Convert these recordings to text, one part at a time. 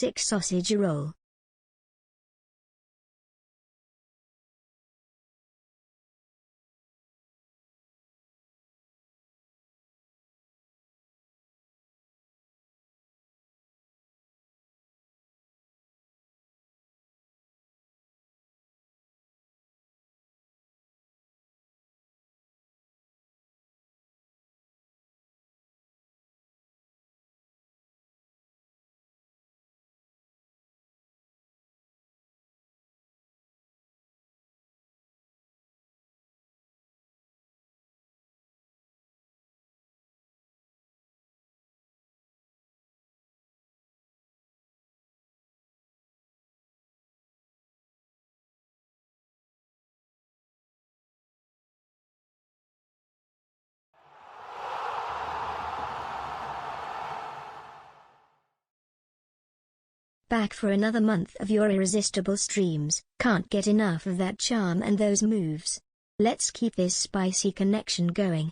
classic sausage roll. Back for another month of your irresistible streams. Can't get enough of that charm and those moves. Let's keep this spicy connection going.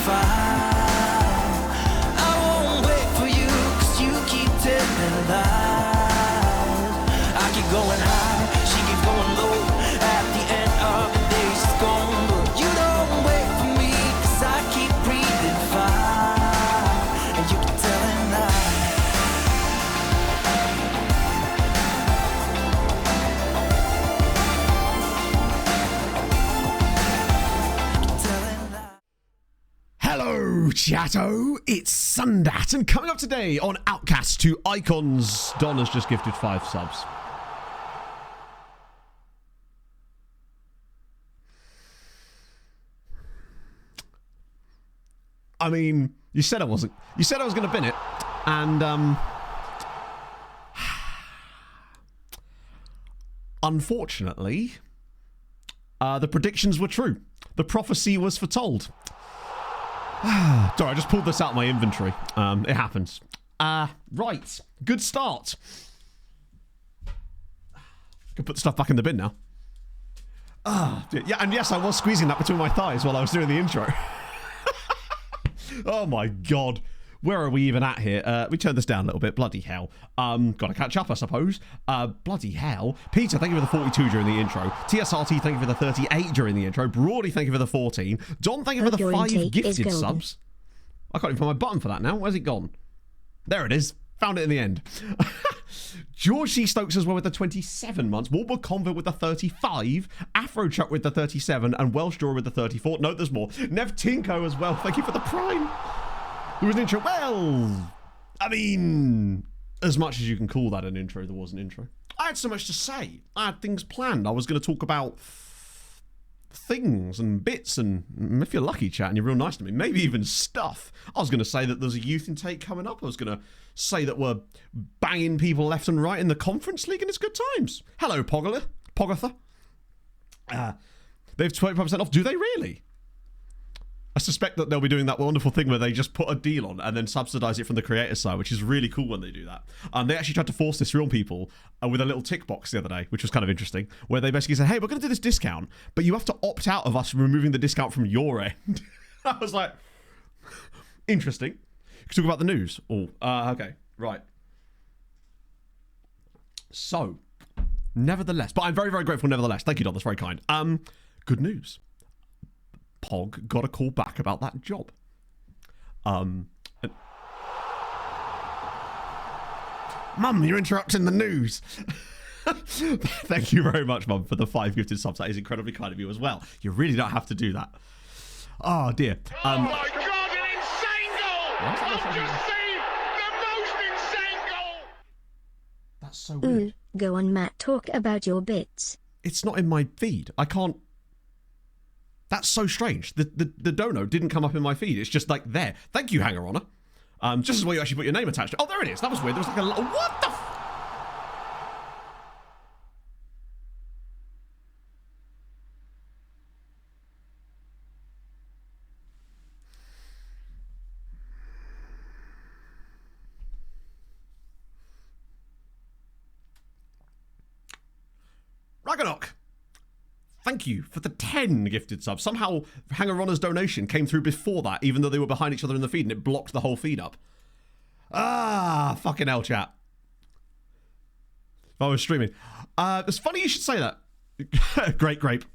fine. I won't wait for you, 'cause you keep telling lies. I keep going high, she keeps going low. At the end of the day, she's gone. But you don't wait for me, 'cause I keep breathing fire. And you keep telling lies. Hello, chatto. It's Sundat, and coming up today on Outcasts to Icons, Don has just gifted 5 subs. I mean, you said I wasn't. You said I was going to bin it, and unfortunately, the predictions were true. The prophecy was foretold. Sorry, I just pulled this out of my inventory. It happens. Right. Good start. Can put the stuff back in the bin now. Yeah, and yes, I was squeezing that between my thighs while I was doing the intro. Oh my god. Where are we even at here? We turn this down a little bit. Bloody hell. Gotta catch up, I suppose. Bloody hell. Peter, thank you for the 42 during the intro. TSRT, thank you for the 38 during the intro. Broady, thank you for the 14. Don, thank you for the 5 gifted subs. I can't even find my button for that now. Where's it gone? There it is. Found it in the end. George C. Stokes as well with the 27 months. Warburg Convert with the 35. Afro Chuck with the 37. And Welsh Drawer with the 34. No, there's more. Nev Tinko as well. Thank you for the prime. There was an intro. Well, I mean, as much as you can call that an intro, there was an intro. I had so much to say. I had things planned. I was going to talk about things and bits, and if you're lucky, chat, and you're real nice to me, maybe even stuff. I was going to say that there's a youth intake coming up. I was going to say that we're banging people left and right in the conference league, and it's good times. Hello, Pogatha. They have 25% off. Do they really? I suspect that they'll be doing that wonderful thing where they just put a deal on and then subsidize it from the creator side, which is really cool when they do that. They actually tried to force this through on people with a little tick box the other day, which was kind of interesting, where they basically said, hey, we're going to do this discount, but you have to opt out of us removing the discount from your end. I was like, interesting. You can talk about the news. Oh, okay, right. So, nevertheless, but I'm very, very grateful nevertheless. Thank you, Don, that's very kind. Good news. Pog got a call back about that job. Mum, you're interrupting the news. Thank you very much, Mum, for the 5 gifted subs. That is incredibly kind of you as well. You really don't have to do that. Oh, dear. Oh, my God, an insane goal! I've just seen the most insane goal! That's so weird. Go on, Matt, talk about your bits. It's not in my feed. I can't... That's so strange. The dono didn't come up in my feed. It's just like there. Thank you, Hanger Honor. Just as well you actually put your name attached. Oh, there it is. That was weird. There was like a little... What the... Ragnarok. Thank you for the 10 gifted subs. Somehow Hanger Honor's donation came through before that, even though they were behind each other in the feed, and it blocked the whole feed up. Fucking hell, chat. If I was streaming. It's funny you should say that. Great grape.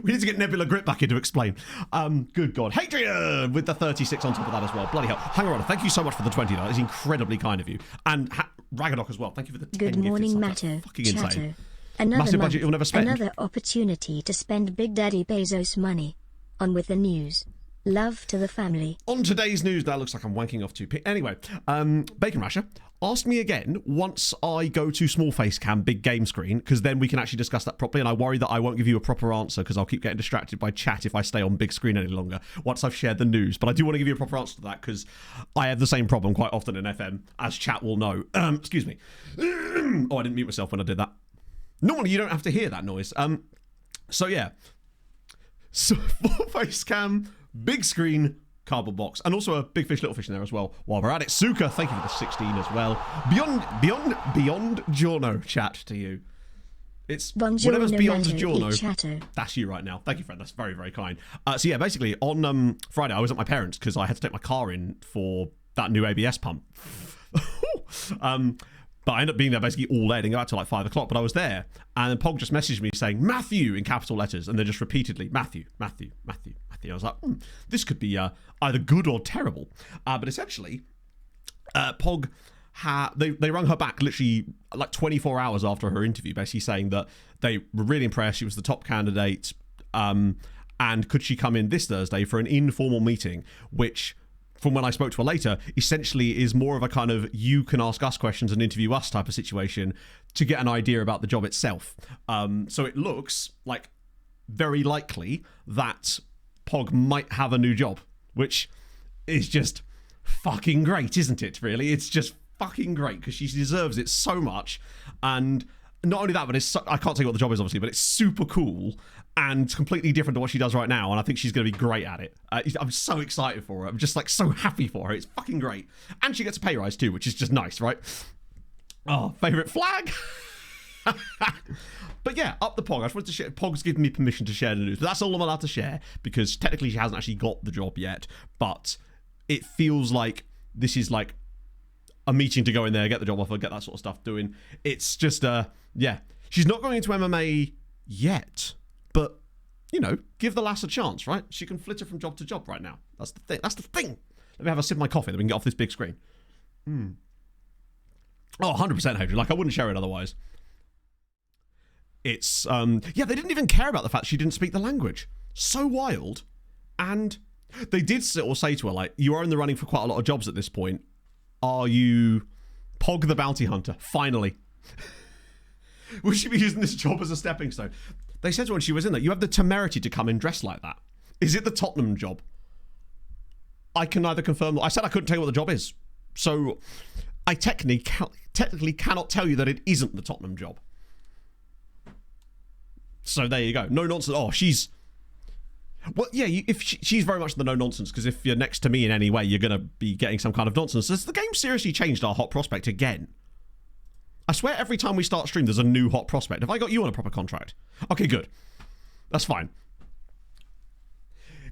We need to get Nebula Grip back in to explain. Good God. Hadrian with the 36 on top of that as well. Bloody hell. Hanger Honor, thank you so much for the 20. That is incredibly kind of you. And Ragnarok as well. Thank you for the 10 Good morning, gifted subs. Matto. That's fucking insane. Another Massive month, budget you'll never spend. another opportunity to spend Big Daddy Bezos money. On with the news. Love to the family. On today's news, that looks like I'm wanking off 2 p. Anyway, Bacon Rasher, ask me again once I go to small face cam, big game screen, because then we can actually discuss that properly, and I worry that I won't give you a proper answer because I'll keep getting distracted by chat if I stay on big screen any longer once I've shared the news. But I do want to give you a proper answer to that because I have the same problem quite often in FM, as chat will know. Excuse me. Oh, I didn't mute myself when I did that. Normally, you don't have to hear that noise. So, yeah. So, full face cam, big screen, cardboard box, and also a big fish, little fish in there as well. While we're at it, Suka, thank you for the 16 as well. Beyond Giorno chat to you. It's Buongiorno, whatever's beyond Matto, giorno. il chatto. That's you right now. Thank you, friend. That's very, very kind. So yeah, basically on Friday I was at my parents' because I had to take my car in for that new ABS pump. But I ended up being there basically all day. I didn't go out till like 5 o'clock, but I was there. And then Pog just messaged me saying, Matthew, in capital letters. And then just repeatedly, Matthew, Matthew, Matthew, Matthew. I was like, this could be either good or terrible. But essentially, Pog, they rung her back literally like 24 hours after her interview, basically saying that they were really impressed. She was the top candidate. And could she come in this Thursday for an informal meeting, which, from when I spoke to her later, essentially is more of a kind of you can ask us questions and interview us type of situation to get an idea about the job itself. So it looks like very likely that Pog might have a new job, which is just fucking great, isn't it, really? It's just fucking great because she deserves it so much. And not only that, but I can't tell you what the job is, obviously, but it's super cool and completely different to what she does right now, and I think she's going to be great at it. I'm so excited for her. I'm just like so happy for her. It's fucking great. And she gets a pay rise too, which is just nice, right? Oh, favourite flag! But yeah, up the Pog. I just wanted to share. Pog's given me permission to share the news, but that's all I'm allowed to share because technically she hasn't actually got the job yet, but it feels like this is like a meeting to go in there, get the job offer, get that sort of stuff doing. It's just, yeah. She's not going into MMA yet, but, you know, give the lass a chance, right? She can flitter from job to job right now. That's the thing. That's the thing. Let me have a sip of my coffee, then we can get off this big screen. Oh, 100% Hadrian. Like, I wouldn't share it otherwise. It's, yeah, they didn't even care about the fact she didn't speak the language. So wild. And they did say to her, like, you are in the running for quite a lot of jobs at this point. Are you Pog the Bounty Hunter? Finally. Will she be using this job as a stepping stone? They said to her when she was in there, you have the temerity to come in dressed like that. Is it the Tottenham job? I can neither confirm. I said I couldn't tell you what the job is. So I technically cannot tell you that it isn't the Tottenham job. So there you go. No nonsense. Oh, she's... Well, yeah, if she's very much the no nonsense, because if you're next to me in any way, you're going to be getting some kind of nonsense. The game seriously changed our hot prospect again. I swear every time we start stream, there's a new hot prospect. Have I got you on a proper contract? Okay, good. That's fine.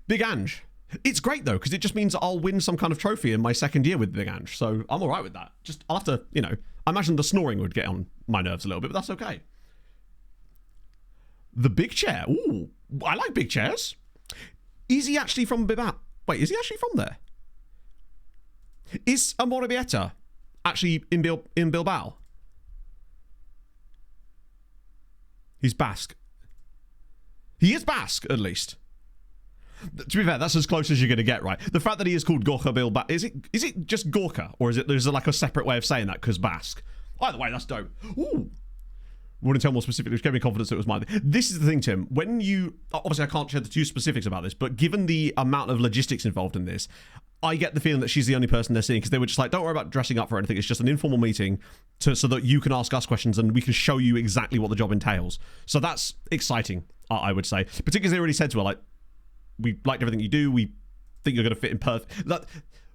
Big Ange. It's great, though, because it just means I'll win some kind of trophy in my second year with Big Ange. So I'm all right with that. Just, I'll have to, you know, I imagine the snoring would get on my nerves a little bit, but that's okay. The big chair. Ooh, I like big chairs. Is he actually from Bilbao? Wait, is he actually from there? Is Amorebieta actually in Bilbao? He's Basque. He is Basque, at least. To be fair, that's as close as you're going to get, right? The fact that he is called Gorka Bilbao, is it just Gorka? Or is it there's like a separate way of saying that because Basque? Either way, that's dope. Ooh. Wouldn't tell more specifically, which gave me confidence that it was mine. This is the thing, Tim. When you... Obviously, I can't share the two specifics about this, but given the amount of logistics involved in this, I get the feeling that she's the only person they're seeing because they were just like, don't worry about dressing up for anything. It's just an informal meeting so that you can ask us questions and we can show you exactly what the job entails. So that's exciting, I would say. Particularly as they already said to her, like, we liked everything you do. We think you're going to fit in perfect. Like,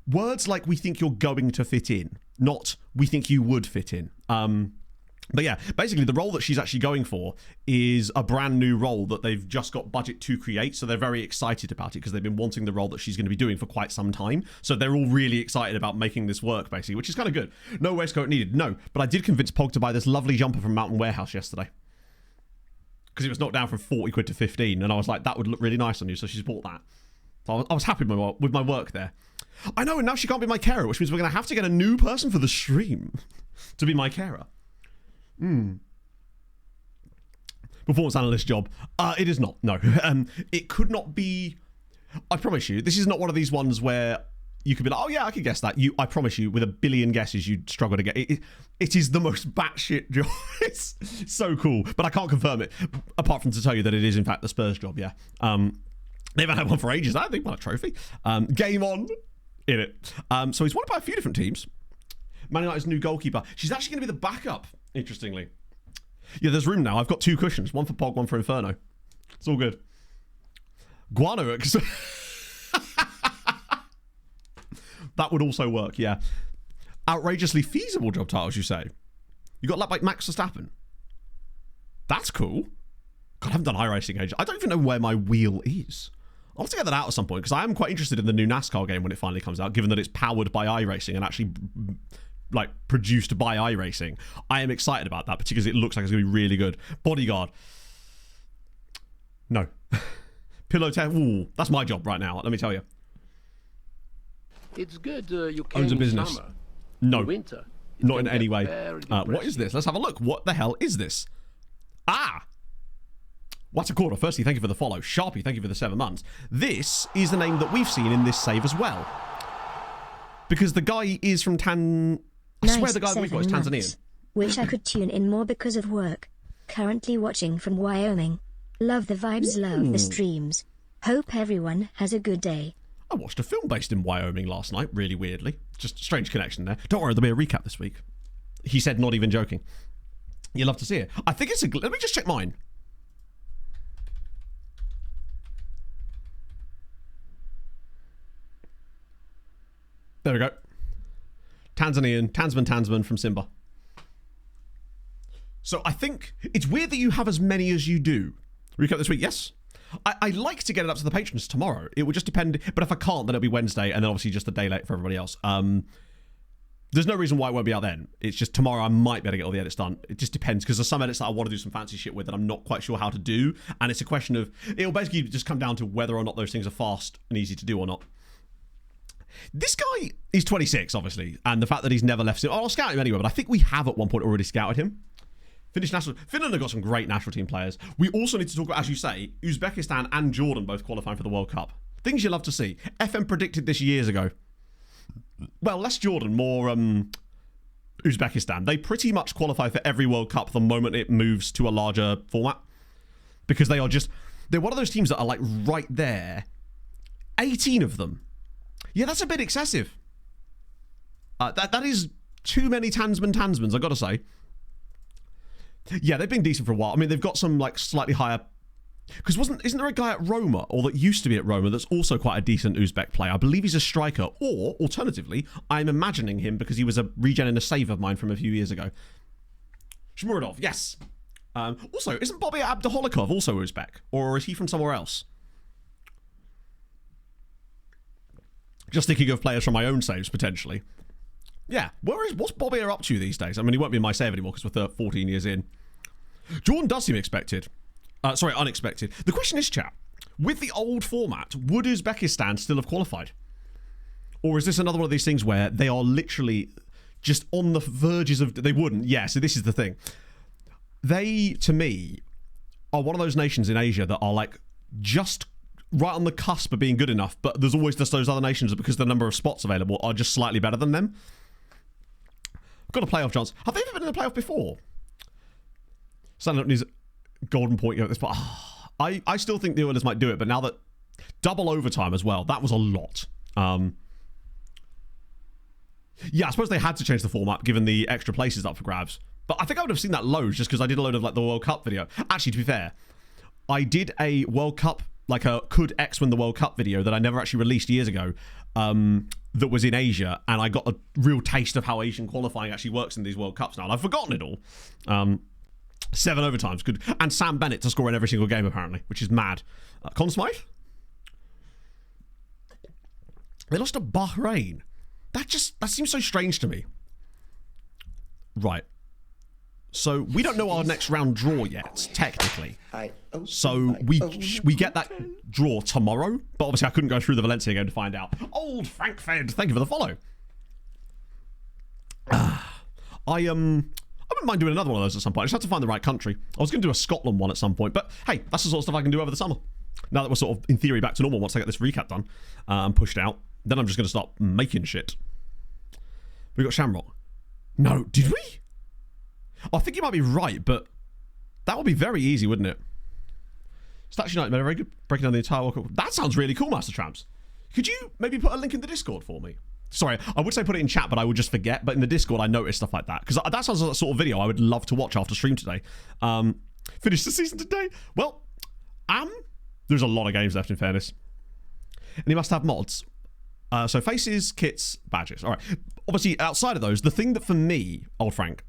words like we think you're going to fit in, not we think you would fit in. But yeah, basically the role that she's actually going for is a brand new role that they've just got budget to create. So they're very excited about it because they've been wanting the role that she's going to be doing for quite some time. So they're all really excited about making this work, basically, which is kind of good. No waistcoat needed. No, but I did convince Pog to buy this lovely jumper from Mountain Warehouse yesterday because it was knocked down from 40 quid to 15. And I was like, that would look really nice on you. So she's bought that. So I was happy with my work there. I know, and now she can't be my carer, which means we're going to have to get a new person for the stream to be my carer. Performance analyst job. It is not. No. It could not be. I promise you, this is not one of these ones where you could be like, oh yeah, I could guess that. I promise you, with a billion guesses, you'd struggle to get it. It is the most batshit job. It's so cool, but I can't confirm it. Apart from to tell you that it is in fact the Spurs job. Yeah. They haven't had one for ages. I think won a trophy. Game on in it. So he's won it by a few different teams. Man United's new goalkeeper. She's actually going to be the backup. Interestingly. Yeah, there's room now. I've got two cushions. One for Pog, one for Inferno. It's all good. Guano. That would also work, yeah. Outrageously feasible job titles, you say? You got like Max Verstappen? That's cool. God, I haven't done iRacing age. I don't even know where my wheel is. I'll have to get that out at some point because I am quite interested in the new NASCAR game when it finally comes out, given that it's powered by iRacing and actually like produced by iRacing. I am excited about that, particularly because it looks like it's going to be really good. Bodyguard. No. Pillow tech. Ooh, that's my job right now. Let me tell you. It's good you came Owns a in business. summer. No. In winter. It Not can in any get way. very What is depressing. this? Let's have a look. What the hell is this? Ah! What's a quarter? Firstly, thank you for the follow. Sharpie, thank you for the 7 months. This is the name that we've seen in this save as well. Because the guy is from I swear the guy that we've got is 7 Tanzanian. months. Wish I could tune in more because of work. Currently watching from Wyoming. Love the vibes, love the streams. Hope everyone has a good day. I watched a film based in Wyoming last night, really weirdly. Just a strange connection there. Don't worry, there'll be a recap this week. He said, not even joking. You'll love to see it. I think it's a... Let me just check mine. There we go. Tansman from Simba. So I think it's weird that you have as many as you do. Recap this week, yes. I like to get it up to the patrons tomorrow. It would just depend, but if I can't, then it'll be Wednesday, and then obviously just a day late for everybody else. There's no reason why it won't be out then. It's just tomorrow I might be able to get all the edits done. It just depends, because there's some edits that I want to do some fancy shit with that I'm not quite sure how to do, and it's a question of, it'll basically just come down to whether or not those things are fast and easy to do or not. This guy is 26, obviously, and the fact that he's never left... I'll scout him anyway, but I think we have at one point already scouted him. Finland have got some great national team players. We also need to talk about, as you say, Uzbekistan and Jordan both qualifying for the World Cup. Things you love to see. FM predicted this years ago. Well, less Jordan, more Uzbekistan. They pretty much qualify for every World Cup the moment it moves to a larger format. Because they're one of those teams that are like right there. 18 of them. Yeah, that's a bit excessive. That is too many Tansmans, I've got to say. Yeah, they've been decent for a while. I mean, they've got some like slightly higher... Because isn't there a guy at Roma, or that used to be at Roma, that's also quite a decent Uzbek player? I believe he's a striker. Or, alternatively, I'm imagining him because he was a regen in a save of mine from a few years ago. Shmuradov, yes. Also, isn't Bobby Abduholikov also Uzbek? Or is he from somewhere else? Just thinking of players from my own saves, potentially. Yeah, what's Bobby up to these days? I mean, he won't be in my save anymore because we're 14 years in. Jordan does seem unexpected. The question is, chat, with the old format, would Uzbekistan still have qualified? Or is this another one of these things where they are literally just on the verges of... They wouldn't. Yeah, so this is the thing. They, to me, are one of those nations in Asia that are like just right on the cusp of being good enough, but there's always just those other nations that, because the number of spots available are just slightly better than them. Got a playoff chance. Have they ever been in a playoff before? Stanley needs golden point at this point. I still think the Oilers might do it, but now that double overtime as well, that was a lot. Yeah, I suppose they had to change the format given the extra places up for grabs. But I think I would have seen that loads just because I did a load of like the World Cup video. Actually, to be fair, I did a World Cup, like a could X win the World Cup video that I never actually released years ago. That was in Asia, and I got a real taste of how Asian qualifying actually works in these World Cups now, and I've forgotten it all. 7 overtimes, good. And Sam Bennett to score in every single game, apparently, which is mad. Conn Smythe? They lost to Bahrain. That seems so strange to me. Right. So we don't know our next round draw yet, technically. So we get that draw tomorrow, but obviously I couldn't go through the Valencia game to find out. Old Frank Fed, thank you for the follow. I wouldn't mind doing another one of those at some point. I just have to find the right country. I was going to do a Scotland one at some point, but hey, that's the sort of stuff I can do over the summer. Now that we're sort of, in theory, back to normal once I get this recap done and pushed out, then I'm just going to start making shit. We got Shamrock. No, did we? I think you might be right, but that would be very easy, wouldn't it? Statue United made a very good breaking down the entire World Cup. That sounds really cool, Master Tramps. Could you maybe put a link in the Discord for me? Sorry, I would say put it in chat, but I would just forget. But in the Discord, I noticed stuff like that. Because that sounds like the sort of video I would love to watch after stream today. Finish the season today. Well, there's a lot of games left, in fairness. And you must have mods. So faces, kits, badges. All right. Obviously, outside of those, the thing that for me, old Frank,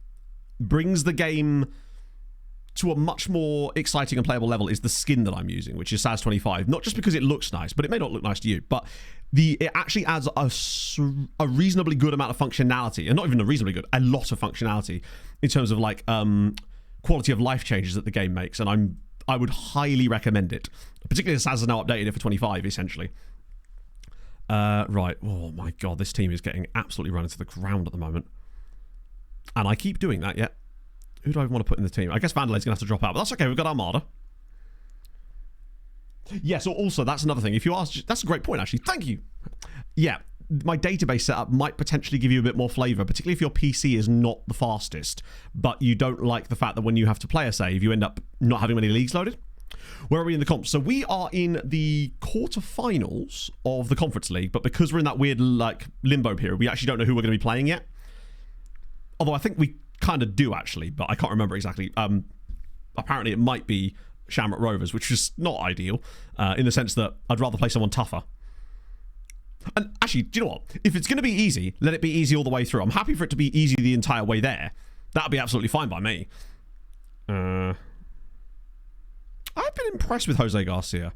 brings the game to a much more exciting and playable level is the skin that I'm using, which is SAS25. Not just because it looks nice, but it may not look nice to you, but it actually adds a reasonably good amount of functionality, and not even a reasonably good, a lot of functionality in terms of like quality of life changes that the game makes, and I would highly recommend it, particularly as SAS has now updated it for 25, essentially. Right, oh my god, this team is getting absolutely run into the ground at the moment. And I keep doing that, yeah. Who do I want to put in the team? I guess Vanderlay's going to have to drop out, but that's okay. We've got Armada. Yeah, so also, that's another thing. If you ask, that's a great point, actually. Thank you. Yeah, my database setup might potentially give you a bit more flavor, particularly if your PC is not the fastest, but you don't like the fact that when you have to play a save, you end up not having many leagues loaded. Where are we in the comps? So we are in the quarterfinals of the Conference League, but because we're in that weird like limbo period, we actually don't know who we're going to be playing yet. Although I think we kind of do actually, but I can't remember exactly. Apparently it might be Shamrock Rovers, which is not ideal in the sense that I'd rather play someone tougher. And actually, do you know what? If it's going to be easy, let it be easy all the way through. I'm happy for it to be easy the entire way there. That'd be absolutely fine by me. I've been impressed with Jose Garcia.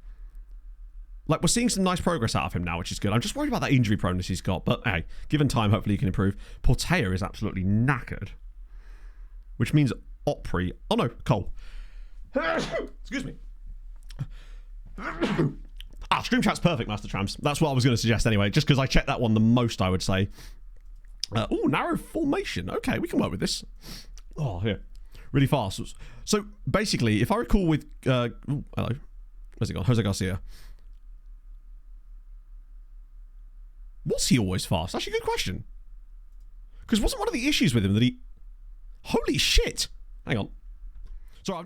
Like, we're seeing some nice progress out of him now, which is good. I'm just worried about that injury proneness he's got. But, hey, given time, hopefully he can improve. Portea is absolutely knackered. Which means Opry... Oh, no, Cole. Excuse me. Stream chat's perfect, Master Tramps. That's what I was going to suggest anyway, just because I checked that one the most, I would say. Oh, narrow formation. Okay, we can work with this. Oh, here. Really fast. So, basically, if I recall with... hello. Where's it gone? Jose Garcia. Was he always fast? Actually, good question. Because wasn't one of the issues with him that he... Holy shit! Hang on. Sorry,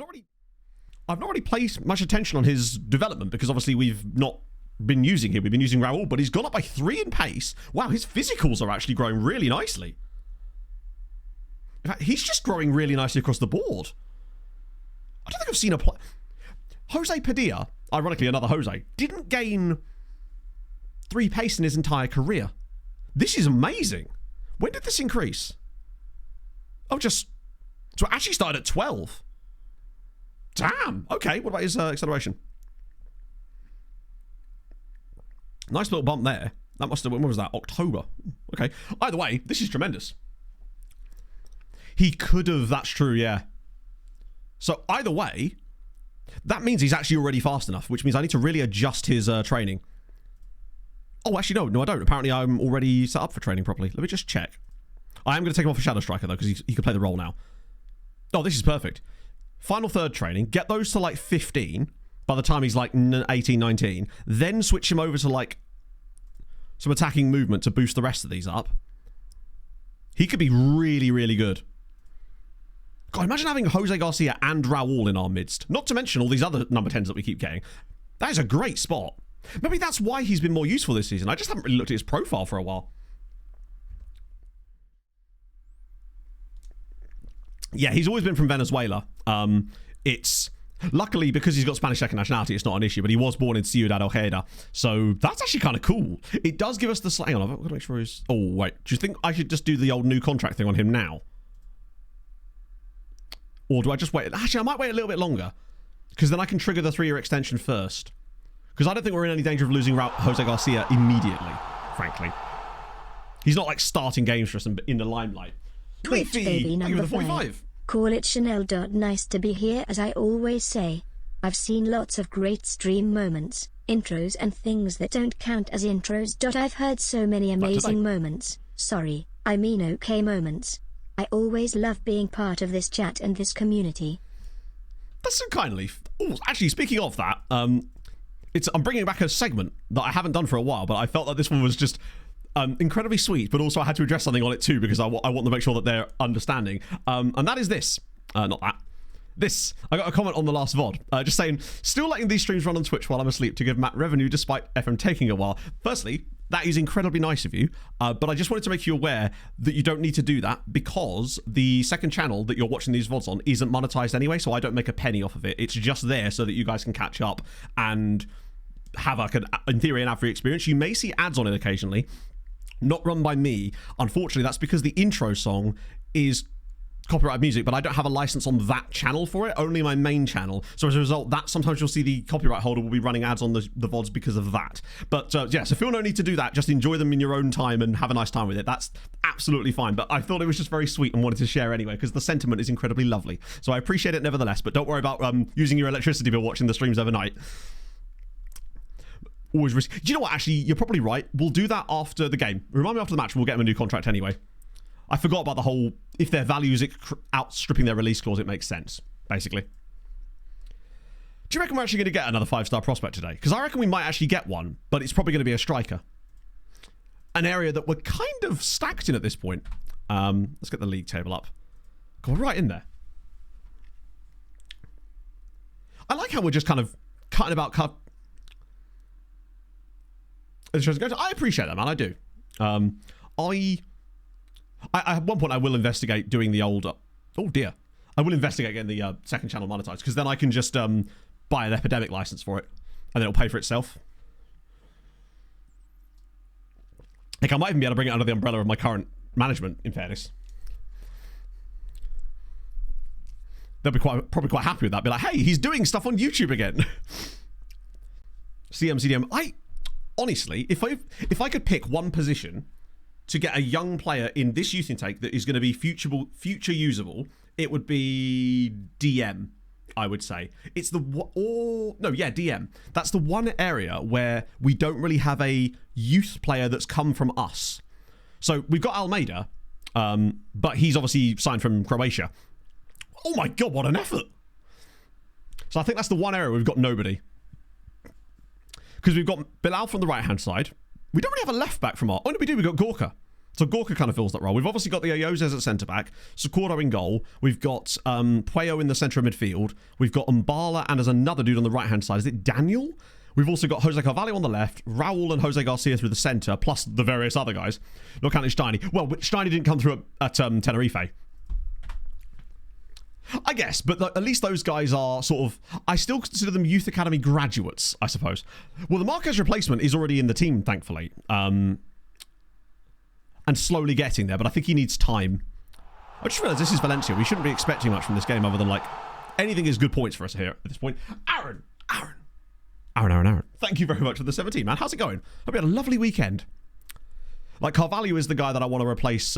I've not really placed much attention on his development because obviously we've not been using him. We've been using Raul, but he's gone up by 3 in pace. Wow, his physicals are actually growing really nicely. In fact, he's just growing really nicely across the board. I don't think I've seen a play... Jose Padilla, ironically another Jose, didn't gain 3 pace in his entire career. This is amazing. When did this increase? Oh, just... So it actually started at 12. Damn. Okay, what about his acceleration? Nice little bump there. That must have... When was that? October. Okay. Either way, this is tremendous. He could have... That's true, yeah. So either way, that means he's actually already fast enough, which means I need to really adjust his training. Oh, actually, no, I don't. Apparently, I'm already set up for training properly. Let me just check. I am going to take him off a Shadow Striker, though, because he can play the role now. Oh, this is perfect. Final third training. Get those to, like, 15 by the time he's, like, 18, 19. Then switch him over to, like, some attacking movement to boost the rest of these up. He could be really, really good. God, imagine having Jose Garcia and Raul in our midst. Not to mention all these other number 10s that we keep getting. That is a great spot. Maybe that's why he's been more useful this season. I just haven't really looked at his profile for a while. Yeah, he's always been from Venezuela. It's... Luckily, because he's got Spanish second nationality, it's not an issue, but he was born in Ciudad Ojeda. So that's actually kind of cool. It does give us the... Hang on, I've got to make sure he's... Oh, wait. Do you think I should just do the old new contract thing on him now? Or do I just wait? Actually, I might wait a little bit longer. Because then I can trigger the 3-year extension first. Because I don't think we're in any danger of losing Jose Garcia immediately, frankly. He's not like starting games for us in the limelight. Twitch baby number 5. Call it Chanel. Nice to be here, as I always say. I've seen lots of great stream moments, intros and things that don't count as intros. I've heard so many amazing moments. Sorry, I mean okay moments. I always love being part of this chat and this community. That's so kind, Leaf. Oh, actually, speaking of that, I'm bringing back a segment that I haven't done for a while, but I felt that this one was just incredibly sweet, but also I had to address something on it too, because I want to make sure that they're understanding. And that is this. Not that. This. I got a comment on the last VOD, just saying, still letting these streams run on Twitch while I'm asleep to give Matt revenue despite FM taking a while. Firstly, that is incredibly nice of you, but I just wanted to make you aware that you don't need to do that because the second channel that you're watching these VODs on isn't monetized anyway, so I don't make a penny off of it. It's just there so that you guys can catch up and have, like, in theory, an ad-free experience. You may see ads on it occasionally, not run by me. Unfortunately, that's because the intro song is copyright music, but I don't have a license on that channel for it, only my main channel. So as a result, that sometimes you'll see the copyright holder will be running ads on the VODs because of that. But yeah, so feel no need to do that. Just enjoy them in your own time and have a nice time with it. That's absolutely fine. But I thought it was just very sweet and wanted to share anyway, because the sentiment is incredibly lovely. So I appreciate it nevertheless, but don't worry about using your electricity bill watching the streams overnight. Always risky. Do you know what? Actually, you're probably right. We'll do that after the game. Remind me after the match. We'll get them a new contract anyway. I forgot about the whole, if their values outstripping their release clause, it makes sense, basically. Do you reckon we're actually going to get another 5-star prospect today? Because I reckon we might actually get one, but it's probably going to be a striker. An area that we're kind of stacked in at this point. Let's get the league table up. Go right in there. I like how we're just kind of cutting about... I appreciate that, man. I do. At one point, I will investigate doing the old... oh, dear. I will investigate getting the second channel monetized, because then I can just buy an Epidemic license for it, and then it'll pay for itself. Like, I might even be able to bring it under the umbrella of my current management, in fairness. They'll be probably quite happy with that. Be like, hey, he's doing stuff on YouTube again. CDM. Honestly, if I could pick one position to get a young player in this youth intake that is going to be future usable, it would be DM, I would say. It's DM. That's the one area where we don't really have a youth player that's come from us. So we've got Almeida, but he's obviously signed from Croatia. Oh my God, what an effort. So I think that's the one area where we've got nobody. Because we've got Bilal from the right-hand side. We don't really have a left-back from our... oh, no, we do. We've got Gorka. So Gorka kind of fills that role. We've obviously got the Ayozes at centre-back, Socorro in goal. We've got Puello in the centre of midfield. We've got Mbala, and there's another dude on the right-hand side. Is it Daniel? We've also got Jose Carvalho on the left, Raul and Jose Garcia through the centre, plus the various other guys. Not counting Steiny. Well, Steiny didn't come through at Tenerife. I guess, but at least those guys are sort of... I still consider them Youth Academy graduates, I suppose. Well, the Marquez replacement is already in the team, thankfully. And slowly getting there, but I think he needs time. I just realised this is Valencia. We shouldn't be expecting much from this game other than, like, anything is good points for us here at this point. Aaron. Thank you very much for the 17, man. How's it going? Hope you had a lovely weekend. Like, Carvalho is the guy that I want to replace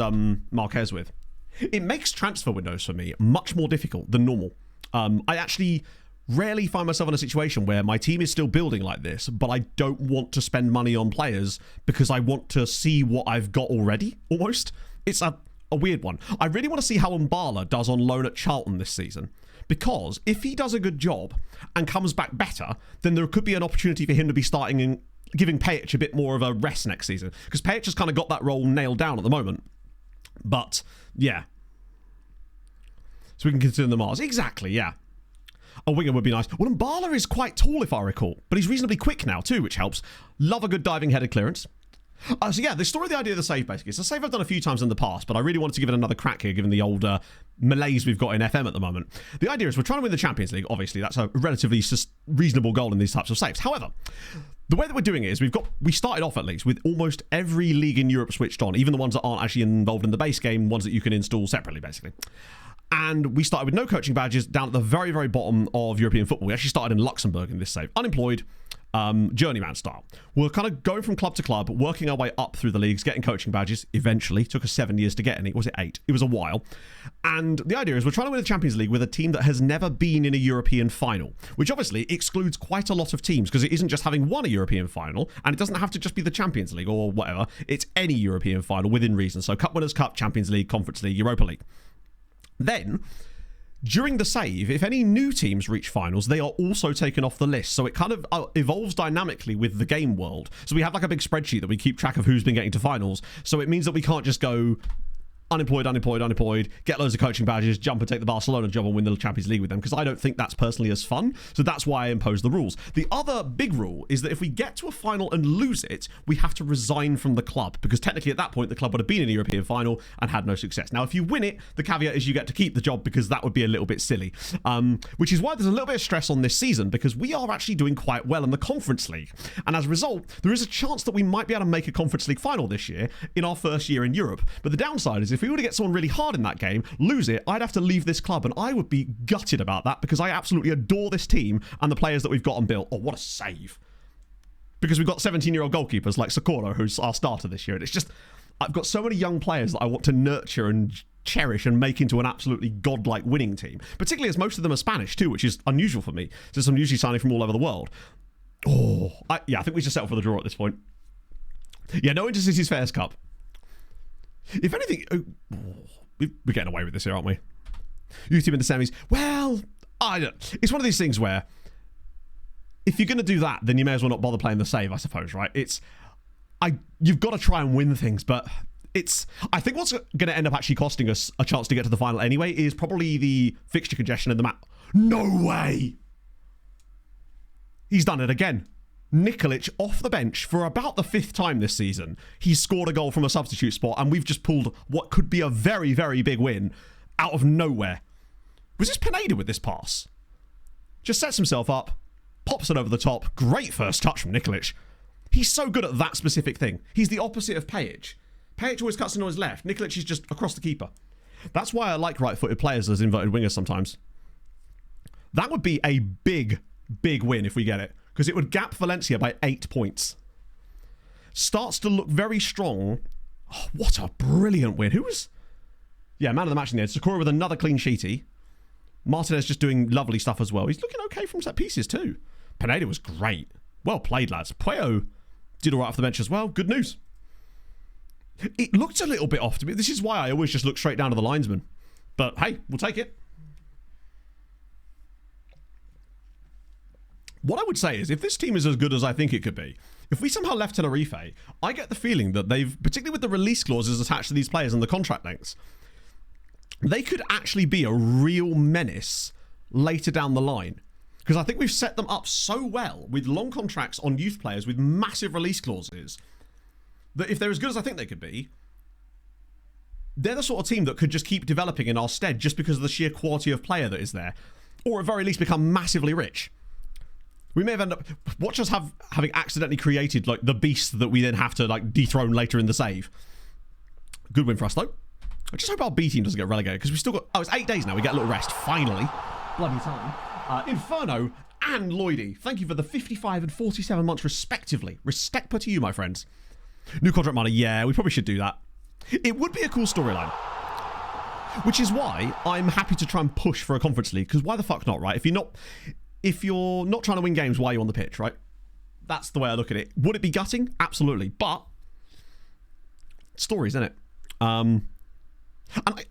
Marquez with. It makes transfer windows for me much more difficult than normal. I actually rarely find myself in a situation where my team is still building like this, but I don't want to spend money on players because I want to see what I've got already, almost. It's a weird one. I really want to see how Mbala does on loan at Charlton this season, because if he does a good job and comes back better, then there could be an opportunity for him to be starting and giving Pajic a bit more of a rest next season, because Pajic has kind of got that role nailed down at the moment. But, yeah. So we can consider the Mars. Exactly, yeah. A winger would be nice. Well, Mbala is quite tall, if I recall. But he's reasonably quick now, too, which helps. Love a good diving headed clearance. So, yeah, the story of the idea of the save, basically. It's a save I've done a few times in the past, but I really wanted to give it another crack here, given the old malaise we've got in FM at the moment. The idea is we're trying to win the Champions League. Obviously, that's a relatively reasonable goal in these types of saves. However... the way that we're doing it is we started off at least with almost every league in Europe switched on, even the ones that aren't actually involved in the base game, ones that you can install separately, basically. And we started with no coaching badges down at the very, very bottom of European football. We actually started in Luxembourg in this save. Unemployed, journeyman style. We're kind of going from club to club, working our way up through the leagues, getting coaching badges. Eventually, took us 7 years to get any. Was it 8? It was a while. And the idea is we're trying to win the Champions League with a team that has never been in a European final, which obviously excludes quite a lot of teams, because it isn't just having won a European final, and it doesn't have to just be the Champions League or whatever. It's any European final within reason. So Cup Winners' Cup, Champions League, Conference League, Europa League. Then... during the save, if any new teams reach finals, they are also taken off the list. So it kind of evolves dynamically with the game world. So we have like a big spreadsheet that we keep track of who's been getting to finals. So it means that we can't just go unemployed, get loads of coaching badges, jump and take the Barcelona job and win the Champions League with them, because I don't think that's personally as fun. So that's why I impose the rules. The other big rule is that if we get to a final and lose it, we have to resign from the club, because technically at that point the club would have been in a European final and had no success. Now, if you win it, the caveat is you get to keep the job, because that would be a little bit silly. Which is why there's a little bit of stress on this season, because we are actually doing quite well in the Conference League. And as a result, there is a chance that we might be able to make a Conference League final this year in our first year in Europe. But the downside is if we were to get someone really hard in that game, lose it, I'd have to leave this club, and I would be gutted about that because I absolutely adore this team and the players that we've got and built. Oh, what a save. Because we've got 17-year-old goalkeepers like Socorro, who's our starter this year, and it's just, I've got so many young players that I want to nurture and cherish and make into an absolutely godlike winning team, particularly as most of them are Spanish too, which is unusual for me, since I'm usually signing from all over the world. I think we should settle for the draw at this point. Yeah, no Intercity's Fairs Cup. If anything, we're getting away with this here, aren't we? Youth team in the semis. Well, it's one of these things where if you're going to do that, then you may as well not bother playing the save, I suppose, right? You've got to try and win things, but I think what's going to end up actually costing us a chance to get to the final anyway is probably the fixture congestion in the map. No way! He's done it again. Nikolic off the bench for about the 5th time this season. He's scored a goal from a substitute spot, and we've just pulled what could be a very, very big win out of nowhere. Was this Pineda with this pass? Just sets himself up, pops it over the top. Great first touch from Nikolic. He's so good at that specific thing. He's the opposite of Pejic. Pejic always cuts in on his left. Nikolic is just across the keeper. That's why I like right-footed players as inverted wingers sometimes. That would be a big, big win if we get it, because it would gap Valencia by 8 points. Starts to look very strong. Oh, what a brilliant win. Who was... Yeah, man of the match in the end. Socorro with another clean sheety. Martinez just doing lovely stuff as well. He's looking okay from set pieces too. Pineda was great. Well played, lads. Puello did all right off the bench as well. Good news. It looked a little bit off to me. This is why I always just look straight down to the linesman. But hey, we'll take it. What I would say is, if this team is as good as I think it could be, if we somehow left Tenerife, I get the feeling that they've, particularly with the release clauses attached to these players and the contract lengths, they could actually be a real menace later down the line. Because I think we've set them up so well with long contracts on youth players with massive release clauses that if they're as good as I think they could be, they're the sort of team that could just keep developing in our stead just because of the sheer quality of player that is there. Or at very least become massively rich. We may have ended up... Watch us having accidentally created like the beast that we then have to like dethrone later in the save. Good win for us though. I just hope our B team doesn't get relegated because we still got... Oh, it's 8 days now. We get a little rest. Finally. Bloody time. Inferno and Lloydie, thank you for the 55 and 47 months respectively. Respect put to you, my friends. New contract money. Yeah, we probably should do that. It would be a cool storyline. Which is why I'm happy to try and push for a Conference League, because why the fuck not, right? If you're not trying to win games, why are you on the pitch, right? That's the way I look at it. Would it be gutting? Absolutely. But stories, isn't it? And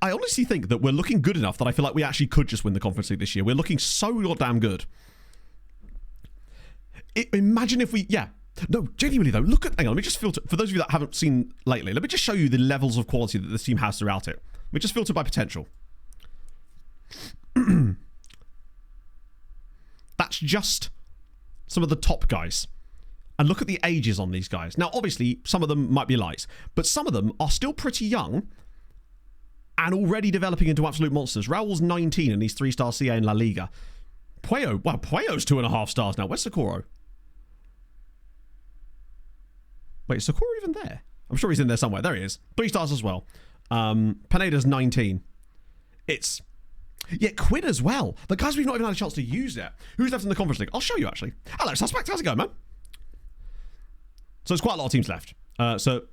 I honestly think that we're looking good enough that I feel like we actually could just win the Conference League this year. We're looking so goddamn good. Imagine if we... Yeah. No, genuinely though, look at... Hang on, let me just filter... For those of you that haven't seen lately, let me just show you the levels of quality that this team has throughout it. We just filter by potential. That's just some of the top guys. And look at the ages on these guys. Now, obviously, some of them might be lights, but some of them are still pretty young and already developing into absolute monsters. Raul's 19 and he's 3-star CA in La Liga. Puello, wow, Puello's 2.5 stars now. Where's Socorro? Wait, is Socorro even there? I'm sure he's in there somewhere. There he is. 3 stars as well. Pineda's 19. It's... Yeah, Quinn as well. The guys we've not even had a chance to use yet. Who's left in the Conference League? I'll show you, actually. Hello, Suspect. How's it going, man? So there's quite a lot of teams left. So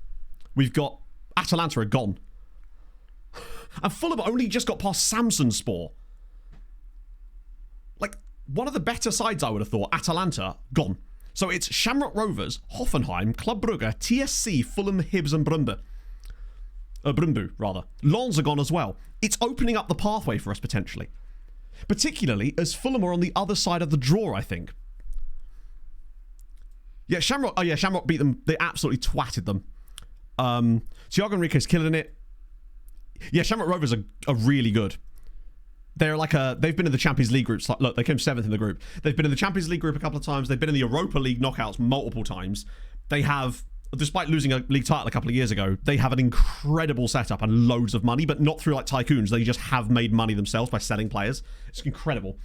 we've got... Atalanta are gone. And Fulham only just got past Samsunspor. Like, one of the better sides, I would have thought. Atalanta, gone. So it's Shamrock Rovers, Hoffenheim, Club Brugge, TSC, Fulham, Hibs and Brumbu, rather. Lens are gone as well. It's opening up the pathway for us, potentially. Particularly as Fulham are on the other side of the draw, I think. Yeah, Shamrock... Oh, yeah, Shamrock beat them. They absolutely twatted them. Thiago Enrique's killing it. Yeah, Shamrock Rovers are really good. They're like they've been in the Champions League groups. Look, they came 7th in the group. They've been in the Champions League group a couple of times. They've been in the Europa League knockouts multiple times. They have, despite losing a league title a couple of years ago, they have an incredible setup and loads of money, but not through like tycoons. They just have made money themselves by selling players. It's incredible.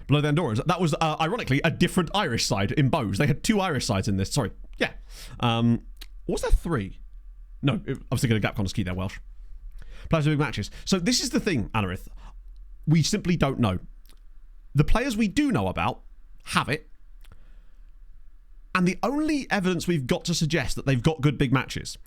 Below the Andorrans, that was ironically a different Irish side in Bows. They had 2 Irish sides in this. Sorry. Yeah. Was there 3? No, I was thinking of Gapcon ski there, Welsh. Players with big matches. So this is the thing, Anarith. We simply don't know. The players we do know about have it. And the only evidence we've got to suggest that they've got good big matches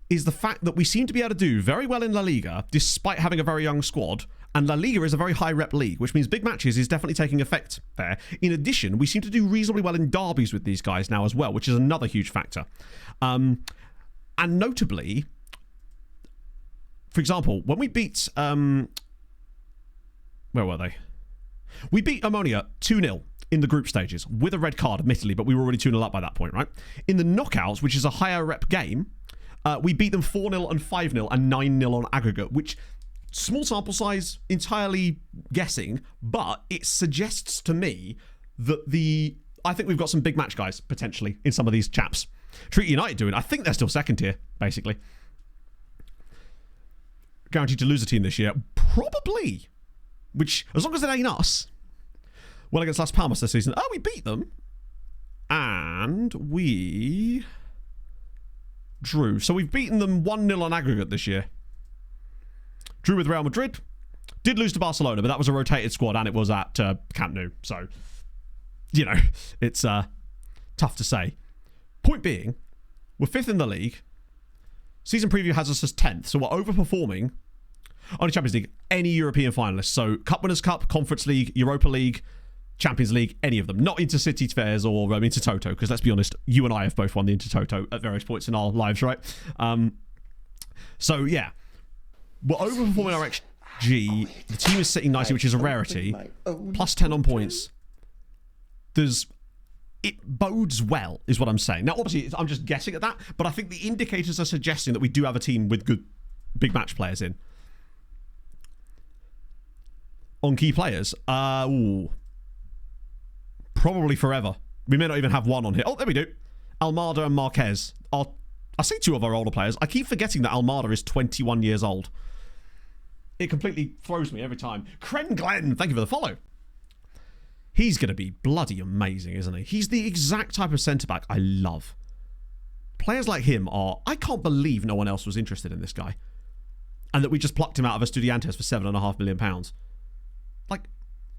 is the fact that we seem to be able to do very well in La Liga, despite having a very young squad. And La Liga is a very high rep league, which means big matches is definitely taking effect there. In addition, we seem to do reasonably well in derbies with these guys now as well, which is another huge factor. And notably, for example, when we beat... where were they? We beat Ammonia 2-0 in the group stages with a red card, admittedly, but we were already 2-0 up by that point, right? In the knockouts, which is a higher rep game, we beat them 4-0 and 5-0 and 9-0 on aggregate, which, small sample size, entirely guessing, but it suggests to me that I think we've got some big match guys, potentially, in some of these chaps. Treaty United doing, I think they're still second tier, basically. Guaranteed to lose a team this year? Probably. Which, as long as it ain't us. Well, against Las Palmas this season. Oh, we beat them. And we drew. So we've beaten them 1-0 on aggregate this year. Drew with Real Madrid. Did lose to Barcelona, but that was a rotated squad and it was at Camp Nou. So, you know, it's tough to say. Point being, we're 5th in the league. Season preview has us as 10th, so we're overperforming. Only Champions League, any European finalists. So Cup Winners' Cup, Conference League, Europa League, Champions League, any of them. Not Intercity fairs or Intertoto, because let's be honest, you and I have both won the Intertoto at various points in our lives, right? So, yeah. We're overperforming our XG. The team is sitting nicely, which is a rarity. Plus 10 on points. It bodes well, is what I'm saying. Now, obviously, I'm just guessing at that, but I think the indicators are suggesting that we do have a team with good big match players in. On key players, probably forever. We may not even have one on here. Oh, there we do. Almada and Marquez. I see two of our older players. I keep forgetting that Almada is 21 years old. It completely throws me every time. Kren Glenn, thank you for the follow. He's going to be bloody amazing, isn't he? He's the exact type of centre-back I love. Players like him are... I can't believe no one else was interested in this guy. And that we just plucked him out of Estudiantes for £7.5 million. Like,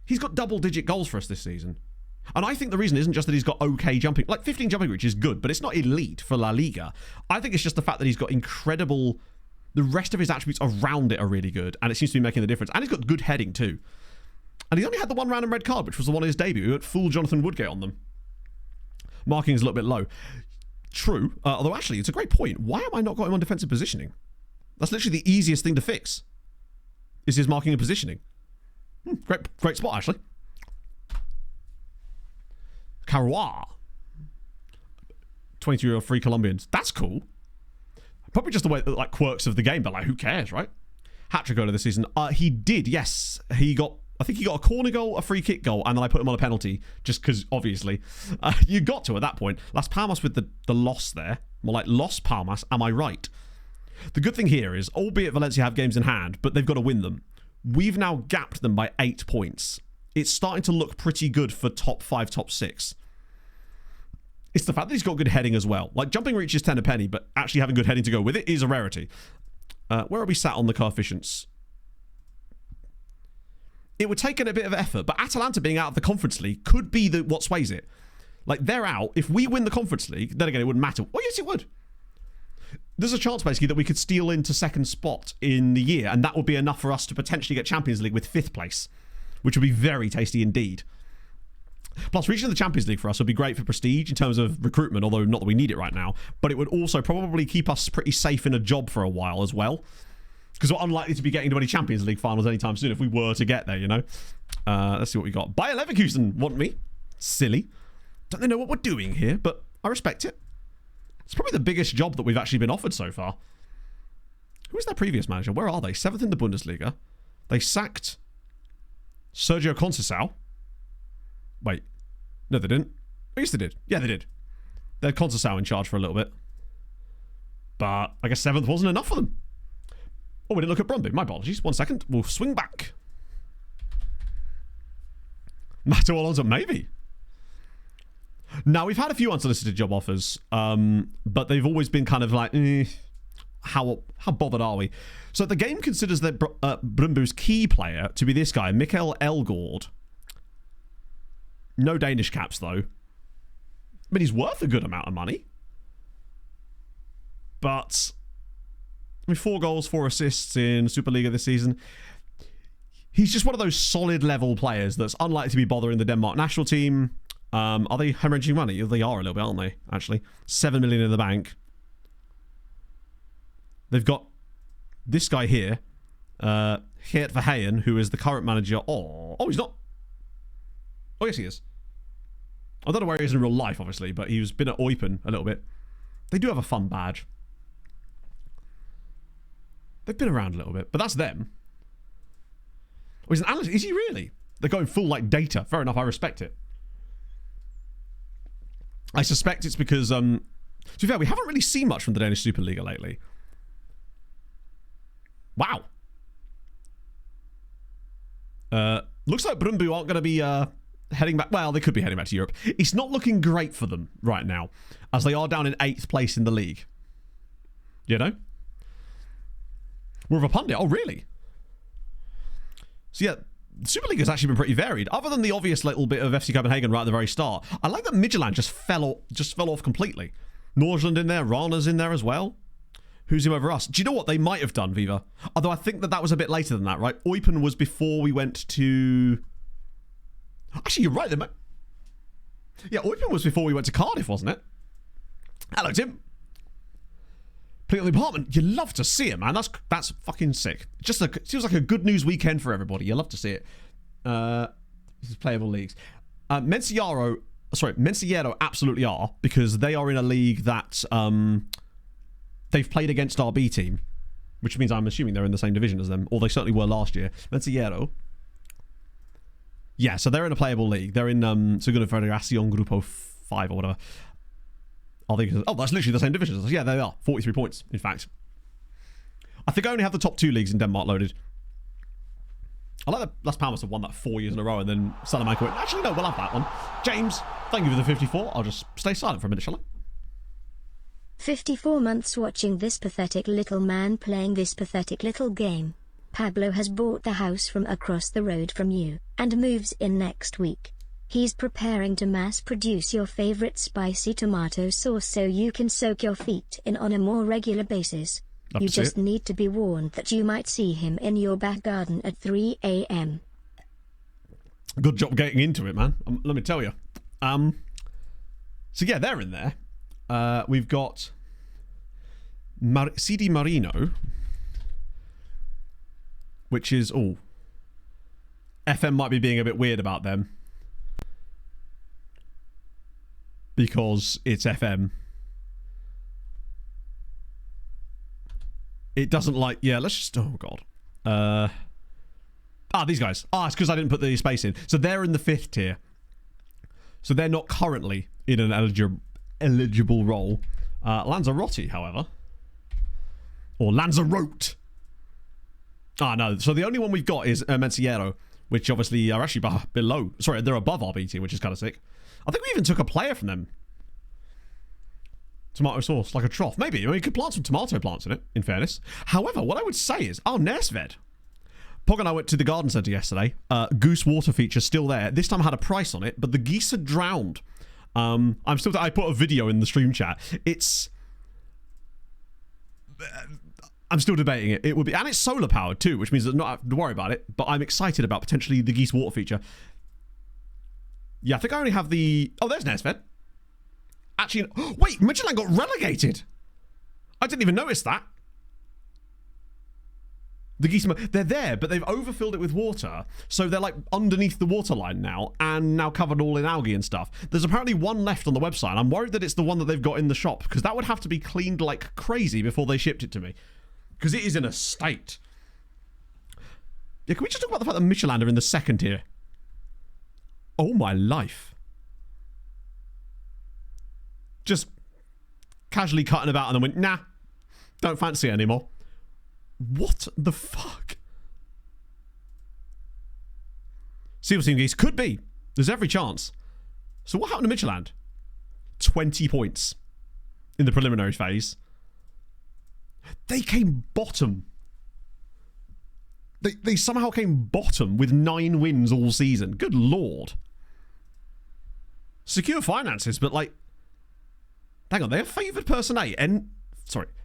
he's got double-digit goals for us this season. And I think the reason isn't just that he's got okay jumping... Like, 15 jumping, which is good, but it's not elite for La Liga. I think it's just the fact that he's got incredible... The rest of his attributes around it are really good, and it seems to be making the difference. And he's got good heading, too. And he only had the one random red card, which was the one in his debut. He went full Jonathan Woodgate on them. Marking is a little bit low. True. Although, actually, it's a great point. Why am I not got him on defensive positioning? That's literally the easiest thing to fix. Is his marking and positioning. Great spot, actually. Carua. 22-year-old free Colombians. That's cool. Probably just the way, like, quirks of the game, but, like, who cares, right? Hat-trick earlier this season. He did, yes. I think he got a corner goal, a free kick goal, and then I put him on a penalty, just because, obviously. You got to at that point. Las Palmas with the loss there. More like Los Palmas, am I right? The good thing here is, albeit Valencia have games in hand, but they've got to win them. We've now gapped them by 8 points. It's starting to look pretty good for top 5, top 6. It's the fact that he's got good heading as well. Like, jumping reach is 10 a penny, but actually having good heading to go with it is a rarity. Where are we sat on the coefficients? It would take a bit of effort, but Atalanta being out of the Conference League could be what sways it. Like, they're out. If we win the Conference League, then again, it wouldn't matter. Oh, yes, it would. There's a chance, basically, that we could steal into second spot in the year, and that would be enough for us to potentially get Champions League with 5th place, which would be very tasty indeed. Plus, reaching the Champions League for us would be great for prestige in terms of recruitment, although not that we need it right now, but it would also probably keep us pretty safe in a job for a while as well. Because we're unlikely to be getting to any Champions League finals anytime soon if we were to get there, you know. Let's see what we got. Bayer Leverkusen want me. Silly. Don't they know what we're doing here? But I respect it. It's probably the biggest job that we've actually been offered so far. Who was their previous manager? Where are they? 7th in the Bundesliga. They sacked Sergio Conceição. Wait. No, they didn't. I guess they did. Yeah, they did. They had Conceição in charge for a little bit. But I guess 7th wasn't enough for them. Oh, we didn't look at Brøndby. My apologies. 1 second. We'll swing back. Mato Alonso, maybe. Now, we've had a few unsolicited job offers, but they've always been kind of like, how bothered are we? So the game considers that Brumbu's key player to be this guy, Mikael Elgård. No Danish caps, though. I mean, he's worth a good amount of money. But, I mean, 4 goals, 4 assists in Superliga this season. He's just one of those solid level players that's unlikely to be bothering the Denmark national team. Are they hemorrhaging money? They are a little bit, aren't they, actually? 7 million in the bank. They've got this guy here, Geert Verheyen, who is the current manager. Oh, he's not. Oh, yes, he is. I don't know where he is in real life, obviously, but he's been at Eupen a little bit. They do have a fun badge. They've been around a little bit, but that's them. Oh, he's an analyst. Is he really? They're going full, like, data. Fair enough, I respect it. I suspect it's because, to be fair, we haven't really seen much from the Danish Superliga lately. Wow. Looks like Brøndby aren't going to be heading back. Well, they could be heading back to Europe. It's not looking great for them right now, as they are down in 8th place in the league. You know? More of a pundit. Oh, really? So, yeah, the Super League has actually been pretty varied. Other than the obvious little bit of FC Copenhagen right at the very start, I like that Midtjylland just fell off completely. Nordsjælland in there, Rana's in there as well. Who's whoever us? Do you know what they might have done, Viva? Although I think that was a bit later than that, right? Eupen was before we went to... Actually, you're right. Yeah, Eupen was before we went to Cardiff, wasn't it? Hello, Tim. Playing on the apartment. You love to see it, man. That's fucking sick. Seems like a good news weekend for everybody. You love to see it. This is playable leagues. Mensiero absolutely are, because they are in a league that... they've played against our B team, which means I'm assuming they're in the same division as them, or they certainly were last year. Mensiero. Yeah, so they're in a playable league. They're in Segunda Federación Grupo 5 or whatever. That's literally the same division as us. Yeah, they are. 43 points, in fact. I think I only have the top 2 leagues in Denmark loaded. I like that Las Palmas have won that 4 years in a row, and then Salamanca went, actually, no, we'll have that one. James, thank you for the 54. I'll just stay silent for a minute, shall I? 54 months watching this pathetic little man playing this pathetic little game. Pablo has bought the house from across the road from you, and moves in next week. He's preparing to mass produce your favorite spicy tomato sauce so you can soak your feet in on a more regular basis. You just need to be warned that you might see him in your back garden at 3 a.m. Good job getting into it, man. Let me tell you. So yeah, they're in there. We've got CD Marino, which is... Oh. FM might be being a bit weird about them, because it's FM. It doesn't like... Yeah, let's just... Oh, God. These guys. It's because I didn't put the space in. So they're in the 5th tier. So they're not currently in an eligible role. Lanzarote, however. Or Lanzarote. No. So the only one we've got is Mensiero, which obviously are actually below... Sorry, they're above RBT, which is kind of sick. I think we even took a player from them. Tomato sauce, like a trough. Maybe. I mean, you could plant some tomato plants in it, in fairness. However, what I would say is... Næstved. Pog and I went to the garden centre yesterday. Goose water feature still there. This time I had a price on it, but the geese had drowned. I put a video in the stream chat. I'm still debating it. It would be... And it's solar powered too, which means I don't have to worry about it. But I'm excited about potentially the geese water feature. Yeah, I think I only have the... Oh, there's Næstved. Actually, wait, Midtjylland got relegated. I didn't even notice that. The geese, they're there, but they've overfilled it with water, so they're like underneath the waterline now, and now covered all in algae and stuff. There's apparently one left on the website. I'm worried that it's the one that they've got in the shop, because that would have to be cleaned like crazy before they shipped it to me, because it is in a state. Yeah, can we just talk about the fact that Midtjylland are in the 2nd tier? Oh my life. Just casually cutting about and then went, nah, don't fancy it anymore. What the fuck? Seal Team Geese could be. There's every chance. So what happened to Midtjylland? 20 points in the preliminary phase. They came bottom. They somehow came bottom with 9 wins all season. Good lord. Secure finances, but like, hang on, they have favoured personnel.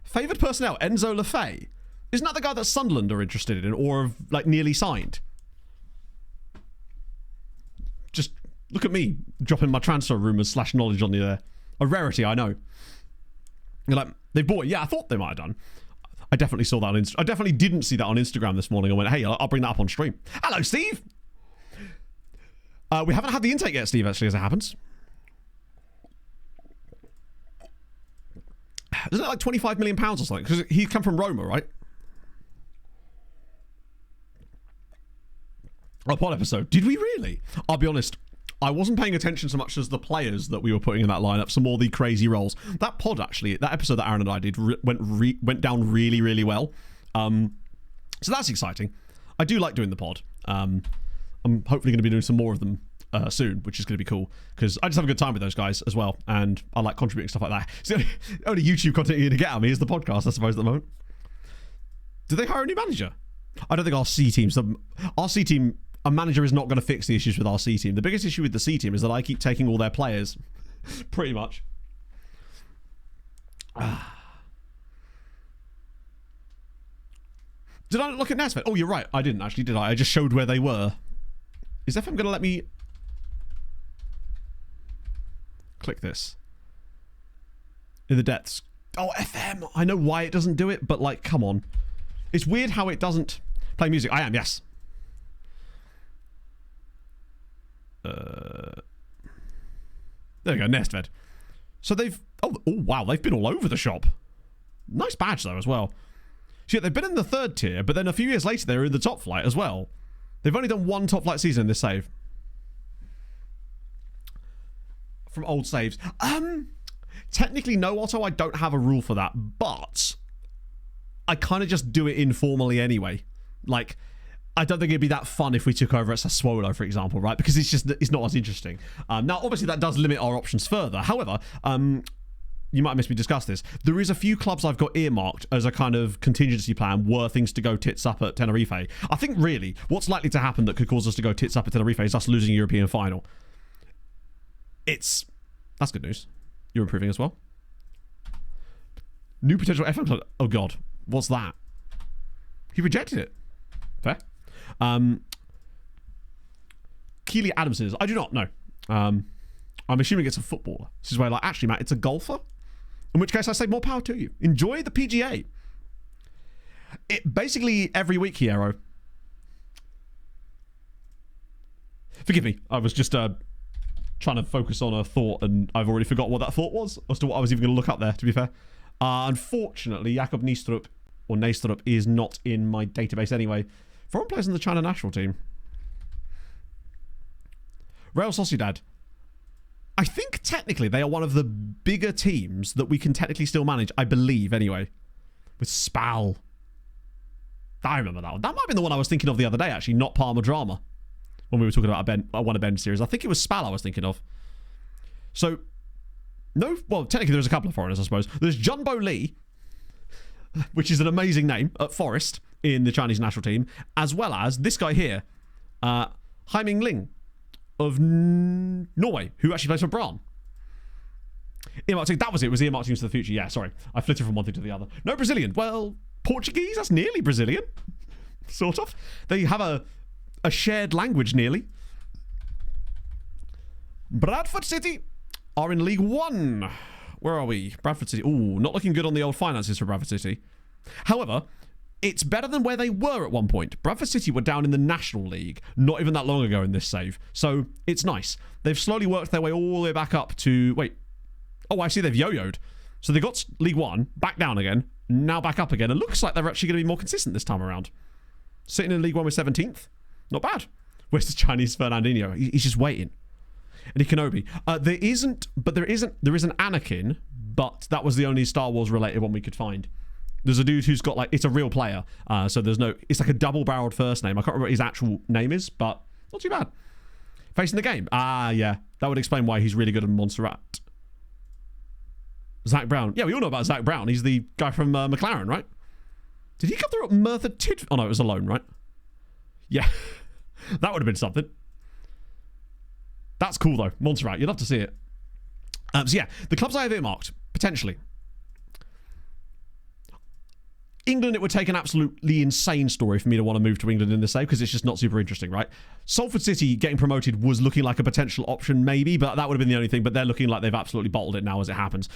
Favoured personnel. Enzo Lefebvre. Isn't that the guy that Sunderland are interested in or have like nearly signed? Just look at me dropping my transfer rumours / knowledge on you there. A rarity, I know. You're like, they bought it. Yeah, I thought they might have done. I definitely saw that on I definitely didn't see that on Instagram this morning. I went, hey, I'll bring that up on stream. Hello, Steve. We haven't had the intake yet, Steve, actually, as it happens. Isn't it like £25 million or something? Because he come from Roma, right? Oh, pod episode. Did we really? I'll be honest. I wasn't paying attention so much as the players that we were putting in that lineup, some more the crazy roles. That pod, actually, that episode that Aaron and I did went down really, really well. So that's exciting. I do like doing the pod. I'm hopefully going to be doing some more of them soon, which is going to be cool, because I just have a good time with those guys as well, and I like contributing stuff like that. So the only YouTube content you're going to get out of me is the podcast, I suppose, at the moment. Did they hire a new manager? I don't think our C team... A manager is not going to fix the issues with our C team. The biggest issue with the C team is that I keep taking all their players. Pretty much. Did I look at Nesvet? Oh, you're right. I didn't actually, did I? I just showed where they were. Is FM going to let me... click this? In the depths. Oh, FM. I know why it doesn't do it, but like, come on. It's weird how it doesn't play music. I am, yes. There we go, Nestved. So they've... Oh, wow, they've been all over the shop. Nice badge, though, as well. So yeah, they've been in the 3rd tier, but then a few years later, they were in the top flight as well. They've only done 1 top flight season in this save. From old saves. Technically, no, Otto, I don't have a rule for that, but I kind of just do it informally anyway. Like... I don't think it'd be that fun if we took over at Sassuolo, for example, right? Because it's not as interesting. Now, obviously, that does limit our options further. However, you might have missed me discuss this. There is a few clubs I've got earmarked as a kind of contingency plan were things to go tits up at Tenerife. I think, really, what's likely to happen that could cause us to go tits up at Tenerife is us losing a European final. That's good news. You're improving as well. New potential FM club. Oh, God. What's that? He rejected it. Fair. Keely Adamson is... I do not know. I'm assuming it's a footballer. This is where, like, actually, Matt, it's a golfer. In which case, I say more power to you. Enjoy the PGA. It basically every week, Hiero. Forgive me. I was just trying to focus on a thought, and I've already forgot what that thought was, as to what I was even going to look up there, to be fair. Unfortunately, Jakob Nijstrup, or Nijstrup, is not in my database anyway. Foreign players in the China national team. Real Sociedad. I think technically they are one of the bigger teams that we can technically still manage, I believe, anyway. With Spal. I remember that one. That might have been the one I was thinking of the other day, actually, not Parma Drama. When we were talking about one of Ben's series. I think it was Spal I was thinking of. So, no, well, technically there's a couple of foreigners, I suppose. There's Junbo Lee, which is an amazing name, at Forest, in the Chinese national team, as well as this guy here, Haiming Ling, of Norway, who actually plays for Brann. Earmarked team, that was it. It was earmarked teams for the future. Yeah, sorry. I flitted from one thing to the other. No Brazilian. Well, Portuguese, that's nearly Brazilian. Sort of. They have a shared language, nearly. Bradford City are in League One. Where are we? Bradford City. Ooh, not looking good on the old finances for Bradford City. However, it's better than where they were at one point. Bradford City were down in the National League not even that long ago in this save. So it's nice. They've slowly worked their way all the way back up to... Wait. Oh, I see they've yo-yoed. So they got League One, back down again, now back up again. It looks like they're actually going to be more consistent this time around. Sitting in League One with 17th. Not bad. Where's the Chinese Fernandinho? He's just waiting. And Kenobi. There is an Anakin, but that was the only Star Wars related one we could find. There's a dude who's got, like, it's a real player. So there's no, it's like a double-barreled first name. I can't remember what his actual name is, but not too bad. Facing the game. Yeah. That would explain why he's really good at Montserrat. Zach Brown. Yeah, we all know about Zach Brown. He's the guy from McLaren, right? Did he come through at Merthyr Tydfil? Oh, no, it was alone, right? Yeah. That would have been something. That's cool, though. Montserrat. You'd love to see it. So, yeah, the clubs I have earmarked, potentially. England, it would take an absolutely insane story for me to want to move to England in this save because it's just not super interesting, right? Salford City getting promoted was looking like a potential option, maybe, but that would have been the only thing. But they're looking like they've absolutely bottled it now as it happens.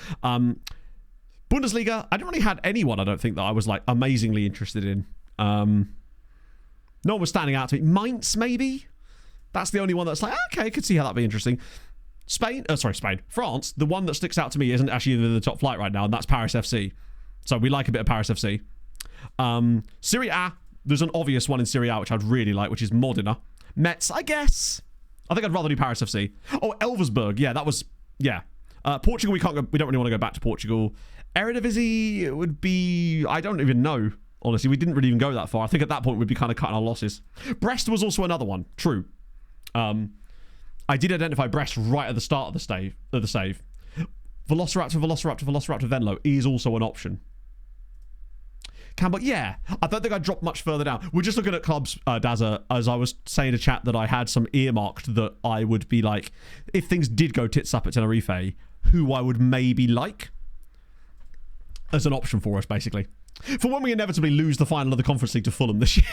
Bundesliga, I didn't really have anyone, I don't think, that I was like amazingly interested in. No one was standing out to me. Mainz, maybe? That's the only one that's like, okay, I could see how that'd be interesting. Spain. France, the one that sticks out to me isn't actually in the top flight right now, and that's Paris FC. So we like a bit of Paris FC. Serie A, there's an obvious one in Serie A which I'd really like, which is Modena. Metz, I guess. I think I'd rather do Paris FC. Oh, Elversberg, yeah, that was, yeah. Portugal, we don't really want to go back to Portugal. Eredivisie, it would be, I don't even know, honestly. We didn't really even go that far. I think at that point we'd be kind of cutting our losses. Brest was also another one, true. I did identify Brest right at the start of the save. Velociraptor Venlo is also an option. But yeah, I don't think I'd drop much further down. We're just looking at clubs, Dazza, as I was saying to chat that I had some earmarked that I would be like, if things did go tits up at Tenerife, who I would maybe like as an option for us, basically. For when we inevitably lose the final of the Conference League to Fulham this year.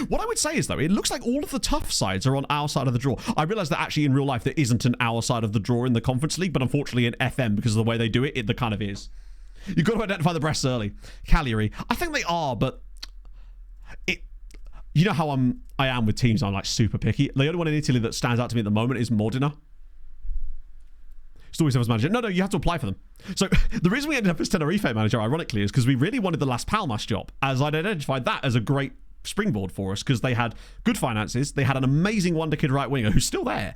What I would say is, though, it looks like all of the tough sides are on our side of the draw. I realise that actually in real life there isn't an our side of the draw in the Conference League, but unfortunately in FM, because of the way they do it, it kind of is. You've got to identify the Brests early. Cagliari. I think they are, but you know how I am with teams. I'm like super picky. The only one in Italy that stands out to me at the moment is Modena. Story 7's manager. No, you have to apply for them. So the reason we ended up as Tenerife manager, ironically, is because we really wanted the Las Palmas job, as I'd identified that as a great springboard for us because they had good finances. They had an amazing wonder kid right winger who's still there.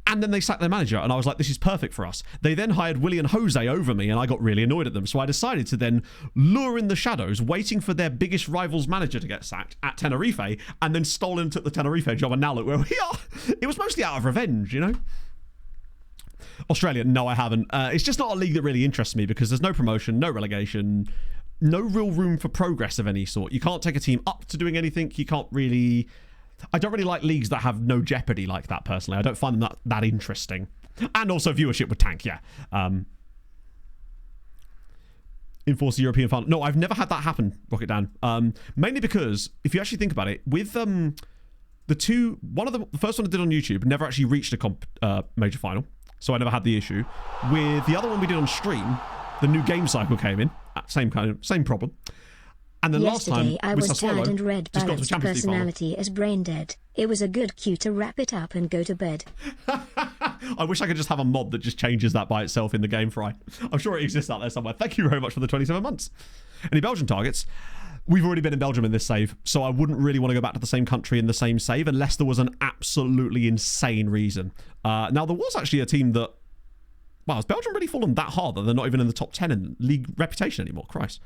And then they sacked their manager, and I was like, this is perfect for us. They then hired Willian Jose over me, and I got really annoyed at them. So I decided to then lure in the shadows, waiting for their biggest rival's manager to get sacked at Tenerife, and then stole and took the Tenerife job, and now look where we are. It was mostly out of revenge, you know? Australia, no, I haven't. It's just not a league that really interests me because there's no promotion, no relegation, no real room for progress of any sort. You can't take a team up to doing anything. You can't really... I don't really like leagues that have no jeopardy like that, personally. I don't find them that interesting. And also viewership would tank, yeah. Enforce the European final. No, I've never had that happen, Rocket Dan. Mainly because, if you actually think about it, with the first one I did on YouTube never actually reached a major final. So I never had the issue. With the other one we did on stream, the new game cycle came in. Same problem. And then Yesterday, last time, I was Sassuolo, tired and red balanced personality as brain dead. It was a good cue to wrap it up and go to bed. I wish I could just have a mod that just changes that by itself in the game, Fry. I'm sure it exists out there somewhere. Thank you very much for the 27 months. Any Belgian targets? We've already been in Belgium in this save, so I wouldn't really want to go back to the same country in the same save unless there was an absolutely insane reason. Now, there was actually a team that... Wow, has Belgium really fallen that hard that they're not even in the top 10 in league reputation anymore? Christ.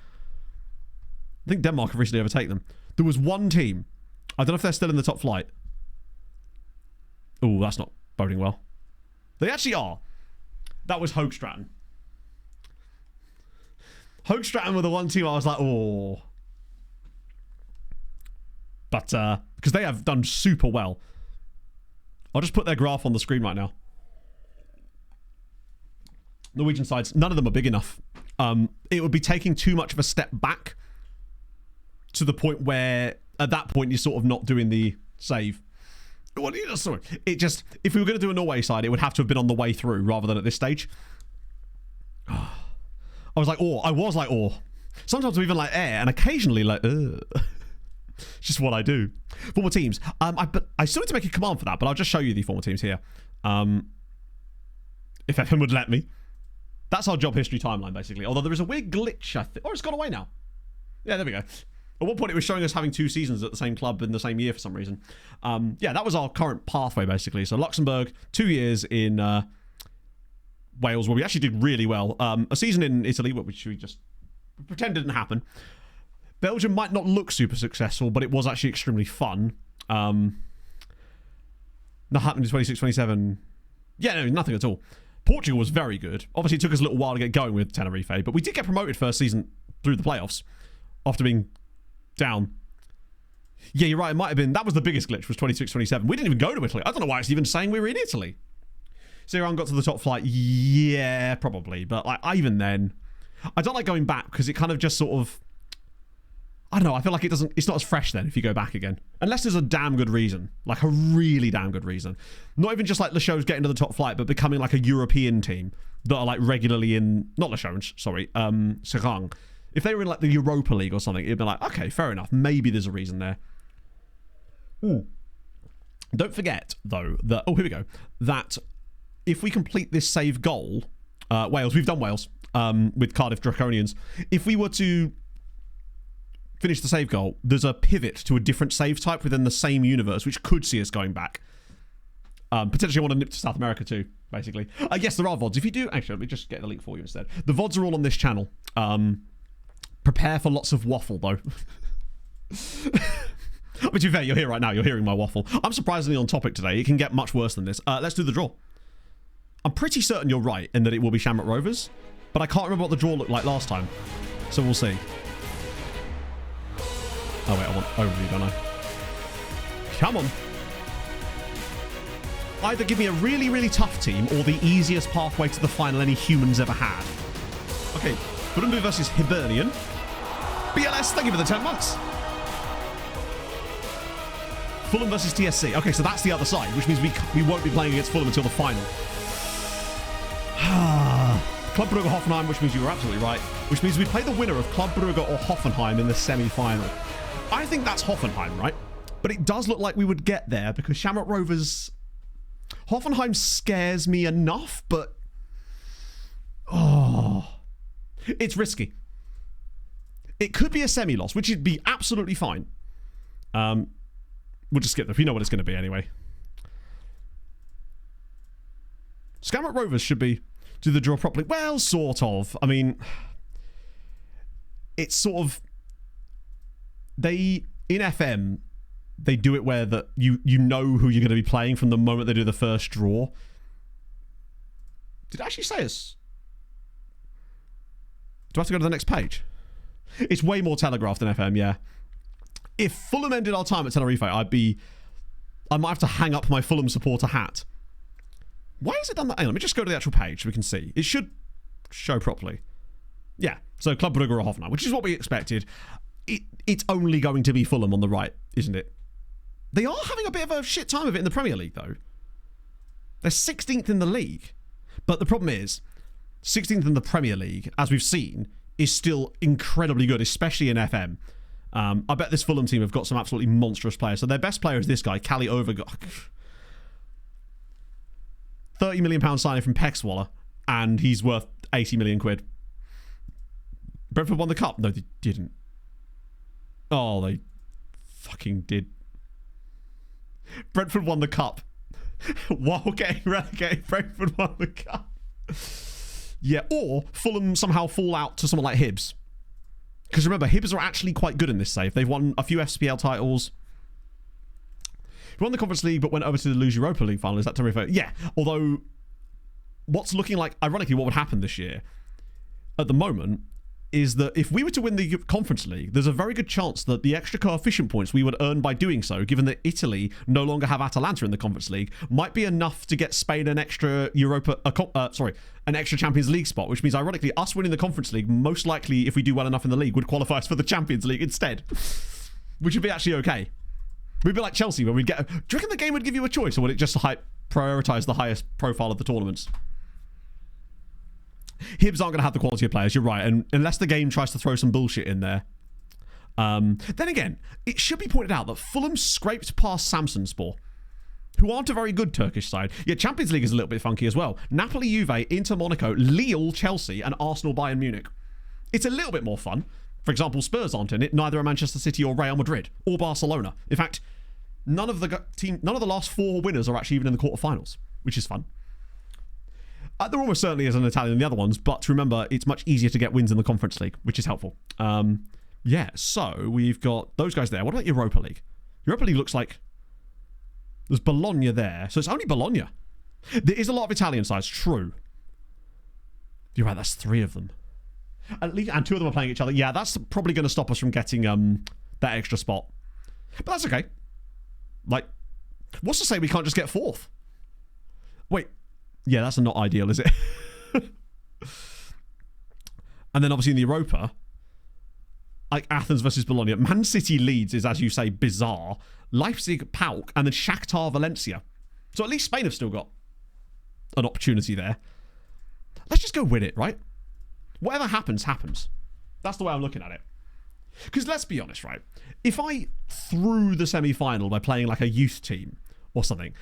I think Denmark have recently overtaken them. There was one team. I don't know if they're still in the top flight. Oh, that's not boding well. They actually are. That was Hoogstraten. Hoogstraten were the one team I was like, oh. But, because they have done super well. I'll just put their graph on the screen right now. Norwegian sides, none of them are big enough. It would be taking too much of a step back to the point where at that point you're sort of not doing the save. Sorry. It just, if we were going to do a Norway side, it would have to have been on the way through rather than at this stage. I was like, oh. Sometimes I'm even like, and occasionally like, It's just what I do. Former teams. I still need to make a command for that, but I'll just show you the former teams here. If FM would let me. That's our job history timeline, basically. Although there is a weird glitch, I think. Oh, it's gone away now. Yeah, there we go. At one point, it was showing us having 2 seasons at the same club in the same year for some reason. Yeah, that was our current pathway, basically. So Luxembourg, 2 years in Wales, where we actually did really well. A season in Italy, which we just pretend didn't happen. Belgium might not look super successful, but it was actually extremely fun. Not happening in 26, 27. Yeah, no, nothing at all. Portugal was very good. Obviously, it took us a little while to get going with Tenerife, but we did get promoted first season through the playoffs after being down. Yeah, you're right. It might have been. That was the biggest glitch, was 26-27. We didn't even go to Italy. I don't know why it's even saying we were in Italy. So Iran got to the top flight. Yeah, probably. But like, even then, I don't like going back because it kind of just sort of, I don't know. I feel like it's not as fresh then if you go back again. Unless there's a damn good reason. Like a really damn good reason. Not even just like Le Chaux getting to the top flight, but becoming like a European team that are like regularly in, not Le Chaux, sorry, Serang. If they were in like the Europa League or something, it'd be like, okay, fair enough. Maybe there's a reason there. Don't forget, though, that, oh, here we go, that if we complete this save goal, Wales, we've done Wales with Cardiff Draconians. If we were to finish the save goal, there's a pivot to a different save type within the same universe, which could see us going back. Potentially I want to nip to South America too, basically. Yes, there are VODs. If you do, actually, let me just get the link for you instead. The VODs are all on this channel. Prepare for lots of waffle, though. But to be fair, you're here right now. You're hearing my waffle. I'm surprisingly on topic today. It can get much worse than this. Let's do the draw. I'm pretty certain you're right in that it will be Shamrock Rovers, but I can't remember what the draw looked like last time. So we'll see. Oh, wait, I want overview, don't I? Come on. Either give me a really, really tough team or the easiest pathway to the final any humans ever had. Okay, Burundi versus Hibernian. BLS, thank you for the 10 months. Fulham versus TSC. Okay, so that's the other side, which means we won't be playing against Fulham until the final. Club Brugge Hoffenheim, which means you were absolutely right, which means we play the winner of Club Brugge or Hoffenheim in the semi-final. I think that's Hoffenheim, right? But it does look like we would get there because Shamrock Rovers... Hoffenheim scares me enough, but... Oh... It's risky. It could be a semi-loss, which would be absolutely fine. We'll just skip them. You know what it's going to be anyway. Shamrock Rovers should be do the draw properly. Well, sort of. I mean, it's sort of... In FM, they do it where that you know who you're going to be playing from the moment they do the first draw. Did it actually say us? Do I have to go to the next page? It's way more telegraphed than FM, yeah. If Fulham ended our time at Tenerife, I might have to hang up my Fulham supporter hat. Why has it done that? Hang on, let me just go to the actual page so we can see. It should show properly. Yeah, so Club Brugge or Hoffenheim, which is what we expected. It's only going to be Fulham on the right, isn't it? They are having a bit of a shit time of it in the Premier League, though. They're 16th in the league. But the problem is, 16th in the Premier League, as we've seen, is still incredibly good, especially in FM. I bet this Fulham team have got some absolutely monstrous players. So their best player is this guy, Cali Overgaard. £30 million signing from Pexwaller, and he's worth 80 million quid. Brentford won the cup. No, they didn't. Oh, they fucking did. Brentford won the cup. While getting relegated, Brentford won the cup. Yeah, or Fulham somehow fall out to someone like Hibs. Because remember, Hibs are actually quite good in this save. They've won a few FPL titles. They won the Conference League, but went over to the Lose Europa League final. Is that Tenerife? Yeah. Although, what's looking like, ironically, what would happen this year, at the moment, is that if we were to win the Conference League, there's a very good chance that the extra coefficient points we would earn by doing so, given that Italy no longer have Atalanta in the Conference League, might be enough to get Spain an extra an extra Champions League spot, which means, ironically, us winning the Conference League, most likely, if we do well enough in the league, would qualify us for the Champions League instead, which would be actually okay. We'd be like Chelsea, where we'd get... Do you reckon the game would give you a choice, or would it just prioritise the highest profile of the tournaments? Hibs aren't going to have the quality of players, you're right, and unless the game tries to throw some bullshit in there. Then again, it should be pointed out that Fulham scraped past Samsunspor, who aren't a very good Turkish side. Yeah, Champions League is a little bit funky as well. Napoli, Juve, Inter Monaco, Lille, Chelsea, and Arsenal, Bayern Munich. It's a little bit more fun. For example, Spurs aren't in it, neither are Manchester City or Real Madrid, or Barcelona. In fact, none of the last 4 winners are actually even in the quarterfinals, which is fun. There almost certainly is an Italian in the other ones, but remember, it's much easier to get wins in the Conference League, which is helpful. Yeah, so we've got those guys there. What about Europa League? Europa League looks like there's Bologna there, so it's only Bologna. There is a lot of Italian sides, true. You're right, that's 3 of them. At least, and 2 of them are playing each other. Yeah, that's probably going to stop us from getting that extra spot. But that's okay. Like, what's to say we can't just get 4th? Wait. Yeah, that's not ideal, is it? And then obviously in the Europa, like Athens versus Bologna, Man City Leeds is, as you say, bizarre. Leipzig, PAOK, and then Shakhtar Valencia. So at least Spain have still got an opportunity there. Let's just go win it, right? Whatever happens, happens. That's the way I'm looking at it. Because let's be honest, right? If I threw the semi-final by playing like a youth team or something,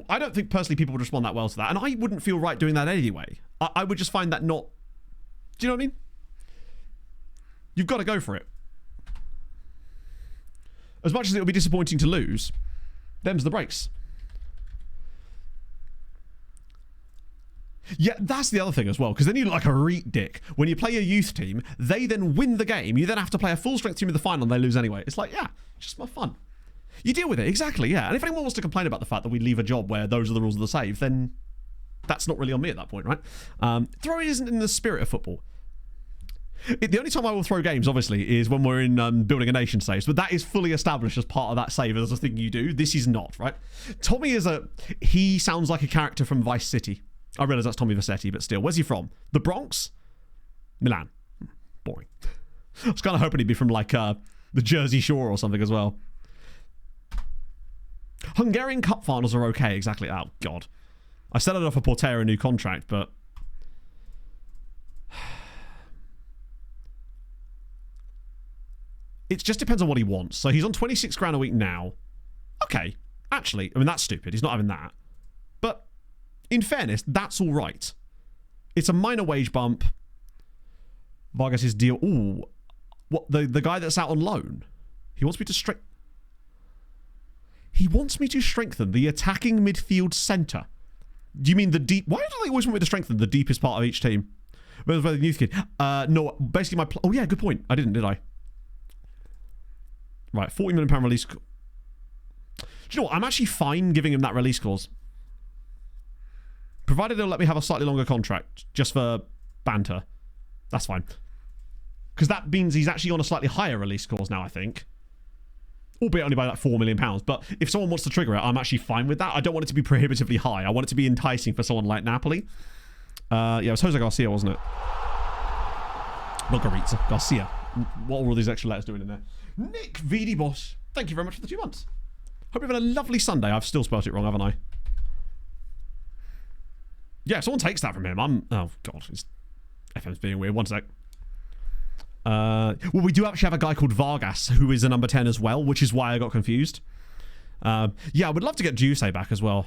I don't think personally people would respond that well to that. And I wouldn't feel right doing that anyway. I would just find that not... Do you know what I mean? You've got to go for it. As much as it would be disappointing to lose, them's the breaks. Yeah, that's the other thing as well, because then you look like a reet dick. When you play a youth team, they then win the game. You then have to play a full-strength team in the final and they lose anyway. It's like, yeah, it's just more fun. You deal with it, exactly, yeah. And if anyone wants to complain about the fact that we leave a job where those are the rules of the save, then that's not really on me at that point, right? Throwing isn't in the spirit of football. The only time I will throw games, obviously, is when we're in building a nation saves, but that is fully established as part of that save as a thing you do. This is not, right? Tommy he sounds like a character from Vice City. I realise that's Tommy Vercetti, but still. Where's he from? The Bronx? Milan. Boring. I was kind of hoping he'd be from, like, the Jersey Shore or something as well. Hungarian Cup finals are okay, exactly. Oh, God. I set it off for Portera a new contract, but... It just depends on what he wants. So he's on 26 grand a week now. Okay. Actually, I mean, that's stupid. He's not having that. But... in fairness, that's all right. It's a minor wage bump. Vargas' deal. Ooh. What, the guy that's out on loan? He wants me to He wants me to strengthen the attacking midfield centre. Do you mean the deep... Why do they always want me to strengthen the deepest part of each team? Whether the youth kid. No, basically oh, yeah, good point. I didn't, did I? Right, £40 million release... Do you know what? I'm actually fine giving him that release clause. Provided they'll let me have a slightly longer contract, just for banter. That's fine. Because that means he's actually on a slightly higher release clause now, I think. Albeit only by like £4 million. But if someone wants to trigger it, I'm actually fine with that. I don't want it to be prohibitively high. I want it to be enticing for someone like Napoli. Yeah, it was Jose Garcia, wasn't it? Not Garitza, Garcia. What are all these extra letters doing in there? Nick VD Boss, thank you very much for the 2 months. Hope you're having a lovely Sunday. I've still spelled it wrong, haven't I? Yeah, if someone takes that from him, oh, God. FM's being weird. One sec. Well, we do actually have a guy called Vargas, who is a number 10 as well, which is why I got confused. Yeah, I would love to get Giuseppe back as well.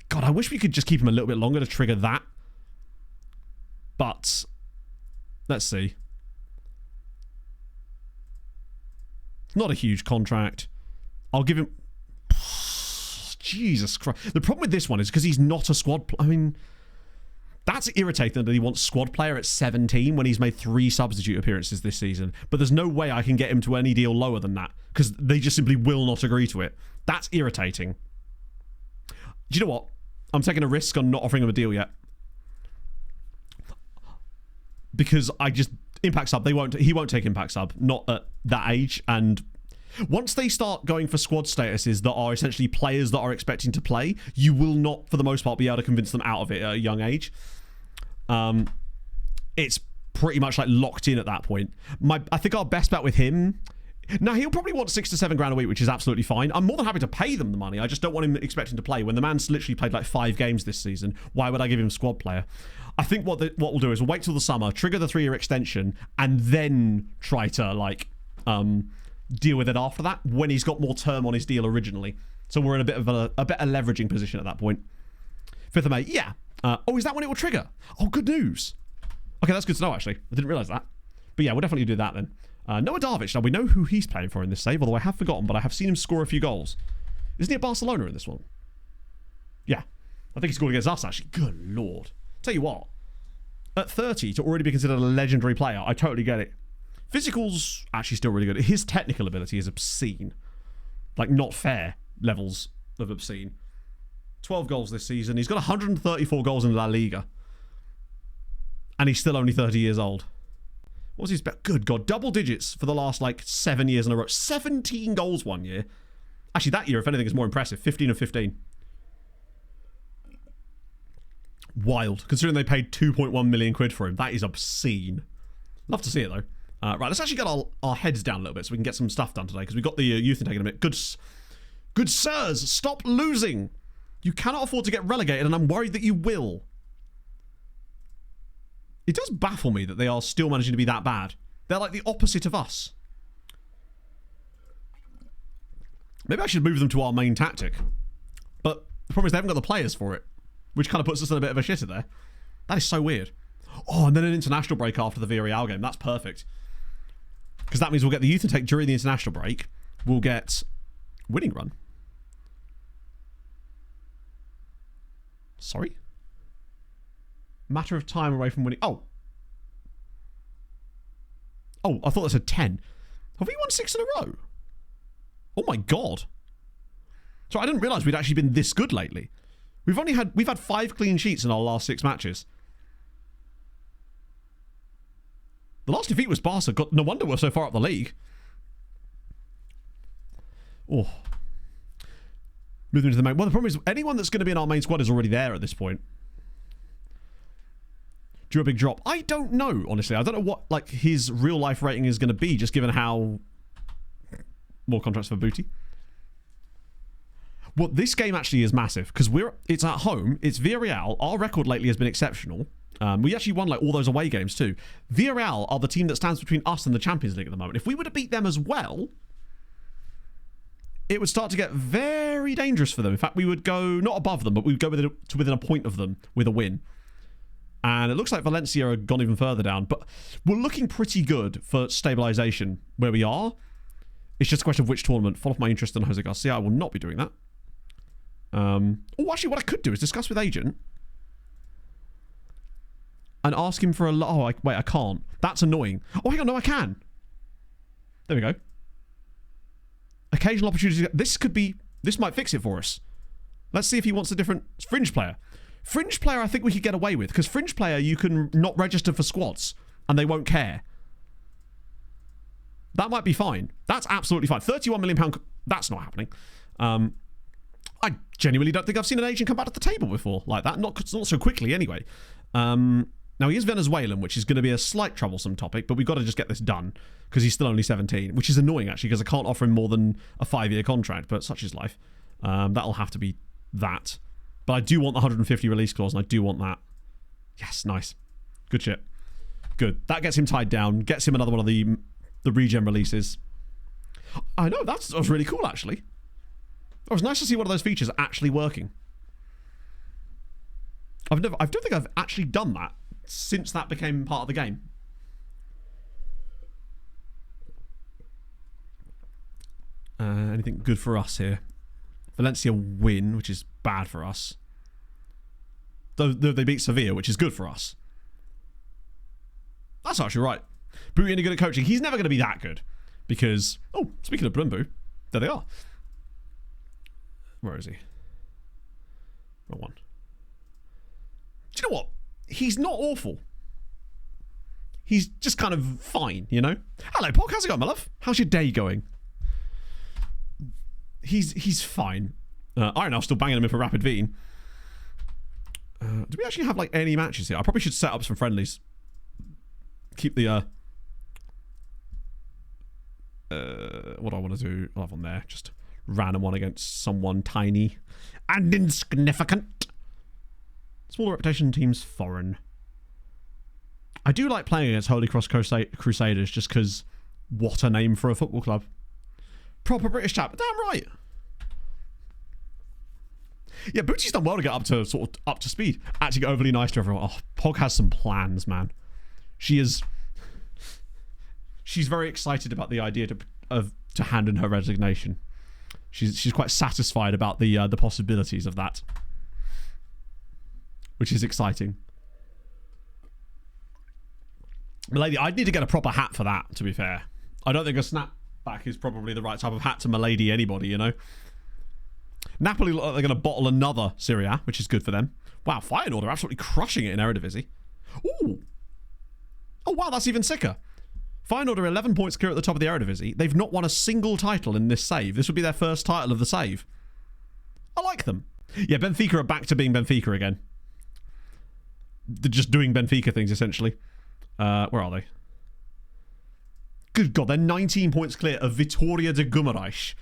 God, I wish we could just keep him a little bit longer to trigger that. But, let's see. It's not a huge contract. I'll give him... Jesus Christ. The problem with this one is because he's not a squad... I mean, that's irritating that he wants squad player at 17 when he's made 3 substitute appearances this season. But there's no way I can get him to any deal lower than that because they just simply will not agree to it. That's irritating. Do you know what? I'm taking a risk on not offering him a deal yet. Because I just... Impact sub, he won't take impact sub. Not at that age. And... once they start going for squad statuses that are essentially players that are expecting to play, you will not, for the most part, be able to convince them out of it at a young age. It's pretty much like locked in at that point. I think our best bet with him... Now, he'll probably want 6 to 7 grand a week, which is absolutely fine. I'm more than happy to pay them the money. I just don't want him expecting to play. When the man's literally played like 5 games this season, why would I give him squad player? I think what we'll do is we'll wait till the summer, trigger the 3-year extension, and then try to, like... deal with it after that when he's got more term on his deal originally. So we're in a bit of a better leveraging position at that point. 5th of May, yeah. Oh, is that when it will trigger? Oh, good news. Okay, that's good to know, actually. I didn't realise that. But yeah, we'll definitely do that then. Noah Darvic, now we know who he's playing for in this save, although I have forgotten, but I have seen him score a few goals. Isn't he at Barcelona in this one? Yeah. I think he scored against us, actually. Good Lord. Tell you what, at 30, to already be considered a legendary player, I totally get it. Physical's actually still really good. His technical ability is obscene. Like, not fair levels of obscene. 12 goals this season. He's got 134 goals in La Liga. And he's still only 30 years old. What's his bet? Good God. Double digits for the last, like, 7 years in a row. 17 goals one year. Actually, that year, if anything, is more impressive. 15 of 15. Wild. Considering they paid 2.1 million quid for him. That is obscene. Love to see it, though. Right, let's actually get our heads down a little bit so we can get some stuff done today. Because we've got the youth intake in a minute. Good sirs, stop losing. You cannot afford to get relegated, and I'm worried that you will. It does baffle me that they are still managing to be that bad. They're like the opposite of us. Maybe I should move them to our main tactic. But the problem is they haven't got the players for it. Which kind of puts us in a bit of a shitter there. That is so weird. Oh, and then an international break after the Villarreal game. That's perfect. Because that means we'll get the youth intake during the international break. We'll get winning run. Sorry? Matter of time away from winning. Oh, I thought that said 10. Have we won 6 in a row? Oh my God. So I didn't realise we'd actually been this good lately. We've had 5 clean sheets in our last 6 matches. The last defeat was Barca. No wonder we're so far up the league. Oh. Moving to the main. Well, the problem is anyone that's going to be in our main squad is already there at this point. Drew a big drop. I don't know, honestly. I don't know what like his real life rating is going to be, just given how more contracts for Booty. Well, this game actually is massive because it's at home. It's Villarreal. Our record lately has been exceptional. We actually won like all those away games too. Villarreal are the team that stands between us and the Champions League at the moment. If we were to beat them as well, it would start to get very dangerous for them. In fact, we would go not above them, but we would go to within a point of them with a win. And it looks like Valencia have gone even further down. But we're looking pretty good for stabilisation where we are. It's just a question of which tournament. Follow up my interest in Jose Garcia. I will not be doing that. Actually, what I could do is discuss with Agent and ask him for wait, I can't. That's annoying. Oh, hang on. No, I can. There we go. Occasional opportunities. This might fix it for us. Let's see if he wants a different fringe player. Fringe player, I think we could get away with. Because fringe player, you can not register for squads. And they won't care. That might be fine. That's absolutely fine. £31 million. That's not happening. I genuinely don't think I've seen an agent come back to the table before like that. Not so quickly, anyway. Now, he is Venezuelan, which is going to be a slight troublesome topic, but we've got to just get this done because he's still only 17, which is annoying, actually, because I can't offer him more than a 5-year contract, but such is life. That'll have to be that. But I do want the 150 release clause, and I do want that. Yes, nice. Good shit. Good. That gets him tied down, gets him another one of the regen releases. I know, that was really cool, actually. It was nice to see one of those features actually working. I don't think I've actually done that since that became part of the game. Anything good for us here? Valencia win, which is bad for us. Though they beat Sevilla, which is good for us. That's actually right. Booty any good at coaching? He's never going to be that good. Because, oh, speaking of Brumbu, there they are. Where is he? Wrong one. Do you know what? He's not awful. He's just kind of fine, you know? Hello, Pog. How's it going, my love? How's your day going? He's fine. Ironel's still banging him in for Rapid Veen. Do we actually have, like, any matches here? I probably should set up some friendlies. Keep the, what do I want to do? I'll have one there. Just random one against someone tiny and insignificant. Smaller reputation teams foreign. I do like playing against Holy Cross Crusaders just because what a name for a football club. Proper British chap. Damn right. Yeah, Bootsy's done well to get up to speed. Actually get overly nice to everyone. Oh, Pog has some plans, man. She's very excited about the idea to hand in her resignation. She's quite satisfied about the possibilities of that, which is exciting. Milady, I'd need to get a proper hat for that, to be fair. I don't think a snapback is probably the right type of hat to Milady anybody, you know. Napoli look like they're going to bottle another Serie A, which is good for them. Wow, Feyenoord are absolutely crushing it in Eredivisie. Ooh, Oh, wow, that's even sicker. Feyenoord are 11 points clear at the top of the Eredivisie. They've not won a single title in this save. This would be their first title of the save. I like them. Yeah, Benfica are back to being Benfica again. They're just doing Benfica things, essentially. Where are they? Good God, they're 19 points clear of Vitória de Guimarães.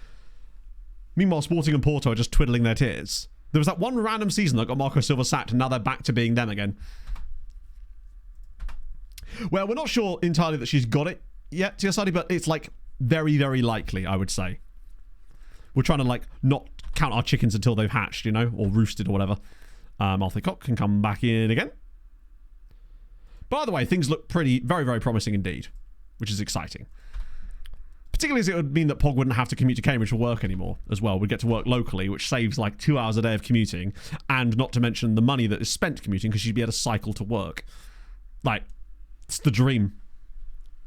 Meanwhile, Sporting and Porto are just twiddling their tears. There was that one random season that got Marco Silva sacked, and now they're back to being them again. Well, we're not sure entirely that she's got it yet, TSRD, but it's like very, very likely, I would say. We're trying to like not count our chickens until they've hatched, you know, or roosted or whatever. Arthur Cock can come back in again. By the way, things look pretty, very, very promising indeed, which is exciting. Particularly as it would mean that Pog wouldn't have to commute to Cambridge for work anymore as well. We'd get to work locally, which saves like 2 hours a day of commuting, and not to mention the money that is spent commuting because she'd be able to cycle to work. Like, it's the dream.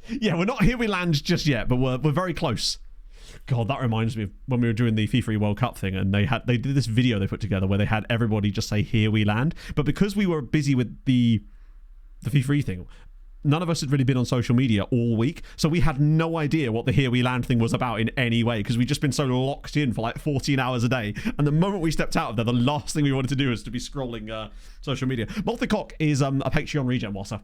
Yeah, we're not here we land just yet, but we're very close. God, that reminds me of when we were doing the FIFA World Cup thing, and they did this video they put together where they had everybody just say "Here we land," but because we were busy with the FIFA thing, none of us had really been on social media all week, so we had no idea what the "Here we land" thing was about in any way, because we'd just been so locked in for like 14 hours a day, and the moment we stepped out of there, the last thing we wanted to do was to be scrolling social media. Multicock is a Patreon regen wasser,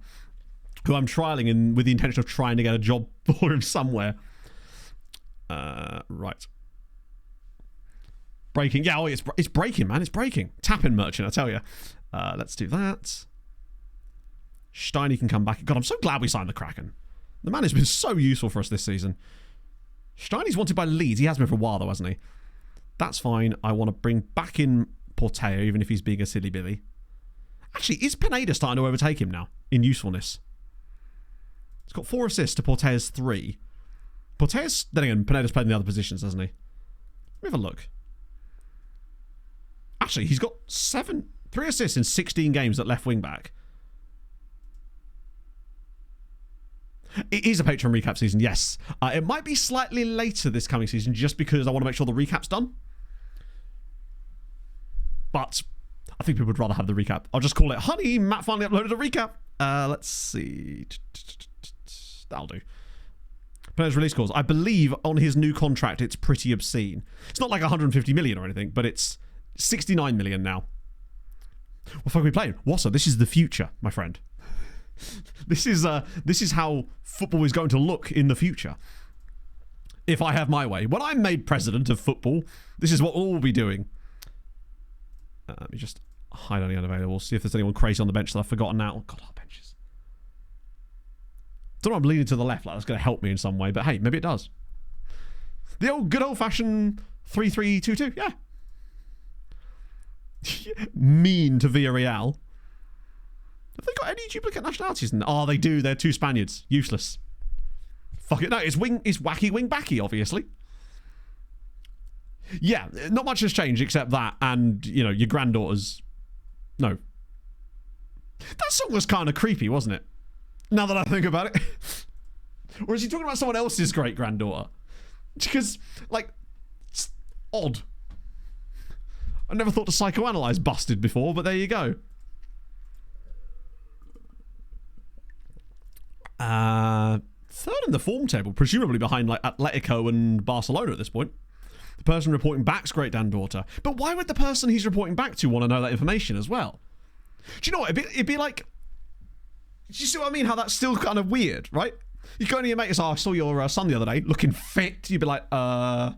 who I'm trialing with the intention of trying to get a job for him somewhere. Right. Breaking. Yeah, it's breaking, man. It's breaking. Tapping merchant, I tell you. Let's do that. Steiny can come back. God, I'm so glad we signed the Kraken. The man has been so useful for us this season. Steiny's wanted by Leeds. He has been for a while, though, hasn't he? That's fine. I want to bring back in Porteo, even if he's being a silly Billy. Actually, is Pineda starting to overtake him now in usefulness? He's got 4 assists to Porteo's 3. Porteo's, then again, Pineda's played in the other positions, hasn't he? Let me have a look. Actually, he's got 3 assists in 16 games at left wing back. It is a Patreon recap season, yes. It might be slightly later this coming season just because I want to make sure the recap's done. But I think people would rather have the recap. I'll just call it, honey, Matt finally uploaded a recap. Let's see. That'll do. Players' release clause. I believe on his new contract it's pretty obscene. It's not like 150 million or anything, but it's 69 million now. What fuck are we playing? Wassa, this is the future, my friend. This is how football is going to look in the future. If I have my way. When I'm made president of football, this is what we'll all be doing. Let me just hide any unavailables. See if there's anyone crazy on the bench that I've forgotten now. Oh, God, our benches. Don't know, I'm leaning to the left like that's going to help me in some way, but hey, maybe it does. The old good old-fashioned 3-3-2-2, yeah. Mean to Villarreal. Have they got any duplicate nationalities? Oh, they do. They're 2 Spaniards. Useless. Fuck it. No, it's wacky wing backy, obviously. Yeah, not much has changed except that and, you know, your granddaughter's... No. That song was kind of creepy, wasn't it? Now that I think about it. Or is he talking about someone else's great-granddaughter? Because, like, it's odd. I never thought to psychoanalyze Busted before, but there you go. Third in the form table, presumably behind like Atletico and Barcelona at this point. The person reporting back's great-granddaughter. But why would the person he's reporting back to want to know that information as well? Do you know what? It'd be like... Do you see what I mean? How that's still kind of weird, right? You go to your mate and say, I saw your son the other day, looking fit. You'd be like, all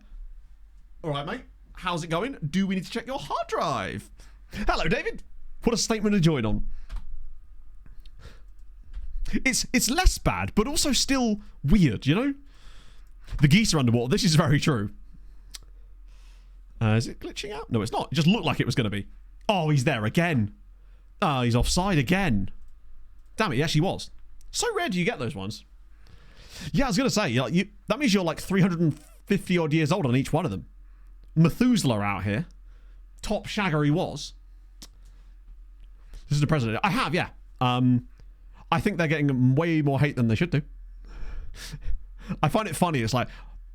right, mate. How's it going? Do we need to check your hard drive? Hello, David. What a statement to join on. It's less bad, but also still weird, you know? The geese are underwater. This is very true. Is it glitching out? No, it's not. It just looked like it was going to be. Oh, he's there again. Oh, he's offside again. Damn it, he actually was. So rare do you get those ones. Yeah, I was going to say, that means you're like 350 odd years old on each one of them. Methuselah out here. Top shagger he was. This is the president. I have, yeah. I think they're getting way more hate than they should do. I find it funny. It's like,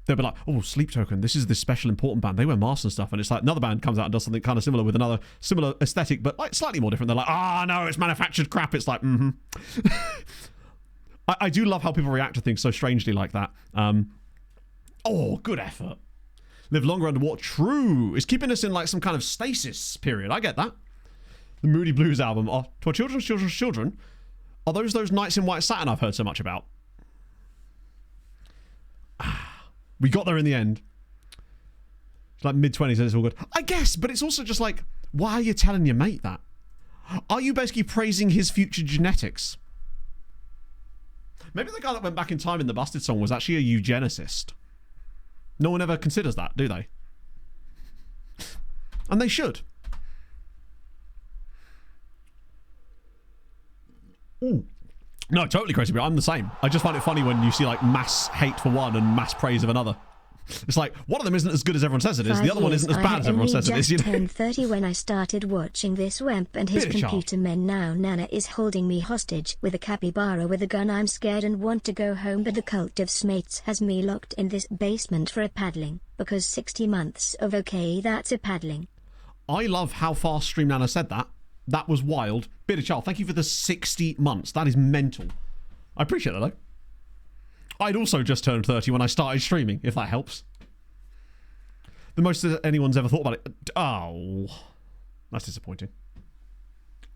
they'll be like, oh, Sleep Token, this is this special important band. They wear masks and stuff. And it's like another band comes out and does something kind of similar with another similar aesthetic, but like slightly more different. They're like, no, it's manufactured crap. It's like, I do love how people react to things so strangely like that. Oh, good effort. Live longer underwater. True. It's keeping us in like some kind of stasis period. I get that. The Moody Blues album. Oh, to our children's children. Are those Nights in White Satin I've heard so much about? We got there in the end. It's like mid-20s and it's all good. I guess, but it's also just like, why are you telling your mate that? Are you basically praising his future genetics? Maybe the guy that went back in time in the Busted song was actually a eugenicist. No one ever considers that, do they? And they should. Ooh. No, totally crazy, but I'm the same. I just find it funny when you see like mass hate for one and mass praise of another. It's like, one of them isn't as good as everyone says it is, the other one isn't as bad as everyone says it is. I turned 30 when I started watching this wemp and his computer men. Now Nana is holding me hostage with a capybara with a gun. I'm scared and want to go home, but the cult of Smates has me locked in this basement for a paddling, because 60 months of okay, that's a paddling. I love how fast Stream Nana said that. That was wild. Bit of child, thank you for the 60 months. That is mental. I appreciate that though. I'd also just turned 30 when I started streaming, if that helps. The most that anyone's ever thought about it. Oh, that's disappointing.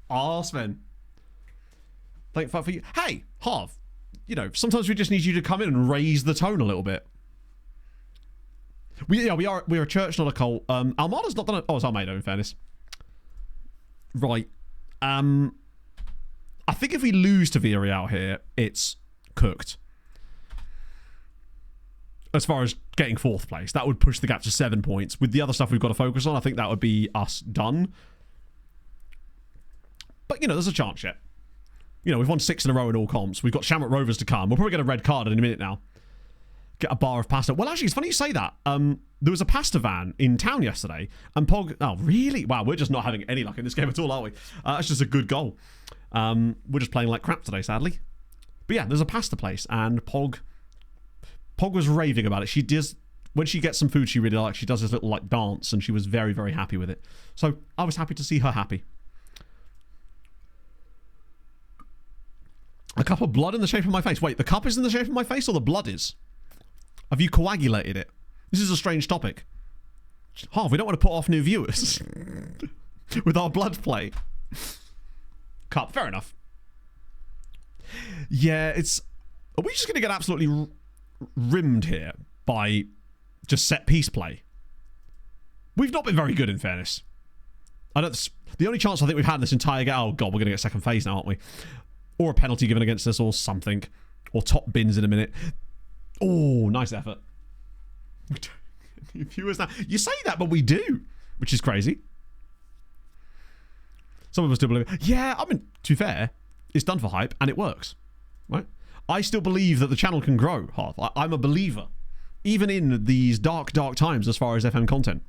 Oh, Sven. Thank you for you. Hey, Harv. You know, sometimes we just need you to come in and raise the tone a little bit. We're a church, not a cult. Almada's not done it. Oh, it's Almeida, in fairness. Right. I think if we lose to Villarreal here, it's cooked. As far as getting 4th place, that would push the gap to 7 points. With the other stuff we've got to focus on, I think that would be us done. But, you know, there's a chance yet. You know, we've won 6 in a row in all comps. We've got Shamrock Rovers to come. We'll probably get a red card in a minute now. Get a bar of pasta. Well, actually, it's funny you say that. There was a pasta van in town yesterday, and Pog... Oh, really? Wow, we're just not having any luck in this game at all, are we? That's just a good goal. We're just playing like crap today, sadly. But yeah, there's a pasta place, and Pog was raving about it. She does, when she gets some food she really likes, she does this little like dance, and she was very, very happy with it. So I was happy to see her happy. A cup of blood in the shape of my face. Wait, the cup is in the shape of my face, or the blood is? Have you coagulated it? This is a strange topic. Harv, we don't want to put off new viewers with our blood play. Cup, fair enough. Yeah, it's... Are we just going to get absolutely rimmed here by just set piece play? We've not been very good, in fairness. The only chance I think we've had in this entire game... Oh, God, we're going to get second phase now, aren't we? Or a penalty given against us or something. Or top bins in a minute. Oh, nice effort. Viewers now. You say that, but we do. Which is crazy. Some of us still believe it. Yeah, I mean, to be fair, it's done for hype and it works. Right? I still believe that the channel can grow, Harv. I'm a believer. Even in these dark, dark times as far as FM content.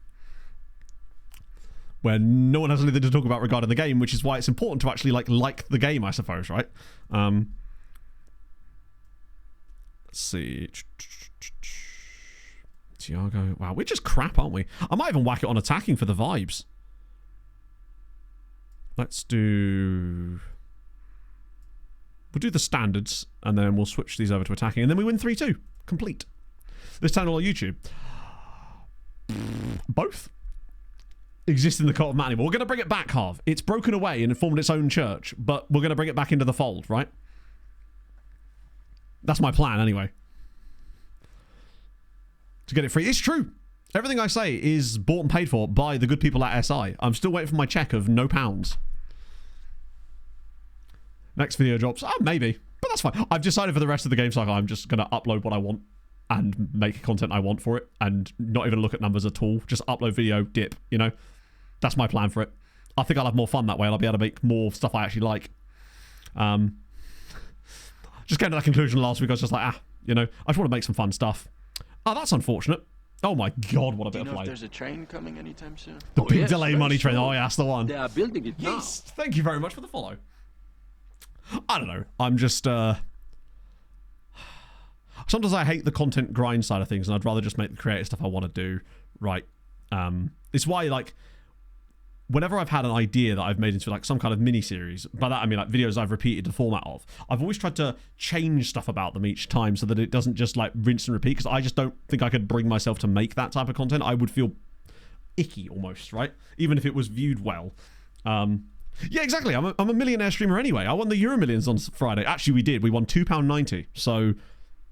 Where no one has anything to talk about regarding the game, which is why it's important to actually like the game, I suppose, right? Let's see. Thiago. Wow, we're just crap, aren't we? I might even whack it on attacking for the vibes. Let's do... We'll do the standards, and then we'll switch these over to attacking, and then we win 3-2. Complete. This channel or YouTube? Both. Exist in the cult of Matt anymore. We're going to bring it back, Harv. It's broken away and formed its own church, but we're going to bring it back into the fold, right? That's my plan, anyway. To get it free. It's true. Everything I say is bought and paid for by the good people at SI. I'm still waiting for my check of no pounds. Next video drops. Oh, maybe. But that's fine. I've decided for the rest of the game cycle I'm just going to upload what I want and make content I want for it and not even look at numbers at all. Just upload video, dip, you know? That's my plan for it. I think I'll have more fun that way and I'll be able to make more stuff I actually like. Just came to that conclusion last week. I was just like, you know, I just want to make some fun stuff. Oh, that's unfortunate. Oh my God, what a bit of play. If there's a train coming anytime soon? The big delay money train. Oh, yeah, that's the one. They are building it now. Yes, thank you very much for the follow. I don't know. I'm just, sometimes I hate the content grind side of things and I'd rather just make the creative stuff I want to do. Right. It's why, like, whenever I've had an idea that I've made into like some kind of mini-series, by that I mean like videos I've repeated the format of, I've always tried to change stuff about them each time so that it doesn't just like rinse and repeat, because I just don't think I could bring myself to make that type of content. I would feel icky almost, right? Even if it was viewed well. Yeah, exactly. I'm a millionaire streamer anyway. I won the Euro Millions on Friday. Actually, we did. We won £2.90. So,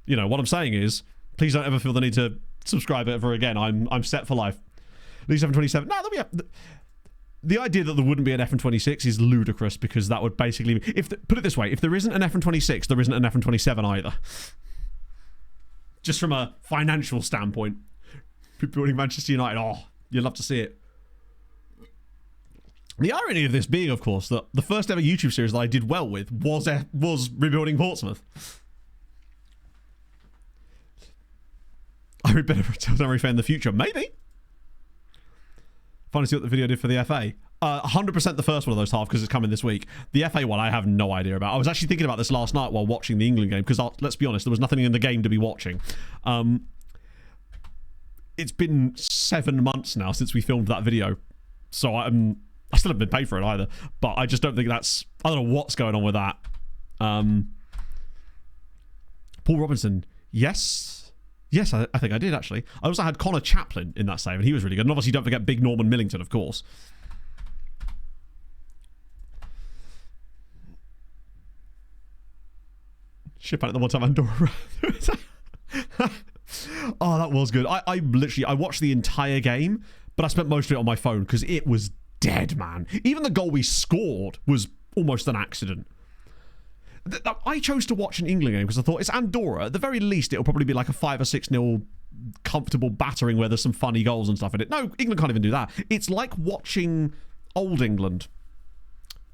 you know, what I'm saying is, please don't ever feel the need to subscribe ever again. I'm set for life. Least F27. No, the idea that there wouldn't be an FN26 is ludicrous, because that would basically... put it this way, if there isn't an FN26, there isn't an FN27 either. Just from a financial standpoint. Building Manchester United, oh, you'd love to see it. The irony of this being, of course, that the first ever YouTube series that I did well with was rebuilding Portsmouth. I would better tell Tenerife in the future. Maybe. Finally see what the video did for the FA. 100% the first one of those half, because it's coming this week. The FA one I have no idea about. I was actually thinking about this last night while watching the England game, because let's be honest, there was nothing in the game to be watching. It's been 7 months now since we filmed that video, so I still haven't been paid for it either, but I just don't think that's... I don't know what's going on with that. Paul Robinson, yes, I think I did, actually. I also had Connor Chaplin in that save, and he was really good. And obviously, don't forget Big Norman Millington, of course. Ship out the one time Andorra. Oh, that was good. I watched the entire game, but I spent most of it on my phone because it was dead, man. Even the goal we scored was almost an accident. I chose to watch an England game because I thought it's Andorra. At the very least, it'll probably be like a 5 or 6-0 comfortable battering where there's some funny goals and stuff in it. No, England can't even do that. It's like watching old England.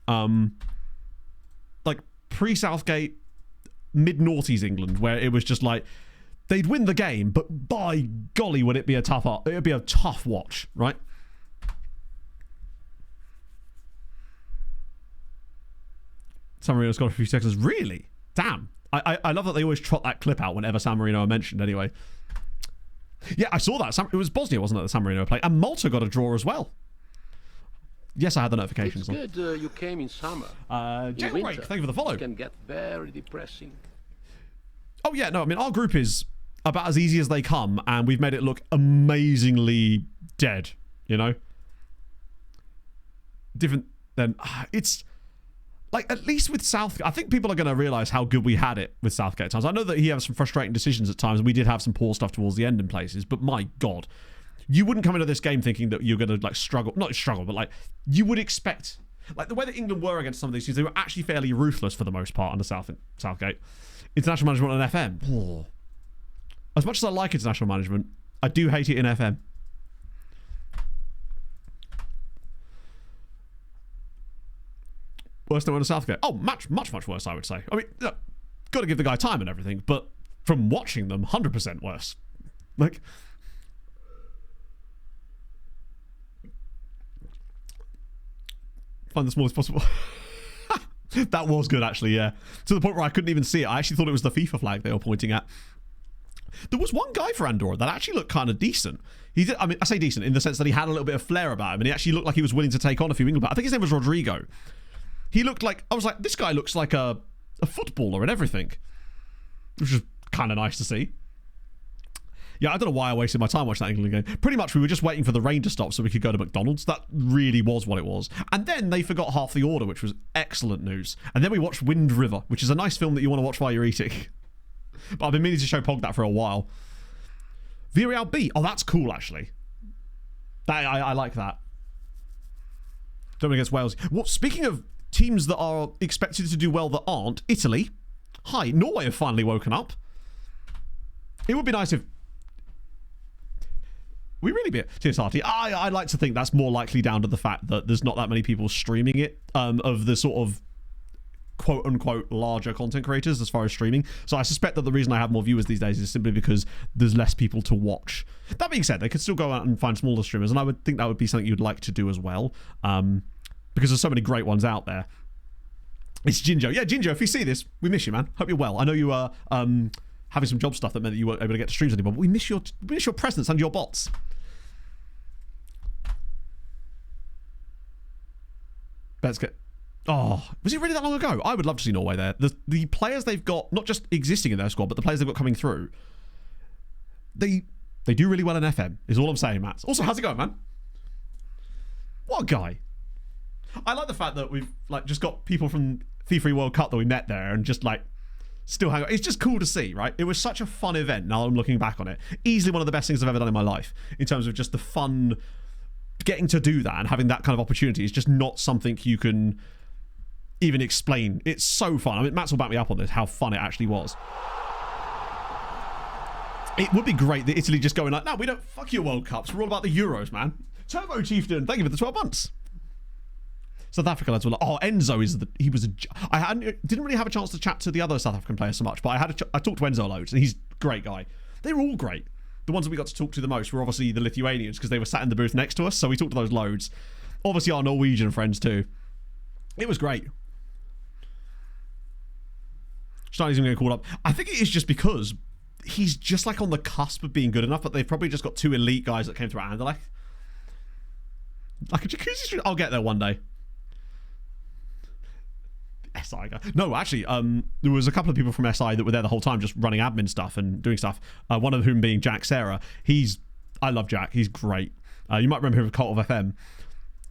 Like pre-Southgate, mid-noughties England, where it was just like they'd win the game, but by golly, would it be a tough watch, right? San Marino's got a few seconds. Really? Damn. I love that they always trot that clip out whenever San Marino are mentioned anyway. Yeah, I saw that. It was Bosnia, wasn't it, that San Marino played? And Malta got a draw as well. Yes, I had the notifications. It's good you came in summer. Jailbreak, thank you for the follow. It can get very depressing. Oh, yeah, no, I mean, our group is about as easy as they come, and we've made it look amazingly dead, you know? Different than... It's... Like, at least with Southgate, I think people are going to realise how good we had it with Southgate at times. I know that he had some frustrating decisions at times, and we did have some poor stuff towards the end in places, but my God. You wouldn't come into this game thinking that you're going to, like, struggle. Not struggle, but, like, you would expect... Like, the way that England were against some of these teams, they were actually fairly ruthless for the most part under Southgate. International management on FM. Oh. As much as I like international management, I do hate it in FM. Worse than under Southgate. Oh, much worse, I would say. I mean, look, got to give the guy time and everything, but from watching them, 100% worse. Like, find the smallest possible. That was good, actually, yeah. To the point where I couldn't even see it. I actually thought it was the FIFA flag they were pointing at. There was one guy for Andorra that actually looked kind of decent. He did, I mean, I say decent in the sense that he had a little bit of flair about him, and he actually looked like he was willing to take on a few England players. I think his name was Rodrigo. He looked like... I was like, this guy looks like a footballer and everything. Which is kind of nice to see. Yeah, I don't know why I wasted my time watching that England game. Pretty much, we were just waiting for the rain to stop so we could go to McDonald's. That really was what it was. And then they forgot half the order, which was excellent news. And then we watched Wind River, which is a nice film that you want to watch while you're eating. But I've been meaning to show Pog that for a while. Villarreal B. Oh, that's cool, actually. I like that. Don't against Wales. Well, speaking of teams that are expected to do well that aren't, Italy. Hi, Norway have finally woken up. It would be nice if... We really be TSRT. I like to think that's more likely down to the fact that there's not that many people streaming it, of the sort of quote-unquote larger content creators as far as streaming. So I suspect that the reason I have more viewers these days is simply because there's less people to watch. That being said, they could still go out and find smaller streamers, and I would think that would be something you'd like to do as well. Because there's so many great ones out there. It's Jinjo. Yeah, Jinjo, if you see this, we miss you, man. Hope you're well. I know you are having some job stuff that meant that you weren't able to get to streams anymore, but we miss your presence and your bots. Let's get... Oh, was it really that long ago? I would love to see Norway there. The players they've got, not just existing in their squad, but the players they've got coming through, they do really well in FM, is all I'm saying, Matt. Also, how's it going, man? What a guy. I like the fact that we've like just got people from FIFA World Cup that we met there and just like still hang out. It's just cool to see, right? It was such a fun event. Now I'm looking back on it. Easily one of the best things I've ever done in my life in terms of just the fun getting to do that and having that kind of opportunity is just not something you can even explain. It's so fun. I mean, Matt will back me up on this, how fun it actually was. It would be great that Italy just going like, no, we don't fuck your World Cups. We're all about the Euros, man. Turbo Chieftain, thank you for the 12 months. South Africa lads were like, oh, Enzo is didn't really have a chance to chat to the other South African players so much, but I talked to Enzo loads, and he's a great guy. They were all great. The ones that we got to talk to the most were obviously the Lithuanians because they were sat in the booth next to us, so we talked to those loads. Obviously our Norwegian friends too. It was great. Steiner's even getting called up. I think it is just because he's just like on the cusp of being good enough, but they've probably just got two elite guys that came through at Anderlecht. Like a jacuzzi street. I'll get there one day. SI guy. No, actually, there was a couple of people from SI that were there the whole time just running admin stuff and doing stuff. One of whom being Jack Sarah. I love Jack. He's great. You might remember him with Cult of FM.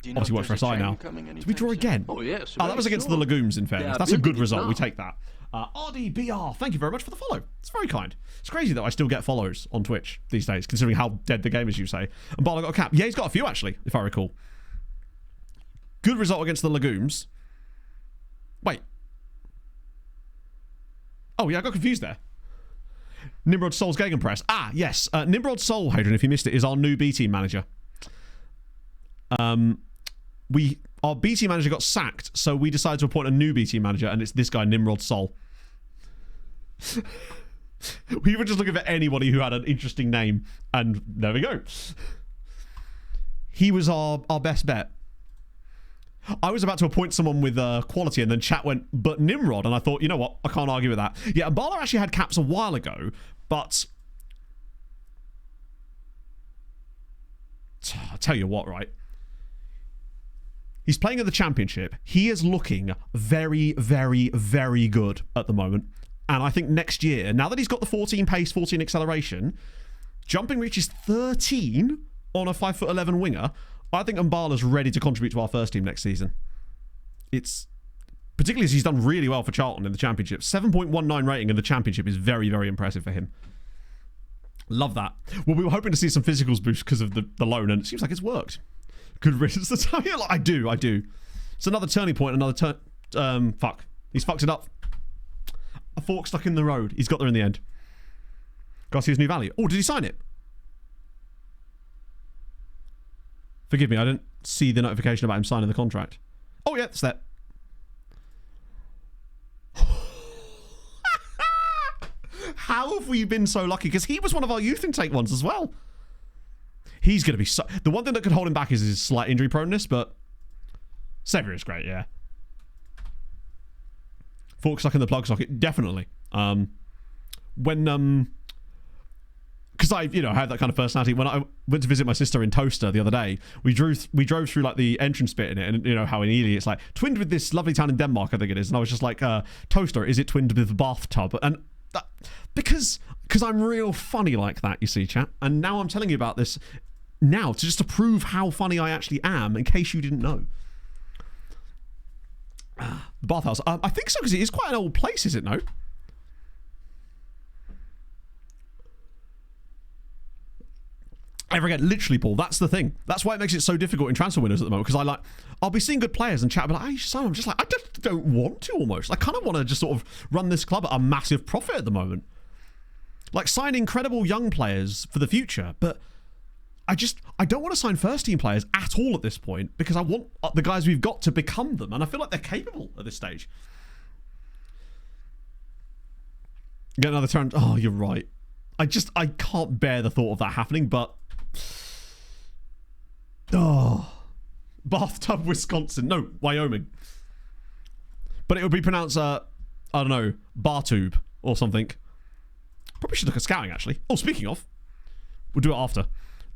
Obviously works for SI now. Did we draw again? Oh, yes. Oh, that was against the Legumes, in fairness. That's a good result. We take that. RDBR, thank you very much for the follow. It's very kind. It's crazy that I still get follows on Twitch these days, considering how dead the game is, you say. And Barlow got a cap. Yeah, he's got a few, actually, if I recall. Good result against the Legumes. Wait. Oh, yeah, I got confused there. Nimrod Soul's Gegenpress. Ah, yes. Nimrod Soul, Hadrian, if you missed it, is our new B team manager. Our B team manager got sacked, so we decided to appoint a new B team manager, and it's this guy, Nimrod Soul. We were just looking for anybody who had an interesting name, and there we go. He was our best bet. I was about to appoint someone with quality, and then chat went, but Nimrod, and I thought, you know what, I can't argue with that. Yeah, Barlow actually had caps a while ago, but I'll tell you what, right? He's playing at the championship. He is looking very, very, very good at the moment. And I think next year, now that he's got the 14 pace, 14 acceleration, jumping reaches 13 on a 5'11" winger. I think Mbala's ready to contribute to our first team next season. It's particularly as he's done really well for Charlton in the championship. 7.19 rating in the championship is very, very impressive for him. Love that. Well, we were hoping to see some physicals boost because of the loan, and it seems like it's worked. Good riddance to tell you. I do. It's another turning point, another fuck. He's fucked it up. A fork stuck in the road. He's got there in the end. Garcia's new value. Oh, did he sign it? Forgive me, I didn't see the notification about him signing the contract. Oh, yeah, it's that. How have we been so lucky? Because he was one of our youth intake ones as well. He's going to be so... The one thing that could hold him back is his slight injury proneness, but Sevier is great, yeah. Fork stuck in the plug socket, definitely. Because I, had that kind of personality. When I went to visit my sister in Toaster the other day, we drove through like the entrance bit in it, and how in Ely it's like twinned with this lovely town in Denmark, I think it is. And I was just like, Toaster, is it twinned with a bathtub? And that, because I'm real funny like that, you see, chat. And now I'm telling you about this now to prove how funny I actually am, in case you didn't know. The bathhouse. I think so, because it is quite an old place, is it? No. Ever again, literally, Paul. That's the thing. That's why it makes it so difficult in transfer windows at the moment. Because I'll be seeing good players and chat, but like, hey, son, I'm just like, I just don't want to. Almost, I kind of want to just sort of run this club at a massive profit at the moment, like sign incredible young players for the future. But I don't want to sign first team players at all at this point because I want the guys we've got to become them, and I feel like they're capable at this stage. Get another turn. Oh, you're right. I can't bear the thought of that happening, but. Oh. Bathtub, Wisconsin. No, Wyoming. But it would be pronounced, I don't know, Bartube or something. Probably should look at scouting, actually. Oh, speaking of, we'll do it after.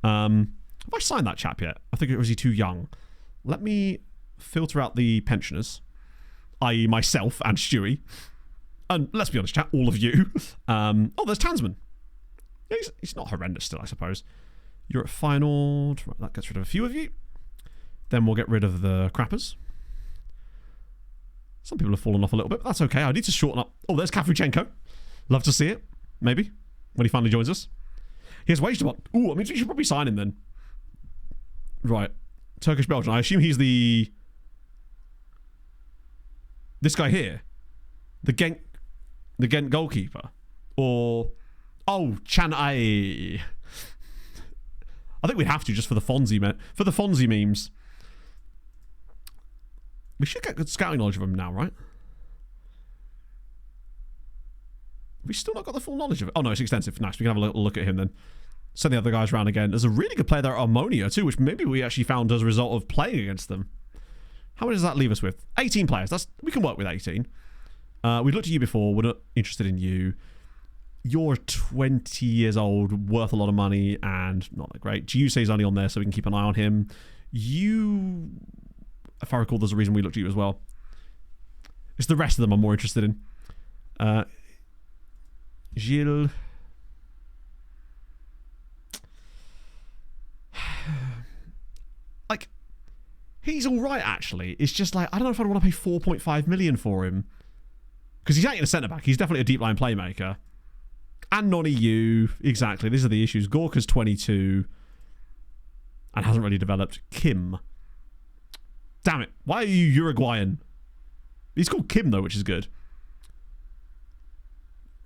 Have I signed that chap yet? I think it was he too young. Let me filter out the pensioners, i.e. myself and Stewie. And let's be honest, chat, all of you. Oh, there's Tansman. Yeah, he's not horrendous still, I suppose. You're at final. Right, that gets rid of a few of you. Then we'll get rid of the crappers. Some people have fallen off a little bit, but that's okay. I need to shorten up. Oh, there's Kafuchenko. Love to see it. Maybe. When he finally joins us. Here's Wagemont. Ooh, I mean, we should probably sign him then. Right. Turkish Belgian. I assume he's the... This guy here. The Ghent goalkeeper. Or... Oh, Chan Ai. I think we'd have to just for the Fonzie, for the Fonzie memes. We should get good scouting knowledge of him now, right? We still not got the full knowledge of it. Oh no, it's extensive. Nice. We can have a little look at him then. Send the other guys around again. There's a really good player there at Armonia too, which maybe we actually found as a result of playing against them. How many does that leave us with? 18 players. We can work with 18. We looked at you before. We're not interested in you. You're 20 years old, worth a lot of money, and not that great. Giuseppe's only on there, so we can keep an eye on him. You, if I recall, there's a reason we looked at you as well. It's the rest of them I'm more interested in. Gilles. Like, he's all right, actually. It's just like, I don't know if I'd want to pay 4.5 million for him. Because he's ain't a centre-back. He's definitely a deep-line playmaker. And non-EU. Exactly. These are the issues. Gorka's 22. And hasn't really developed. Kim. Damn it. Why are you Uruguayan? He's called Kim, though, which is good.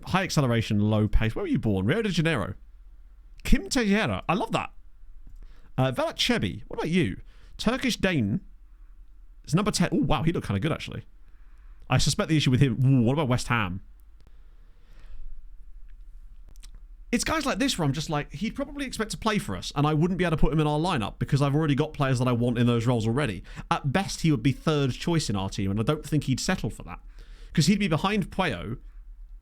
High acceleration, low pace. Where were you born? Rio de Janeiro. Kim Tejera. I love that. Velat Chebi. What about you? Turkish Dane. It's number 10. Oh, wow. He looked kind of good, actually. I suspect the issue with him... Ooh, what about West Ham? It's guys like this where I'm just like, he'd probably expect to play for us, and I wouldn't be able to put him in our lineup because I've already got players that I want in those roles already. At best, he would be third choice in our team, and I don't think he'd settle for that. Because he'd be behind Pueo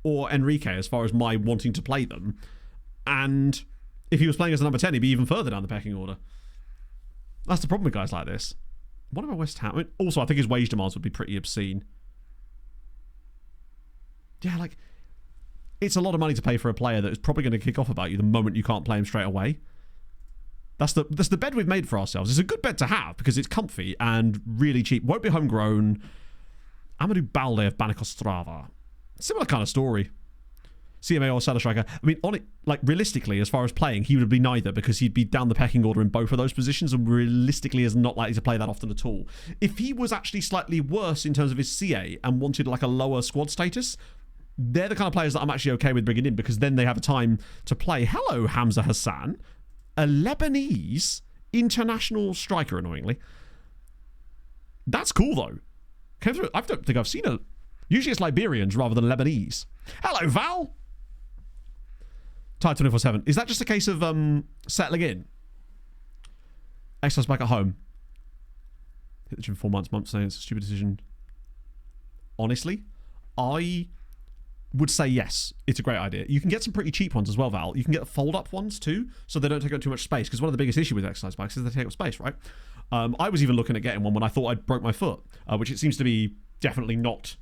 or Enrique as far as my wanting to play them. And if he was playing as a number 10, he'd be even further down the pecking order. That's the problem with guys like this. What about West Ham? I mean, also, I think his wage demands would be pretty obscene. Yeah, like... It's a lot of money to pay for a player that is probably going to kick off about you the moment you can't play him straight away. That's the bed we've made for ourselves. It's a good bed to have because it's comfy and really cheap. Won't be homegrown. Amadou Balde of Banikostrava. Similar kind of story. CMA or Salah striker. I mean, realistically, as far as playing, he would be neither because he'd be down the pecking order in both of those positions and realistically is not likely to play that often at all. If he was actually slightly worse in terms of his CA and wanted like a lower squad status... They're the kind of players that I'm actually okay with bringing in because then they have a time to play. Hello, Hamza Hassan. A Lebanese international striker, annoyingly. That's cool, though. Came through. I don't think I've seen a... Usually it's Liberians rather than Lebanese. Hello, Val. Tide 24/7. Is that just a case of settling in? Exercise back at home. Hit the gym 4 months saying it's a stupid decision. Honestly, I... would say yes, it's a great idea. You can get some pretty cheap ones as well, Val. You can get fold-up ones too, so they don't take up too much space, because one of the biggest issues with exercise bikes is they take up space, right? I was even looking at getting one when I thought I'd broke my foot, which it seems to be definitely not.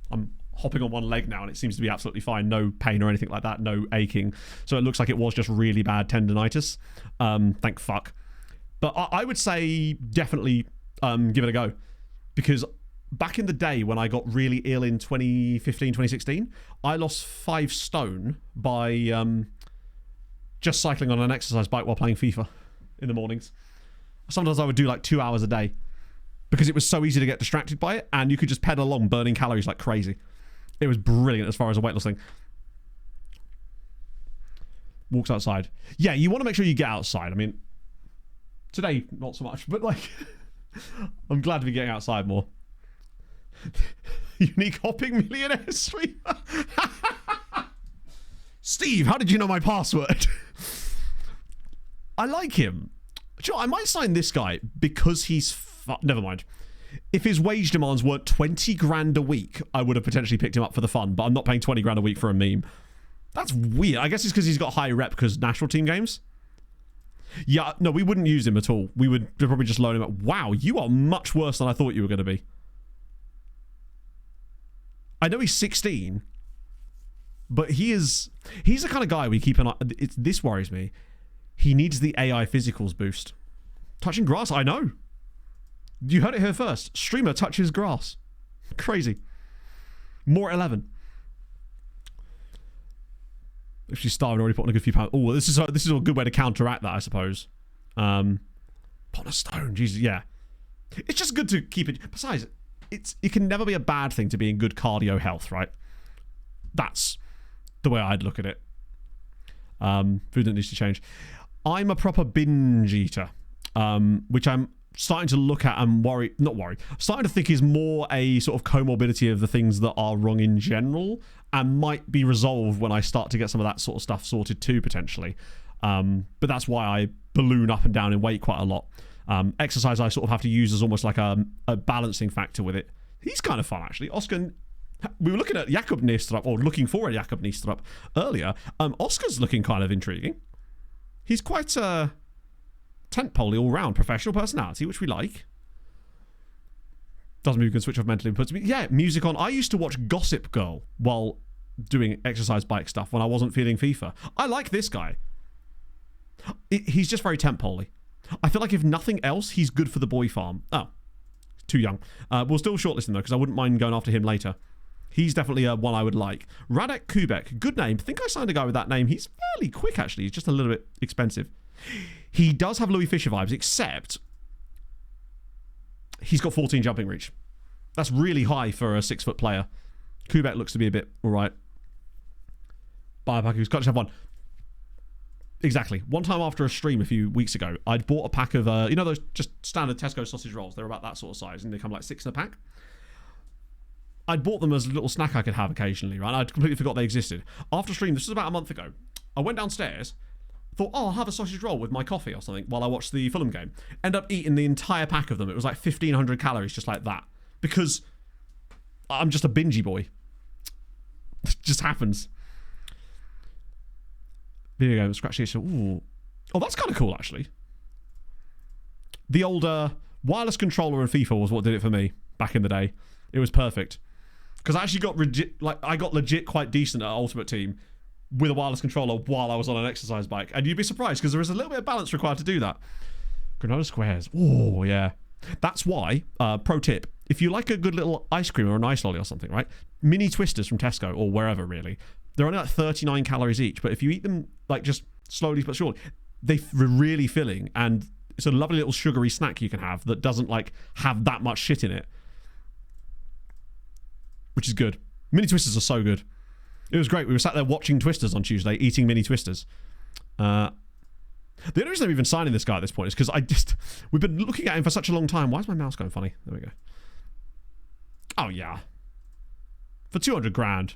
I'm hopping on one leg now, and it seems to be absolutely fine. No pain or anything like that, no aching. So it looks like it was just really bad tendonitis. Thank fuck. But I would say definitely give it a go, because... Back in the day when I got really ill in 2015, 2016, I lost 5 stone by just cycling on an exercise bike while playing FIFA in the mornings. Sometimes I would do like 2 hours a day because it was so easy to get distracted by it and you could just pedal along burning calories like crazy. It was brilliant as far as a weight loss thing. Walks outside. Yeah, you want to make sure you get outside. I mean, today, not so much, but like, I'm glad to be getting outside more. Unique hopping millionaire streamer. Steve, how did you know my password? I like him. Do you know, I might sign this guy because he's... Never mind. If his wage demands weren't 20 grand a week, I would have potentially picked him up for the fun, but I'm not paying 20 grand a week for a meme. That's weird. I guess it's because he's got high rep because national team games. Yeah, no, we wouldn't use him at all. We would probably just loan him up. Wow, you are much worse than I thought you were going to be. I know he's 16, but he's the kind of guy we keep an eye... This worries me. He needs the AI physicals boost. Touching grass, I know. You heard it here first. Streamer touches grass. Crazy. More 11. If she's starving, already put on a good few pounds. Oh, this is a good way to counteract that, I suppose. Put on a stone, Jesus, yeah. It's just good to keep it. Besides, it can never be a bad thing to be in good cardio health, right? That's the way I'd look at it. Food that needs to change. I'm a proper binge eater, which I'm starting to look at and starting to think is more a sort of comorbidity of the things that are wrong in general and might be resolved when I start to get some of that sort of stuff sorted too, potentially. But that's why I balloon up and down in weight quite a lot. Exercise I sort of have to use as almost like a balancing factor with it. He's kind of fun, actually. Oscar, we were looking at Jakob Niestrup, or looking for a Jakob Niestrup earlier. Oscar's looking kind of intriguing. He's quite tentpoley all-round professional personality, which we like. Doesn't mean you can switch off mentally. But yeah, music on. I used to watch Gossip Girl while doing exercise bike stuff when I wasn't feeling FIFA. I like this guy. He's just very tentpoley. I feel like if nothing else, he's good for the boy farm. Oh, too young. We'll still shortlist him though, because I wouldn't mind going after him later. He's definitely one I would like. Radek Kubek, good name. I think I signed a guy with that name. He's fairly quick, actually. He's just a little bit expensive. He does have Louis Fisher vibes, except he's got 14 jumping reach. That's really high for a 6-foot player. Kubek looks to be a bit all right. Biopack, who's got to have one. Exactly. One time after a stream a few weeks ago, I'd bought a pack of, you know, those just standard Tesco sausage rolls. They're about that sort of size, and they come like 6 in a pack. I'd bought them as a little snack I could have occasionally, right? I'd completely forgot they existed. After stream, this was about a month ago, I went downstairs, thought, oh, I'll have a sausage roll with my coffee or something while I watched the Fulham game. End up eating the entire pack of them. It was like 1,500 calories just like that. Because I'm just a bingey boy. It just happens. Video game, scratch the ooh. Oh, that's kind of cool, actually. The older wireless controller in FIFA was what did it for me back in the day. It was perfect. Because I actually got legit quite decent at Ultimate Team with a wireless controller while I was on an exercise bike. And you'd be surprised because there is a little bit of balance required to do that. Granola squares. Oh, yeah. That's why, pro tip, if you like a good little ice cream or an ice lolly or something, right? Mini Twisters from Tesco or wherever, really. They're only like 39 calories each. But if you eat them like just slowly but surely, they're really filling. And it's a lovely little sugary snack you can have that doesn't like have that much shit in it. Which is good. Mini Twisters are so good. It was great. We were sat there watching Twisters on Tuesday, eating Mini Twisters. The only reason I'm even signing this guy at this point is because we've been looking at him for such a long time. Why is my mouse going funny? There we go. Oh, yeah. For 200 grand.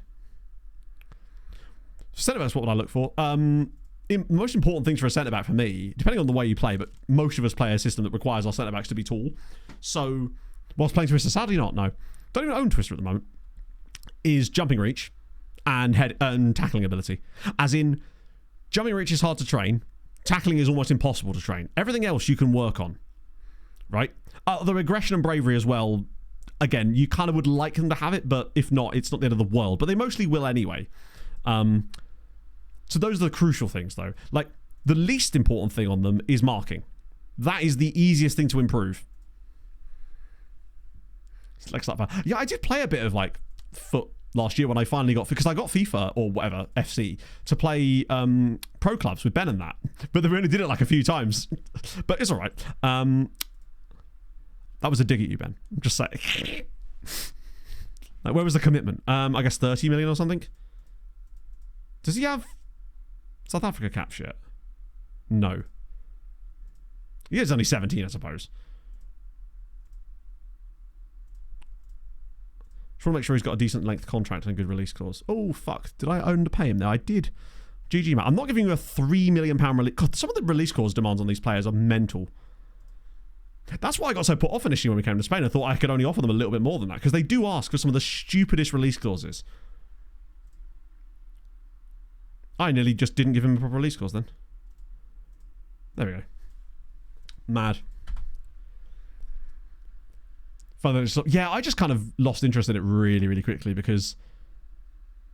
Centre-backs, what would I look for? Most important things for a centre-back for me, depending on the way you play, but most of us play a system that requires our centre-backs to be tall. So, whilst playing Twister, sadly not, no. Don't even own Twister at the moment. Is jumping reach and head and tackling ability. As in, jumping reach is hard to train. Tackling is almost impossible to train. Everything else you can work on. Right? The aggression and bravery as well. Again, you kind of would like them to have it, but if not, it's not the end of the world. But they mostly will anyway. So those are the crucial things, though. Like, the least important thing on them is marking. That is the easiest thing to improve. Yeah, I did play a bit of, like, foot last year when I finally got... Because I got FIFA, or whatever, FC, to play pro clubs with Ben and that. But we only did it, like, a few times. But it's all right. That was a dig at you, Ben. I'm just saying. Like, where was the commitment? I guess 30 million or something? Does he have South Africa caps yet? No. He is only 17, I suppose. Just want to make sure he's got a decent length contract and a good release clause. Oh, fuck. Did I underpay him? No, I did. GG, man. I'm not giving you a £3 million release. God, some of the release clause demands on these players are mental. That's why I got so put off initially when we came to Spain. I thought I could only offer them a little bit more than that, because they do ask for some of the stupidest release clauses. I nearly just didn't give him a proper release clause then. There we go. Mad. Fun that it's, yeah, I just kind of lost interest in it really, really quickly because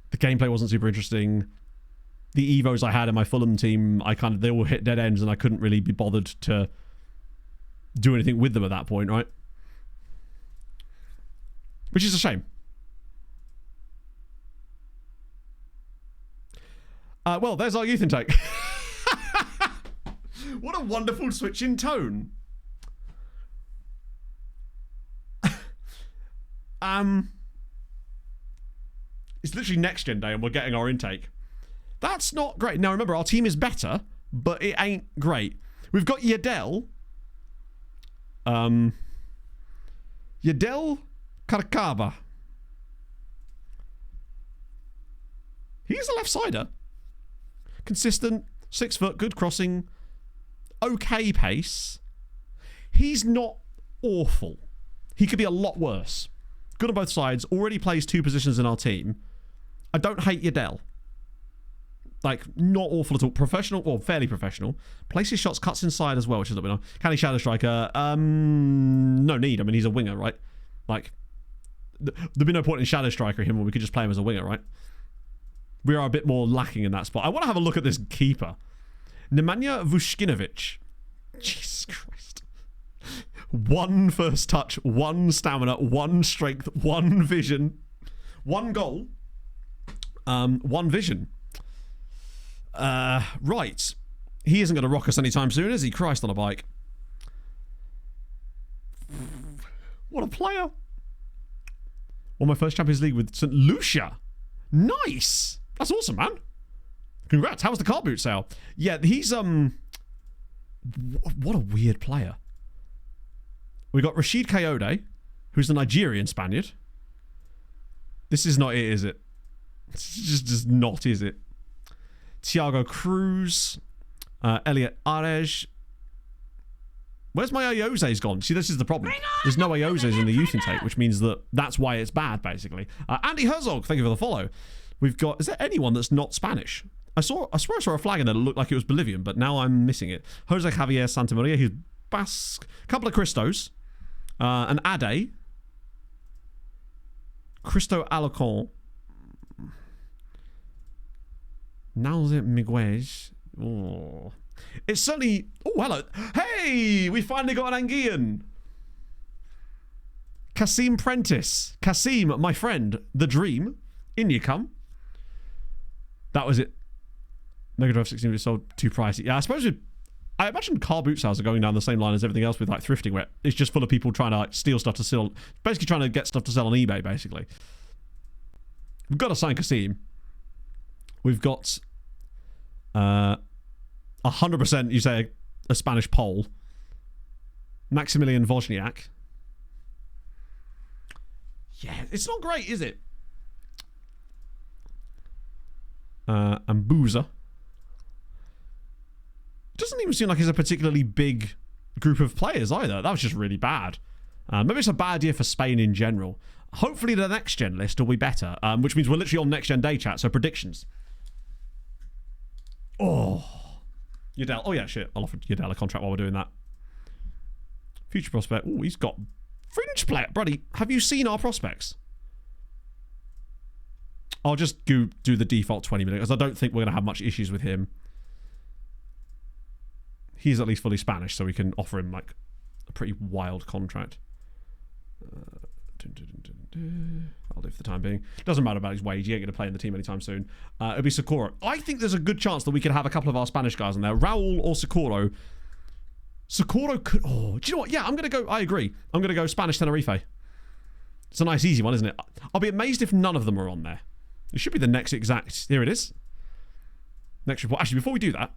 the gameplay wasn't super interesting. The Evos I had in my Fulham team, they all hit dead ends and I couldn't really be bothered to do anything with them at that point, right? Which is a shame. Well, there's our youth intake. What a wonderful switch in tone. It's literally next gen day and we're getting our intake. That's not great. Now remember, our team is better, but it ain't great. We've got Yedel. Yedel Karkaba. He's a left-sider. Consistent, 6 foot, good crossing, okay pace. He's not awful. He could be a lot worse. Good on both sides. Already plays 2 positions in our team. I don't hate Yedel. Like, not awful at all. Professional, or fairly professional. Places shots, cuts inside as well, which is a little bit annoying. Can he shadow striker? No need. I mean, he's a winger, right? Like, there'd be no point in shadow striker him when we could just play him as a winger, right? We are a bit more lacking in that spot. I want to have a look at this keeper. Nemanja Vuškinović. Jesus Christ. 1 first touch, 1 stamina, 1 strength, 1 vision, 1 goal, 1 vision. Right. He isn't going to rock us anytime soon, is he? Christ on a bike. What a player. Won my first Champions League with St. Lucia. Nice. That's awesome, man. Congrats. How was the car boot sale? Yeah, he's, what a weird player. We got Rashid Kayode, who's the Nigerian Spaniard. This is not it, is it? It's just not, is it? Thiago Cruz, Elliot Arej. Where's my Ayoze's gone? See, this is the problem. There's no Ayoze's in the youth intake, which means that's why it's bad, basically. Andy Herzog, thank you for the follow. We've got... Is there anyone that's not Spanish? I swear I saw a flag in there that looked like it was Bolivian, but now I'm missing it. Jose Javier Santamaria, he's Basque. Couple of Christos. An Ade. Cristo Alacon. Nalze Miguez. Oh. It's certainly... Oh, hello. Hey! We finally got an Anguillan. Kasim Prentice. Kasim, my friend. The dream. In you come. That was it. Mega Drive 16 was sold too pricey. Yeah, I imagine car boot sales are going down the same line as everything else with like thrifting, where it's just full of people trying to like steal stuff to sell. Basically trying to get stuff to sell on eBay, basically. We've got to sign Kasim. We've got 100%, you say, a Spanish Pole. Maximilian Wozniak. Yeah, it's not great, is it? And Boozer. Doesn't even seem like it's a particularly big group of players either. That was just really bad. Maybe it's a bad year for Spain in general. Hopefully the next gen list will be better, which means we're literally on next gen day chat, so predictions. Oh. Yedel. Oh yeah, shit. I'll offer Yedel a contract while we're doing that. Future prospect. Oh, he's got fringe player. Buddy, have you seen our prospects? I'll just do the default 20 minutes, because I don't think we're going to have much issues with him. He's at least fully Spanish, so we can offer him like a pretty wild contract. I'll do for the time being. Doesn't matter about his wage. He ain't going to play in the team anytime soon. It'll be Socorro. I think there's a good chance that we could have a couple of our Spanish guys in there. Raul or Socorro. Socorro could... Oh, do you know what? Yeah, I'm going to go... I agree. I'm going to go Spanish Tenerife. It's a nice, easy one, isn't it? I'll be amazed if none of them are on there. It should be the next exact... Here it is. Next report. Actually, before we do that,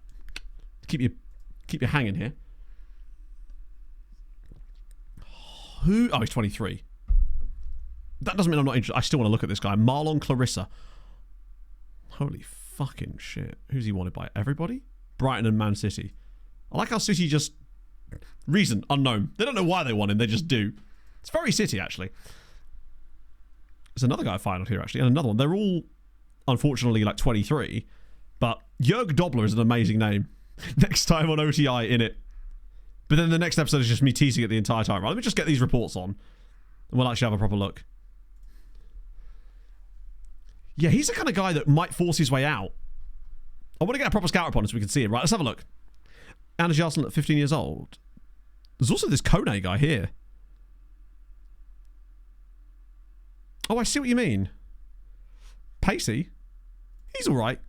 keep you hanging here. Who? Oh, he's 23. That doesn't mean I'm not interested. I still want to look at this guy. Marlon Clarissa. Holy fucking shit. Who's he wanted by? Everybody? Brighton and Man City. I like how City just... Reason, unknown. They don't know why they want him. They just do. It's very City, actually. There's another guy final here, actually, and another one. They're all, unfortunately, like 23. But Jörg Dobler is an amazing name. Next time on OTI, in it. But then the next episode is just me teasing it the entire time. Right, let me just get these reports on. And we'll actually have a proper look. Yeah, he's the kind of guy that might force his way out. I want to get a proper scout report so we can see it. Right, let's have a look. Anders Jarlson at 15 years old. There's also this Kone guy here. Oh, I see what you mean. Pacey. He's all right.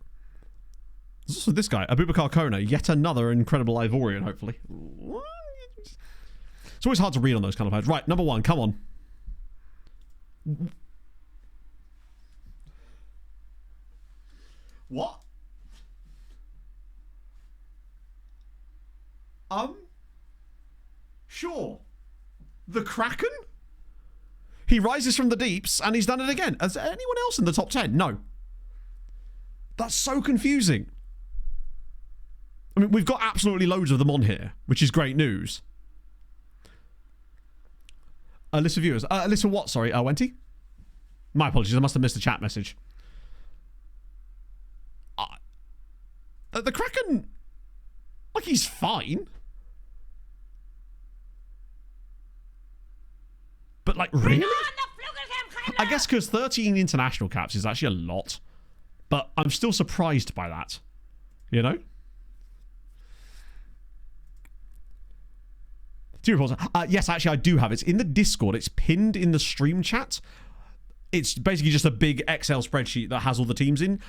There's also this guy, Abubakar Kone. Yet another incredible Ivorian, hopefully. It's always hard to read on those kind of players. Right, number one, come on. What? Sure. The Kraken? He rises from the deeps and he's done it again. Is there anyone else in the top 10? No. That's so confusing. I mean, we've got absolutely loads of them on here, which is great news. A list of viewers. A list of what? Sorry, Wenty? My apologies, I must have missed a chat message. The Kraken, like, he's fine. But, like, really? I guess because 13 international caps is actually a lot. But I'm still surprised by that. You know? Two reports. Yes, actually, I do have it. It's in the Discord. It's pinned in the stream chat. It's basically just a big Excel spreadsheet that has all the teams in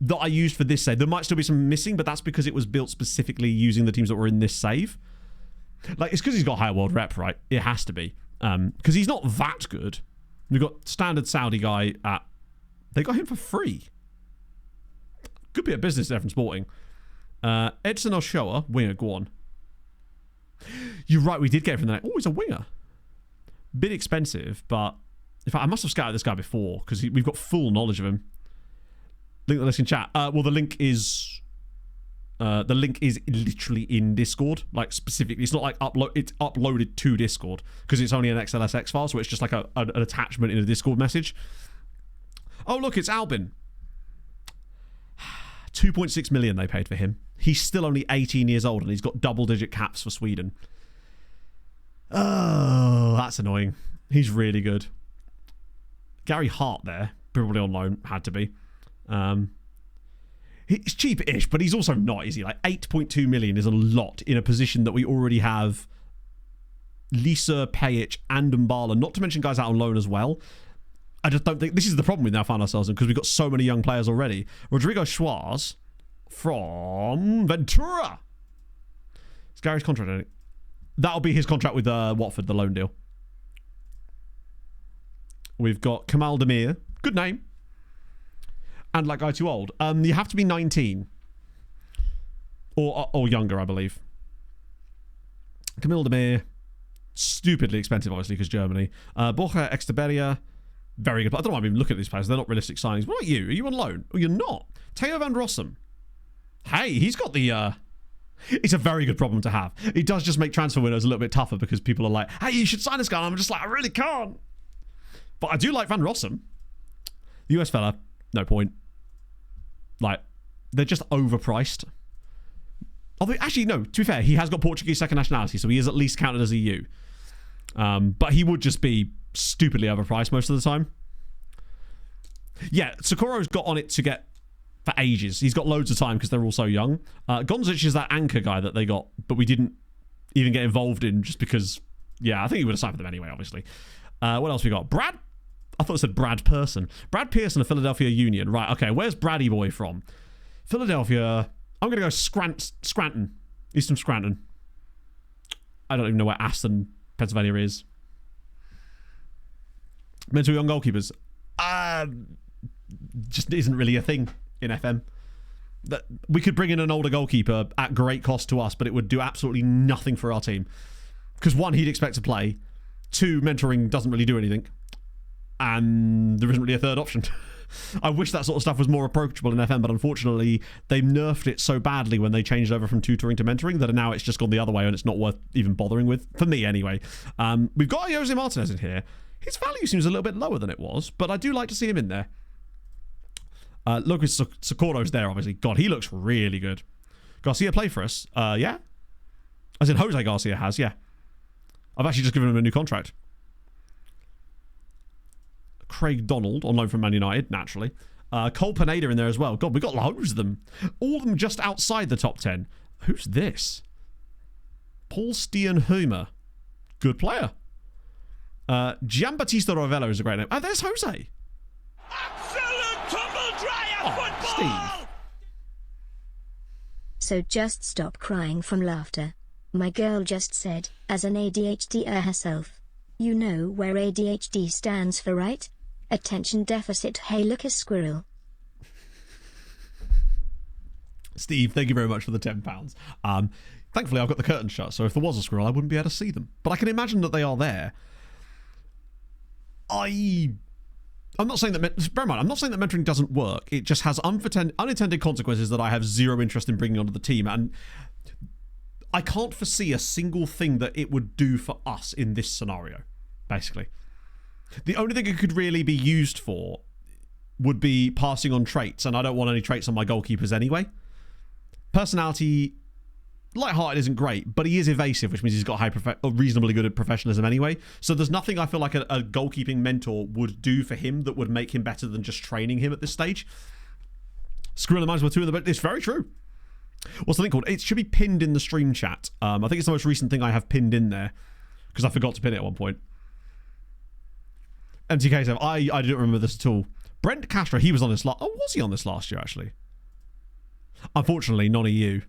that I used for this save. There might still be some missing, but that's because it was built specifically using the teams that were in this save. Like, it's because he's got higher world rep, right? It has to be. Because he's not that good. We've got standard Saudi guy at... They got him for free. Could be a business there from Sporting. Edson Oshoa, winger, go on. You're right, we did get him from there. Oh, he's a winger. Bit expensive, but... In fact, I must have scouted this guy before, because we've got full knowledge of him. Link the list in chat. Well, the link is... the link is literally in Discord, like specifically. It's not like it's uploaded to Discord because it's only an XLSX file, so it's just like an attachment in a Discord message. Oh, look, it's Albin. 2.6 million they paid for him. He's still only 18 years old and he's got double-digit caps for Sweden. Oh, that's annoying. He's really good. Gary Hart there, probably on loan, had to be. He's cheap-ish, but he's also not, is he? Like, 8.2 million is a lot in a position that we already have Lisa, Pajic, and Mbala, not to mention guys out on loan as well. I just don't think... This is the problem we now find ourselves in, because we've got so many young players already. Rodrigo Schwarz from Ventura. It's Gary's contract, isn't it? That'll be his contract with Watford, the loan deal. We've got Kamal Demir. Good name. And like guy too old. You have to be 19. Or younger, I believe. Camille Demir. Stupidly expensive, obviously, because Germany. Borja Exteberia. Very good. I don't know why I'm even looking at these players. They're not realistic signings. What about you? Are you on loan? Oh, you're not. Theo van Rossum. Hey, he's got the... It's a very good problem to have. It does just make transfer windows a little bit tougher because people are like, hey, you should sign this guy. And I'm just like, I really can't. But I do like Van Rossum. The US fella, no point. Like, they're just overpriced. Although, actually, no, to be fair, he has got Portuguese second nationality, so he is at least counted as EU. But he would just be stupidly overpriced most of the time. Yeah, Socorro's got on it to get for ages. He's got loads of time because they're all so young. Gonzic is that anchor guy that they got, but we didn't even get involved in just because, yeah, I think he would have signed for them anyway, obviously. What else we got? Brad? I thought it said Brad Person. Brad Pearson of Philadelphia Union. Right, okay, where's Braddy Boy from? Philadelphia. I'm going to go Scranton. He's from Scranton. I don't even know where Aston, Pennsylvania is. Mental young goalkeepers. Just isn't really a thing in FM. That we could bring in an older goalkeeper at great cost to us, but it would do absolutely nothing for our team. Because one, he'd expect to play. Two, mentoring doesn't really do anything. And there isn't really a third option. I wish that sort of stuff was more approachable in FM, but unfortunately, they nerfed it so badly when they changed over from tutoring to mentoring that now it's just gone the other way and it's not worth even bothering with. For me, anyway. We've got Jose Martinez in here. His value seems a little bit lower than it was, but I do like to see him in there. Lucas Socorro's there, obviously. God, he looks really good. Garcia play for us? Yeah. As in Jose Garcia has, yeah. I've actually just given him a new contract. Craig Donald on loan from Man United, naturally. Cole Pineda in there as well. God, we got loads of them. All of them just outside the top 10. Who's this? Paul Steenhumer. Good player. Giambattista Rovello is a great name. Oh, there's Jose. Absolute tumble dryer football! Steve. So just stop crying from laughter. My girl just said, as an ADHDer herself. You know where ADHD stands for, right? Attention deficit. Hey, look, a squirrel. Steve, thank you very much for the £10. Thankfully, I've got the curtains shut, so if there was a squirrel, I wouldn't be able to see them. But I can imagine that they are there. I'm not saying that... Bear in mind, I'm not saying that mentoring doesn't work. It just has unintended consequences that I have zero interest in bringing onto the team. And I can't foresee a single thing that it would do for us in this scenario, basically. The only thing it could really be used for would be passing on traits, and I don't want any traits on my goalkeepers anyway. Personality, light-hearted isn't great, but he is evasive, which means he's got reasonably good at professionalism anyway. So there's nothing I feel like a goalkeeping mentor would do for him that would make him better than just training him at this stage. Screwing the minds with two in the boat. It's very true. What's the thing called? It should be pinned in the stream chat. I think it's the most recent thing I have pinned in there because I forgot to pin it at one point. MTK, I didn't remember this at all. Brent Castro, he was on this last... Oh, was he on this last year, actually? Unfortunately, non-EU.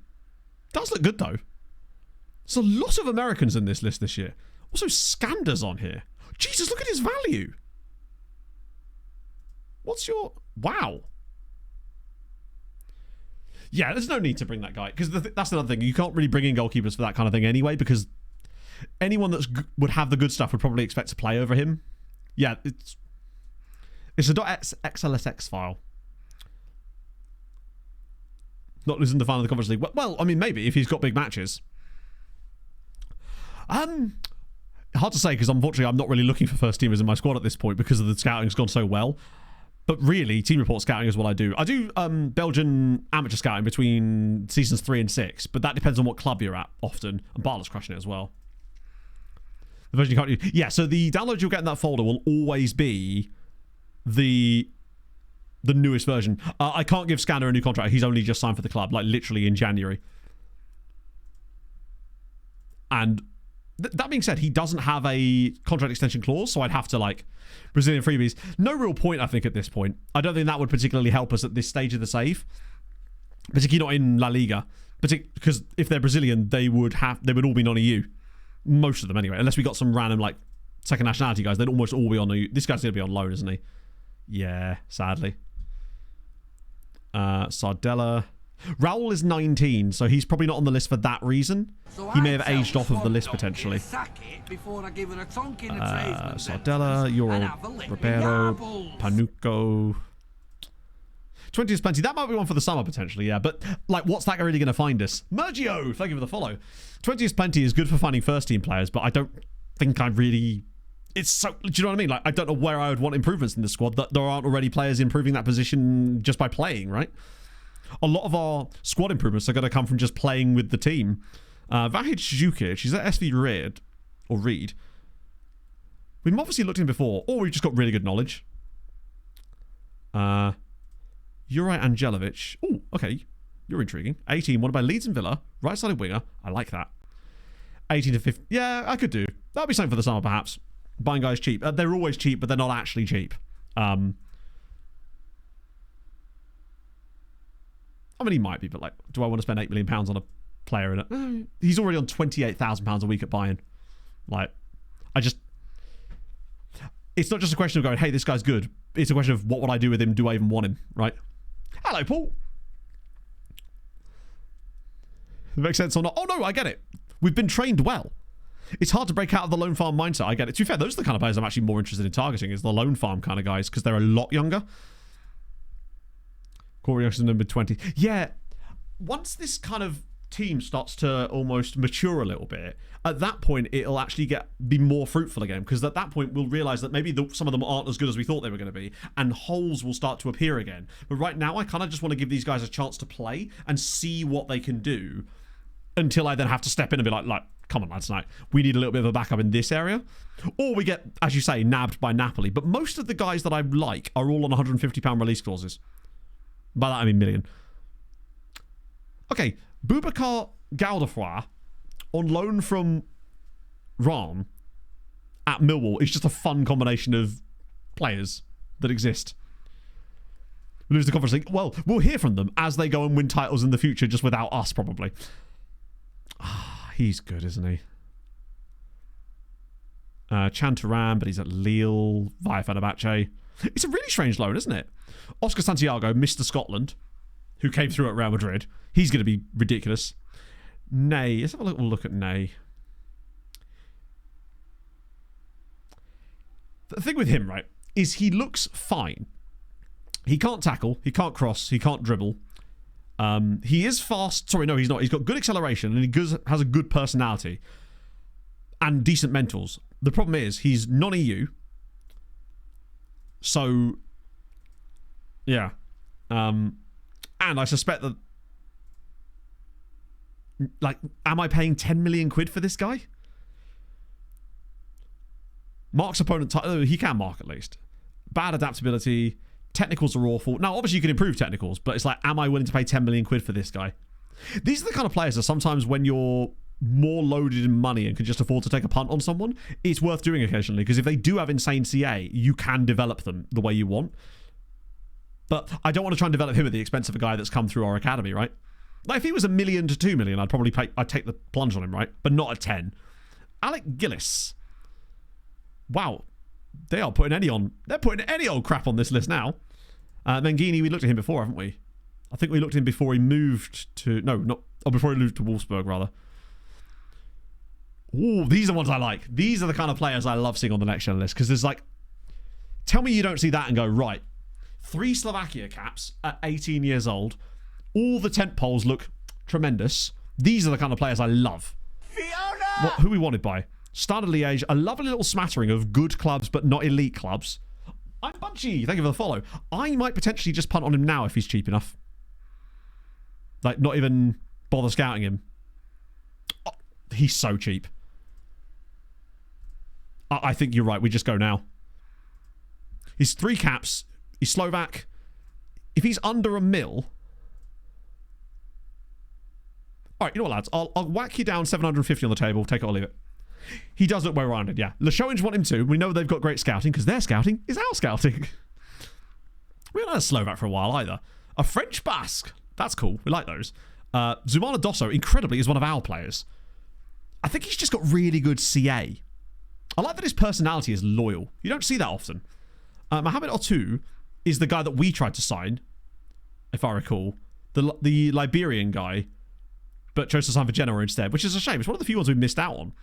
Does look good, though. There's a lot of Americans in this list this year. Also, Scander's on here. Jesus, look at his value. What's your... Wow. Yeah, there's no need to bring that guy. Because that's another thing. You can't really bring in goalkeepers for that kind of thing anyway, because anyone that would have the good stuff would probably expect to play over him. Yeah, it's a .xlsx file. Not losing the final of the Conference League. Well, I mean, maybe if he's got big matches. Hard to say because unfortunately I'm not really looking for first teamers in my squad at this point because of the scouting's gone so well. But really, team report scouting is what I do. I do Belgian amateur scouting between seasons 3 and 6, but that depends on what club you're at often. And Barla's crushing it as well. The version you can't use. Yeah, so the download you'll get in that folder will always be the newest version. I can't give Scanner a new contract. He's only just signed for the club, like literally in January. And that being said, he doesn't have a contract extension clause, so I'd have to like Brazilian freebies. No real point, I think, at this point. I don't think that would particularly help us at this stage of the save, particularly not in La Liga. Because if they're Brazilian, they would all be non-EU. Most of them, anyway. Unless we got some random, like, second nationality guys. They'd almost all be on... This guy's going to be on loan, isn't he? Yeah, sadly. Sardella. Raul is 19, so he's probably not on the list for that reason. He may have aged off of the list, potentially. Sardella, Euro, Ribeiro, Panuco... 20 is plenty. That might be one for the summer, potentially, yeah. But, like, what's that really going to find us? Mergio, thank you for the follow. 20 is plenty is good for finding first-team players, but I don't think I really... It's so... Do you know what I mean? Like, I don't know where I would want improvements in the squad. That there aren't already players improving that position just by playing, right? A lot of our squad improvements are going to come from just playing with the team. Vahid Jukic, he's at SV Reed. Or Reed. We've obviously looked in before, or we've just got really good knowledge. Juraj Angelovic. Oh, okay. You're intriguing. 18, wanted by Leeds and Villa. Right-sided winger. I like that. 18 to 50. Yeah, I could do. That'll be something for the summer, perhaps. Buying guys cheap. They're always cheap, but they're not actually cheap. I mean, he might be, but like, do I want to spend £8 million on a player in it? He's already on £28,000 a week at Bayern. Like, it's not just a question of going, hey, this guy's good. It's a question of what would I do with him? Do I even want him? Right? Hello, Paul. Makes sense or not? Oh, no, I get it. We've been trained well. It's hard to break out of the loan farm mindset. I get it. To be fair, those are the kind of players I'm actually more interested in targeting is the loan farm kind of guys because they're a lot younger. Corey Youngstown number 20. Yeah, once this kind of team starts to almost mature a little bit, at that point it'll actually be more fruitful again, because at that point we'll realize that maybe some of them aren't as good as we thought they were going to be, and holes will start to appear again. But right now I kind of just want to give these guys a chance to play and see what they can do, until I then have to step in and be like, come on lads, tonight we need a little bit of a backup in this area, or we get, as you say, nabbed by Napoli. But most of the guys that I like are all on £150 release clauses. By that I mean million. Okay, Boubacar Galdafoy on loan from Ram at Millwall is just a fun combination of players that exist. We lose the Conference League. Well, we'll hear from them as they go and win titles in the future, just without us, probably. He's good, isn't he? Chantaram, but he's at Lille via Fenerbahce. It's a really strange loan, isn't it? Oscar Santiago, Mr. Scotland, who came through at Real Madrid. He's going to be ridiculous. Ney. Let's have a little look at Ney. The thing with him, right, is he looks fine. He can't tackle. He can't cross. He can't dribble. He is fast. Sorry, no, he's not. He's got good acceleration and he has a good personality and decent mentals. The problem is he's non-EU. So, yeah. And I suspect that, like, am I paying 10 million quid for this guy? Marks opponent, he can mark at least. Bad adaptability. Technicals are awful. Now, obviously, you can improve technicals, but it's like, am I willing to pay 10 million quid for this guy? These are the kind of players that sometimes when you're more loaded in money and can just afford to take a punt on someone, it's worth doing occasionally, because if they do have insane CA, you can develop them the way you want. But I don't want to try and develop him at the expense of a guy that's come through our academy, right? Like, if he was $1 million to $2 million, I'd take the plunge on him, right? But not at 10. Alec Gillis. Wow. They are putting any on. They're putting any old crap on this list now. Mangini, we looked at him before, haven't we? I think we looked at him before he moved to... No, not... Oh, before he moved to Wolfsburg, rather. Ooh, these are the ones I like. These are the kind of players I love seeing on the next gen list, because there's like... Tell me you don't see that and go, right, 3 Slovakia caps at 18 years old. All the tent poles look tremendous. These are the kind of players I love. Fiona! Who we wanted by? Stade Liège, a lovely little smattering of good clubs but not elite clubs. I'm Bunchy, thank you for the follow. I might potentially just punt on him now if he's cheap enough. Like, not even bother scouting him. Oh, he's so cheap. I think you're right, we just go now. He's 3 caps, he's Slovak. If he's under $1 million... Alright, you know what, lads? I'll whack you down 750 on the table, take it or leave it. He does look well-rounded, yeah. Lashowins want him to. We know they've got great scouting, because their scouting is our scouting. We haven't had a Slovak for a while, either. A French Basque. That's cool. We like those. Zumana Dosso, incredibly, is one of our players. I think he's just got really good CA. I like that his personality is loyal. You don't see that often. Mohamed Otu is the guy that we tried to sign, if I recall. The Liberian guy, but chose to sign for Genoa instead, which is a shame. It's one of the few ones we missed out on.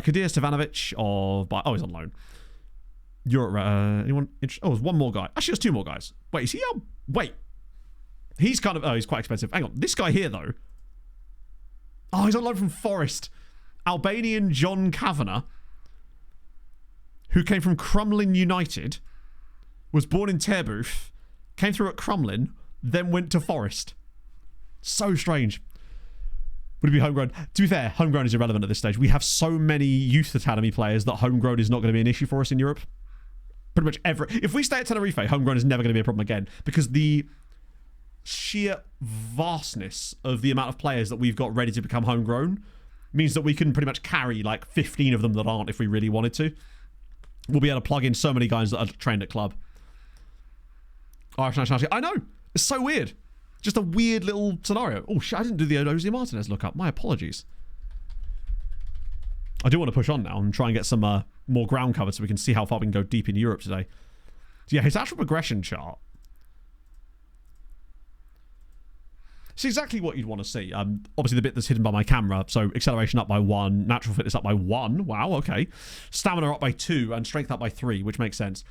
Kadir Stevanovic he's on loan. Anyone? There's one more guy. Actually, there's 2 more guys. Wait, is he? Wait. He's kind of... he's quite expensive. Hang on. This guy here, though. Oh, he's on loan from Forest. Albanian John Kavanagh, who came from Crumlin United, was born in Terbuth, came through at Crumlin, then went to Forest. So strange. Would it be homegrown? To be fair, homegrown is irrelevant at this stage. We have so many youth academy players that homegrown is not going to be an issue for us in Europe. Pretty much if we stay at Tenerife, homegrown is never going to be a problem again, because the sheer vastness of the amount of players that we've got ready to become homegrown means that we can pretty much carry like 15 of them that aren't if we really wanted to. We'll be able to plug in so many guys that are trained at club. Irish nationality. I know. It's so weird. Just a weird little scenario. Oh, shit, I didn't do the Jose Martinez lookup. My apologies. I do want to push on now and try and get some more ground covered so we can see how far we can go deep in Europe today. So yeah, his actual progression chart. It's exactly what you'd want to see. Obviously, the bit that's hidden by my camera. So acceleration up by 1, natural fitness up by 1. Wow, okay. Stamina up by 2, and strength up by 3, which makes sense.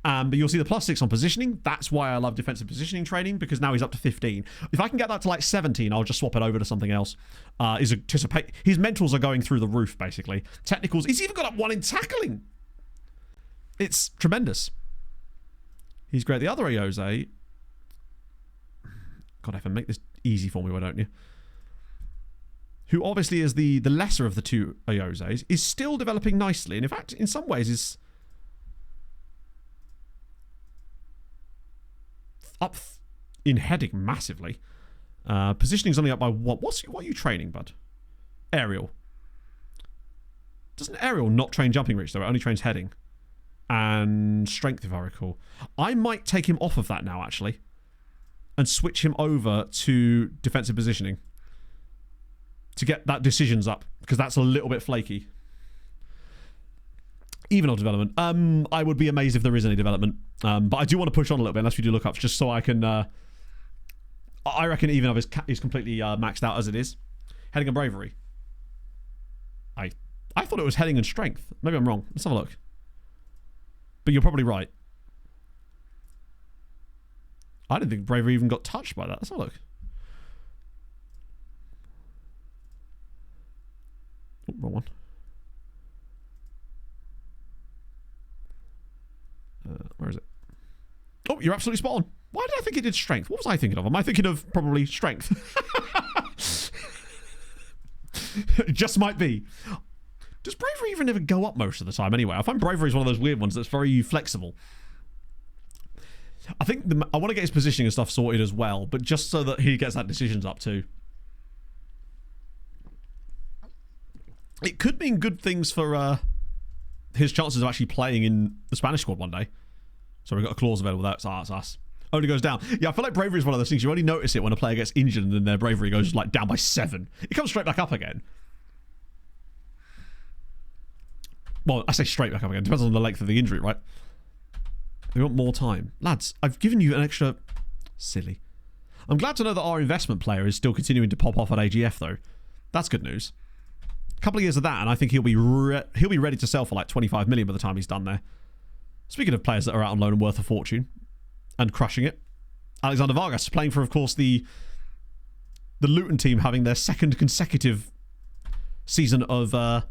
But you'll see the +6 on positioning. That's why I love defensive positioning training, because now he's up to 15. If I can get that to like 17, I'll just swap it over to something else. His mentals are going through the roof, basically. Technicals, he's even got up 1 in tackling. It's tremendous. He's great. The other Ayose, God, if I make this easy for me, why don't you? Who obviously is the lesser of the two Ayoses, is still developing nicely. And in fact, in some ways, is up in heading massively. Positioning's only up by what? What are you training, bud? Aerial. Doesn't aerial not train jumping reach, though? It only trains heading. And strength, if I recall. I might take him off of that now, actually. And switch him over to defensive positioning. To get that decisions up. Because that's a little bit flaky. Even on development. I would be amazed if there is any development. But I do want to push on a little bit, unless we do look ups, just so I can... I reckon even if he's completely maxed out as it is. Heading and bravery. I thought it was heading and strength. Maybe I'm wrong. Let's have a look. But you're probably right. I didn't think bravery even got touched by that. Let's have a look. Oh, wrong one. Where is it? Oh, you're absolutely spot on. Why did I think it did strength? What was I thinking of? Am I thinking of probably strength? It just might be. Does bravery even ever go up most of the time anyway? I find bravery is one of those weird ones that's very flexible. I think I want to get his positioning and stuff sorted as well, but just so that he gets that decisions up too. It could mean good things for his chances of actually playing in the Spanish squad one day. So we've got a clause available. That's us. Only goes down. Yeah, I feel like bravery is one of those things. You only notice it when a player gets injured and then their bravery goes like down by 7. It comes straight back up again. Well, I say straight back up again. Depends on the length of the injury, right? We want more time. Lads, I've given you an extra... Silly. I'm glad to know that our investment player is still continuing to pop off at AGF, though. That's good news. A couple of years of that, and I think he'll be ready to sell for like 25 million by the time he's done there. Speaking of players that are out on loan and worth a fortune, and crushing it, Alexander Vargas playing for, of course, the Luton team, having their second consecutive season of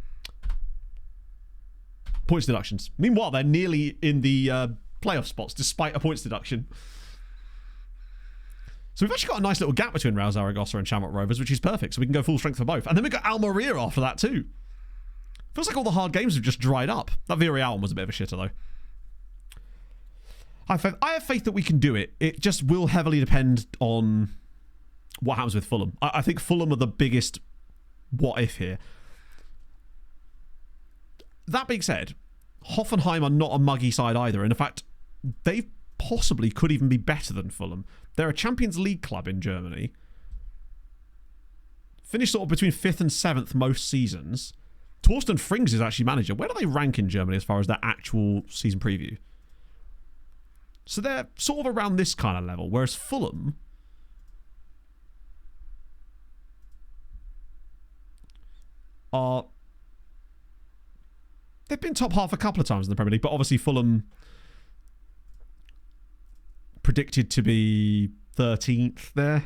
points deductions. Meanwhile, they're nearly in the playoff spots, despite a points deduction. So we've actually got a nice little gap between Real Zaragoza and Shamrock Rovers, which is perfect, so we can go full strength for both. And then we've got Almeria after that too. Feels like all the hard games have just dried up. That Villarreal one was a bit of a shitter, though. I have faith that we can do it. It just will heavily depend on what happens with Fulham. I think Fulham are the biggest what if here. That being said, Hoffenheim are not a muggy side either. And in fact, they possibly could even be better than Fulham. They're a Champions League club in Germany. Finished sort of between 5th and 7th most seasons. Torsten Frings is actually manager. Where do they rank in Germany as far as their actual season preview? So they're sort of around this kind of level. Whereas Fulham are... They've been top half a couple of times in the Premier League, but obviously Fulham predicted to be 13th there.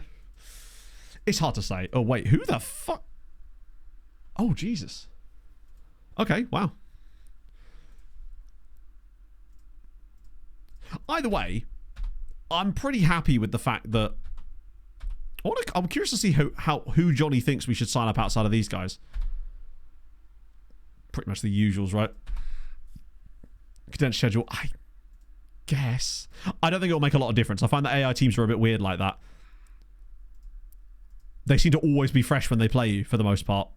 It's hard to say. Oh, wait. Who the fuck? Oh, Jesus. Okay, wow. Either way, I'm pretty happy with the fact that... I'm curious to see who Johnny thinks we should sign up outside of these guys. Pretty much the usuals, right? Condensed schedule, I guess. I don't think it'll make a lot of difference. I find that AI teams are a bit weird like that. They seem to always be fresh when they play you, for the most part.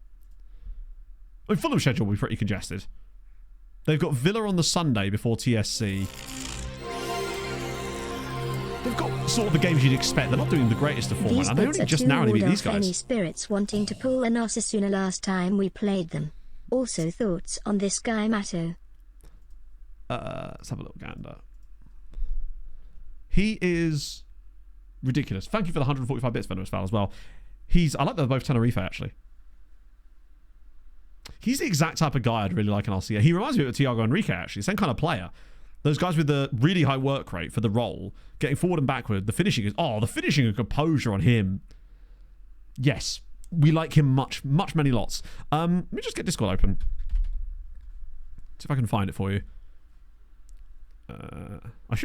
I mean, Fulham's schedule will be pretty congested. They've got Villa on the Sunday before TSC. They've got sort of the games you'd expect. They're not doing the greatest of form, and they only just narrowly beat these guys. Any spirits wanting to pull an Osasuna last time we played them. Also, thoughts on this guy, Matto? Let's have a little gander. He is ridiculous. Thank you for the 145 bits, Venomous Val, as well. I like that they're both Tenerife, actually. He's the exact type of guy I'd really like in RCA. He reminds me of Thiago Enrique, actually. Same kind of player. Those guys with the really high work rate for the role, getting forward and backward, the finishing is... Oh, the finishing and composure on him. Yes. We like him much, many lots. Let me just get Discord open. See if I can find it for you.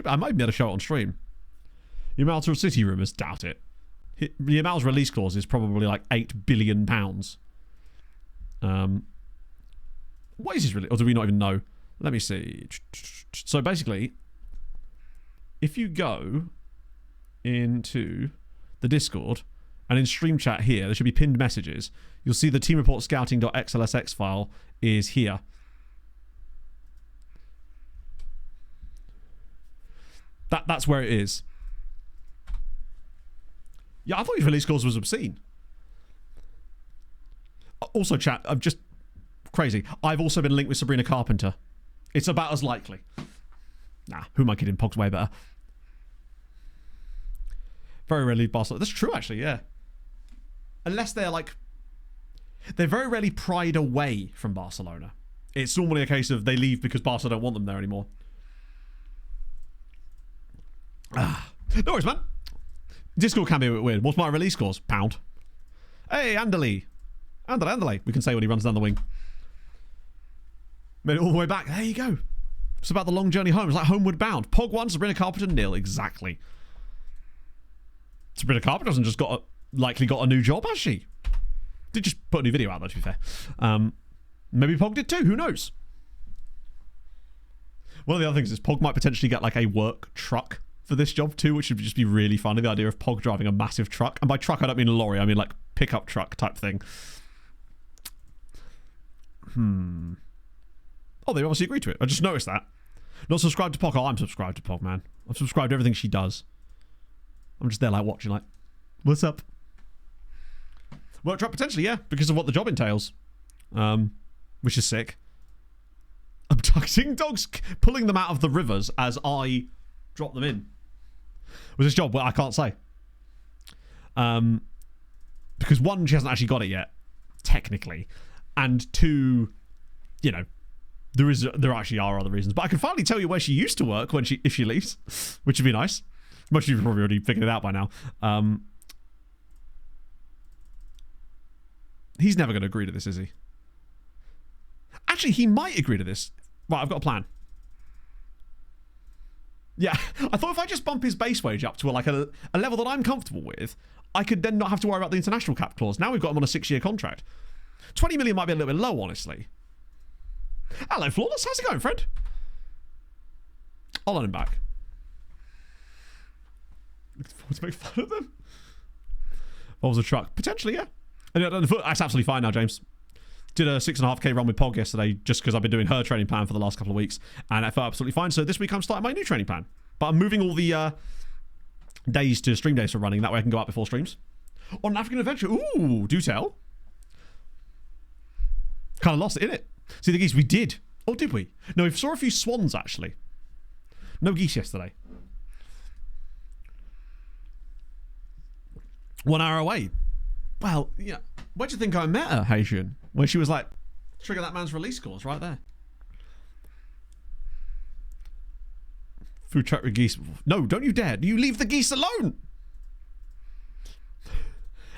I might be able to show it on stream. Yamal's City rumours, doubt it. Yamal's release clause is probably like £8 billion. What is his release? Or do we not even know? Let me see. So basically, if you go into the Discord and in stream chat here, there should be pinned messages. You'll see the team report scouting.xlsx file is here. That's where it is. Yeah, I thought his release clause was obscene. Also, chat, I'm just crazy. I've also been linked with Sabrina Carpenter. It's about as likely. Nah, who am I kidding? Pog's way better. Very rarely Barcelona. That's true, actually, yeah. Unless they're like... They're very rarely pried away from Barcelona. It's normally a case of they leave because Barca don't want them there anymore. No worries, man. Discord can be a bit weird. What's my release clause? £1. Hey, Anderley. Anderley. We can say when he runs down the wing. Made it all the way back. There you go. It's about the long journey home. It's like Homeward Bound. Pog 1, Sabrina Carpenter, nil. Exactly. Sabrina Carpenter hasn't just likely got a new job, has she? Did just put a new video out, though, to be fair. Maybe Pog did too. Who knows? One of the other things is Pog might potentially get like a work truck for this job too, which would just be really funny. The idea of Pog driving a massive truck. And by truck, I don't mean a lorry. I mean like pickup truck type thing. Oh, they obviously agreed to it. I just noticed that. Not subscribed to Pog. Oh, I'm subscribed to Pog, man. I've subscribed to everything she does. I'm just there like watching like, what's up? Work truck potentially, yeah, because of what the job entails. Which is sick. Abducting dogs, pulling them out of the rivers as I drop them in. Was this job? Well, I can't say. Because one, she hasn't actually got it yet, technically. And two, you know, there actually are other reasons. But I can finally tell you where she used to work if she leaves, which would be nice. Most of you have probably already figured it out by now. He's never going to agree to this, is he? Actually, he might agree to this. Right, I've got a plan. Yeah, I thought if I just bump his base wage up to a level that I'm comfortable with, I could then not have to worry about the international cap clause. Now we've got him on a 6-year contract. 20 million might be a little bit low, honestly. Hello, Flawless. How's it going, friend? I'll let him back. Looking forward to make fun of them. What was a truck? Potentially, yeah. That's absolutely fine now, James. Did a 6.5k run with Pog yesterday just because I've been doing her training plan for the last couple of weeks and I felt absolutely fine. So this week I'm starting my new training plan. But I'm moving all the days to stream days for running. That way I can go out before streams. On an African adventure. Ooh, do tell. Kind of lost it, innit? See the geese? We did. Oh, did we? No, we saw a few swans, actually. No geese yesterday. 1 hour away. Well, yeah. Where do you think I met her, Haitian? When she was like, trigger that man's release clause right there. Food truck with geese. No, don't you dare. You leave the geese alone.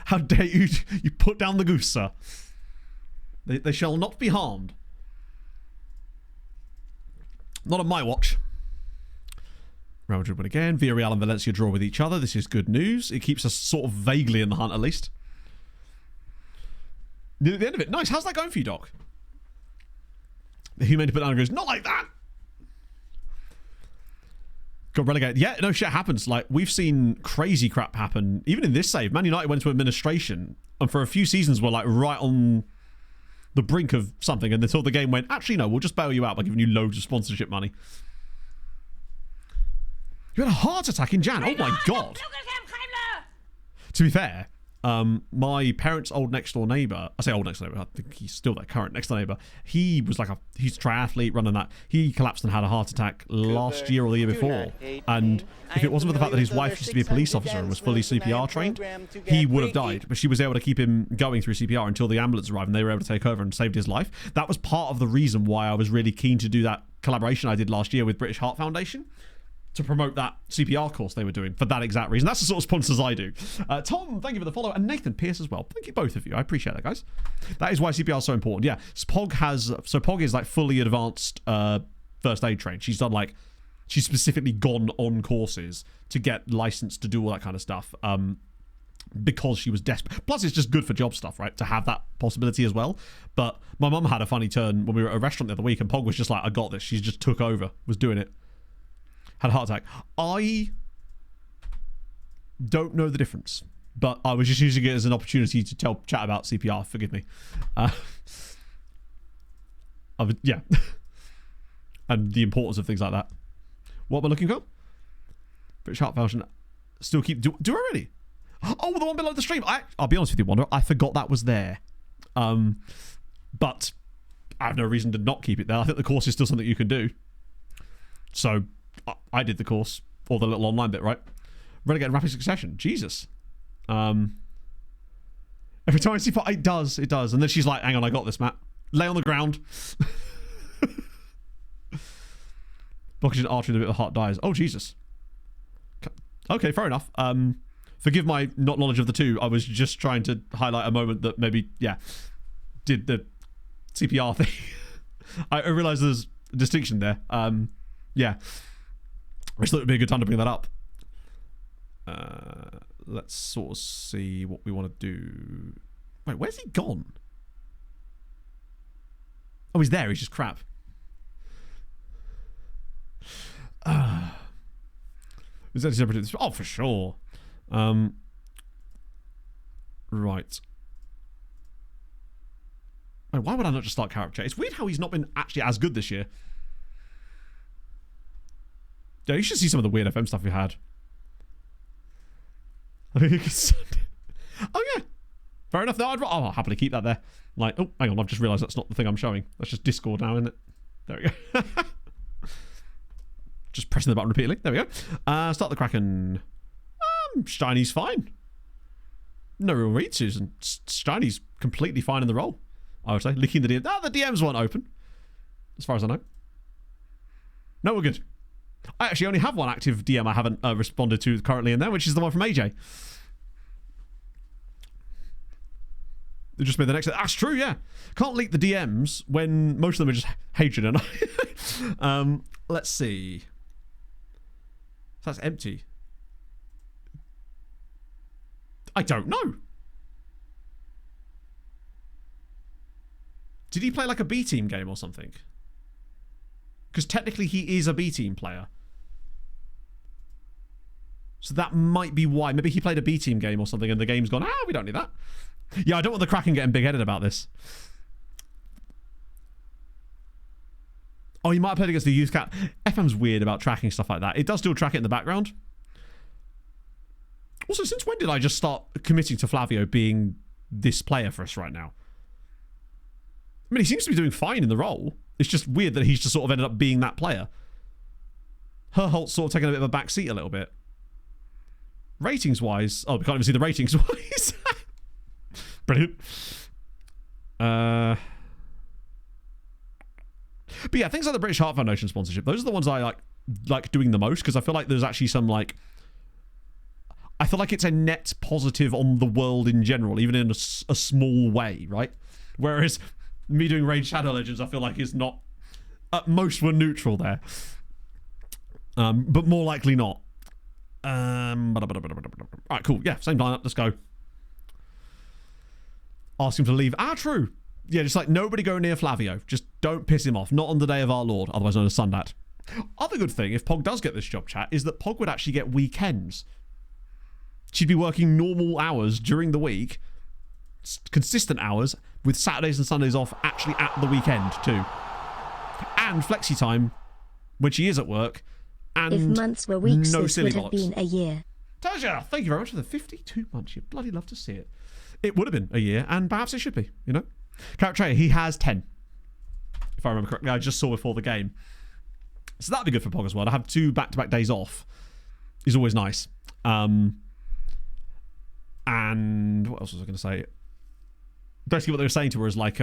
How dare you put down the goose, sir. They shall not be harmed. Not on my watch. Real Madrid win again. Villarreal and Valencia draw with each other. This is good news. It keeps us sort of vaguely in the hunt at least. Near at the end of it. Nice. How's that going for you, Doc? The human to put down and goes, not like that. Got relegated. Yeah, no, shit happens. Like, we've seen crazy crap happen. Even in this save, Man United went to administration and for a few seasons were like right on the brink of something and until the game went, actually, no, we'll just bail you out by giving you loads of sponsorship money. You had a heart attack in Jan. Oh my God. To be fair, My parents' old next door neighbour, I say old next door neighbour, I think he's still their current next door neighbour. He was like he's a triathlete running that. He collapsed and had a heart attack last year or the year before. And if it wasn't for the fact that his wife used to be a police officer and was fully CPR trained, he would have died. But she was able to keep him going through CPR until the ambulance arrived and they were able to take over and saved his life. That was part of the reason why I was really keen to do that collaboration I did last year with British Heart Foundation, to promote that CPR course they were doing for that exact reason. That's the sort of sponsors I do. Tom, thank you for the follow, and Nathan Pierce as well. Thank you, both of you. I appreciate that, guys. That is why CPR is so important. Yeah, Pog is like fully advanced first aid trained. She's done she's specifically gone on courses to get licensed to do all that kind of stuff. Because she was desperate. Plus, it's just good for job stuff, right? To have that possibility as well. But my mum had a funny turn when we were at a restaurant the other week, and Pog was just like, I got this. She just took over, was doing it. Had a heart attack. I don't know the difference, but I was just using it as an opportunity to chat about CPR. Forgive me. Yeah. And the importance of things like that. What am I looking for? British Heart Foundation. Still keep... Do I really? Oh, the one below the stream. I'll be honest with you, Wanda. I forgot that was there. But I have no reason to not keep it there. I think the course is still something you can do. So... I did the course, or the little online bit, right? Renegade in rapid succession. Jesus. Every time I see pot, it does. And then she's like, hang on, I got this, Matt. Lay on the ground. Blockage and artery with a bit of heart dies. Oh, Jesus. Okay, fair enough. Forgive my not knowledge of the two. I was just trying to highlight a moment that maybe, did the CPR thing. I realised there's a distinction there. I just thought it would be a good time to bring that up. Let's sort of see what we want to do. Wait, where's he gone? Oh, he's there. He's just crap. Is that separate? Oh, for sure. Right. Wait, why would I not just start character? It's weird how he's not been actually as good this year. Yeah, you should see some of the weird FM stuff we had. I think you can... Oh, yeah. Fair enough. No, I'll happily keep that there. Like, oh, hang on. I've just realised that's not the thing I'm showing. That's just Discord now, isn't it? There we go. Just pressing the button repeatedly. There we go. Start the Kraken. Shiny's fine. No real read, Susan. Shiny's completely fine in the role, I would say. Licking the DM. The DMs weren't open, as far as I know. No, we're good. I actually only have one active DM I haven't responded to currently in there, which is the one from AJ. They just made the next... That's true, yeah. Can't leak the DMs when most of them are just hatred. And let's see. That's empty. I don't know. Did he play like a B team game or something? Because technically he is a B team player. So that might be why. Maybe he played a B team game or something and the game's gone, we don't need that. Yeah, I don't want the Kraken getting big-headed about this. Oh, you might have played against the Youth Cat. FM's weird about tracking stuff like that. It does still track it in the background. Also, since when did I just start committing to Flavio being this player for us right now? I mean, he seems to be doing fine in the role. It's just weird that he's just sort of ended up being that player. Herholt's sort of taking a bit of a back seat a little bit. Ratings-wise... Oh, we can't even see the ratings-wise. Brilliant. But yeah, things like the British Heart Foundation sponsorship, those are the ones I like doing the most, because I feel like there's actually some I feel like it's a net positive on the world in general, even in a small way, right? Whereas me doing Raid Shadow Legends, I feel like is not... At most, we're neutral there. But more likely not. Alright, cool. Yeah, same lineup. Let's go. Ask him to leave. True. Yeah, just like nobody go near Flavio. Just don't piss him off. Not on the day of our Lord, otherwise known as Sundat. Other good thing, if Pog does get this job, chat, is that Pog would actually get weekends. She'd be working normal hours during the week, consistent hours, with Saturdays and Sundays off actually at the weekend too. And flexi time when she is at work. And if months were weeks, no this silly would have been a year. Taja, thank you very much for the 52 months. You bloody love to see it. It would have been a year, and perhaps it should be, you know? Character, he has 10. If I remember correctly, I just saw before the game. So that'd be good for Pog as well. To have 2 back-to-back days off is always nice. And what else was I going to say? Basically what they were saying to her is like,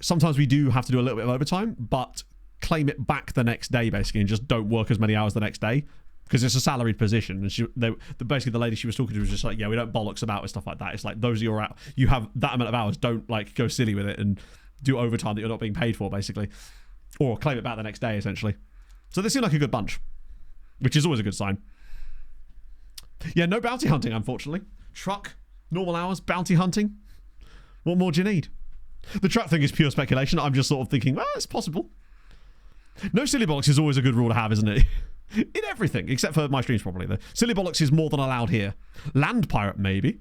sometimes we do have to do a little bit of overtime, but claim it back the next day, basically, and just don't work as many hours the next day. Because it's a salaried position, and basically the lady she was talking to was just like, yeah, we don't bollocks about with stuff like that. It's like, those are your out. You have that amount of hours. Don't like go silly with it and do overtime that you're not being paid for, basically, or claim it back the next day, essentially. So they seem like a good bunch, which is always a good sign. Yeah, no bounty hunting, unfortunately. Truck, normal hours, bounty hunting. What more do you need? The truck thing is pure speculation. I'm just sort of thinking, well, it's possible. No silly bollocks is always a good rule to have, isn't it? In everything, except for my streams, probably, though. Silly bollocks is more than allowed here. Land pirate, maybe.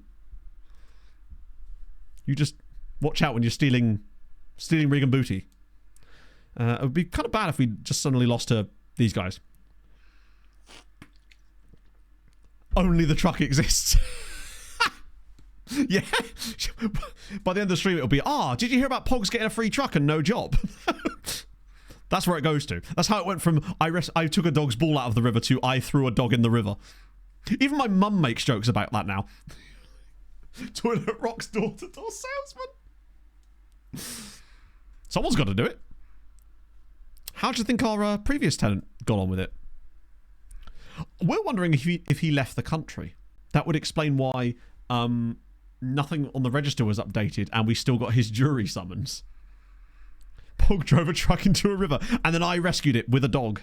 You just watch out when you're stealing rig and booty. It would be kind of bad if we just suddenly lost to these guys. Only the truck exists. Yeah. By the end of the stream, it'll be, did you hear about Pogs getting a free truck and no job? That's where it goes to. That's how it went from I took a dog's ball out of the river to I threw a dog in the river. Even my mum makes jokes about that now. Toilet rocks door-to-door salesman. Someone's got to do it. How do you think our previous tenant got on with it? We're wondering if he left the country. That would explain why nothing on the register was updated and we still got his jury summons. Pog drove a truck into a river and then I rescued it with a dog.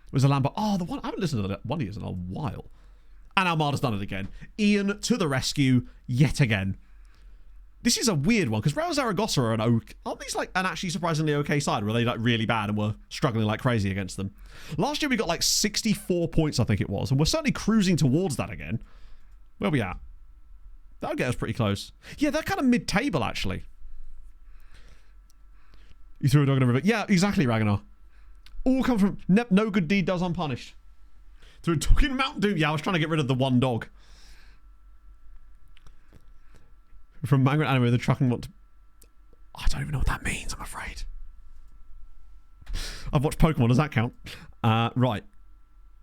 It was a Lambo. The one I haven't listened to that one of these in a while. And Almada's done it again. Ian to the rescue yet again. This is a weird one because Real Zaragoza are aren't these like an actually surprisingly okay side? Were they like really bad and were struggling like crazy against them? Last year we got like 64 points, I think it was, and we're certainly cruising towards that again. Where are we at? That'll get us pretty close. Yeah, they're kind of mid-table, actually. You threw a dog in a river. Yeah, exactly, Ragnar. All come from... No good deed does unpunished. Threw a dog in Mountain Dew. Yeah, I was trying to get rid of the one dog. From Migrant Anime, the trucking want to... I don't even know what that means, I'm afraid. I've watched Pokemon. Does that count? Right.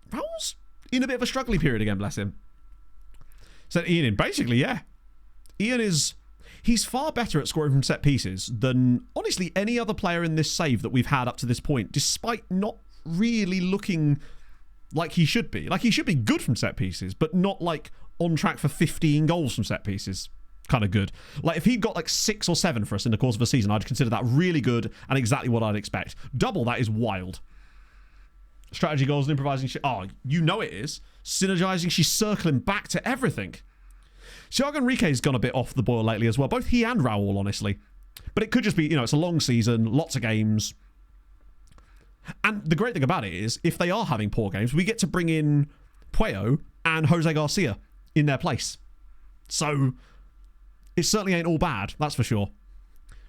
Raul's in a bit of a struggly period again, bless him. Sent Ian in. Basically, yeah. Ian is... He's far better at scoring from set pieces than, honestly, any other player in this save that we've had up to this point, despite not really looking like he should be. Like, he should be good from set pieces, but not, like, on track for 15 goals from set pieces. Kind of good. Like, if he'd got, like, 6 or 7 for us in the course of a season, I'd consider that really good and exactly what I'd expect. Double, that is wild. Strategy goals and improvising shit. You know it is. Synergizing, she's circling back to everything. Thiago Enrique's gone a bit off the boil lately as well. Both he and Raul, honestly. But it could just be, it's a long season, lots of games. And the great thing about it is, if they are having poor games, we get to bring in Puello and Jose Garcia in their place. So, it certainly ain't all bad, that's for sure.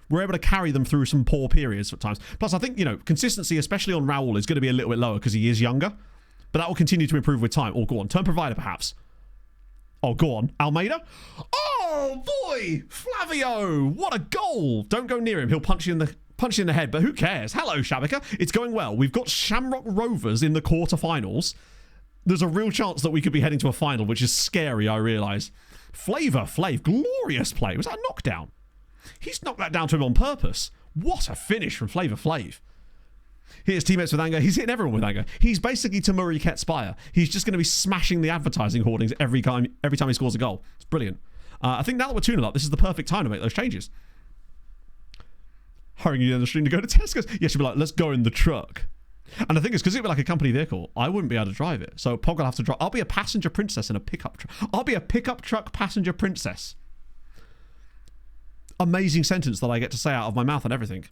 We're able to carry them through some poor periods at times. Plus, I think, consistency, especially on Raul, is going to be a little bit lower because he is younger. But that will continue to improve with time. Oh, go on. Turn provider, perhaps. Oh, go on. Almeida? Oh, boy! Flavio! What a goal! Don't go near him. He'll punch you in the head, but who cares? Hello, Shabaka. It's going well. We've got Shamrock Rovers in the quarterfinals. There's a real chance that we could be heading to a final, which is scary, I realise. Flav. Glorious play. Was that a knockdown? He's knocked that down to him on purpose. What a finish from Flavor Flav. Here's teammates with anger. He's hitting everyone with anger. He's basically Tamuri Ketspire. He's just going to be smashing the advertising hoardings every time he scores a goal. It's brilliant. I think now that we're tuning up, this is the perfect time to make those changes. Hurrying you down the stream to go to Tesco's. Yeah, she'll be like, let's go in the truck. And the thing is, because it'd be like a company vehicle, I wouldn't be able to drive it. So Pog will have to drive. I'll be a passenger princess in a pickup truck. I'll be a pickup truck passenger princess. Amazing sentence that I get to say out of my mouth and everything.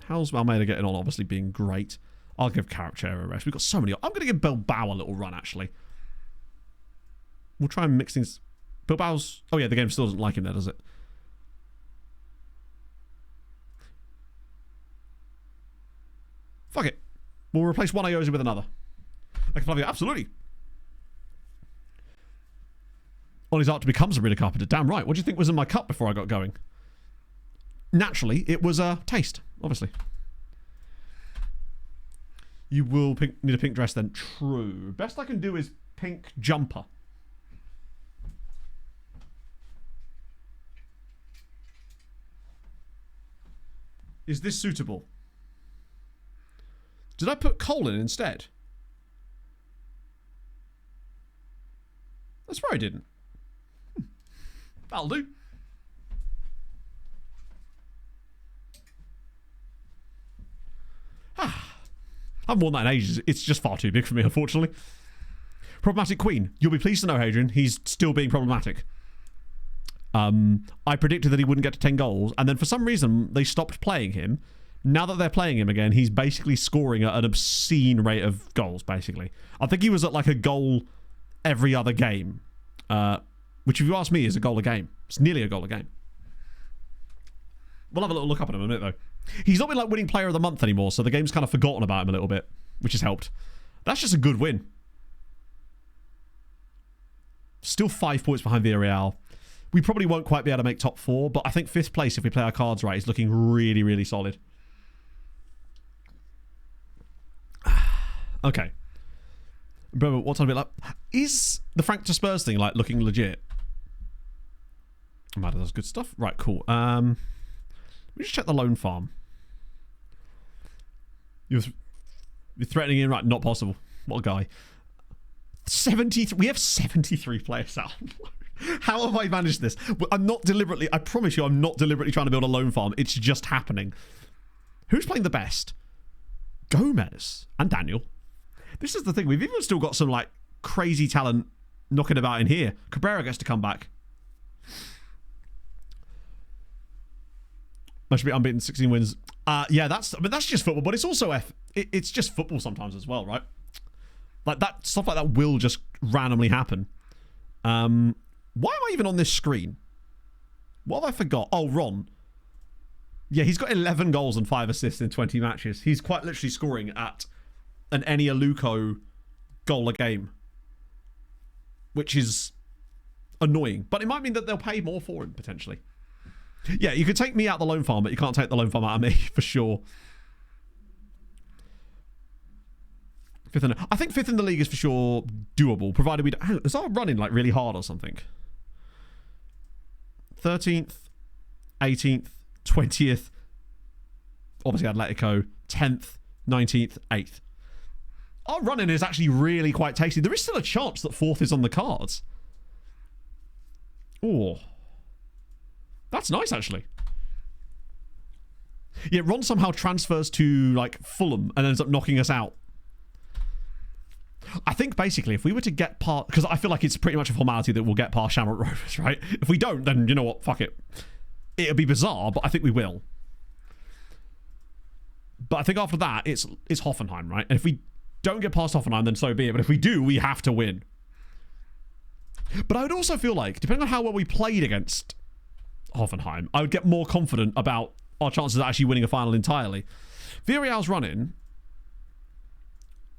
How's Almeida getting on? Obviously being great. I'll give Carrot a rest. We've got so many. I'm going to give Bilbao a little run, actually. We'll try and mix things. Bilbao's... Oh, yeah, the game still doesn't like him there, does it? Fuck it. We'll replace one Ioza with another. Like Flavio, absolutely. On his art to become Sabrina Carpenter. Damn right. What do you think was in my cup before I got going? Naturally, it was taste, obviously. You will need a pink dress then. True. Best I can do is pink jumper. Is this suitable? Did I put coal in instead? I swear I didn't. That'll do. I haven't worn that in ages. It's just far too big for me, unfortunately. Problematic Queen. You'll be pleased to know, Hadrian, he's still being problematic. I predicted that he wouldn't get to 10 goals, and then for some reason, they stopped playing him. Now that they're playing him again, he's basically scoring at an obscene rate of goals, basically. I think he was at like a goal every other game, which, if you ask me, is a goal a game. It's nearly a goal a game. We'll have a little look up at him in a minute, though. He's not been like winning player of the month anymore, so the game's kind of forgotten about him a little bit, which has helped. That's just a good win. Still 5 points behind Villarreal. We probably won't quite be able to make top 4, but I think 5th place, if we play our cards right, is looking really, really solid. Okay. Bro, what's on a bit like? Is the Frank to Spurs thing like looking legit? Matter does good stuff. Right, cool. Let me just check the loan farm. You're threatening him, right? Not possible. What a guy. 73. We have 73 players out. How have I managed this? I'm not deliberately. I promise you, I'm not deliberately trying to build a loan farm. It's just happening. Who's playing the best? Gomez and Daniel. This is the thing. We've even still got some like crazy talent knocking about in here. Cabrera gets to come back. That should be unbeaten, 16 wins. Yeah, that's just football, but it's also it's just football sometimes as well, right? Like that stuff like that will just randomly happen. Why am I even on this screen? What have I forgot? Oh, Ron. Yeah, he's got 11 goals and 5 assists in 20 matches. He's quite literally scoring at an Eni Aluko goal a game, which is annoying. But it might mean that they'll pay more for him, potentially. Yeah, you could take me out the loan farm, but you can't take the loan farm out of me, for sure. I think 5th in the league is for sure doable, provided we don't... Is our running like really hard or something? 13th, 18th, 20th, obviously Atletico, 10th, 19th, 8th. Our running is actually really quite tasty. There is still a chance that 4th is on the cards. Oh. That's nice, actually. Yeah, Ron somehow transfers to, like, Fulham and ends up knocking us out. I think, basically, if we were to get past... Because I feel like it's pretty much a formality that we'll get past Shamrock Rovers, right? If we don't, then you know what? Fuck it. It'll be bizarre, but I think we will. But I think after that, it's Hoffenheim, right? And if we don't get past Hoffenheim, then so be it. But if we do, we have to win. But I would also feel like, depending on how well we played against Hoffenheim, I would get more confident about our chances of actually winning a final entirely. Villarreal's running.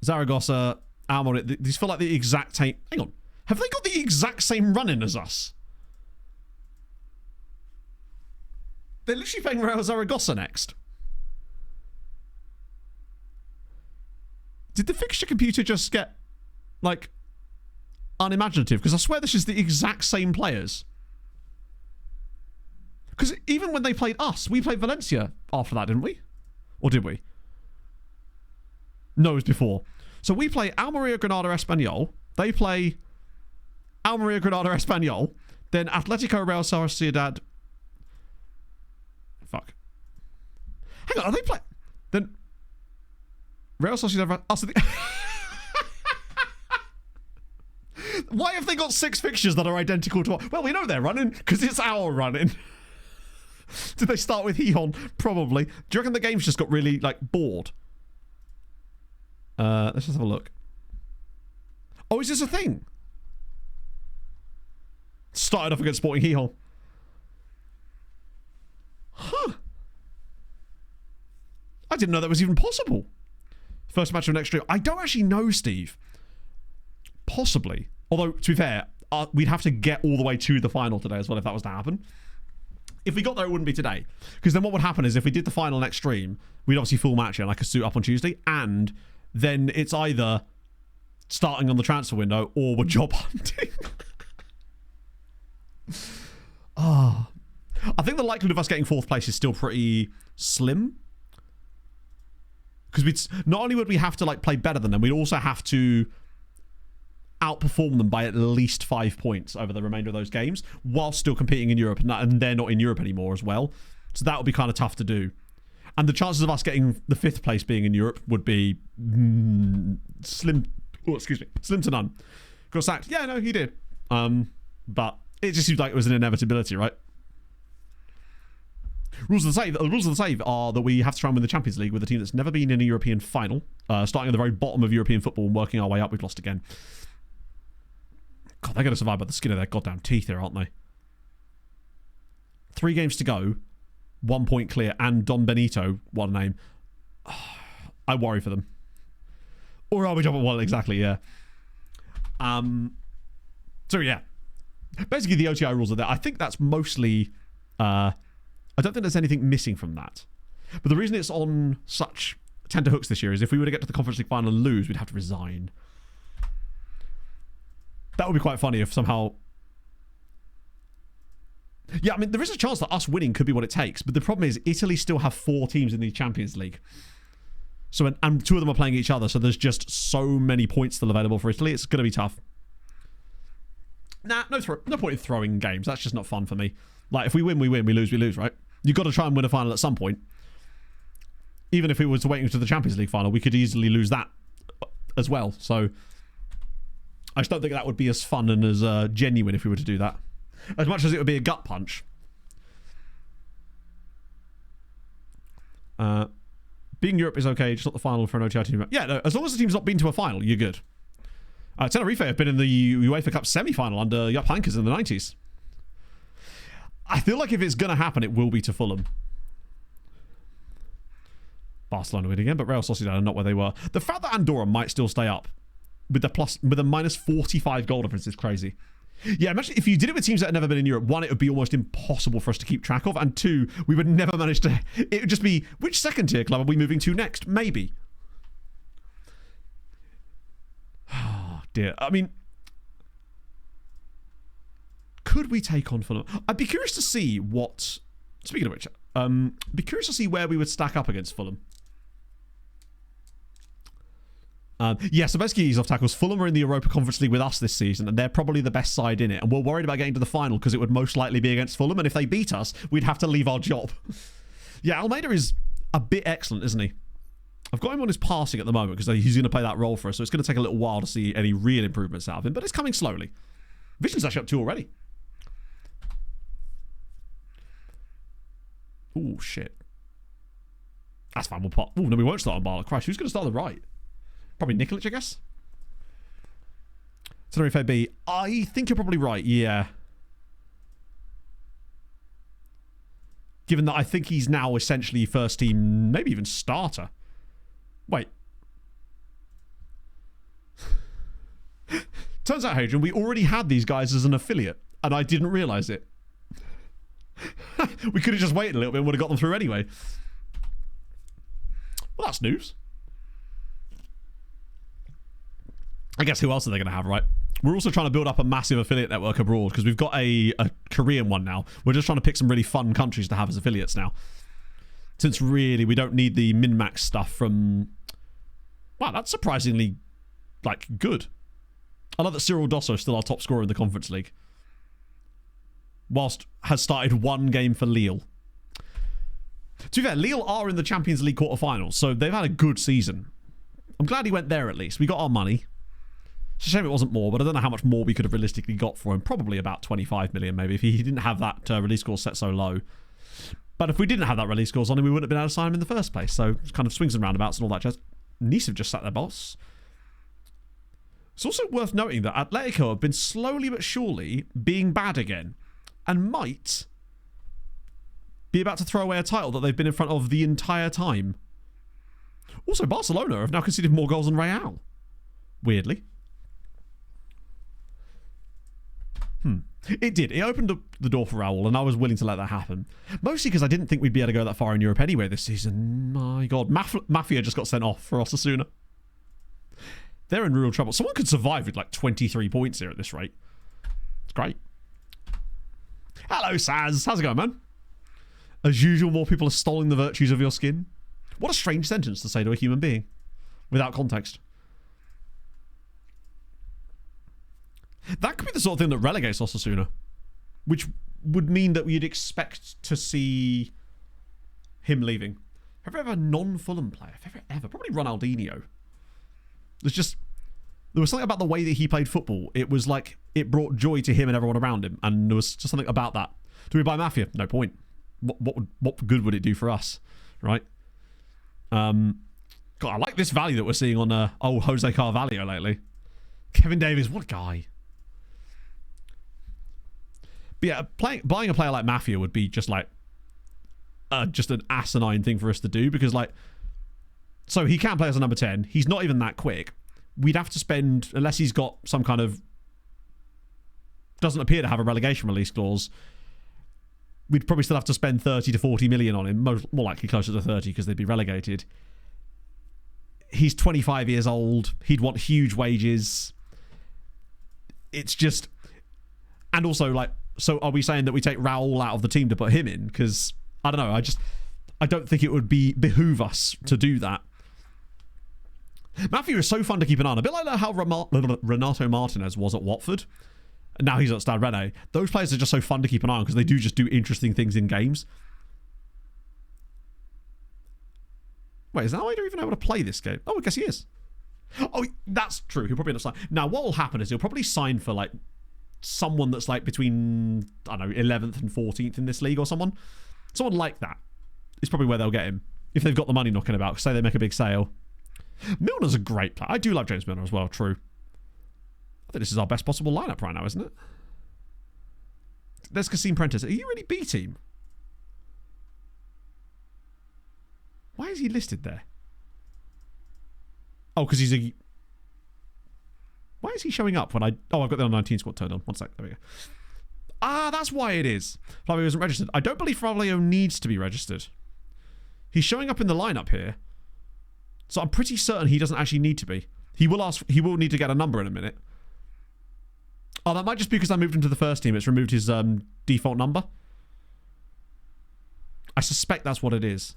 Zaragoza, Almor, these feel like the exact same... Hang on. Have they got the exact same running as us? They're literally playing Real Zaragoza next. Did the fixture computer just get, like, unimaginative? Because I swear this is the exact same players. Because even when they played us, we played Valencia after that, didn't we? Or did we? No, it was before. So we play Almeria, Granada, Espanyol. They play Almeria, Granada, Espanyol. Then Atletico, Real Sociedad. Fuck. Hang on, are they playing? Then Real Sociedad. Oh, so why have they got 6 fixtures that are identical to our... Well, we know they're running because it's our running. Did they start with Hihon? Probably. Do you reckon the game's just got really, like, bored? Let's just have a look. Oh, is this a thing? Started off against Sporting Gijón. Huh. I didn't know that was even possible. First match of next year. I don't actually know, Steve. Possibly. Although, to be fair, we'd have to get all the way to the final today as well if that was to happen. If we got there, it wouldn't be today. Because then what would happen is if we did the final next stream, we'd obviously full match it and I could suit up on Tuesday. And then it's either starting on the transfer window or we're job hunting. I think the likelihood of us getting 4th place is still pretty slim. Because not only would we have to like play better than them, we'd also have to outperform them by at least 5 points over the remainder of those games while still competing in Europe, and they're not in Europe anymore as well. So that would be kind of tough to do. And the chances of us getting the 5th place being in Europe would be slim to none. Got sacked. Yeah, no, he did. But it just seems like it was an inevitability, right? Rules of the save are that we have to try and win the Champions League with a team that's never been in a European final, starting at the very bottom of European football and working our way up. We've lost again. God, they're going to survive by the skin of their goddamn teeth here, aren't they? 3 games to go, 1 point clear, and Don Benito, what a name. I worry for them. Or are we jumping? Well, exactly, yeah. So, yeah. Basically, the OTI rules are there. I think that's mostly... I don't think there's anything missing from that. But the reason it's on such tender hooks this year is if we were to get to the Conference League final and lose, we'd have to resign. That would be quite funny if somehow... Yeah, I mean, there is a chance that us winning could be what it takes. But the problem is Italy still have 4 teams in the Champions League. So, and 2 of them are playing each other. So there's just so many points still available for Italy. It's going to be tough. Nah, no point in throwing games. That's just not fun for me. Like, if we win, we win. We lose, right? You've got to try and win a final at some point. Even if it was waiting to the Champions League final, we could easily lose that as well. So... I just don't think that would be as fun and as genuine if we were to do that. As much as it would be a gut punch. Being Europe is okay, just not the final for an OTI team. Yeah, no, as long as the team's not been to a final, you're good. Tenerife have been in the UEFA Cup semi-final under Jupp Heynckes in the 90s. I feel like if it's going to happen, it will be to Fulham. Barcelona win again, but Real Sociedad are not where they were. The fact that Andorra might still stay up with a minus 45 goal difference is crazy. Yeah, imagine if you did it with teams that had never been in Europe. 1, it would be almost impossible for us to keep track of, and 2, we would never manage to... It would just be, which second tier club are we moving to next? Maybe. Oh, dear. I mean... Could we take on Fulham? I'd be curious to see what... Speaking of which, be curious to see where we would stack up against Fulham. Yeah, so basically he's off tackles. Fulham are in the Europa Conference League with us this season, and they're probably the best side in it. And we're worried about getting to the final because it would most likely be against Fulham. And if they beat us, we'd have to leave our job. Yeah, Almeida is a bit excellent, isn't he? I've got him on his passing at the moment because he's going to play that role for us. So it's going to take a little while to see any real improvements out of him. But it's coming slowly. Vision's actually up 2 already. Oh, shit. That's fine. We'll pop. Oh, no, we won't start on Barlow. Christ, who's going to start on the right? Probably Nikolic, I guess. Tenerife B. I think you're probably right, yeah. Given that I think he's now essentially first team, maybe even starter. Wait. Turns out, Hadrian, we already had these guys as an affiliate, and I didn't realise it. We could have just waited a little bit and would have got them through anyway. Well, that's news. I guess who else are they going to have, right? We're also trying to build up a massive affiliate network abroad because we've got a Korean one now. We're just trying to pick some really fun countries to have as affiliates now. Since really we don't need the min-max stuff from... Wow, that's surprisingly, like, good. I love that Cyril Dosso is still our top scorer in the Conference League. Whilst has started 1 game for Lille. To be fair, Lille are in the Champions League quarterfinals, so they've had a good season. I'm glad he went there at least. We got our money. It's a shame it wasn't more, but I don't know how much more we could have realistically got for him. Probably about 25 million, maybe, if he didn't have that release score set so low. But if we didn't have that release scores on him, we wouldn't have been able to sign him in the first place. So it's kind of swings and roundabouts and all that jazz. Nice have just sat their boss. It's also worth noting that Atletico have been slowly but surely being bad again, and might be about to throw away a title that they've been in front of the entire time. Also, Barcelona have now conceded more goals than Real. Weirdly. It did. It opened up the door for Raul, and I was willing to let that happen. Mostly because I didn't think we'd be able to go that far in Europe anyway this season. My God. Mafia just got sent off for Osasuna. They're in real trouble. Someone could survive with like 23 points here at this rate. It's great. Hello, Saz. How's it going, man? As usual, more people are stealing the virtues of your skin. What a strange sentence to say to a human being. Without context. That could be the sort of thing that relegates Osasuna. Which would mean that we'd expect to see him leaving. Have you ever a non-Fulham player? Have you ever? Probably Ronaldinho. There was something about the way that he played football. It was like, it brought joy to him and everyone around him. And there was just something about that. Do we buy Mafia? No point. What good would it do for us? Right? God, I like this value that we're seeing on old Jose Carvalho lately. Kevin Davies, what a guy. But yeah, buying a player like Mafia would be just like just an asinine thing for us to do, because like, so he can play as a number 10. He's not even that quick. We'd have to spend, unless he's got some kind of, doesn't appear to have a relegation release clause, we'd probably still have to spend 30 to 40 million on him, more likely closer to 30 because they'd be relegated. He's 25 years old. He'd want huge wages. It's just, and also like, so are we saying that we take Raul out of the team to put him in? Because I don't know. I don't think it would behoove us to do that. Mafia is so fun to keep an eye on. A bit like how Renato Martinez was at Watford. And now he's at Stade Rennais. Those players are just so fun to keep an eye on because they do just do interesting things in games. Wait, is that why you're even able to play this game? Oh, I guess he is. Oh, that's true. He'll probably end up signing. Now, what will happen is he'll probably sign for like someone that's like between, I don't know, 11th and 14th in this league or someone. Someone like that is probably where they'll get him. If they've got the money knocking about. Say they make a big sale. Milner's a great player. I do like James Milner as well, true. I think this is our best possible lineup right now, isn't it? There's Kassim Prentice. Are you really B team? Why is he listed there? Oh, because he's a... Why is he showing up when I... Oh, I've got the under-19 squad turned on. One sec. There we go. Ah, that's why it is. Flavio isn't registered. I don't believe Flavio needs to be registered. He's showing up in the lineup here. So I'm pretty certain he doesn't actually need to be. He will need to get a number in a minute. Oh, that might just be because I moved him to the first team. It's removed his default number. I suspect that's what it is.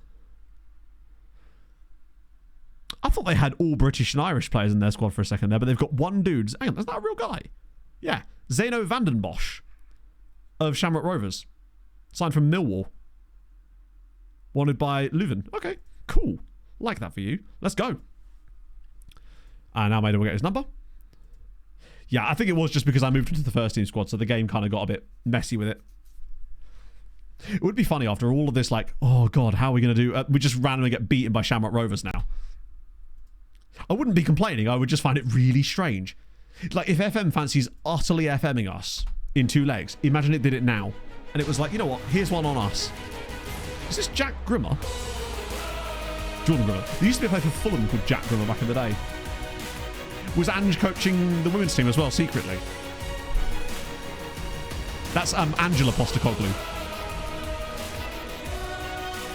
I thought they had all British and Irish players in their squad for a second there, but they've got one dude. Hang on, is that a real guy? Yeah. Zeno Vandenbosch of Shamrock Rovers. Signed from Millwall. Wanted by Leuven. Okay, cool. Like that for you. Let's go. And now maybe we'll get his number. Yeah, I think it was just because I moved into the first team squad, so the game kind of got a bit messy with it. It would be funny after all of this, like, oh God, how are we going to do... we just randomly get beaten by Shamrock Rovers now. I wouldn't be complaining. I would just find it really strange. Like, if FM fancies utterly FMing us in 2 legs, imagine it did it now. And it was like, you know what? Here's one on us. Is this Jack Grimmer? Jordan Grimmer. There used to be a player for Fulham called Jack Grimmer back in the day. Was Ange coaching the women's team as well, secretly? That's Angela Postecoglou.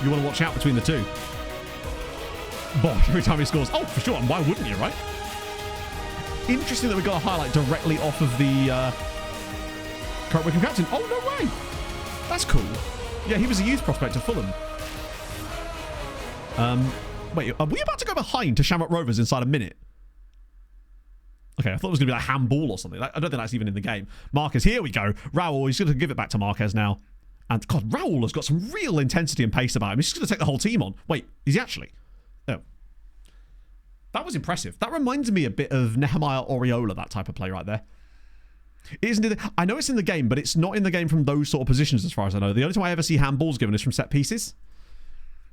You want to watch out between the two. Bosh, every time he scores. Oh, for sure. And why wouldn't you, right? Interesting that we got a highlight directly off of the current Wickham captain. Oh, no way. That's cool. Yeah, he was a youth prospect at Fulham. Wait, are we about to go behind to Shamrock Rovers inside a minute? Okay, I thought it was going to be like handball or something. I don't think that's even in the game. Marquez, here we go. Raul, he's going to give it back to Marquez now. And God, Raul has got some real intensity and pace about him. He's just going to take the whole team on. Wait, is he actually? Oh. That was impressive. That reminds me a bit of Nehemiah Oriola, that type of play right there. It isn't. I know it's in the game, but it's not in the game from those sort of positions as far as I know. The only time I ever see handballs given is from set pieces.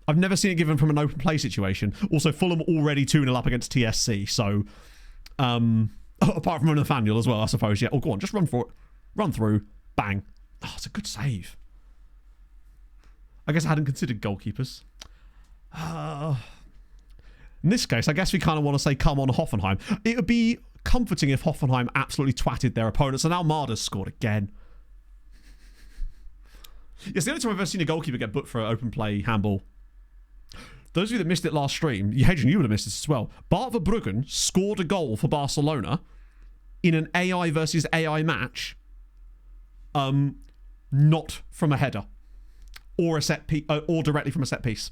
I've never seen it given from an open play situation. Also, Fulham already 2-0 up against TSC, so... apart from Nathaniel as well, I suppose. Yeah. Oh, go on. Just run for it. Run through. Bang. Oh, it's a good save. I guess I hadn't considered goalkeepers. In this case, I guess we kind of want to say, come on, Hoffenheim. It would be comforting if Hoffenheim absolutely twatted their opponents, and now Marder's scored again. It's the only time I've ever seen a goalkeeper get booked for an open play handball. Those of you that missed it last stream, Hadrian, you would have missed this as well. Bart Verbruggen scored a goal for Barcelona in an AI versus AI match, not from a header or a set piece, or directly from a set piece.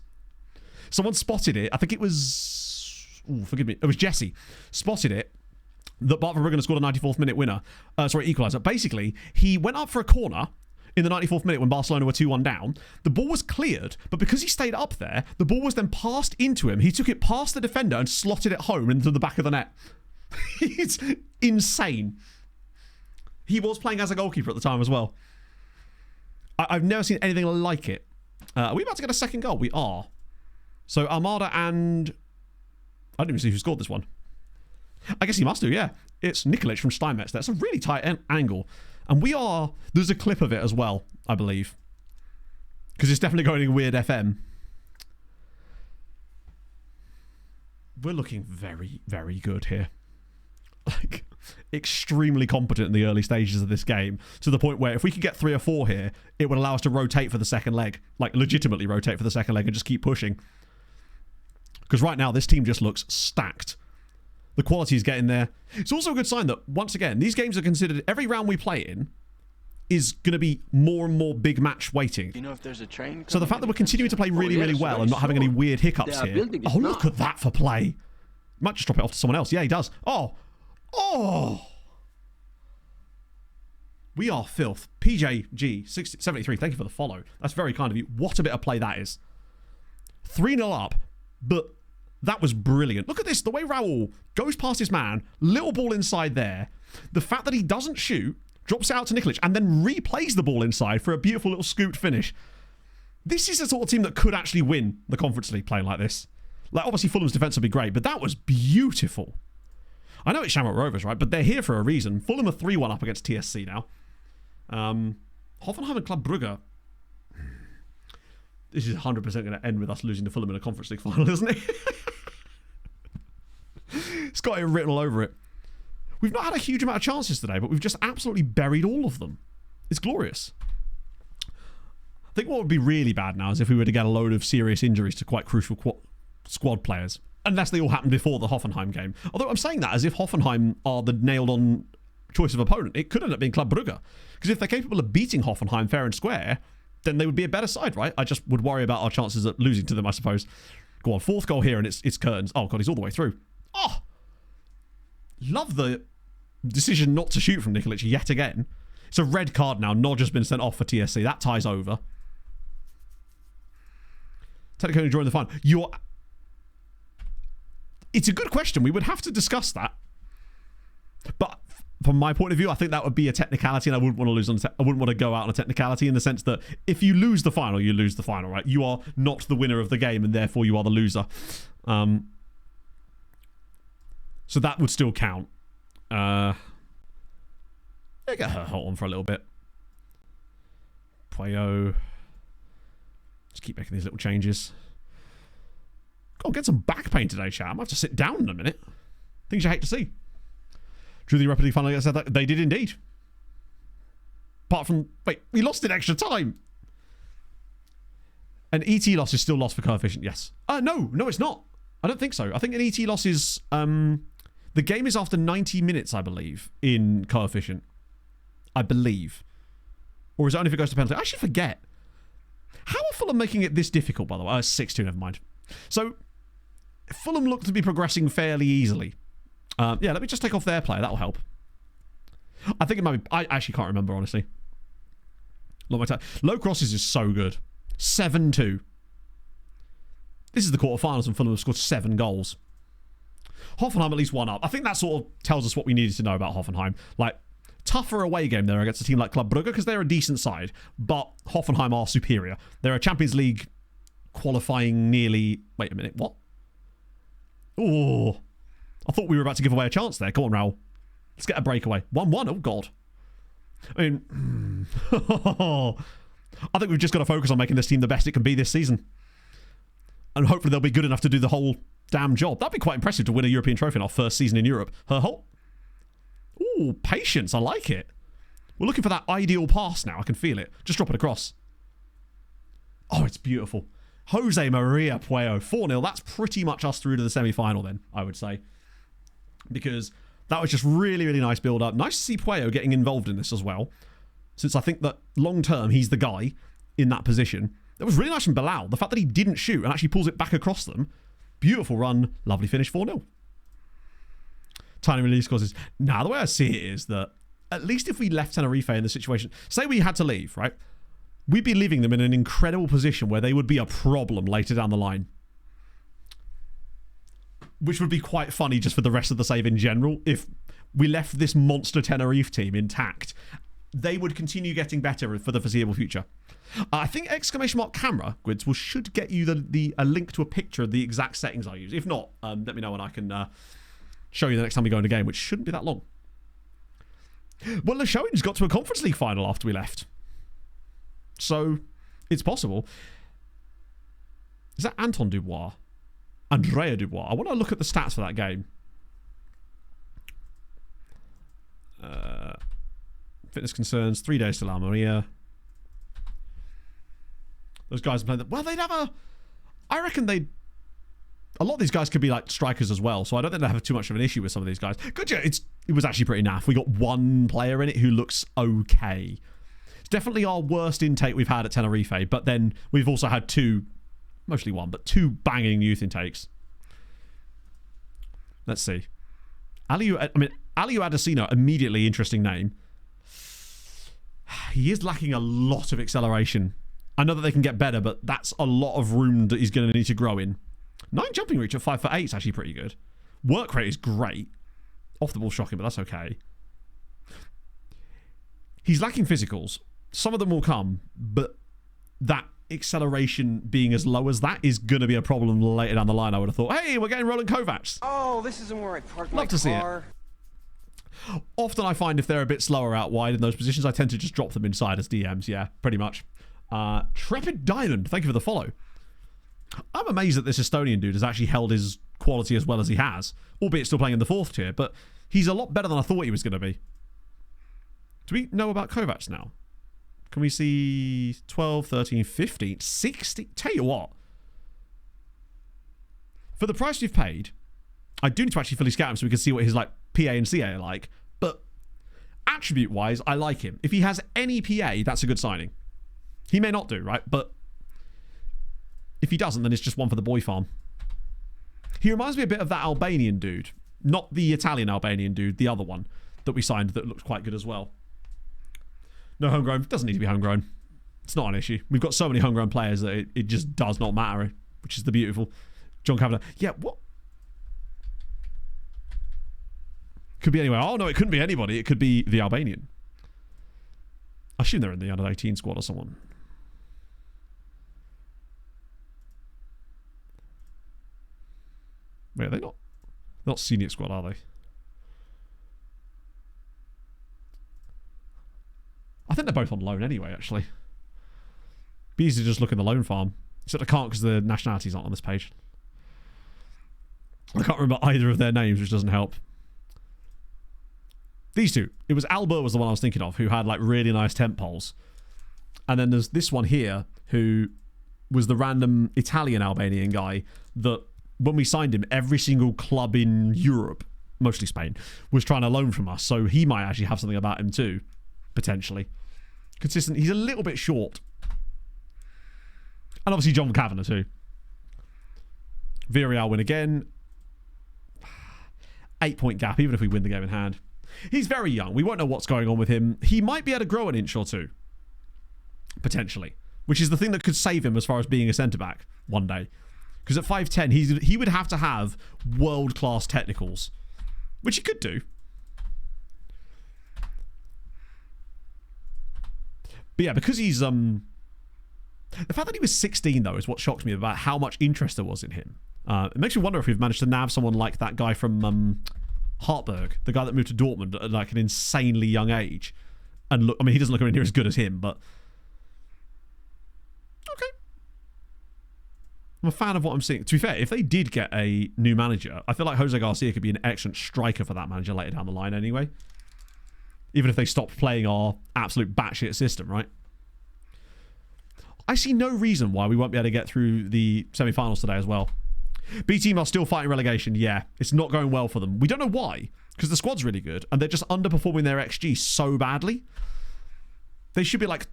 Someone spotted it. I think it was, forgive me, it was Jesse spotted it. That Bart Verbruggen scored a 94th minute winner. Equaliser. Basically, he went up for a corner in the 94th minute when Barcelona were 2-1 down. The ball was cleared, but because he stayed up there, the ball was then passed into him. He took it past the defender and slotted it home into the back of the net. It's insane. He was playing as a goalkeeper at the time as well. I've never seen anything like it. Are we about to get a second goal? We are. So Armada and... I didn't even see who scored this one. I guess he must do, yeah. It's Nikolic from Steinmetz. That's a really tight angle. And we are... There's a clip of it as well, I believe. Because it's definitely going in weird FM. We're looking very, very good here. Like, extremely competent in the early stages of this game. To the point where if we could get 3 or 4 here, it would allow us to rotate for the second leg. Like, legitimately rotate for the second leg and just keep pushing. Because right now, this team just looks stacked. The quality is getting there. It's also a good sign that, once again, these games are considered... Every round we play in is going to be more and more big match waiting. You know if there's a train so the fact that we're continuing to play really, really well and not having any weird hiccups here... Oh, look at that for play. Might just drop it off to someone else. Yeah, he does. Oh! We are filth. PJG73, thank you for the follow. That's very kind of you. What a bit of play that is. 3-0 up, but that was brilliant. Look at this, the way Raul goes past his man, little ball inside there. The fact that he doesn't shoot, drops it out to Nikolic, and then replays the ball inside for a beautiful little scooped finish. This is the sort of team that could actually win the Conference League playing like this. Like, obviously Fulham's defence would be great, but that was beautiful. I know it's Shamrock Rovers, right? But they're here for a reason. Fulham are 3-1 up against TSC now. Hoffenheim and Club Brugge. This is 100% going to end with us losing to Fulham in a Conference League final, isn't it? It's got it written all over it. We've not had a huge amount of chances today, but we've just absolutely buried all of them. It's glorious. I think what would be really bad now is if we were to get a load of serious injuries to quite crucial squad players. Unless they all happened before the Hoffenheim game. Although I'm saying that as if Hoffenheim are the nailed-on choice of opponent. It could end up being Club Brugge. Because if they're capable of beating Hoffenheim fair and square, then they would be a better side, right? I just would worry about our chances of losing to them, I suppose. Go on, 4th goal here, and it's curtains. Oh, God, he's all the way through. Oh! Love the decision not to shoot from Nikolic yet again. It's a red card now. Nod has been sent off for TSC. That ties over. Technically drawing the final. It's a good question. We would have to discuss that. But from my point of view, I think that would be a technicality, and I wouldn't want to lose on. I wouldn't want to go out on a technicality in the sense that if you lose the final, you lose the final, right? You are not the winner of the game, and therefore you are the loser. So that would still count. I get her hot on for a little bit. Puyo. Just keep making these little changes. God, get some back pain today, chat. I might have to sit down in a minute. Things you hate to see. Drew the Europa League finally said that they did indeed. Apart from, wait, we lost in extra time. An ET loss is still lost for coefficient, yes. No, it's not. I don't think so. I think an ET loss is, the game is after 90 minutes, I believe, in coefficient. I believe. Or is it only if it goes to penalty? I actually forget. How are Fulham making it this difficult, by the way? 6-2, never mind. So, Fulham look to be progressing fairly easily. Yeah, let me just take off their player. That'll help. I think it might be... I actually can't remember, honestly. Low crosses is so good. 7-2. This is the quarterfinals and Fulham have scored 7 goals. Hoffenheim at least 1 up. I think that sort of tells us what we needed to know about Hoffenheim. Like, tougher away game there against a team like Club Brugge because they're a decent side, but Hoffenheim are superior. They're a Champions League qualifying nearly... Wait a minute, what? Oh, I thought we were about to give away a chance there. Come on, Raul. Let's get a breakaway. 1-1, oh God. I mean... I think we've just got to focus on making this team the best it can be this season. And hopefully they'll be good enough to do the whole damn job. That'd be quite impressive to win a European trophy in our first season in Europe. Her whole... Ooh, patience. I like it. We're looking for that ideal pass now. I can feel it. Just drop it across. Oh, it's beautiful. Jose Maria Puello, 4-0. That's pretty much us through to the semi-final then, I would say. Because that was just really, really nice build-up. Nice to see Puello getting involved in this as well. Since I think that long-term, he's the guy in that position. That was really nice from Bilal. The fact that he didn't shoot and actually pulls it back across them. Beautiful run. Lovely finish, 4-0. Tiny release causes. Now, the way I see it is that at least if we left Tenerife in the situation, say we had to leave, right? We'd be leaving them in an incredible position where they would be a problem later down the line. Which would be quite funny just for the rest of the save in general. If we left this monster Tenerife team intact, they would continue getting better for the foreseeable future. I think !camera, Gwids, should get you a link to a picture of the exact settings I use. If not, let me know and I can show you the next time we go into game, which shouldn't be that long. Well, Le Showings got to a Conference League final after we left. So, it's possible. Is that Anton Dubois? Andrea Dubois. I want to look at the stats for that game. Fitness concerns, 3 days to La Maria. Those guys are playing... Well, they never... I reckon they... A lot of these guys could be like strikers as well, so I don't think they have too much of an issue with some of these guys. Good job. It was actually pretty naff. We got one player in it who looks okay. It's definitely our worst intake we've had at Tenerife, but then we've also had two, mostly one, but two banging youth intakes. Let's see. Aliou Adesina, immediately interesting name. He is lacking a lot of acceleration. I know that they can get better, but that's a lot of room that he's going to need to grow in. 9 jumping reach at 5'8" is actually pretty good. Work rate is great. Off the ball shocking, but that's okay. He's lacking physicals. Some of them will come, but that acceleration being as low as that is going to be a problem later down the line, I would have thought. Hey, we're getting Roland Kovacs. Oh, this isn't where I parked my car. Love to see it. Often I find if they're a bit slower out wide in those positions, I tend to just drop them inside as DMs. Yeah, pretty much. Trepid Diamond, thank you for the follow. I'm amazed that this Estonian dude has actually held his quality as well as he has, albeit still playing in the 4th tier, but he's a lot better than I thought he was going to be. Do we know about Kovacs now? Can we see 12, 13, 15, 16? Tell you what. For the price you've paid, I do need to actually fully scout him so we can see what his like PA and CA are like, but attribute-wise, I like him. If he has any PA, that's a good signing. He may not do, right? But if he doesn't, then it's just one for the boy farm. He reminds me a bit of that Albanian dude. Not the Italian Albanian dude, the other one that we signed that looks quite good as well. No homegrown. Doesn't need to be homegrown. It's not an issue. We've got so many homegrown players that it just does not matter, which is the beautiful. John Kavanagh. Yeah, what? Could be anywhere. Oh, no, it couldn't be anybody. It could be the Albanian. I assume they're in the under-18 squad or someone. Wait, are they not? They're not senior squad, are they? I think they're both on loan anyway, actually. Be easy to just look in the loan farm. Except I can't because the nationalities aren't on this page. I can't remember either of their names, which doesn't help. These two. It was Alba was the one I was thinking of, who had like really nice temp poles. And then there's this one here, who was the random Italian-Albanian guy that when we signed him, every single club in Europe, mostly Spain, was trying to loan from us. So he might actually have something about him too, potentially. Consistent. He's a little bit short. And obviously John Kavanagh too. Villarreal win again. 8-point gap, even if we win the game in hand. He's very young. We won't know what's going on with him. He might be able to grow an inch or two. Potentially. Which is the thing that could save him as far as being a centre-back one day. Because at 5'10", he would have to have world-class technicals. Which he could do. But yeah, because he's... The fact that he was 16, though, is what shocked me about how much interest there was in him. It makes me wonder if we've managed to nab someone like that guy from Hartberg, the guy that moved to Dortmund at like an insanely young age. And look, I mean, he doesn't look anywhere near as good as him, but... Okay. I'm a fan of what I'm seeing. To be fair, if they did get a new manager, I feel like Jose Garcia could be an excellent striker for that manager later down the line anyway. Even if they stop playing our absolute batshit system, right? I see no reason why we won't be able to get through the semi-finals today as well. B team are still fighting relegation. Yeah, it's not going well for them. We don't know why, because the squad's really good and they're just underperforming their XG so badly. They should be like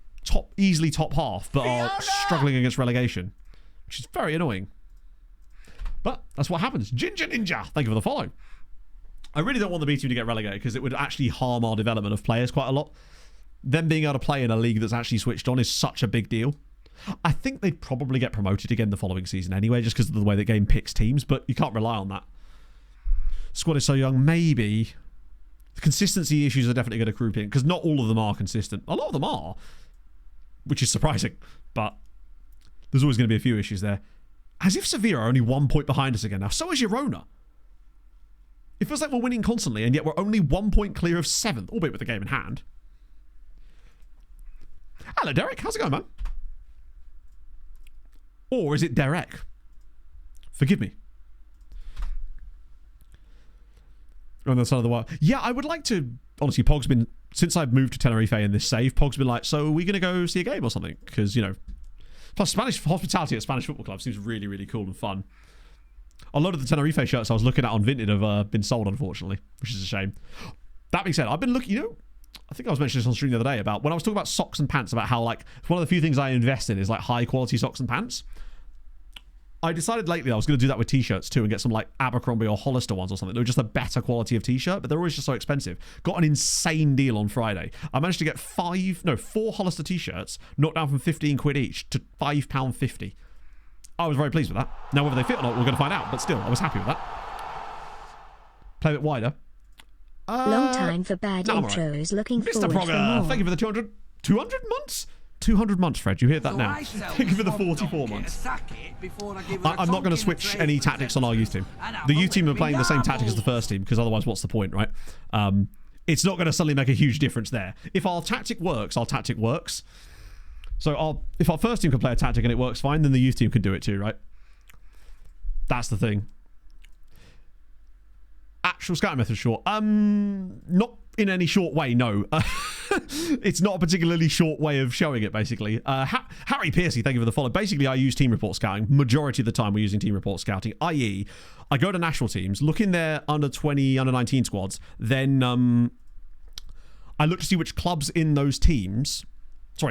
easily top half, but are struggling against relegation, which is very annoying. But that's what happens. Ginger Ninja, thank you for the follow. I really don't want the B team to get relegated because it would actually harm our development of players quite a lot. Them being able to play in a league that's actually switched on is such a big deal. I think they'd probably get promoted again the following season anyway, just because of the way the game picks teams, but you can't rely on that. Squad is so young, maybe. The consistency issues are definitely going to creep in, because not all of them are consistent. A lot of them are, which is surprising, but there's always going to be a few issues there. As if Sevilla are only 1 point behind us again now. So is Girona. It feels like we're winning constantly, and yet we're only 1 point clear of 7th, albeit with the game in hand. Hello, Derek. How's it going, man? Or is it Derek? Forgive me. On the side of the wire. Yeah, I would like to... Honestly, Pog's been... Since I've moved to Tenerife in this save, Pog's been like, so are we going to go see a game or something? Because, you know... Plus, Spanish hospitality at Spanish football club seems really, really cool and fun. A lot of the Tenerife shirts I was looking at on Vinted have been sold, unfortunately, which is a shame. That being said, I've been looking... You know... I think I was mentioning this on stream the other day about when I was talking about socks and pants, about how, like, one of the few things I invest in is, like, high-quality socks and pants. I decided lately I was going to do that with t-shirts too and get some, like, Abercrombie or Hollister ones or something. They were just a better quality of t-shirt, but they're always just so expensive. Got an insane deal on Friday. I managed to get 4 Hollister t-shirts knocked down from 15 quid each to £5.50. I was very pleased with that. Now, whether they fit or not, we're going to find out, but still, I was happy with that. Play a bit wider. Long time for bad intros. Looking Mr. forward Progger, for more. thank you for the 200 months? 200 months, Fred. You hear that now? Thank you for the 44 months. I'm not going to switch any tactics on our youth team. The youth team are playing the same tactic as the first team, because otherwise what's the point, right? It's not going to suddenly make a huge difference there. If our tactic works, our tactic works. So if our first team can play a tactic and it works fine, then the youth team can do it too, right? That's the thing. Actual scouting method short. Not in any short way, no. It's not a particularly short way of showing it, basically. Harry Piercy, thank you for the follow. Basically, I use team report scouting. Majority of the time, we're using team report scouting, i.e., I go to national teams, look in their under 20, under 19 squads, then I look to see which clubs in those teams,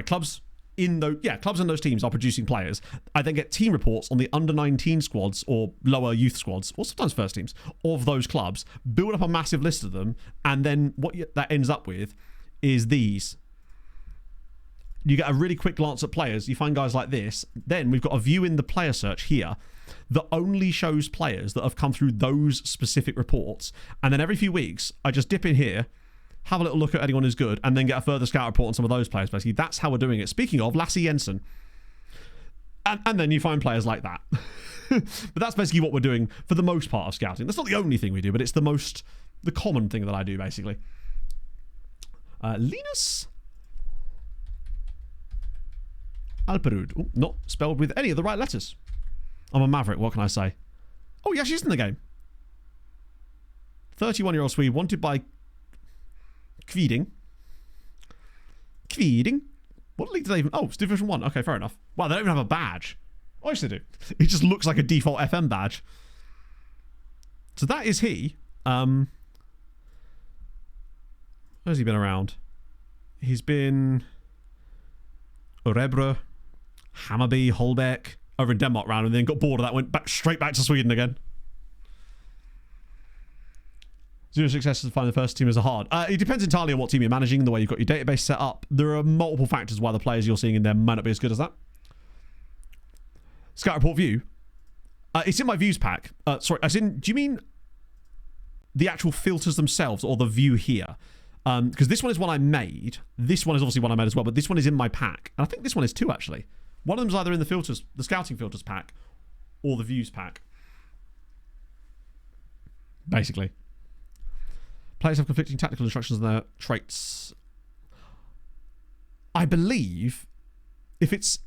clubs in those teams are producing players. I then get team reports on the under 19 squads or lower youth squads, or sometimes first teams, of those clubs, build up a massive list of them, and then what that ends up with is these. You get a really quick glance at players, you find guys like this, then we've got a view in the player search here that only shows players that have come through those specific reports, and then every few weeks I just dip in here, have a little look at anyone who's good, and then get a further scout report on some of those players, basically. That's how we're doing it. Speaking of, Lasse Jensen. And then you find players like that. But that's basically what we're doing for the most part of scouting. That's not the only thing we do, but it's the common thing that I do, basically. Linus Alperud. Ooh, not spelled with any of the right letters. I'm a maverick, what can I say? Oh, yeah, she's in the game. 31-year-old Swede, wanted by Kviding. What league do they even... Oh, it's Division 1. Okay, fair enough. Wow, they don't even have a badge. Oh, yes, they do. It just looks like a default FM badge. So that is he. Where's he been around? He's been... Örebro, Hammarby, Holbeck, over in Denmark round, and then got bored of that, went straight back to Sweden again. 0 successes to find the first team is hard. It depends entirely on what team you're managing, the way you've got your database set up. There are multiple factors why the players you're seeing in there might not be as good as that. Scout report view. It's in my views pack. Sorry, do you mean the actual filters themselves or the view here? Because this one is one I made. This one is obviously one I made as well, but this one is in my pack. And I think this one is too, actually. One of them is either in the filters, the scouting filters pack, or the views pack. Basically. Players have conflicting tactical instructions on their traits. I believe if it's...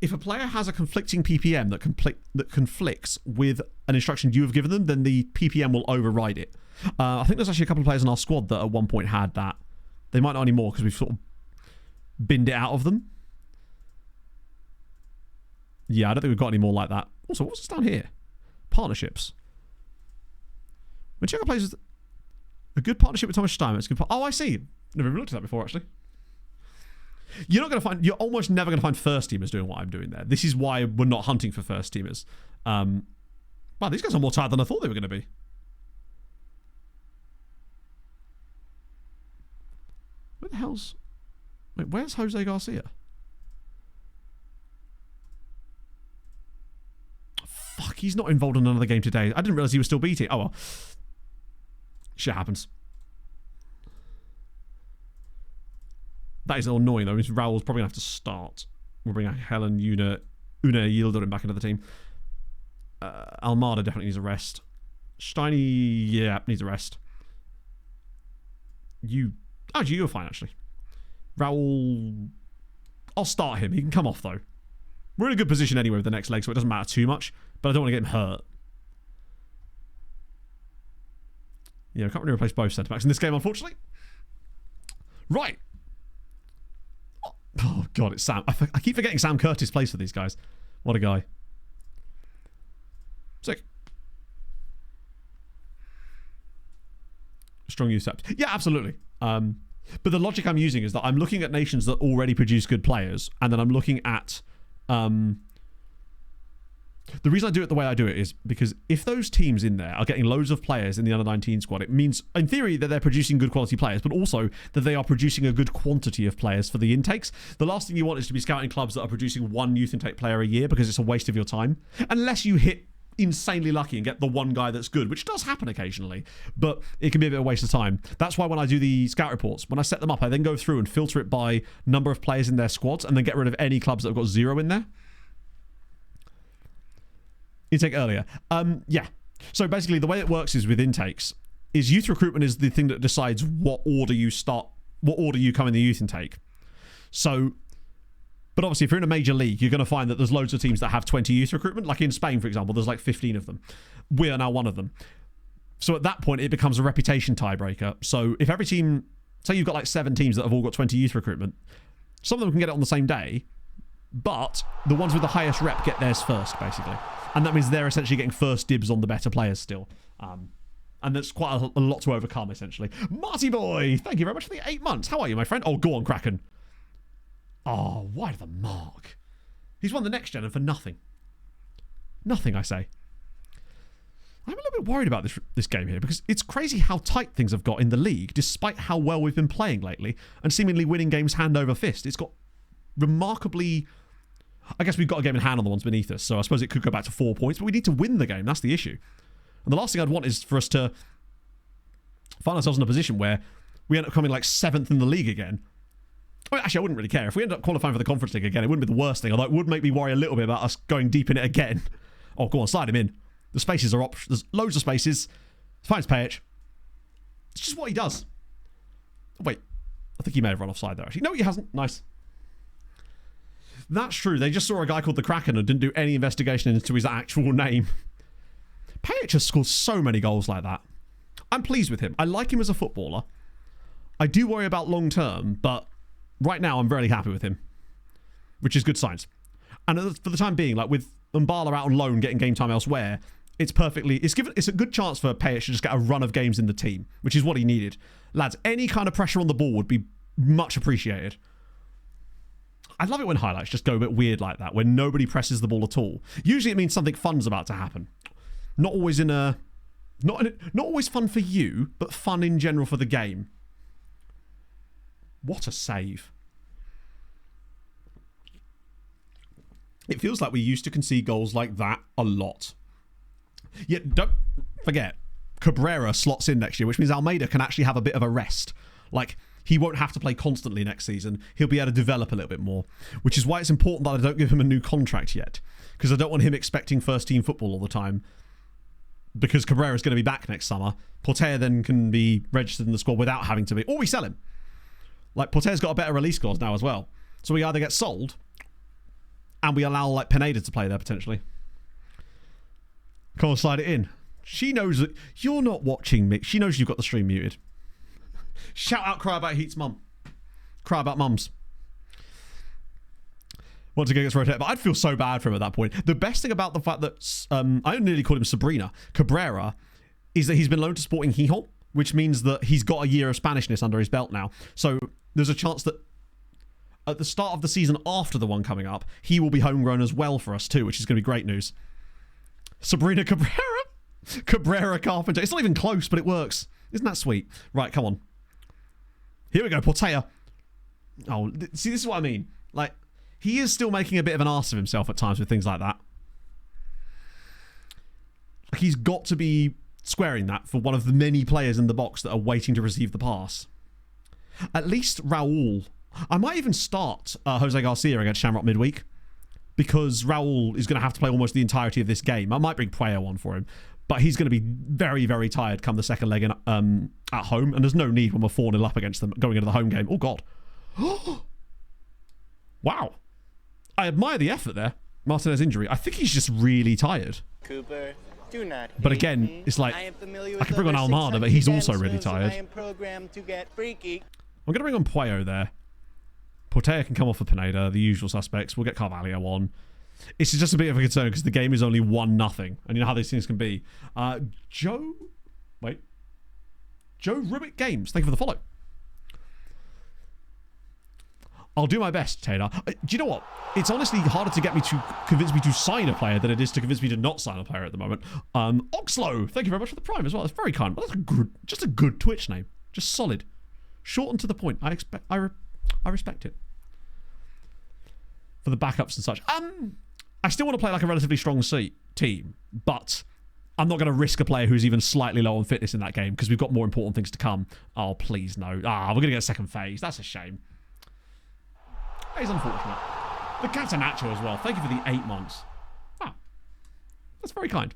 if a player has a conflicting PPM that conflicts with an instruction you have given them, then the PPM will override it. I think there's actually a couple of players in our squad that at one point had that. They might not anymore because we've sort of binned it out of them. Yeah, I don't think we've got any more like that. Also, what's this down here? Partnerships. When Checo plays a good partnership with Thomas Steinmetz. Oh, I see. Never even looked at that before, actually. You're almost never going to find first teamers doing what I'm doing there. This is why we're not hunting for first teamers. Wow, these guys are more tired than I thought they were going to be. Where the hell's... Wait, where's Jose Garcia? Fuck, he's not involved in another game today. I didn't realise he was still beating. Oh well. Shit happens. That is annoying though. Raul's probably going to have to start. We'll bring out Helen, Una Yildirim back into the team. Almada definitely needs a rest. Steiny, yeah, needs a rest. You're fine actually. Raul, I'll start him. He can come off though. We're in a good position anyway with the next leg, so it doesn't matter too much. But I don't want to get him hurt. Yeah, we can't really replace both centre-backs in this game, unfortunately. Right. Oh, God, it's Sam. I keep forgetting Sam Curtis plays for these guys. What a guy. Sick. Strong use sept. Yeah, absolutely. But the logic I'm using is that I'm looking at nations that already produce good players, and then I'm looking at... the reason I do it the way I do it is because if those teams in there are getting loads of players in the under-19 squad, it means, in theory, that they're producing good quality players, but also that they are producing a good quantity of players for the intakes. The last thing you want is to be scouting clubs that are producing one youth intake player a year because it's a waste of your time. Unless you hit insanely lucky and get the one guy that's good, which does happen occasionally, but it can be a bit of a waste of time. That's why when I do the scout reports, when I set them up, I then go through and filter it by number of players in their squads and then get rid of any clubs that have got 0 in there. Intake earlier. Yeah. So basically the way it works is with intakes is youth recruitment is the thing that decides what order you come in the youth intake. So, but obviously if you're in a major league, you're going to find that there's loads of teams that have 20 youth recruitment. Like in Spain, for example, there's like 15 of them. We are now one of them. So at that point, it becomes a reputation tiebreaker. So if every team, say you've got like 7 teams that have all got 20 youth recruitment, some of them can get it on the same day, but the ones with the highest rep get theirs first, basically. And that means they're essentially getting first dibs on the better players still. And that's quite a lot to overcome, essentially. Marty Boy, thank you very much for the 8 months. How are you, my friend? Oh, go on, Kraken. Oh, wide of the mark. He's won the next gen and for nothing. Nothing, I say. I'm a little bit worried about this game here because it's crazy how tight things have got in the league despite how well we've been playing lately and seemingly winning games hand over fist. It's got remarkably... I guess we've got a game in hand on the ones beneath us, so I suppose it could go back to 4 points, but we need to win the game. That's the issue. And the last thing I'd want is for us to find ourselves in a position where we end up coming like 7th in the league again. I mean, actually, I wouldn't really care. If we end up qualifying for the Conference League again, it wouldn't be the worst thing, although it would make me worry a little bit about us going deep in it again. Oh, go on, slide him in. The spaces are there's loads of spaces. Finds Payich. It's just what he does. Wait, I think he may have run offside there, actually. No, he hasn't. Nice. That's true. They just saw a guy called the Kraken and didn't do any investigation into his actual name. Payich has scored so many goals like that. I'm pleased with him. I like him as a footballer. I do worry about long term, but right now I'm very happy with him, which is good signs. And for the time being, like with Mbala out on loan, getting game time elsewhere, it's a good chance for Payich to just get a run of games in the team, which is what he needed. Lads, any kind of pressure on the ball would be much appreciated. I love it when highlights just go a bit weird like that, when nobody presses the ball at all. Usually it means something fun's about to happen. Not always not always fun for you, but fun in general for the game. What a save. It feels like we used to concede goals like that a lot. Yet don't forget, Cabrera slots in next year, which means Almeida can actually have a bit of a rest. Like, he won't have to play constantly next season. He'll be able to develop a little bit more, which is why it's important that I don't give him a new contract yet, because I don't want him expecting first team football all the time, because Cabrera's going to be back next summer. Porter then can be registered in the squad without having to be, or we sell him. Like, Porter's got a better release clause now as well, so he either gets sold And we allow, like, Pineda to play there, potentially. Come on, slide it in. She knows that you're not watching me. She knows you've got the stream muted. Shout out Cry About Heat's mum. Cry About Mums. Once again gets rotated, but I'd feel so bad for him at that point. The best thing about the fact that I nearly called him Sabrina Cabrera is that he's been loaned to Sporting Gijón, which means that he's got a year of Spanishness under his belt now. So there's a chance that at the start of the season after the one coming up, he will be homegrown as well for us too, which is going to be great news. Sabrina Cabrera Carpenter. It's not even close, but it works. Isn't that sweet? Right, come on. Here we go, Portea. Oh, see, this is what I mean. Like, he is still making a bit of an arse of himself at times with things like that. He's got to be squaring that for one of the many players in the box that are waiting to receive the pass. At least Raul. I might even start Jose Garcia against Shamrock midweek, because Raul is going to have to play almost the entirety of this game. I might bring Puello on for him, but he's going to be very, very tired come the second leg at home, and there's no need when we're 4-0 up against them going into the home game. Oh, God. Wow. I admire the effort there. Martinez's injury. I think he's just really tired. Cooper, do not. But again, it's like, I could bring on Almada, but he's also really tired. I am programmed to get freaky. I'm going to bring on Puello there. Portea can come off for Pineda, the usual suspects. We'll get Carvalho on. It's just a bit of a concern because the game is only 1-0. And you know how these things can be. Joe Rubik Games, thank you for the follow. I'll do my best, Taylor. Do you know what? It's honestly harder to get me to convince me to sign a player than it is to convince me to not sign a player at the moment. Oxlow, thank you very much for the prime as well. That's very kind. Well, that's just a good Twitch name. Just solid. Short and to the point. I respect it. For the backups and such. I still want to play like a relatively strong team, but I'm not going to risk a player who's even slightly low on fitness in that game because we've got more important things to come. Oh, please no. We're going to get a second phase. That's a shame. That is unfortunate. The Catanaccio as well. Thank you for the 8 months. That's very kind.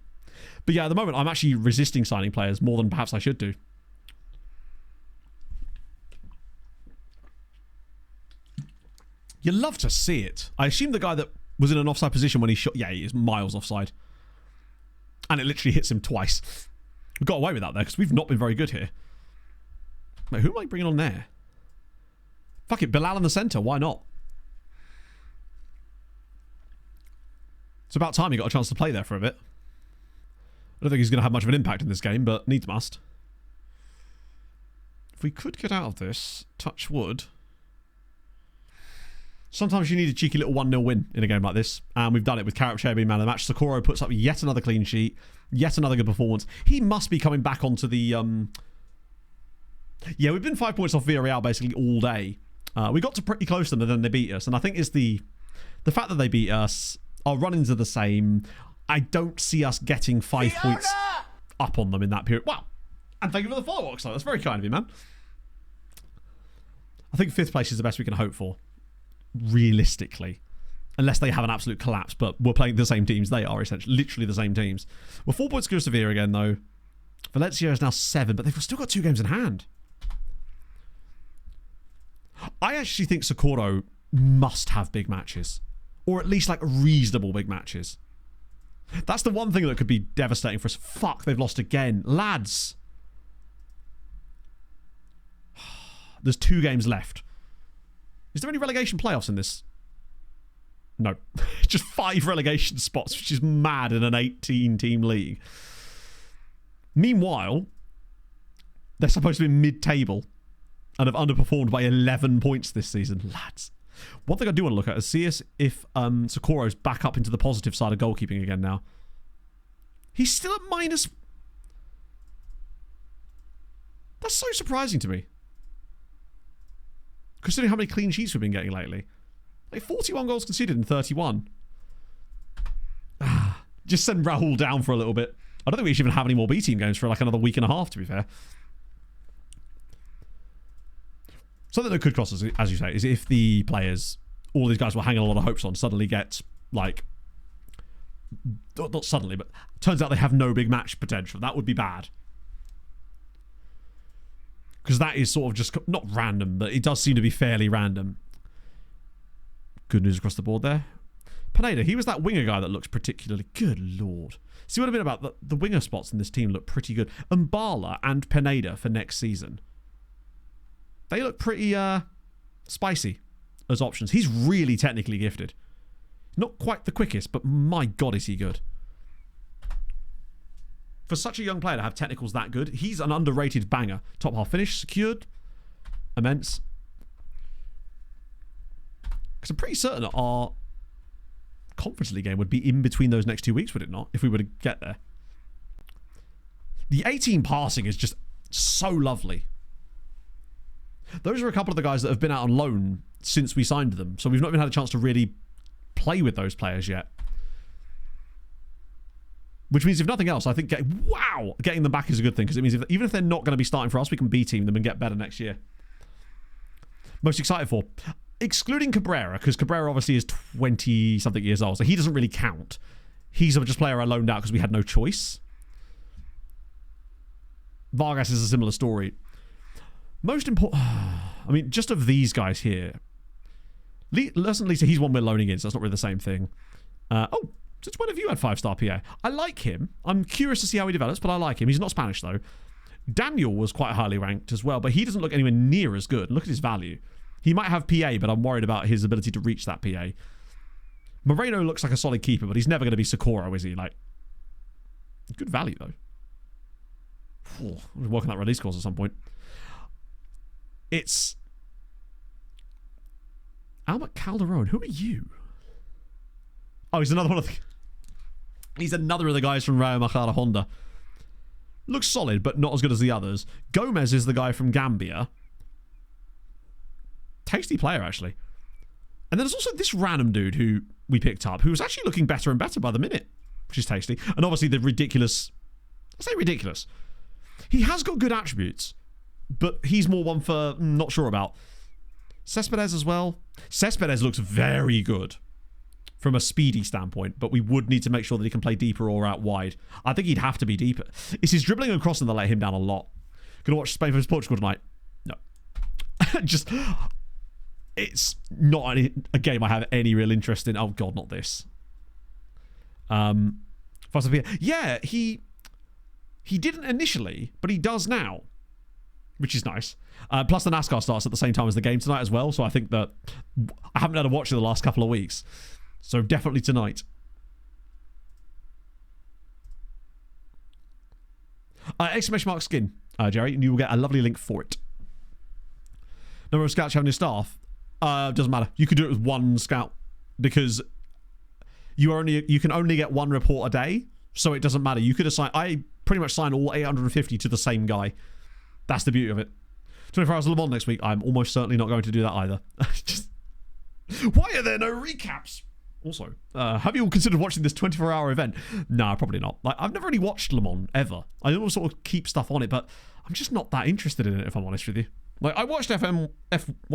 But yeah, at the moment, I'm actually resisting signing players more than perhaps I should do. You love to see it. I assume the guy that was in an offside position when he shot... Yeah, he is miles offside. And it literally hits him twice. We got away with that there because we've not been very good here. Wait, who am I bringing on there? Fuck it, Bilal in the centre. Why not? It's about time he got a chance to play there for a bit. I don't think he's going to have much of an impact in this game, but needs must. If we could get out of this, touch wood... Sometimes you need a cheeky little 1-0 win in a game like this. And we've done it with Karapcher being man of the match. Socorro puts up yet another clean sheet. Yet another good performance. He must be coming back onto the... Yeah, we've been 5 points off Villarreal basically all day. We got to pretty close to them and then they beat us. And I think it's the fact that they beat us. Our run-ins are the same. I don't see us getting 5 points up on them in that period. Wow. And thank you for the follow, Oxlade. That's very kind of you, man. I think 5th place is the best we can hope for. Realistically, unless they have an absolute collapse, but we're playing the same teams. They are essentially literally the same teams. We're 4 points to Sevilla again though. Valencia is now 7, but they've still got 2 games in hand. I actually think Socorro must have big matches, or at least like reasonable big matches. That's the one thing that could be devastating for us. Fuck, they've lost again, lads. There's 2 games left. Is there any relegation playoffs in this? No. Just 5 relegation spots, which is mad in an 18-team league. Meanwhile, they're supposed to be mid-table and have underperformed by 11 points this season. Lads. One thing I do want to look at is see if Socorro's back up into the positive side of goalkeeping again now. He's still at minus... That's so surprising to me. Considering how many clean sheets we've been getting lately. Like 41 goals conceded in 31. Just send Raul down for a little bit. I don't think we should even have any more B team games for like another week and a half, to be fair. Something that could cost us, as you say, is if the players, all these guys were hanging a lot of hopes on, suddenly get like... Not suddenly, but turns out they have no big match potential. That would be bad. Because that is sort of just, not random, but it does seem to be fairly random. Good news across the board there. Pineda, he was that winger guy that looks particularly good. Lord. See what I mean about the winger spots in this team look pretty good. Mbala and Pineda for next season. They look pretty spicy as options. He's really technically gifted. Not quite the quickest, but my God, is he good. For such a young player to have technicals that good, he's an underrated banger. Top half finish, secured. Immense. Because I'm pretty certain our Conference League game would be in between those next 2 weeks, would it not? If we were to get there. The 18 passing is just so lovely. Those are a couple of the guys that have been out on loan since we signed them. So we've not even had a chance to really play with those players yet. Which means, if nothing else, I think getting them back is a good thing. Because it means even if they're not going to be starting for us, we can B-team them and get better next year. Most excited for... Excluding Cabrera, because Cabrera obviously is 20-something years old, so he doesn't really count. He's just a player I loaned out because we had no choice. Vargas is a similar story. Most important... I mean, just of these guys here. Lisa, he's one we're loaning in, so that's not really the same thing. Since when have you had 5-star PA? I like him. I'm curious to see how he develops, but I like him. He's not Spanish, though. Daniel was quite highly ranked as well, but he doesn't look anywhere near as good. Look at his value. He might have PA, but I'm worried about his ability to reach that PA. Moreno looks like a solid keeper, but he's never going to be Socorro, is he? Like, good value, though. I'm working that release course at some point. It's... Albert Calderon. Who are you? Oh, he's another one of the... He's another of the guys from Rayo Majada Honda. Looks solid, but not as good as the others. Gomez is the guy from Gambia. Tasty player, actually. And then there's also this random dude who we picked up, who was actually looking better and better by the minute, which is tasty. And obviously the ridiculous... I say ridiculous. He has got good attributes, but he's more one for not sure about. Cespedes as well. Cespedes looks very good from a speedy standpoint, but we would need to make sure that he can play deeper or out wide. I think he'd have to be deeper. It's his dribbling and crossing that let him down a lot. Gonna watch Spain vs Portugal tonight? No. Just... It's not a game I have any real interest in. Oh, God, not this. Yeah, he didn't initially, but he does now, which is nice. Plus, the NASCAR starts at the same time as the game tonight as well, so I think that I haven't had a watch in the last couple of weeks. So definitely tonight. Exclamation mark skin, Jerry, and you will get a lovely link for it. Number of scouts you have in your staff. Doesn't matter. You could do it with one scout because you can only get one report a day, so it doesn't matter. You could assign. I pretty much sign all 850 to the same guy. That's the beauty of it. 24 hours of Le Mans next week. I'm almost certainly not going to do that either. Why are there no recaps? Also, have you all considered watching this 24-hour event? No, probably not. Like, I've never really watched Le Mans ever. I always sort of keep stuff on it, but I'm just not that interested in it, if I'm honest with you. Like, I watched F1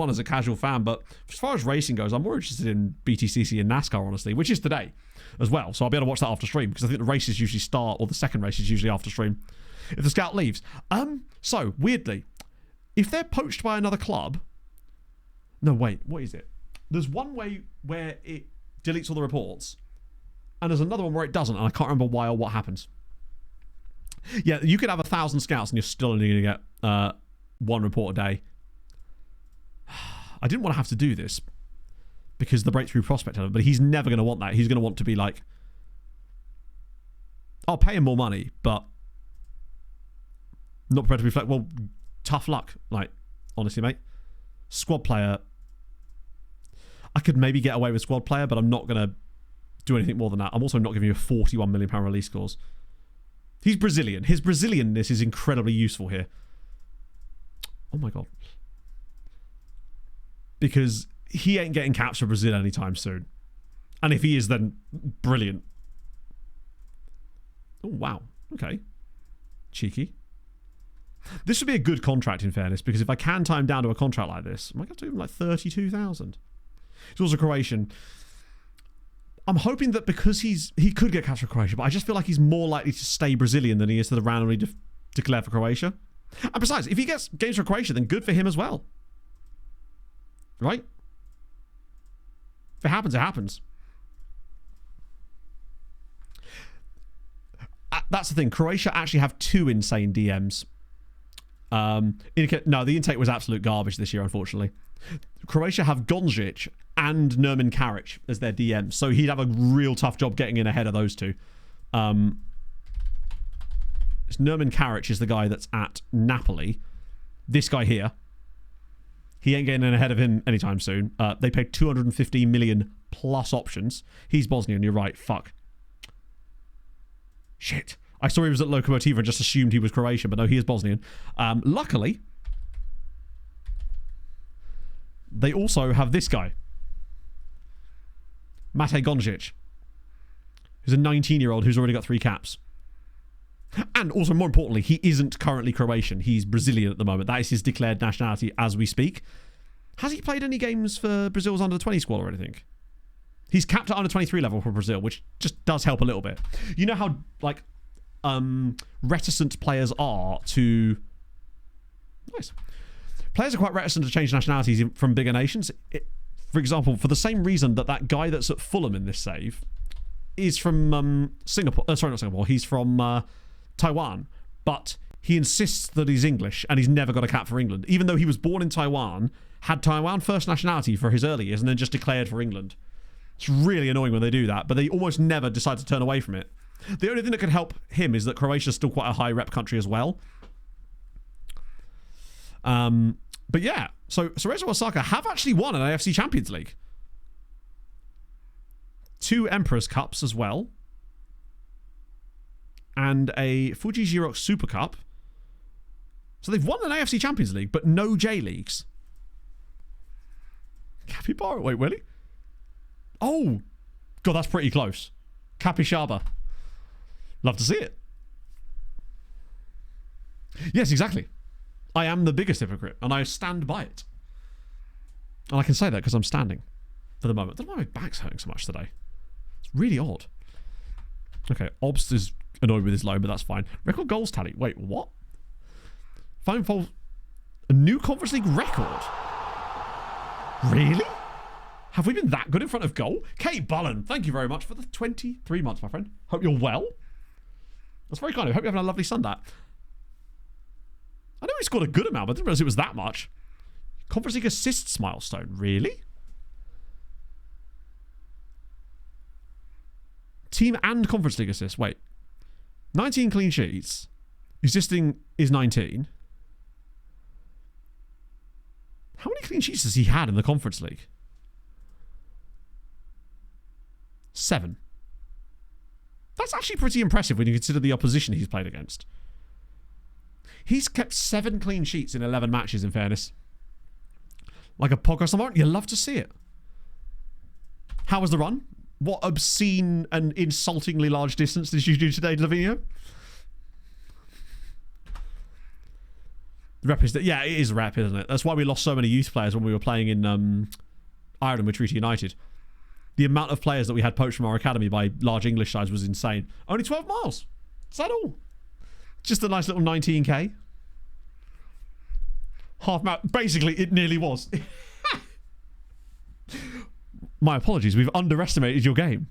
as a casual fan, but as far as racing goes, I'm more interested in BTCC and NASCAR, honestly, which is today as well. So I'll be able to watch that after stream, because I think the races usually start, or the second race is usually after stream, if the scout leaves. So, weirdly, if they're poached by another club... No, wait, what is it? There's one way where it deletes all the reports, and there's another one where it doesn't, and I can't remember why or what happens. Yeah, you could have 1,000 scouts, and you're still only going to get... one report a day. I didn't want to have to do this because the breakthrough prospect element, but he's never going to want that. He's going to want to be like, I'll pay him more money, but not prepared to reflect. Well, tough luck. Like, honestly, mate. Squad player. I could maybe get away with squad player, but I'm not going to do anything more than that. I'm also not giving you a £41 million release clause. He's Brazilian. His Brazilianness is incredibly useful here. Oh my God. Because he ain't getting caps for Brazil anytime soon. And if he is, then brilliant. Oh, wow. Okay. Cheeky. This would be a good contract, in fairness, because if I can time down to a contract like this, I might have to give him like 32,000. He's also Croatian. I'm hoping that because he could get caps for Croatia, but I just feel like he's more likely to stay Brazilian than he is to randomly declare for Croatia. And besides, if he gets games for Croatia, then good for him as well. Right? If it happens, it happens. That's the thing. Croatia actually have 2 insane DMs. No, the intake was absolute garbage this year, unfortunately. Croatia have Gonzic and Nermin Karic as their DMs, so he'd have a real tough job getting in ahead of those two. Nermin Karic is the guy that's at Napoli. This guy here, he ain't getting in ahead of him anytime soon. They paid 215 million plus options. He's Bosnian, you're right. Fuck. Shit. I saw he was at Lokomotiva and just assumed he was Croatian, but no, he is Bosnian. Luckily, they also have this guy, Mate Gonzic, who's a 19-year-old who's already got 3 caps. And also, more importantly, he isn't currently Croatian. He's Brazilian at the moment. That is his declared nationality as we speak. Has he played any games for Brazil's under-20 squad or anything? He's capped at under-23 level for Brazil, which just does help a little bit. You know how, like, reticent players are to... Nice. Players are quite reticent to change nationalities from bigger nations. For example, for the same reason that guy that's at Fulham in this save is from Singapore. Sorry, not Singapore. He's from Taiwan. But he insists that he's English and he's never got a cap for England. Even though he was born in Taiwan, had Taiwan first nationality for his early years and then just declared for England. It's really annoying when they do that, but they almost never decide to turn away from it. The only thing that could help him is that Croatia's still quite a high rep country as well. But yeah, so Cerezo Osaka have actually won an AFC Champions League. 2 Emperor's Cups as well. And a Fuji Xerox Super Cup. So they've won an AFC Champions League, but no J-Leagues. Capybara? Wait, really? Oh! God, that's pretty close. Capixaba. Love to see it. Yes, exactly. I am the biggest hypocrite, and I stand by it. And I can say that because I'm standing for the moment. I don't know why my back's hurting so much today. It's really odd. Okay, Obst is annoyed with his loan, but that's fine. Record goals tally. Wait, what? Phone fall. A new Conference League record? Really? Have we been that good in front of goal? Kate Bullen, thank you very much for the 23 months, my friend. Hope you're well. That's very kind of you. Hope you're having a lovely Sunday. I know he scored a good amount, but I didn't realize it was that much. Conference League assists milestone. Really? Team and Conference League assists. Wait. 19 clean sheets. Existing is 19. How many clean sheets has he had in the Conference League? 7. That's actually pretty impressive when you consider the opposition he's played against. He's kept 7 clean sheets in 11 matches, in fairness. Like a podcast tomorrow, you love to see it. How was the run? What obscene and insultingly large distance did you do today, Lavinio? Rep is yeah, it is rep, isn't it? That's why we lost so many youth players when we were playing in Ireland with Treaty United. The amount of players that we had poached from our academy by large English sides was insane. Only 12 miles. Is that all? Just a nice little 19k. Half mile. Basically, it nearly was. My apologies. We've underestimated your game.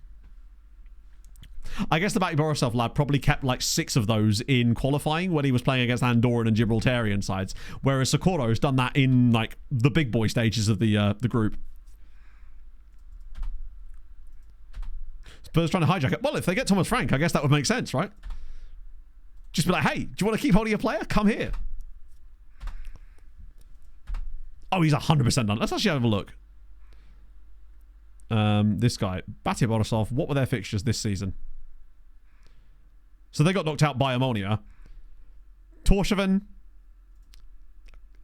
I guess the Batty Borisov lad probably kept like 6 of those in qualifying when he was playing against Andorran and Gibraltarian sides, whereas Socorro has done that in like the big boy stages of the group. Spurs trying to hijack it. Well, if they get Thomas Frank, I guess that would make sense, right? Just be like, hey, do you want to keep holding your player? Come here. Oh, he's 100% done. Let's actually have a look. This guy, Batia Borisov, what were their fixtures this season? So they got knocked out by Ammonia. Torshavin,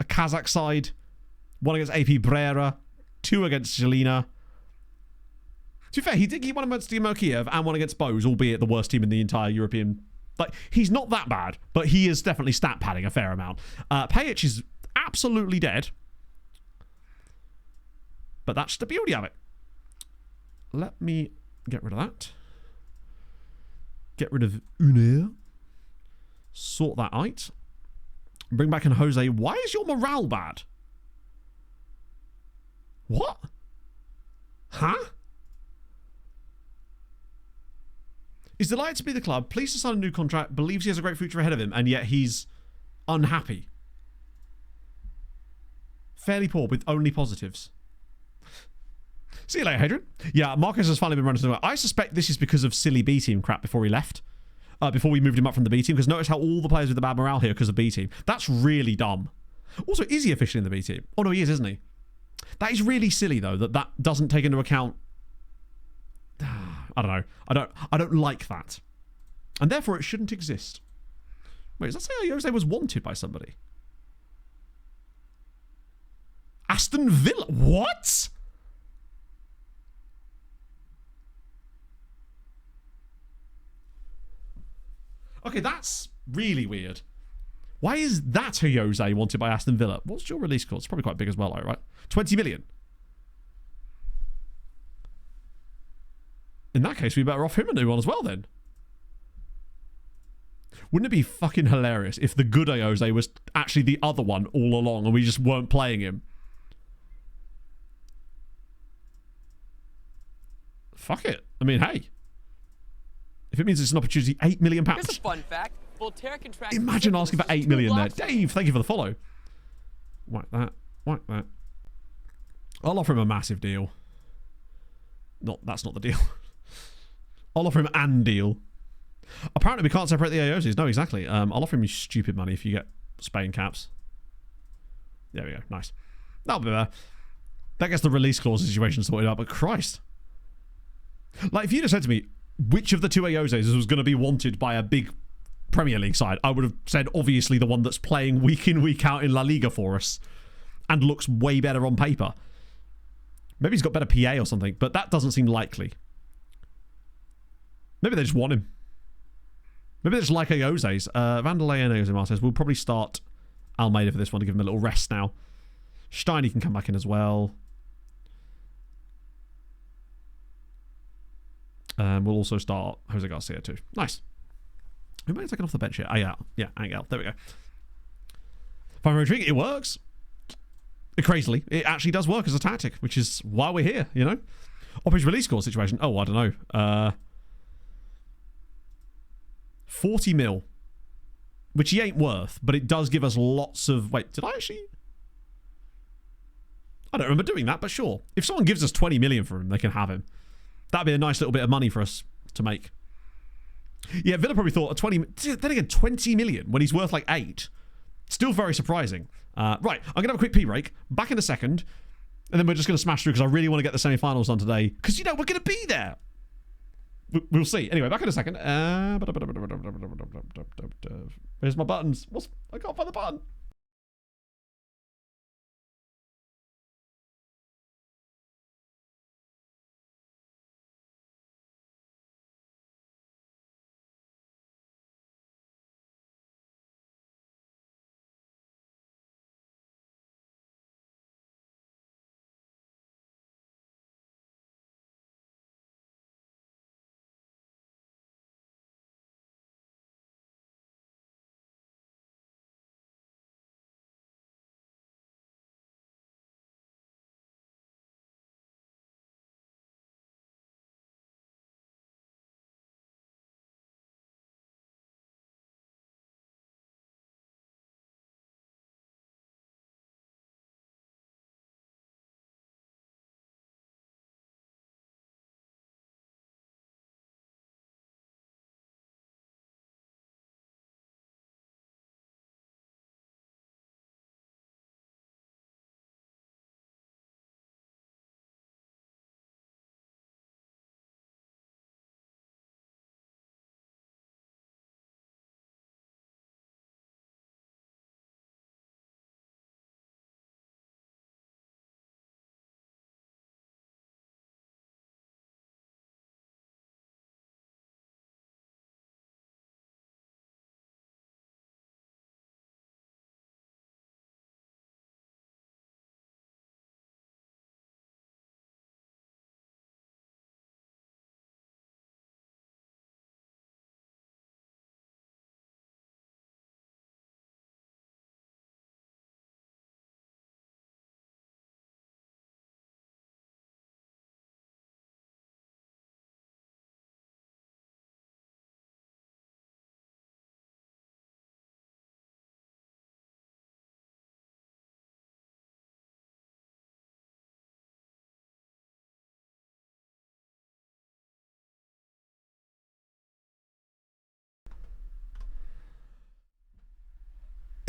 a Kazakh side, 1 against AP Brera, 2 against Jelena. To be fair, he did keep 1 against Dynamo Kiev and 1 against Bose, albeit the worst team in the entire European. Like, he's not that bad, but he is definitely stat padding a fair amount. Pajic is absolutely dead. But that's the beauty of it. Let me get rid of that. Get rid of Unair. Sort that out. Bring back in Jose. Why is your morale bad? What? Huh? Is delighted to be the club, pleased to sign a new contract, believes he has a great future ahead of him, and yet he's unhappy. Fairly poor with only positives. See you later, Hadrian. Yeah, Marcus has finally been running somewhere. I suspect this is because of silly B team crap before he left. Before we moved him up from the B team, because notice how all the players with the bad morale here because of B team. That's really dumb. Also, is he officially in the B team? Oh no, he is, isn't he? That is really silly though, that doesn't take into account. I don't know. I don't like that. And therefore it shouldn't exist. Wait, does that say Jose was wanted by somebody? Aston Villa? What? Okay, that's really weird. Why is that Jose wanted by Aston Villa? What's your release clause? It's probably quite big as well, right? 20 million. In that case, we better offer him a new one as well then. Wouldn't it be fucking hilarious if the good Jose was actually the other one all along and we just weren't playing him? Fuck it. I mean, hey. If it means it's an opportunity, £8 million. Here's a fun fact. Voltaire contracted Imagine asking for $8 million there. blocks. Dave, thank you for the follow. Whack that. Whack that. I'll offer him a massive deal. That's not the deal. I'll offer him an deal. Apparently we can't separate the AOCs. No, exactly. I'll offer him stupid money if you get Spain caps. There we go. Nice. That'll be there. That gets the release clause situation sorted out, but Christ. Like, if you'd have said to me, which of the two Ayoses was going to be wanted by a big Premier League side, I would have said, obviously, the one that's playing week in, week out in La Liga for us and looks way better on paper. Maybe he's got better PA or something, but that doesn't seem likely. Maybe they just want him. Maybe they just like Ayose's. Vanderlei and Jose Martinez. We'll probably start Almeida for this one to give him a little rest now. Steiny can come back in as well. We'll also start Jose Garcia too. Nice. Who might have taken off the bench here? Oh, yeah. Yeah, Angel. There we go. Fine Rodriguez, it works. Crazily, it actually does work as a tactic, which is why we're here, you know? Opposite release score situation. Oh, I don't know. 40 mil. Which he ain't worth, but it does give us lots of... Wait, did I actually... I don't remember doing that, but sure. If someone gives us 20 million for him, they can have him. That'd be a nice little bit of money for us to make. Yeah, Villa probably thought a 20... Then again, 20 million when he's worth like 8. Still very surprising. Right, I'm going to have a quick pee break. Back in a second. And then we're just going to smash through because I really want to get the semi-finals done today. Because, you know, we're going to be there. We'll see. Anyway, back in a second. Where's my buttons? I can't find the button.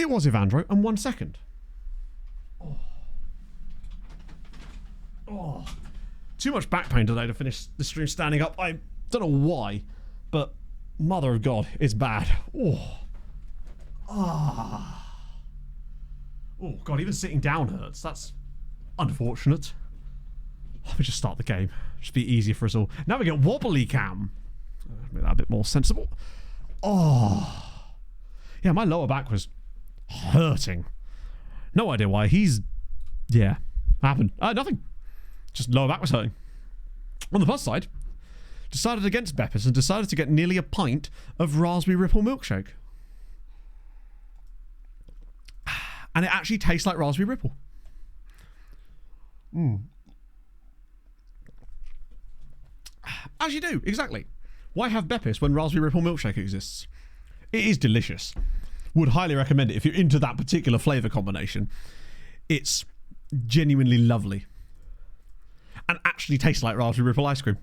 It was Evandro, and 1 second. Oh. Too much back pain today to finish the stream standing up. I don't know why, but mother of God, it's bad. Oh. Ah. Oh, God, even sitting down hurts. That's unfortunate. Let me just start the game. Just be easier for us all. Now we get wobbly cam. Make that a bit more sensible. Oh. Yeah, my lower back was hurting. No idea why. Yeah. Happened. Nothing. Just lower back was hurting. On the plus side, decided against Beppis and decided to get nearly a pint of raspberry ripple milkshake. And it actually tastes like raspberry ripple. As you do, exactly. Why have Beppis when raspberry ripple milkshake exists? It is delicious. Would highly recommend it if you're into that particular flavour combination. It's genuinely lovely. And actually tastes like raspberry ripple ice cream.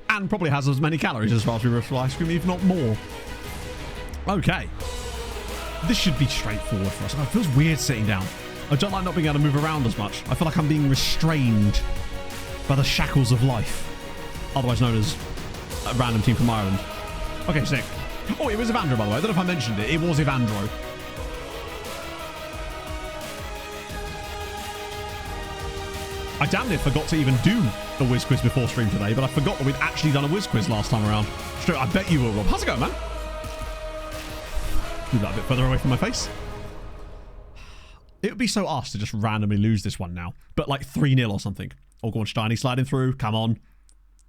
And probably has as many calories as raspberry ripple ice cream, if not more. Okay. This should be straightforward for us. It feels weird sitting down. I don't like not being able to move around as much. I feel like I'm being restrained by the shackles of life. Otherwise known as a random team from Ireland. Okay, sick. Oh, it was Evandro, by the way. I don't know if I mentioned it. It was Evandro. I damn near forgot to even do a whiz quiz before stream today, but I forgot that we'd actually done a whiz quiz last time around. Straight, I bet you will, Rob. How's it going, man? Move that a bit further away from my face. It would be so us to just randomly lose this one now, but like 3-0 or something. Oh, go on, Steiny sliding through. Come on.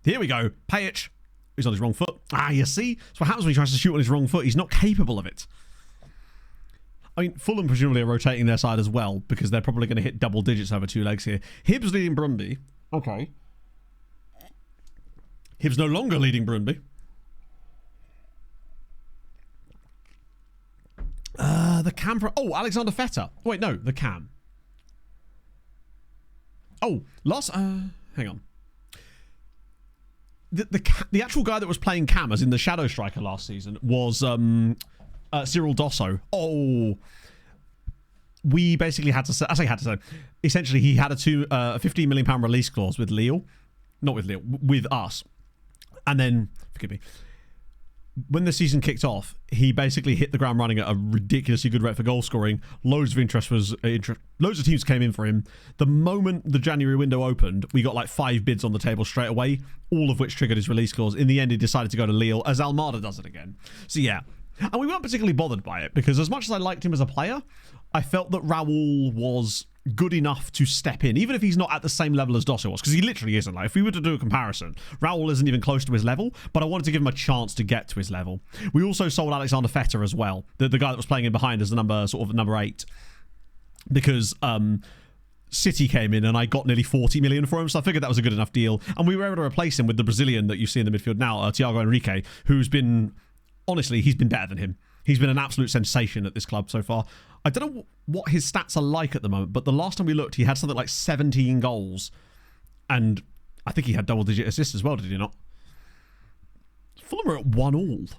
Here we go. Pajic. He's on his wrong foot. You see? That's what happens when he tries to shoot on his wrong foot. He's not capable of it. I mean, Fulham presumably are rotating their side as well, because they're probably going to hit double digits over 2 legs here. Hibs leading Brumby. Okay. Hibs no longer leading Brumby. The cam for... Oh, Alexander Feta. Wait, no, the cam. Oh, last... hang on. The actual guy that was playing cam, as in the Shadow Striker last season, was Cyril Dosso. Oh... We basically had to say... I say had to say... Essentially, he had a £15 million release clause with Lille. Not with Lille. With us. And then... Forgive me. When the season kicked off, he basically hit the ground running at a ridiculously good rate for goal scoring. Loads of interest was... loads of teams came in for him. The moment the January window opened, we got like 5 bids on the table straight away, all of which triggered his release clause. In the end, he decided to go to Lille, as Almada does it again. So yeah. And we weren't particularly bothered by it, because as much as I liked him as a player, I felt that Raul was good enough to step in, even if he's not at the same level as Dosso was, because he literally isn't. Like, if we were to do a comparison, Raul isn't even close to his level, but I wanted to give him a chance to get to his level. We also sold Alexander Feta as well, the guy that was playing in behind as the number 8, because City came in and I got nearly 40 million for him, so I figured that was a good enough deal, and we were able to replace him with the Brazilian that you see in the midfield now, Thiago Henrique, who's been, honestly, he's been better than him. He's been an absolute sensation at this club so far. I don't know what his stats are like at the moment, but the last time we looked, he had something like 17 goals. And I think he had double-digit assists as well, did he not? Fulham are at 1-1.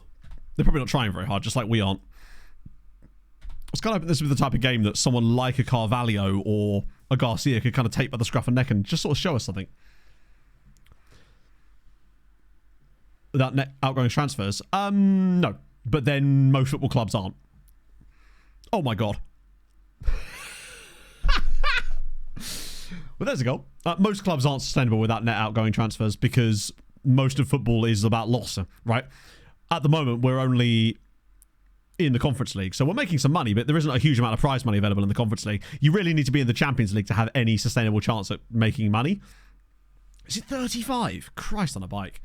They're probably not trying very hard, just like we aren't. I was kind of hoping this would be the type of game that someone like a Carvalho or a Garcia could kind of take by the scruff of neck and just sort of show us something. Without net outgoing transfers? No. But then most football clubs aren't. Oh my God. Well, there's a goal. Most clubs aren't sustainable without net outgoing transfers, because most of football is about loss, right? At the moment, we're only in the Conference League, so we're making some money, but there isn't a huge amount of prize money available in the Conference League. You really need to be in the Champions League to have any sustainable chance at making money. Is it 35? Christ on a bike.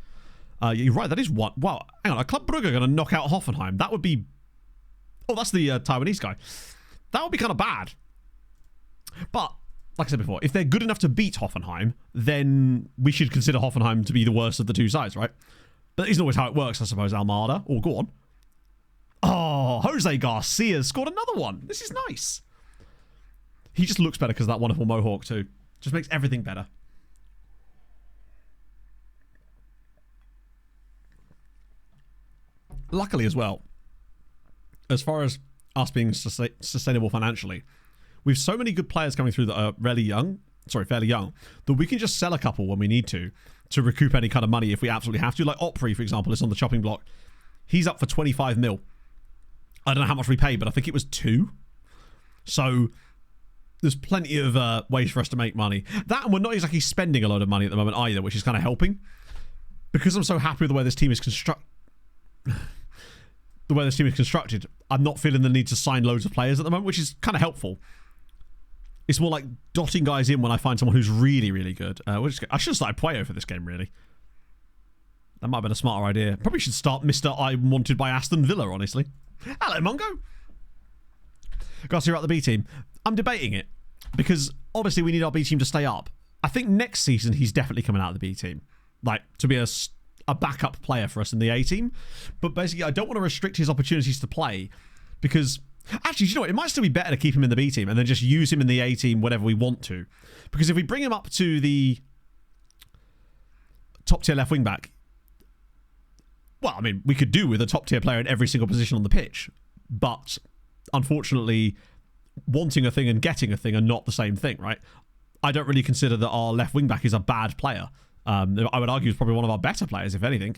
You're right, that is one. Wow, hang on, a Club Brugge are going to knock out Hoffenheim. That would be... Oh, that's the Taiwanese guy. That would be kind of bad. But, like I said before, if they're good enough to beat Hoffenheim, then we should consider Hoffenheim to be the worst of the two sides, right? But that isn't always how it works, I suppose, Almada. Oh, go on. Oh, Jose Garcia scored another one. This is nice. He just looks better because of that wonderful mohawk, too. Just makes everything better. Luckily as well, as far as us being sustainable financially. We have so many good players coming through that are fairly young, that we can just sell a couple when we need to recoup any kind of money if we absolutely have to. Like Opry, for example, is on the chopping block. He's up for 25 mil. I don't know how much we paid, but I think it was 2. So there's plenty of ways for us to make money. That, and we're not exactly spending a lot of money at the moment either, which is kind of helping. Because I'm so happy with the way this team is constructed, I'm not feeling the need to sign loads of players at the moment, which is kind of helpful. It's more like dotting guys in when I find someone who's really, really good. I should have started Puello for this game, really. That might have been a smarter idea. Probably should start Mr. I'm Wanted by Aston Villa, honestly. Hello, Mongo. Garcia at the B team. I'm debating it because obviously we need our B team to stay up. I think next season he's definitely coming out of the B team, like to be a backup player for us in the A team. But basically, I don't want to restrict his opportunities to play because actually, you know what? It might still be better to keep him in the B team and then just use him in the A team whenever we want to. Because if we bring him up to the top tier left wing back, well, I mean, we could do with a top tier player in every single position on the pitch, but unfortunately, wanting a thing and getting a thing are not the same thing, right? I don't really consider that our left wing back is a bad player. I would argue he's probably one of our better players, if anything.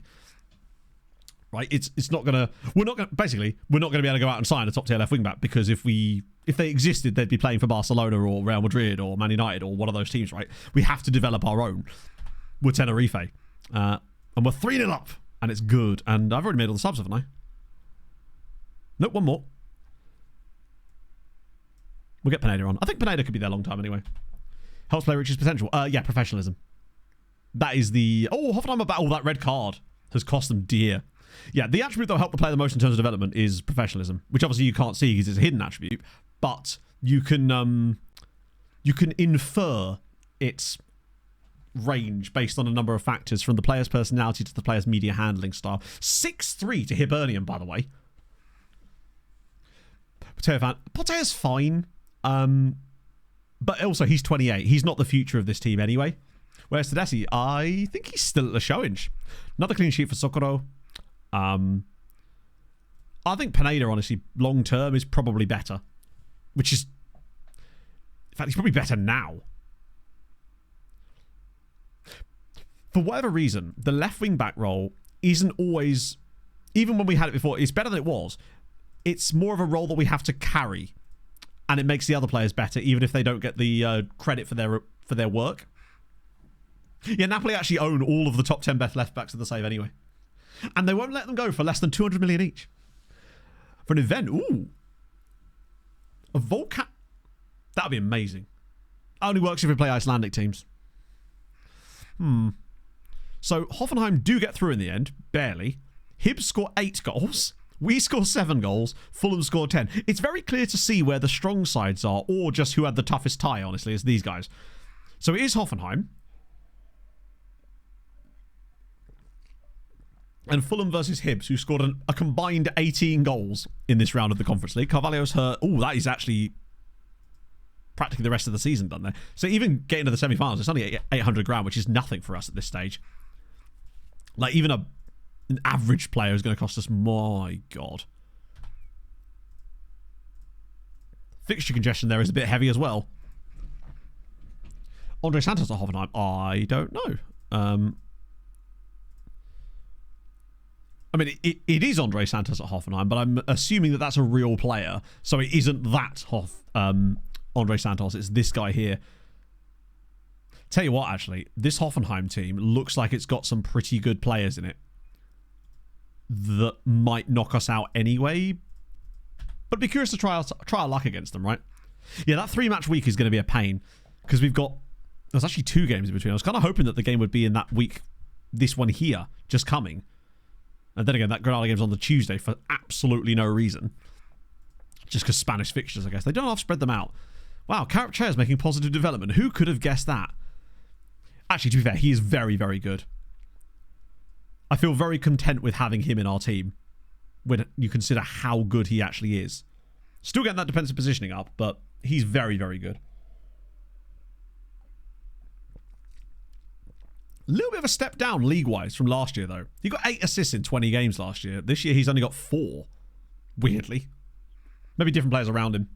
Right? It's not gonna. We're not gonna be able to go out and sign a top tier left wing back because if they existed, they'd be playing for Barcelona or Real Madrid or Man United or one of those teams, right? We have to develop our own. We're Tenerife, and we're 3-0 up, and it's good. And I've already made all the subs, haven't I? Nope, one more. We'll get Pineda on. I think Pineda could be there a long time anyway. Helps play reach his potential. Yeah, professionalism. That is the... Oh, Hoffenheim about... Oh, that red card has cost them dear. Yeah, the attribute that will help the player the most in terms of development is professionalism, which obviously you can't see because it's a hidden attribute, but you can infer its range based on a number of factors, from the player's personality to the player's media handling style. 6-3 to Hibernian, by the way. Potea's fine. But also, he's 28. He's not the future of this team anyway. Whereas Tedeschi, I think he's still at the showing. Another clean sheet for Socorro. I think Pineda, honestly, long term is probably better. Which is... In fact, he's probably better now. For whatever reason, the left wing back role isn't always... Even when we had it before, it's better than it was. It's more of a role that we have to carry. And it makes the other players better, even if they don't get the credit for their work. Yeah, Napoli actually own all of the top 10 best left backs of the save anyway. And they won't let them go for less than 200 million each. For an event, ooh. A Volcat. That'd be amazing. Only works if we play Icelandic teams. So Hoffenheim do get through in the end, barely. Hibs score 8 goals. We score 7 goals. Fulham score 10. It's very clear to see where the strong sides are, or just who had the toughest tie, honestly, is these guys. So it is Hoffenheim. And Fulham versus Hibs, who scored a combined 18 goals in this round of the Conference League. Carvalho's hurt. Oh, that is actually practically the rest of the season done there. So even getting to the semi-finals, it's only 800 grand, which is nothing for us at this stage. Like, even an average player is going to cost us, my God. Fixture congestion there is a bit heavy as well. Andre Santos at Hoffenheim? I don't know. I mean, it is Andre Santos at Hoffenheim, but I'm assuming that that's a real player. So it isn't that Andre Santos. It's this guy here. Tell you what, actually, this Hoffenheim team looks like it's got some pretty good players in it that might knock us out anyway. But be curious to try our luck against them, right? Yeah, that 3-match week is going to be a pain because there's actually 2 games in between. I was kind of hoping that the game would be in that week, this one here, just coming. And then again, that Granada game's on the Tuesday for absolutely no reason. Just because Spanish fixtures, I guess. They don't have to spread them out. Wow, Carrot Chair's making positive development. Who could have guessed that? Actually, to be fair, he is very, very good. I feel very content with having him in our team when you consider how good he actually is. Still getting that defensive positioning up, but he's very, very good. A little bit of a step down league-wise from last year, though. He got 8 assists in 20 games last year. This year, he's only got 4. Weirdly. Maybe different players around him.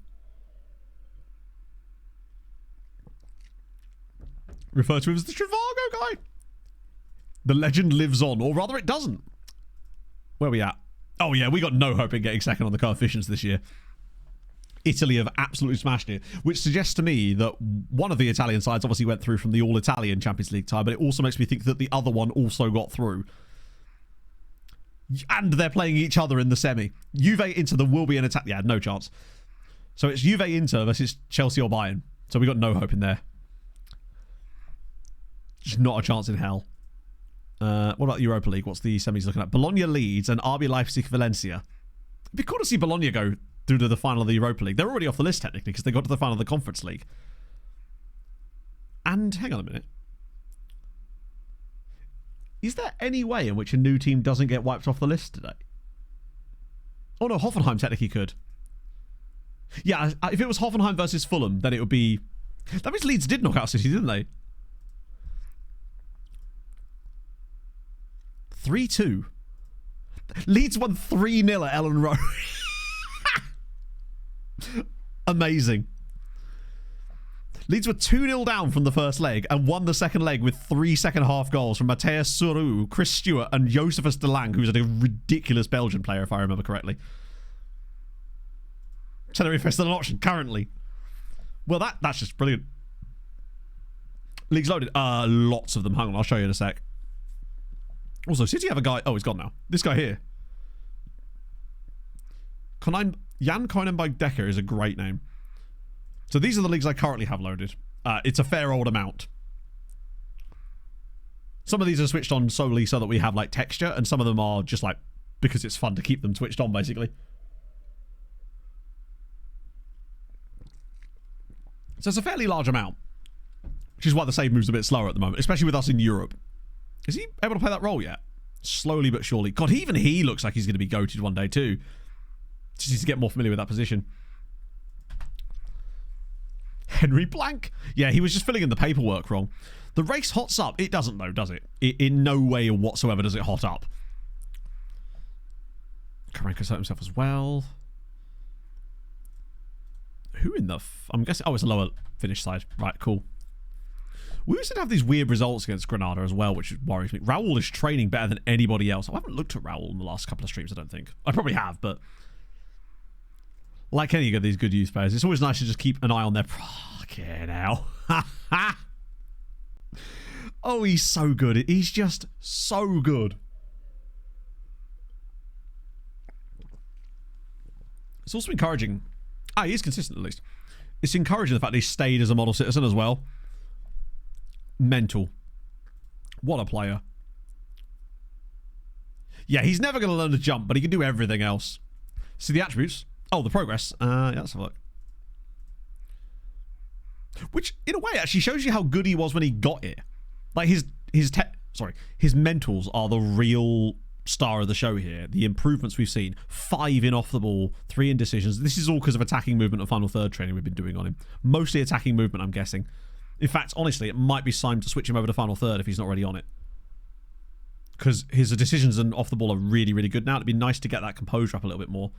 Refer to him as the Trivago guy. The legend lives on, or rather it doesn't. Where are we at? Oh yeah, we got no hope in getting second on the coefficients this year. Italy have absolutely smashed it, which suggests to me that one of the Italian sides obviously went through from the All-Italian Champions League tie, but it also makes me think that the other one also got through. And they're playing each other in the semi. Juve Inter, there will be an attack. Yeah, no chance. So it's Juve Inter versus Chelsea or Bayern. So we got no hope in there. Just not a chance in hell. What about the Europa League? What's the semis looking at? Bologna Leeds and RB Leipzig Valencia. It'd be cool to see Bologna go through to the final of the Europa League. They're already off the list technically because they got to the final of the Conference League. And hang on a minute. Is there any way in which a new team doesn't get wiped off the list today? Oh no, Hoffenheim technically could. Yeah, if it was Hoffenheim versus Fulham, then it would be... That means Leeds did knock out City, didn't they? 3-2. Leeds won 3-0 at Ellen Road. Amazing. Leeds were 2-0 down from the first leg and won the second leg with 3 second-half goals from Matthias Suru, Chris Stewart and Josephus de Lang, who's a ridiculous Belgian player, if I remember correctly. Tenerife is still an option, currently. Well, that's just brilliant. League's loaded. Lots of them. Hang on, I'll show you in a sec. Also, City have a guy... Oh, he's gone now. This guy here. Jan Koinenberg Decker is a great name. So these are the leagues I currently have loaded. It's a fair old amount. Some of these are switched on solely so that we have like texture, and some of them are just like because it's fun to keep them switched on, basically. So it's a fairly large amount, which is why the save move's a bit slower at the moment, especially with us in Europe. Is he able to play that role yet? Slowly but surely. God, even he looks like he's going to be goated one day too. Just needs to get more familiar with that position. Henry Blank. Yeah, he was just filling in the paperwork wrong. The race hots up. It doesn't though, does it? In no way whatsoever does it hot up. Karanka's hurt himself as well. Who in the... I'm guessing... Oh, it's a lower finish side. Right, cool. We used to have these weird results against Granada as well, which worries me. Raul is training better than anybody else. I haven't looked at Raul in the last couple of streams, I don't think. I probably have, but... Like any of these good youth players, it's always nice to just keep an eye on their... Fucking hell. Oh, he's so good. He's just so good. It's also encouraging... he is consistent at least. It's encouraging the fact that he stayed as a model citizen as well. Mental. What a player. Yeah, he's never going to learn to jump, but he can do everything else. See the attributes? Oh, the progress. Yeah, let's have a look. Which, in a way, actually shows you how good he was when he got here. Like, his mentals are the real star of the show here. The improvements we've seen. 5 in off the ball, 3 in decisions. This is all because of attacking movement and final third training we've been doing on him. Mostly attacking movement, I'm guessing. In fact, honestly, it might be time to switch him over to final third if he's not already on it. Because his decisions and off the ball are really, really good now. It'd be nice to get that composure up a little bit more.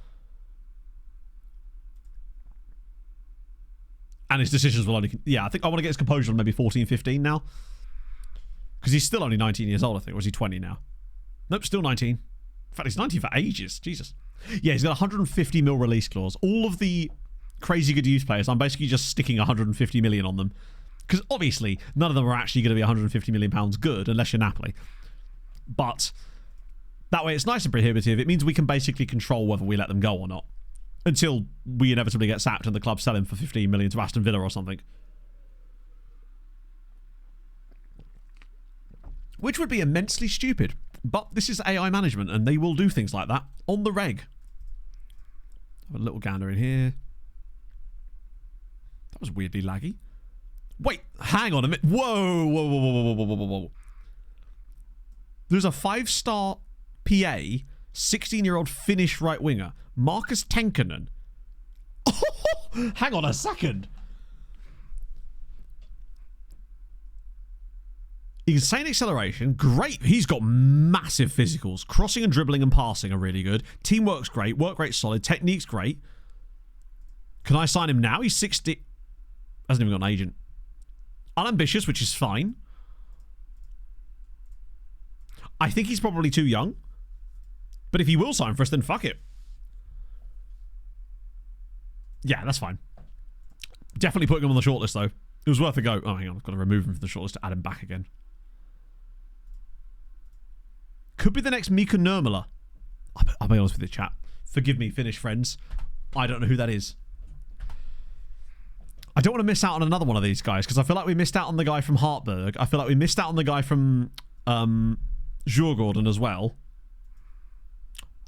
And his decisions will only... Yeah, I think I want to get his composure on maybe 14, 15 now. Because he's still only 19 years old, I think. Or is he 20 now? Nope, still 19. In fact, he's 19 for ages. Jesus. Yeah, he's got a 150 mil release clause. All of the crazy good youth players, I'm basically just sticking 150 million on them. Because obviously, none of them are actually going to be 150 million pounds good, unless you're Napoli. But that way it's nice and prohibitive. It means we can basically control whether we let them go or not. Until we inevitably get sacked and the club sell him for 15 million to Aston Villa or something. Which would be immensely stupid. But this is AI management and they will do things like that on the reg. Have a little gander in here. That was weirdly laggy. Wait, hang on a minute. Whoa, whoa, whoa, whoa, whoa, whoa, whoa, whoa. There's a 5-star PA, 16-year-old Finnish right winger, Markus Tenkanen. Oh, hang on a second. Insane acceleration. Great. He's got massive physicals. Crossing and dribbling and passing are really good. Teamwork's great. Work rate's solid. Technique's great. Can I sign him now? He's 60. Hasn't even got an agent. Unambitious, which is fine. I think he's probably too young. But if he will sign for us, then fuck it. Yeah, that's fine. Definitely putting him on the shortlist, though. It was worth a go. Oh, hang on. I've got to remove him from the shortlist to add him back again. Could be the next Mika Nurmala. I'll be honest with you, chat. Forgive me, Finnish friends. I don't know who that is. I don't want to miss out on another one of these guys, because I feel like we missed out on the guy from Hartberg. I feel like we missed out on the guy from Djurgården as well.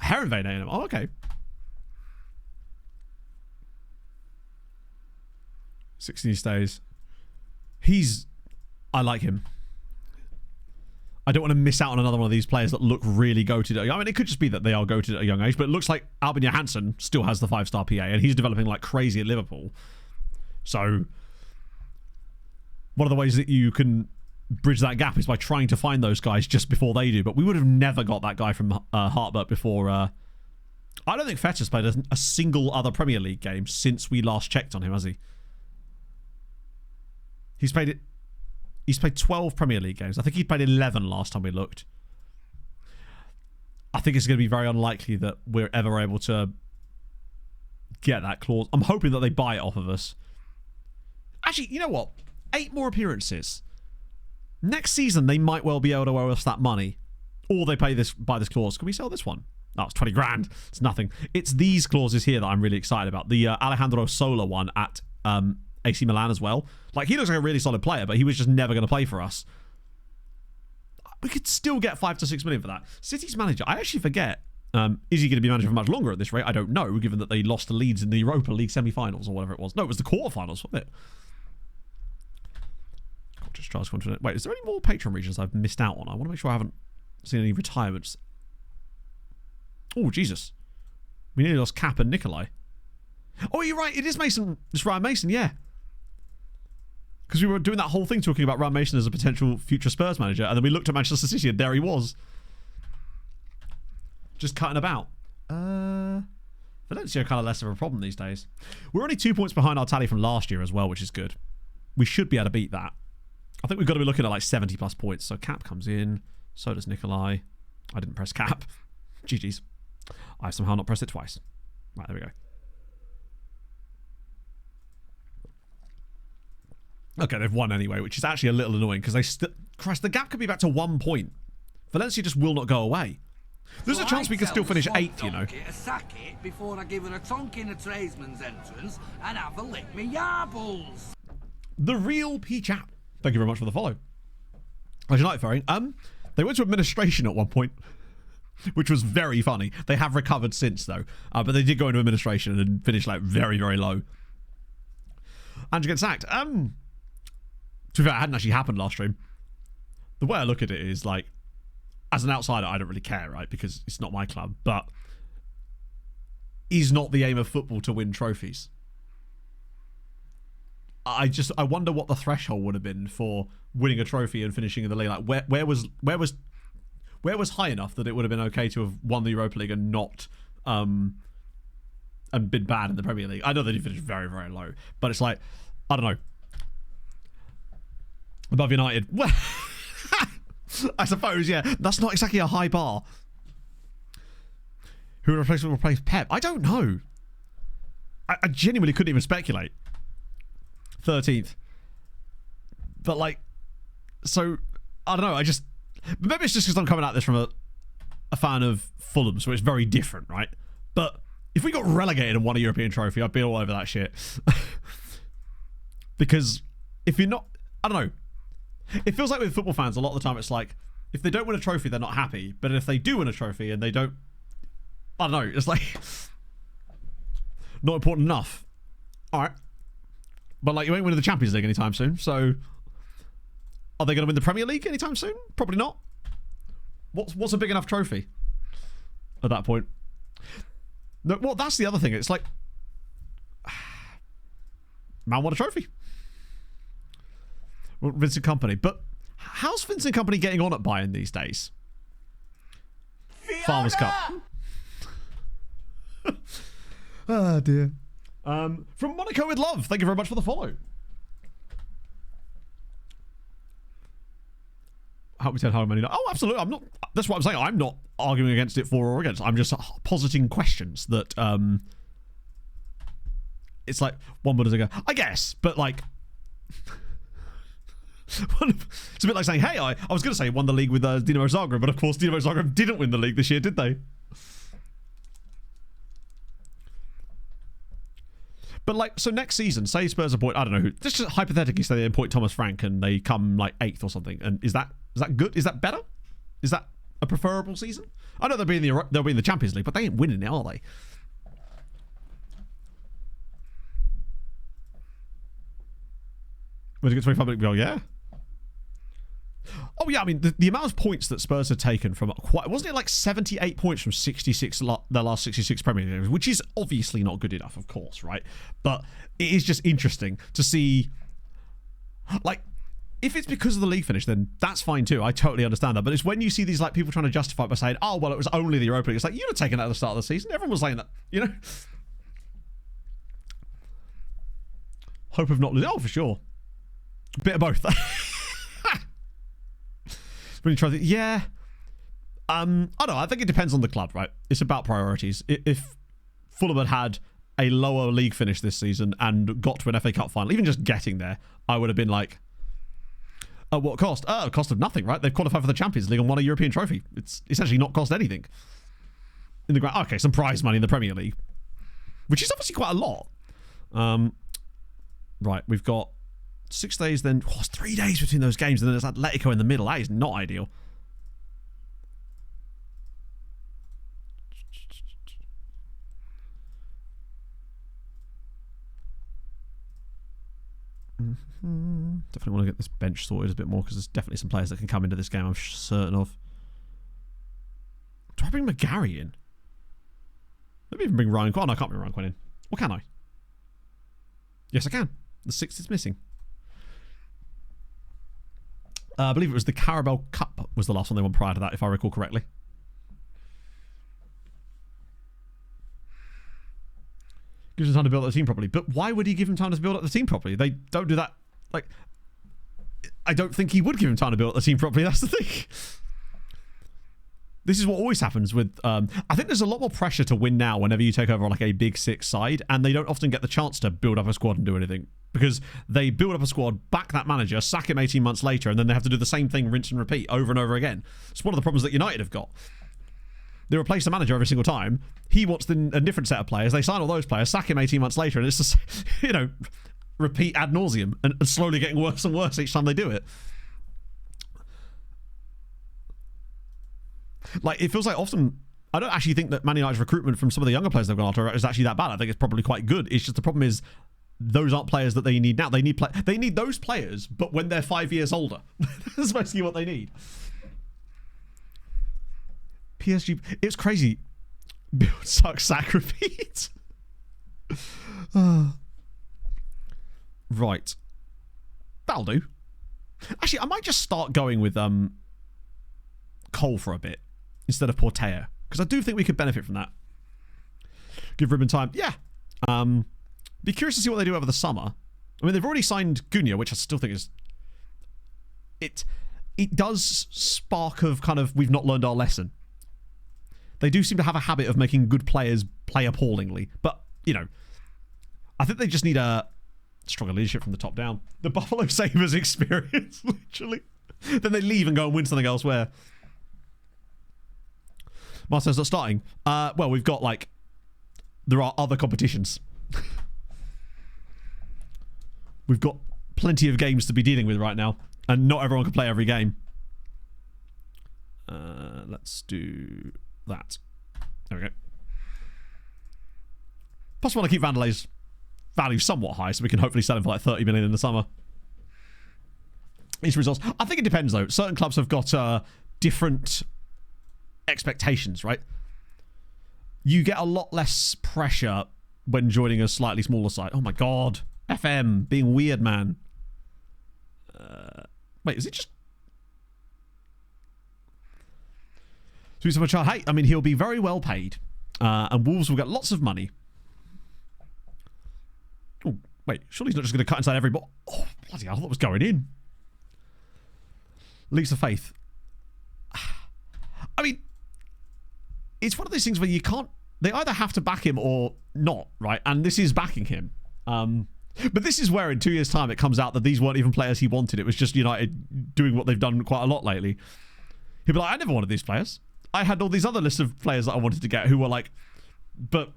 Heerenveen. Oh, okay. 16 stays. I like him. I don't want to miss out on another one of these players that look really goated. I mean, it could just be that they are goated at a young age, but it looks like Albin Johansson still has the 5-star PA, and he's developing like crazy at Liverpool. So, one of the ways that you can bridge that gap is by trying to find those guys just before they do. But we would have never got that guy from Hartberg before. I don't think Fetcher's played a single other Premier League game since we last checked on him, has he? He's played 12 Premier League games. I think he played 11 last time we looked. I think it's going to be very unlikely that we're ever able to get that clause. I'm hoping that they buy it off of us. Actually, you know what? 8 more appearances. Next season, they might well be able to owe us that money. Or they buy this clause. Can we sell this one? No, it's 20 grand. It's nothing. It's these clauses here that I'm really excited about. The Alejandro Sola one at AC Milan as well. Like, he looks like a really solid player, but he was just never going to play for us. We could still get 5 to 6 million for that. City's manager, I actually forget. Is he going to be manager for much longer at this rate? I don't know, given that they lost to Leeds in the Europa League semi-finals or whatever it was. No, it was the quarterfinals, wasn't it? Just Charles Continent. Wait, is there any more Patreon regions I've missed out on? I want to make sure I haven't seen any retirements. Oh, Jesus. We nearly lost Cap and Nikolai. Oh, you're right. It is Mason. It's Ryan Mason, yeah. Because we were doing that whole thing talking about Ryan Mason as a potential future Spurs manager, and then we looked at Manchester City and there he was. Just cutting about. Valencia are kind of less of a problem these days. We're only 2 points behind our tally from last year as well, which is good. We should be able to beat that. I think we've got to be looking at like 70 plus points. So Cap comes in. So does Nikolai. I didn't press Cap. GG's. I've somehow not pressed it twice. Right, there we go. Okay, they've won anyway, which is actually a little annoying because they Christ, the gap could be back to 1 point. Valencia just will not go away. There's a chance we could still finish 8th, you know. Sack it before I give her a tonk in a tradesman's entrance and have a lick me yarbles. The real P-Chap. Thank you very much for the follow. How's your night faring? They went to administration at one point, which was very funny. They have recovered since, though. But they did go into administration and finish like very, very low. Andrew gets sacked. To be fair, it hadn't actually happened last stream. The way I look at it is like, as an outsider, I don't really care, right? Because it's not my club. But is not the aim of football to win trophies? I wonder what the threshold would have been for winning a trophy and finishing in the league. Like where was high enough that it would have been okay to have won the Europa League and not and been bad in the Premier League? I know they did finish very, very low, but it's like, I don't know. Above United, well, I suppose, yeah, that's not exactly a high bar. Who will replace Pep? I don't know. I genuinely couldn't even speculate. 13th. But like, so I don't know, maybe it's just because I'm coming at this from a fan of Fulham, so it's very different, right? But if we got relegated and won a European trophy, I'd be all over that shit. Because if you're not, I don't know, it feels like with football fans a lot of the time it's like, if they don't win a trophy they're not happy, but if they do win a trophy and they don't, I don't know, it's like not important enough. Alright. But like, you ain't winning the Champions League anytime soon, so are they going to win the Premier League anytime soon? Probably not. What's a big enough trophy at that point? No, well, that's the other thing. It's like, Man won a trophy. Well, Vincent Kompany. But how's Vincent Kompany getting on at Bayern these days? Farmers Cup. Oh dear. From Monaco with love. Thank you very much for the follow. Help me tell how many. Oh, absolutely. I'm not. That's what I'm saying. I'm not arguing against it for or against. I'm just positing questions that. It's like one would go, I guess, but like. It's a bit like saying, hey, I was going to say won the league with Dinamo Zagreb, but of course Dinamo Zagreb didn't win the league this year, did they? But like, so next season, say Spurs appoint, I don't know who, just hypothetically say they appoint Thomas Frank and they come like 8th or something, and is that good? Is that better? Is that a preferable season? I know they'll be in the Champions League, but they ain't winning it, are they? When you get 25 go, yeah. Oh yeah, I mean the amount of points that Spurs had taken from wasn't it like 78 points from 66 their last 66 Premier League games, which is obviously not good enough, of course, right? But it is just interesting to see, like, if it's because of the league finish, then that's fine too. I totally understand that. But it's when you see these like people trying to justify it by saying, "Oh well, it was only the Europa League." It's like you'd have taken that at the start of the season. Everyone was saying that, you know. Hope of not losing. Oh, for sure. Bit of both. When you try to, yeah. I don't know. I think it depends on the club, right? It's about priorities. If Fulham had had a lower league finish this season and got to an FA Cup final, even just getting there, I would have been like, at what cost? Cost of nothing, right? They've qualified for the Champions League and won a European trophy. It's essentially not cost anything. In the ground, okay, some prize money in the Premier League, which is obviously quite a lot. Right, we've got 6 days, then it's 3 days between those games, and then there's Atletico in the middle. That is not ideal. Definitely want to get this bench sorted a bit more, because there's definitely some players that can come into this game, I'm certain of. Do I bring McGarry in? Let me even bring Ryan Quinn. Oh, no, I can't bring Ryan Quinn in. Or can I? Yes, I can. The 6th is missing. I believe it was the Carabao Cup was the last one they won prior to that, if I recall correctly. Gives him time to build up the team properly. But why would he give him time to build up the team properly? They don't do that. Like, I don't think he would give him time to build up the team properly. That's the thing. This is what always happens with... I think there's a lot more pressure to win now whenever you take over like a Big Six side, and they don't often get the chance to build up a squad and do anything, because they build up a squad, back that manager, sack him 18 months later, and then they have to do the same thing, rinse and repeat, over and over again. It's one of the problems that United have got. They replace the manager every single time. He wants a different set of players. They sign all those players, sack him 18 months later, and it's just, you know, repeat ad nauseum, and slowly getting worse and worse each time they do it. Like, it feels like often, I don't actually think that Man United's recruitment from some of the younger players they've gone after is actually that bad. I think it's probably quite good. It's just the problem is those aren't players that they need now. They need those players, but when they're 5 years older. That's basically what they need. PSG, it's crazy. Build, suck, sack, repeat. Right. That'll do. Actually, I might just start going with Cole for a bit instead of Porteo, because I do think we could benefit from that. Give Ruben time. Yeah. Be curious to see what they do over the summer. I mean, they've already signed Gunya, which I still think is... It does spark of kind of, we've not learned our lesson. They do seem to have a habit of making good players play appallingly. But, you know, I think they just need a stronger leadership from the top down. The Buffalo Sabres experience, literally. Then they leave and go and win something elsewhere. Marcel's not starting. Well, we've got, like, there are other competitions. We've got plenty of games to be dealing with right now, and not everyone can play every game. Let's do that. There we go. Plus, I want to keep Vanderlei's value somewhat high, so we can hopefully sell him for like 30 million in the summer. These results. I think it depends, though. Certain clubs have got different expectations, right? You get a lot less pressure when joining a slightly smaller side. Oh my god. FM being weird, man. Wait, is it just... Hey, I mean, he'll be very well paid. And Wolves will get lots of money. Wait, surely he's not just going to cut inside every ball. Oh, bloody hell, I thought it was going in. Leaps of faith. I mean, it's one of those things where you can't... They either have to back him or not, right? And this is backing him. But this is where in 2 years' time it comes out that these weren't even players he wanted. It was just United doing what they've done quite a lot lately. He'll be like, I never wanted these players. I had all these other lists of players that I wanted to get who were like... But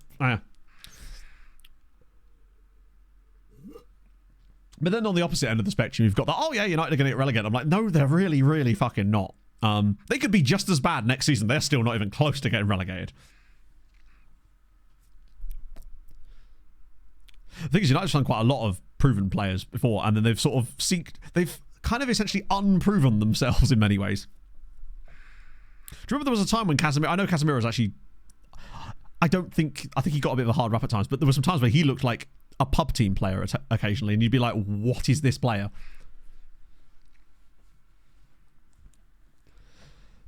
then on the opposite end of the spectrum, you've got that, oh yeah, United are going to get relegated. I'm like, no, they're really, really fucking not. They could be just as bad next season. They're still not even close to getting relegated. The thing is, United's done quite a lot of proven players before, and then they've sort of they've kind of essentially unproven themselves in many ways. Do you remember there was a time when Casemiro... I know Casemiro was actually... I think he got a bit of a hard rap at times, but there were some times where he looked like a pub team player occasionally, and you'd be like, what is this player?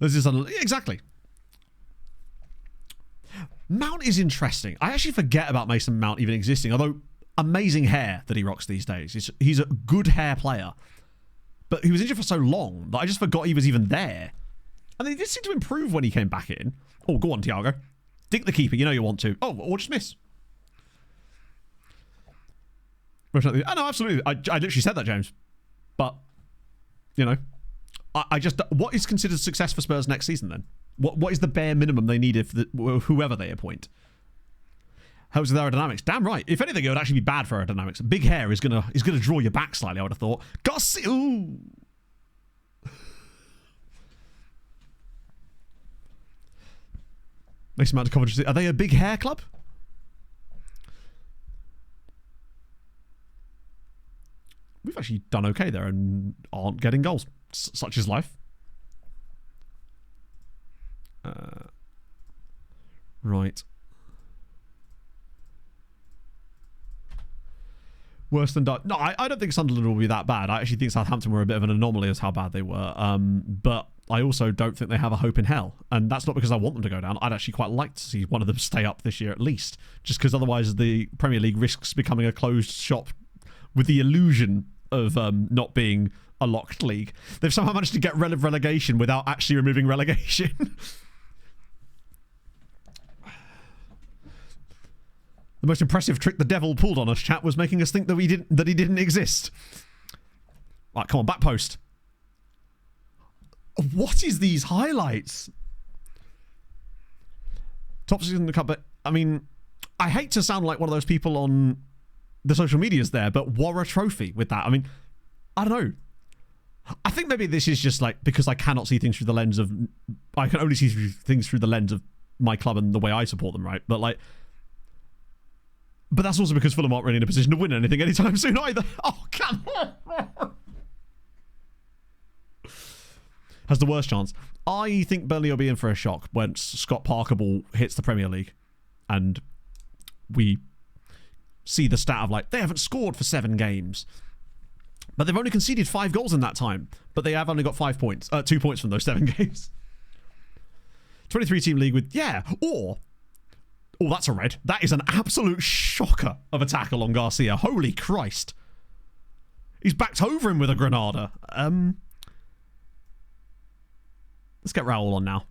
This is exactly. Mount is interesting. I actually forget about Mason Mount even existing, although amazing hair that he rocks these days. He's a good hair player. But he was injured for so long that I just forgot he was even there. And they did seem to improve when he came back in. Oh, go on, Thiago. Dink the keeper. You know you want to. Oh, or just miss. Oh, no, absolutely. I literally said that, James. But, you know, I just... What is considered success for Spurs next season, then? What is the bare minimum they need if whoever they appoint? Helps with aerodynamics. Damn right. If anything, it would actually be bad for aerodynamics. Big hair is gonna draw you back slightly, I would have thought. Ooh. Nice amount of Coventry. Are they a big hair club? We've actually done okay there and aren't getting goals. Such is life. Right. Worse than Dutch. No, I don't think Sunderland will be that bad. I actually think Southampton were a bit of an anomaly as how bad they were. But I also don't think they have a hope in hell. And that's not because I want them to go down. I'd actually quite like to see one of them stay up this year at least. Just because otherwise the Premier League risks becoming a closed shop with the illusion of not being a locked league. They've somehow managed to get rid of relegation without actually removing relegation. The most impressive trick the devil pulled on us, chat, was making us think that he didn't exist. Right, come on, back post. What is these highlights? Top six in the cup, but I mean, I hate to sound like one of those people on the social medias there, but war a trophy with that. I mean, I don't know. I think maybe this is just like because I cannot see things through the lens of... I can only see things through the lens of my club and the way I support them, right? But like... But that's also because Fulham aren't really in a position to win anything anytime soon either. Oh, come on! Has the worst chance. I think Burnley will be in for a shock when Scott Parker ball hits the Premier League. And we see the stat of like, they haven't scored for 7 games. But they've only conceded 5 goals in that time. But they have only got 5 points. 2 points from those 7 games. 23-team league with... Yeah, or... Oh, that's a red. That is an absolute shocker of a tackle on Garcia. Holy Christ. He's backed over him with a Granada. Let's get Raul on now.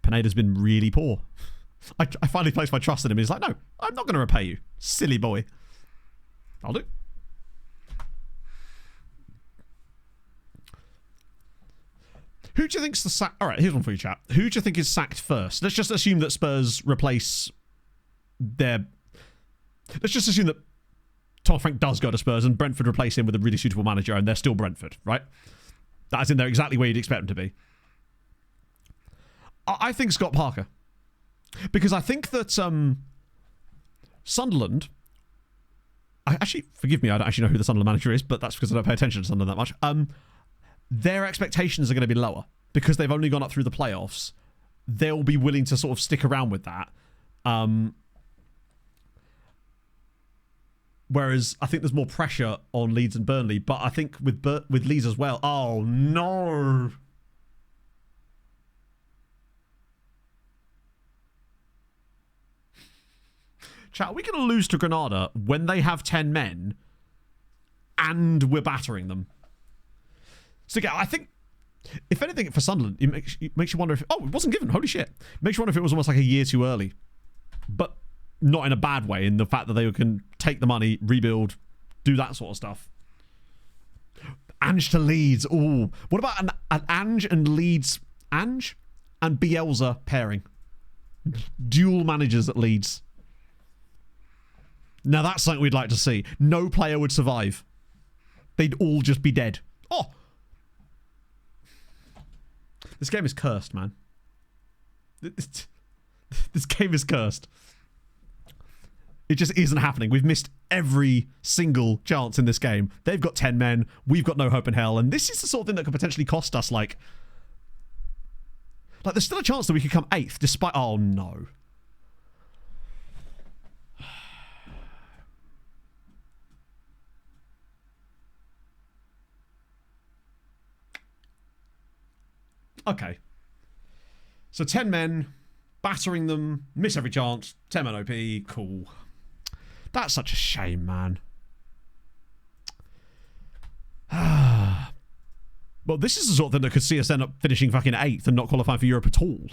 Pineda's been really poor. I finally placed my trust in him. He's like, no, I'm not going to repay you. Silly boy. I'll do. Who do you think's the sack? All right, here's one for you, chat. Who do you think is sacked first? Let's just assume that Spurs replace their... Let's just assume that Thomas Frank does go to Spurs and Brentford replace him with a really suitable manager and they're still Brentford, right? That's in there exactly where you'd expect them to be. I think Scott Parker. Because I think that Sunderland... Actually, forgive me, I don't actually know who the Sunderland manager is, but that's because I don't pay attention to Sunderland that much. Their expectations are going to be lower because they've only gone up through the playoffs. They'll be willing to sort of stick around with that. Whereas I think there's more pressure on Leeds and Burnley, but I think with Leeds as well. Oh no! Chat, are we going to lose to Granada when they have 10 men and we're battering them? So, yeah, I think, if anything, for Sunderland, it makes you wonder if... Oh, it wasn't given. Holy shit. It makes you wonder if it was almost like a year too early. But not in a bad way, in the fact that they can take the money, rebuild, do that sort of stuff. Ange to Leeds. Ooh. What about an Ange and Leeds... Ange and Bielsa pairing? Dual managers at Leeds. Now that's something we'd like to see. No player would survive. They'd all just be dead. Oh! This game is cursed, man. This game is cursed. It just isn't happening. We've missed every single chance in this game. They've got 10 men. We've got no hope in hell. And this is the sort of thing that could potentially cost us, like there's still a chance that we could come 8th despite... Oh, no. Okay. So 10 men, battering them, miss every chance, 10 men OP, cool. That's such a shame, man. Well, this is the sort of thing that could see us end up finishing fucking 8th and not qualifying for Europe at all.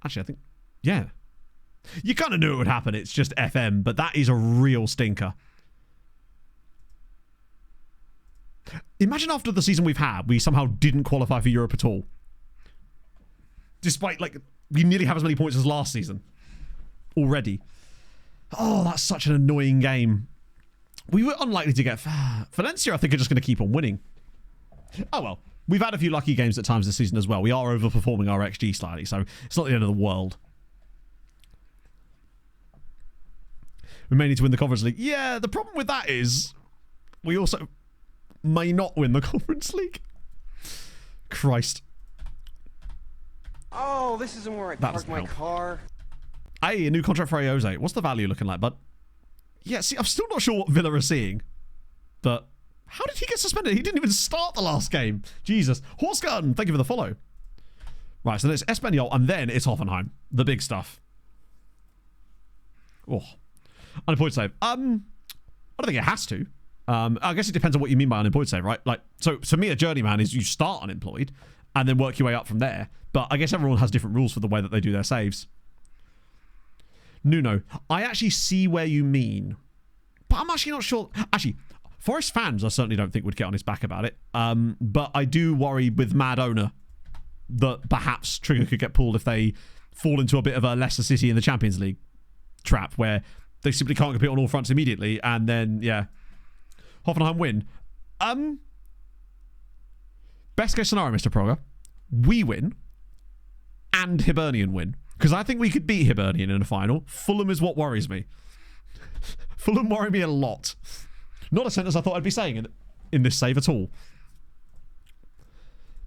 Actually, I think... Yeah. You kind of knew it would happen. It's just FM, but that is a real stinker. Imagine after the season we've had, we somehow didn't qualify for Europe at all. Despite, like, we nearly have as many points as last season. Already. Oh, that's such an annoying game. We were unlikely to get... Valencia, I think, are just going to keep on winning. Oh, well. We've had a few lucky games at times this season as well. We are overperforming our XG slightly, so it's not the end of the world. We may need to win the Conference League. Yeah, the problem with that is we also may not win the Conference League. Christ. Oh, this isn't where I parked my car. Hey, a new contract for Ayoze. What's the value looking like, bud? Yeah, see, I'm still not sure what Villa are seeing. But how did he get suspended? He didn't even start the last game. Jesus. Horse Garden, thank you for the follow. Right, so there's Espanyol, and then it's Hoffenheim. The big stuff. Oh. Unemployed save. I don't think it has to. I guess it depends on what you mean by unemployed save, right? Like, so for me, a journeyman is you start unemployed and then work your way up from there. But I guess everyone has different rules for the way that they do their saves. Nuno, I actually see where you mean. But I'm actually not sure. Actually, Forest fans I certainly don't think would get on his back about it. But I do worry with Mad Owner that perhaps Trigger could get pulled if they fall into a bit of a Leicester City in the Champions League trap where they simply can't compete on all fronts immediately. And then, yeah. Hoffenheim win. Best case scenario, Mr. Proger. We win. And Hibernian win. Because I think we could beat Hibernian in a final. Fulham is what worries me. Fulham worry me a lot. Not a sentence I thought I'd be saying in this save at all.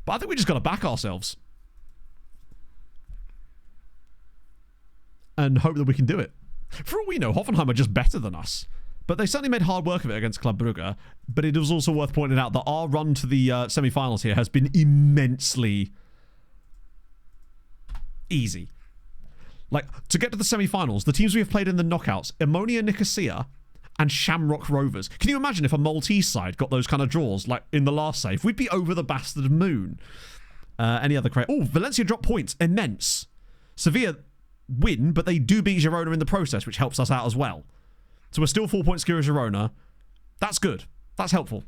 But I think we just got to back ourselves. And hope that we can do it. For all we know, Hoffenheim are just better than us. But they certainly made hard work of it against Club Brugge. But it was also worth pointing out that our run to the semi-finals here has been immensely easy. Like, to get to the semi-finals, the teams we have played in the knockouts, Ammonia Nicosia and Shamrock Rovers. Can you imagine if a Maltese side got those kind of draws, like in the last save? We'd be over the bastard moon. Any other credit? Oh, Valencia dropped points. Immense. Sevilla win, but they do beat Girona in the process, which helps us out as well. So we're still 4 points clear of Girona. That's good. That's helpful.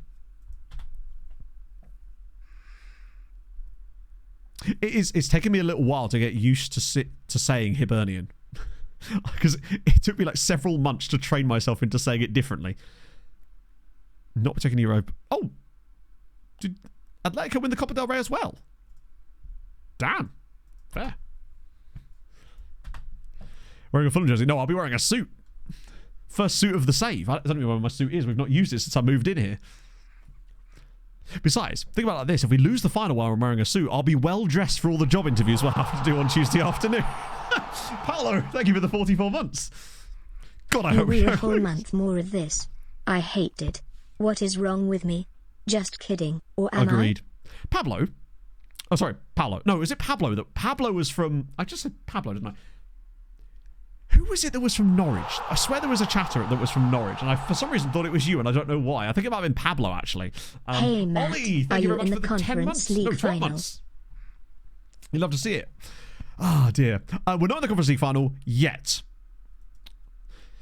It's taken me a little while to get used to saying Hibernian. Because it took me like several months to train myself into saying it differently. Not particularly Europe. Oh! Did Atletico win the Copa del Rey as well? Damn. Fair. Wearing a Fulham jersey? No, I'll be wearing a suit. First suit of the save. I don't even know where my suit is. We've not used it since I moved in here. Besides, think about it like this. If we lose the final while I'm wearing a suit, I'll be well dressed for all the job interviews we'll have to do on Tuesday afternoon. Paolo, thank you for the 44 months. God, I hope we a whole month more of this. I hate it. What is wrong with me? Just kidding. Or am Agreed. Pablo. Oh, sorry. Paolo. No, is it Pablo? Pablo was from... I just said Pablo, didn't I? was it that was from Norwich? I swear there was a chatter that was from Norwich, and I for some reason thought it was you, and I don't know why. I think it might have been Pablo, actually. Hey, Matt, Ollie, are thank you you very in much the for the 10 months. Conference League No, 12 final? months. You'd love to see it. Ah, dear. We're not in the Conference League final yet.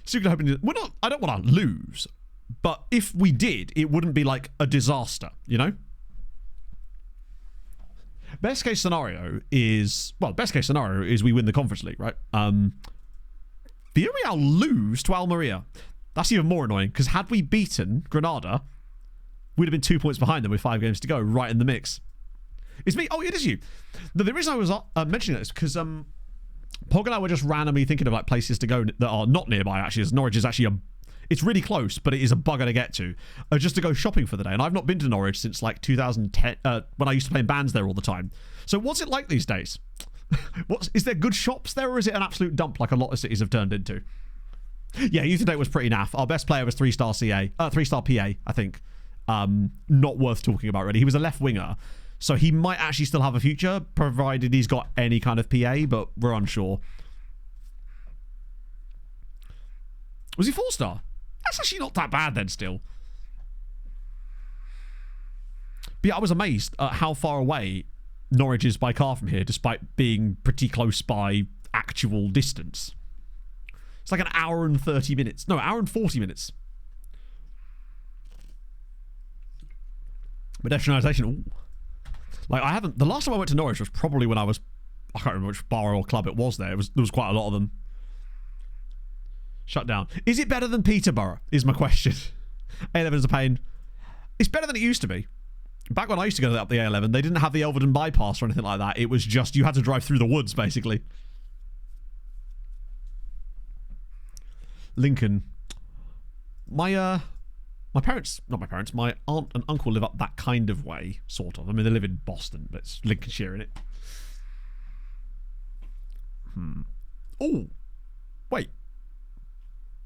Secretly hoping we're not. I don't want to lose, but if we did, it wouldn't be like a disaster, you know. Best case scenario is we win the Conference League, right? Villarreal lose to Almeria. That's even more annoying because had we beaten Granada, we'd have been 2 points behind them with 5 games to go, right in the mix. It's me. Oh, it is you. The reason I was mentioning this because Pog and I were just randomly thinking of like places to go that are not nearby. Actually, as Norwich is actually it's really close, but it is a bugger to get to, just to go shopping for the day. And I've not been to Norwich since like 2010, when I used to play in bands there all the time. So what's it like these days? Is there good shops there, or is it an absolute dump like a lot of cities have turned into? Yeah, youth today was pretty naff. Our best player was 3-star CA, 3-star PA, I think. Not worth talking about really. He was a left winger, so he might actually still have a future, provided he's got any kind of PA, but we're unsure. Was he 4-star? That's actually not that bad then still. But yeah, I was amazed at how far away Norwich is by car from here, despite being pretty close by actual distance. It's like an hour and 30 minutes. No, hour and 40 minutes. Pedestrianisation. Ooh. Like, I haven't... The last time I went to Norwich was probably when I can't remember which bar or club it was there. There was quite a lot of them. Shut down. Is it better than Peterborough? Is my question. A11 is a pain. It's better than it used to be. Back when I used to go up the A11, they didn't have the Elvedon bypass or anything like that. It was just, you had to drive through the woods, basically. Lincoln. My parents, not my parents, my aunt and uncle live up that kind of way, sort of. I mean, they live in Boston, but it's Lincolnshire, innit? Oh, wait.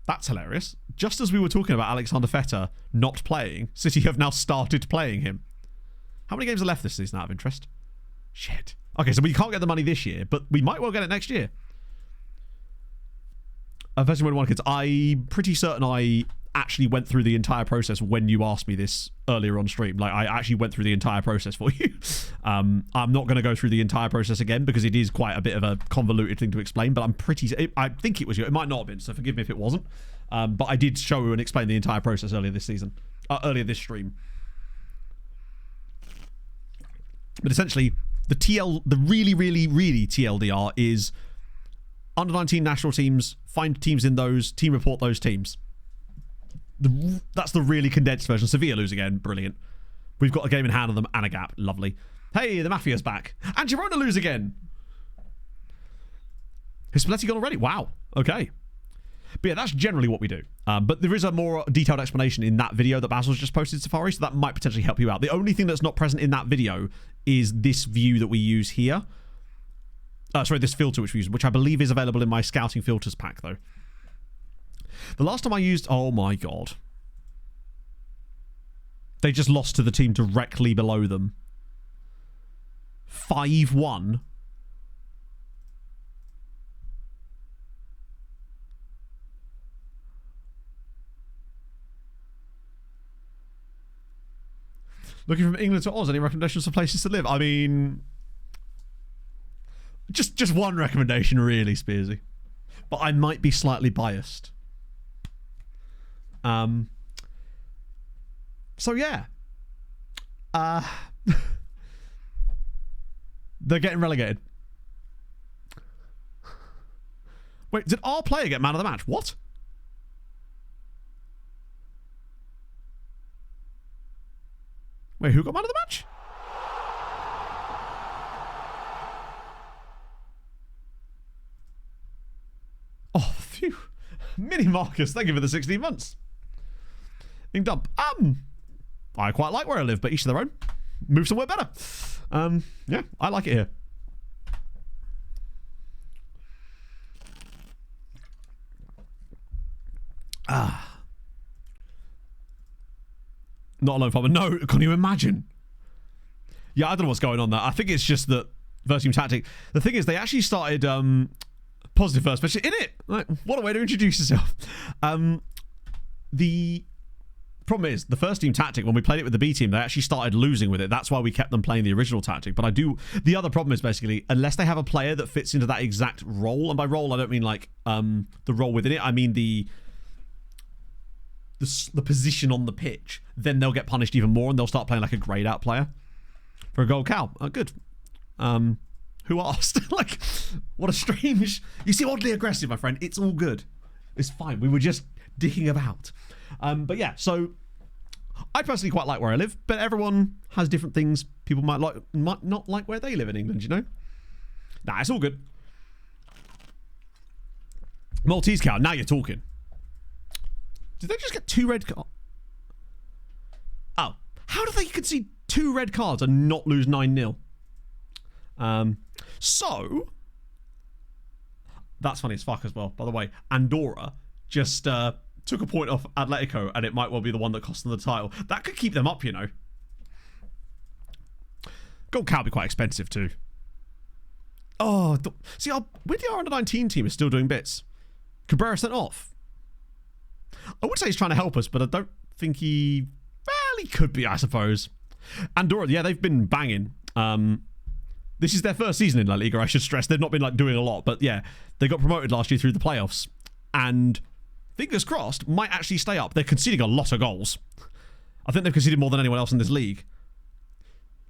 That's hilarious. Just as we were talking about Alexander Feta not playing, City have now started playing him. How many games are left this season out of interest? Shit. Okay, so we can't get the money this year, but we might well get it next year. Version 1 kids. I'm pretty certain I actually went through the entire process when you asked me this earlier on stream. Like, I actually went through the entire process for you. I'm not going to go through the entire process again because it is quite a bit of a convoluted thing to explain, but I think it was you. It might not have been, so forgive me if it wasn't. But I did show you and explain the entire process earlier this season. Earlier this stream. But essentially, the really, really, really TLDR is under 19 national teams, find teams in those, team report those teams. That's the really condensed version. Sevilla lose again, brilliant. We've got a game in hand on them and a gap, lovely. Hey, the Mafia's back. And Girona lose again. Has Spalletti gone already? Wow, okay. But yeah, that's generally what we do. But there is a more detailed explanation in that video that Basil's just posted, Safari, so that might potentially help you out. The only thing that's not present in that video is this view that we use here. Sorry, this filter which we use, which I believe is available in my scouting filters pack, though. The last time I used... Oh, my God. They just lost to the team directly below them. 5-1. Looking from England to Oz, any recommendations for places to live? I mean... Just one recommendation, really, Spearsy. But I might be slightly biased. So, yeah. They're getting relegated. Wait, did our player get man of the match? What? Wait, who got man of the match? Oh, phew. Mini Marcus, thank you for the 16 months. Ink dump. I quite like where I live, but each to their own. Move somewhere better. Yeah, I like it here. Not alone farmer. No, can you imagine? Yeah, I don't know what's going on there. I think it's just that Vertium Tactic. The thing is, they actually started... Pog positive first, especially in it. Like, what a way to introduce yourself. The problem is, the first team tactic, when we played it with the B team, they actually started losing with it. That's why we kept them playing the original tactic. But the other problem is basically, unless they have a player that fits into that exact role, and by role I don't mean like the role within it, I mean the position on the pitch, then they'll get punished even more and they'll start playing like a grayed out player. For a gold cow. Oh, good. Who asked? Like, what a strange... You seem oddly aggressive, my friend. It's all good. It's fine. We were just dicking about. But yeah, so I personally quite like where I live, but everyone has different things. People might not like where they live in England, you know? Nah, it's all good. Maltese cow. Now you're talking. Did they just get 2 red cards? Oh. How do they concede 2 red cards and not lose 9-0? So, that's funny as fuck as well, by the way. Andorra just took a point off Atletico, and it might well be the one that cost them the title. That could keep them up, you know. Gold cow be quite expensive too. Oh, see, our under-19 team is still doing bits. Cabrera sent off. I would say he's trying to help us, but I don't think he... Well, he could be, I suppose. Andorra, yeah, they've been banging. This is their first season in La Liga, I should stress. They've not been like doing a lot, but yeah, they got promoted last year through the playoffs, and fingers crossed, might actually stay up. They're conceding a lot of goals. I think they've conceded more than anyone else in this league.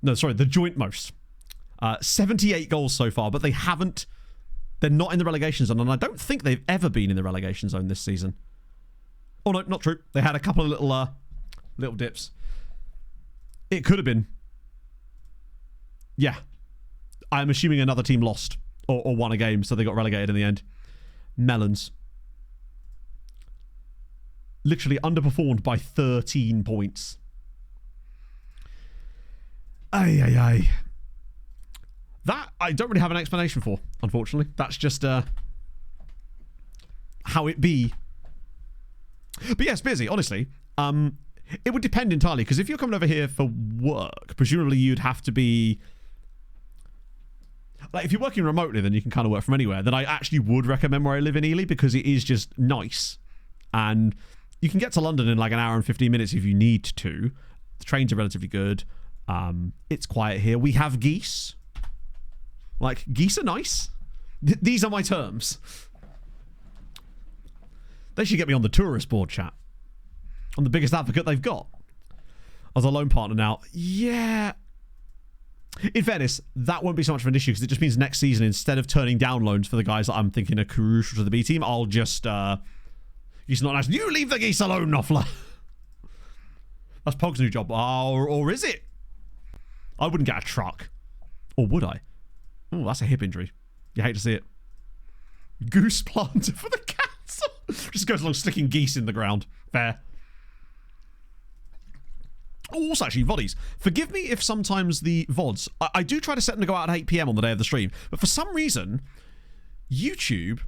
No, sorry, the joint most. 78 goals so far, but they're not in the relegation zone, and I don't think they've ever been in the relegation zone this season. Oh no, not true. They had a couple of little dips. It could have been. Yeah. I'm assuming another team lost or won a game, so they got relegated in the end. Melons. Literally underperformed by 13 points. Ay. That I don't really have an explanation for, unfortunately. That's just how it be. But yes, busy, honestly. It would depend entirely, because if you're coming over here for work, presumably you'd have to be... Like, if you're working remotely, then you can kind of work from anywhere. Then I actually would recommend where I live in Ely, because it is just nice. And you can get to London in like an hour and 15 minutes if you need to. The trains are relatively good. It's quiet here. We have geese. Like, geese are nice. These are my terms. They should get me on the tourist board, chat. I'm the biggest advocate they've got. As a loan partner now. Yeah. In fairness, that won't be so much of an issue, because it just means next season, instead of turning down loans for the guys that I'm thinking are crucial to the B team, I'll just... Geese not nice. You leave the geese alone, Knopfler. That's Pog's new job. Or is it? I wouldn't get a truck. Or would I? Oh, that's a hip injury. You hate to see it. Goose planter for the cats. Just goes along sticking geese in the ground. Fair. Oh, also, actually, VODs. Forgive me if sometimes the VODs... I do try to set them to go out at 8 PM on the day of the stream, but for some reason, YouTube,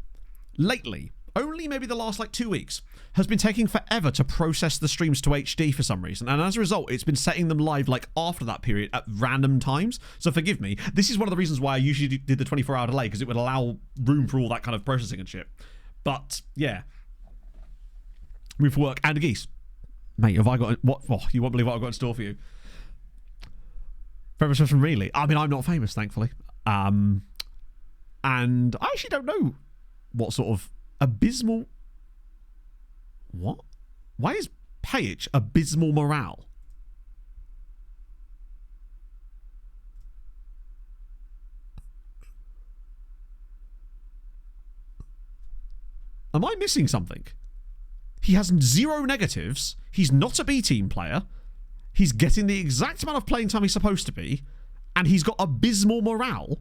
lately, only maybe the last, 2 weeks, has been taking forever to process the streams to HD for some reason, and as a result, it's been setting them live, after that period at random times, so forgive me. This is one of the reasons why I usually did the 24-hour delay, because it would allow room for all that kind of processing and shit. But, yeah. Room for work and geese. Mate, have I got... What? Oh, you won't believe what I've got in store for you. Very much from Really. I mean, I'm not famous, thankfully. And I actually don't know what sort of abysmal... What? Why is Payich abysmal morale? Am I missing something? He has 0 negatives. He's not a B team player. He's getting the exact amount of playing time he's supposed to be. And he's got abysmal morale.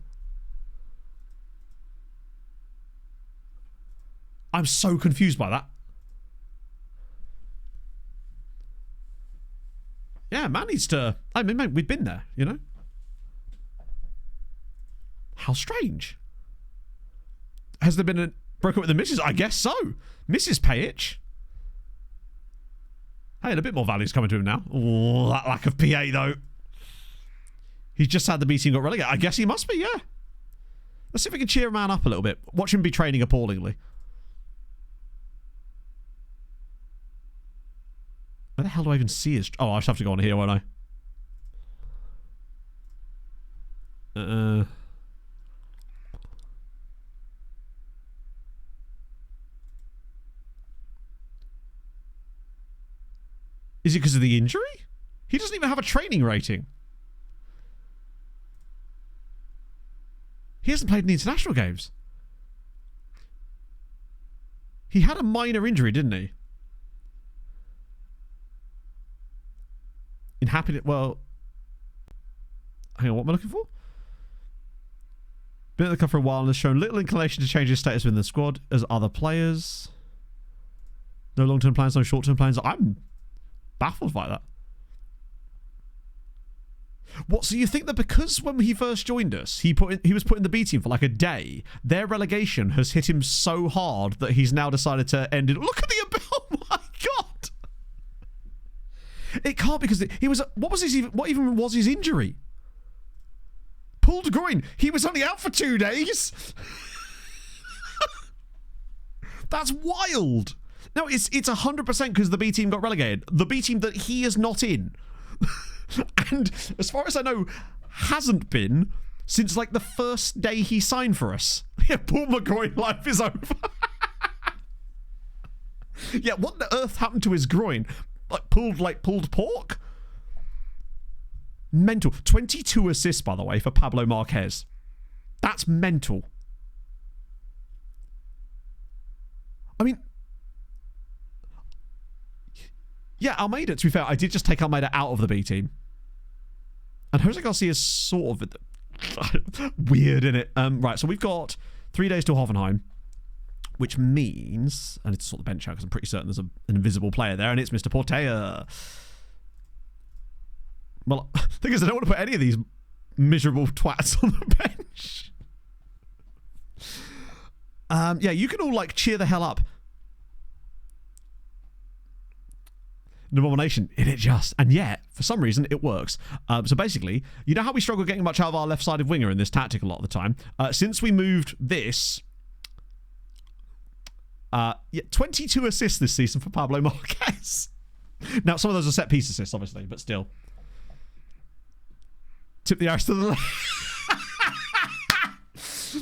I'm so confused by that. Yeah, man needs to... I mean, mate, we've been there, you know? How strange. Has there been a... Broke up with the missus? I guess so. Mrs. Payich. Hey, and a bit more value's coming to him now. Oh, that lack of PA, though. He's just had the B team got relegated. I guess he must be, yeah. Let's see if we can cheer a man up a little bit. Watch him be training appallingly. Where the hell do I even see his... Oh, I just have to go on here, won't I? Is it because of the injury? He doesn't even have a training rating. He hasn't played in the international games. He had a minor injury, didn't he? In happiness, well... Hang on, what am I looking for? Been at the club for a while and has shown little inclination to change his status within the squad as other players. No long-term plans, no short-term plans. I'm baffled by that. What, so you think that because when he first joined us, he was put in the B team for like a day, their relegation has hit him so hard that he's now decided to end it? Look at the... Oh my God! It can't, because he was... What even was his injury? Pulled groin. He was only out for 2 days. That's wild. No, it's 100% because the B team got relegated. The B team that he is not in. And as far as I know, hasn't been since like the first day he signed for us. Yeah, Paul McGroin life is over. Yeah, what the earth happened to his groin? Pulled pork? Mental. 22 assists, by the way, for Pablo Marquez. That's mental. I mean... Yeah, Almeida, to be fair, I did just take Almeida out of the B team. And Jose Garcia is sort of weird, innit? Right, so we've got 3 days till Hoffenheim, which means I need to sort the bench out because I'm pretty certain there's an invisible player there, and it's Mr. Portea. Well, the thing is, I don't want to put any of these miserable twats on the bench. Yeah, you can all, like, cheer the hell up. Nomination, in it just. And yet, for some reason, it works. So basically, you know how we struggle getting much out of our left-sided winger in this tactic a lot of the time? Since we moved this... yeah, 22 assists this season for Pablo Marquez. Now, some of those are set-piece assists, obviously, but still. Tip the arrows to the left.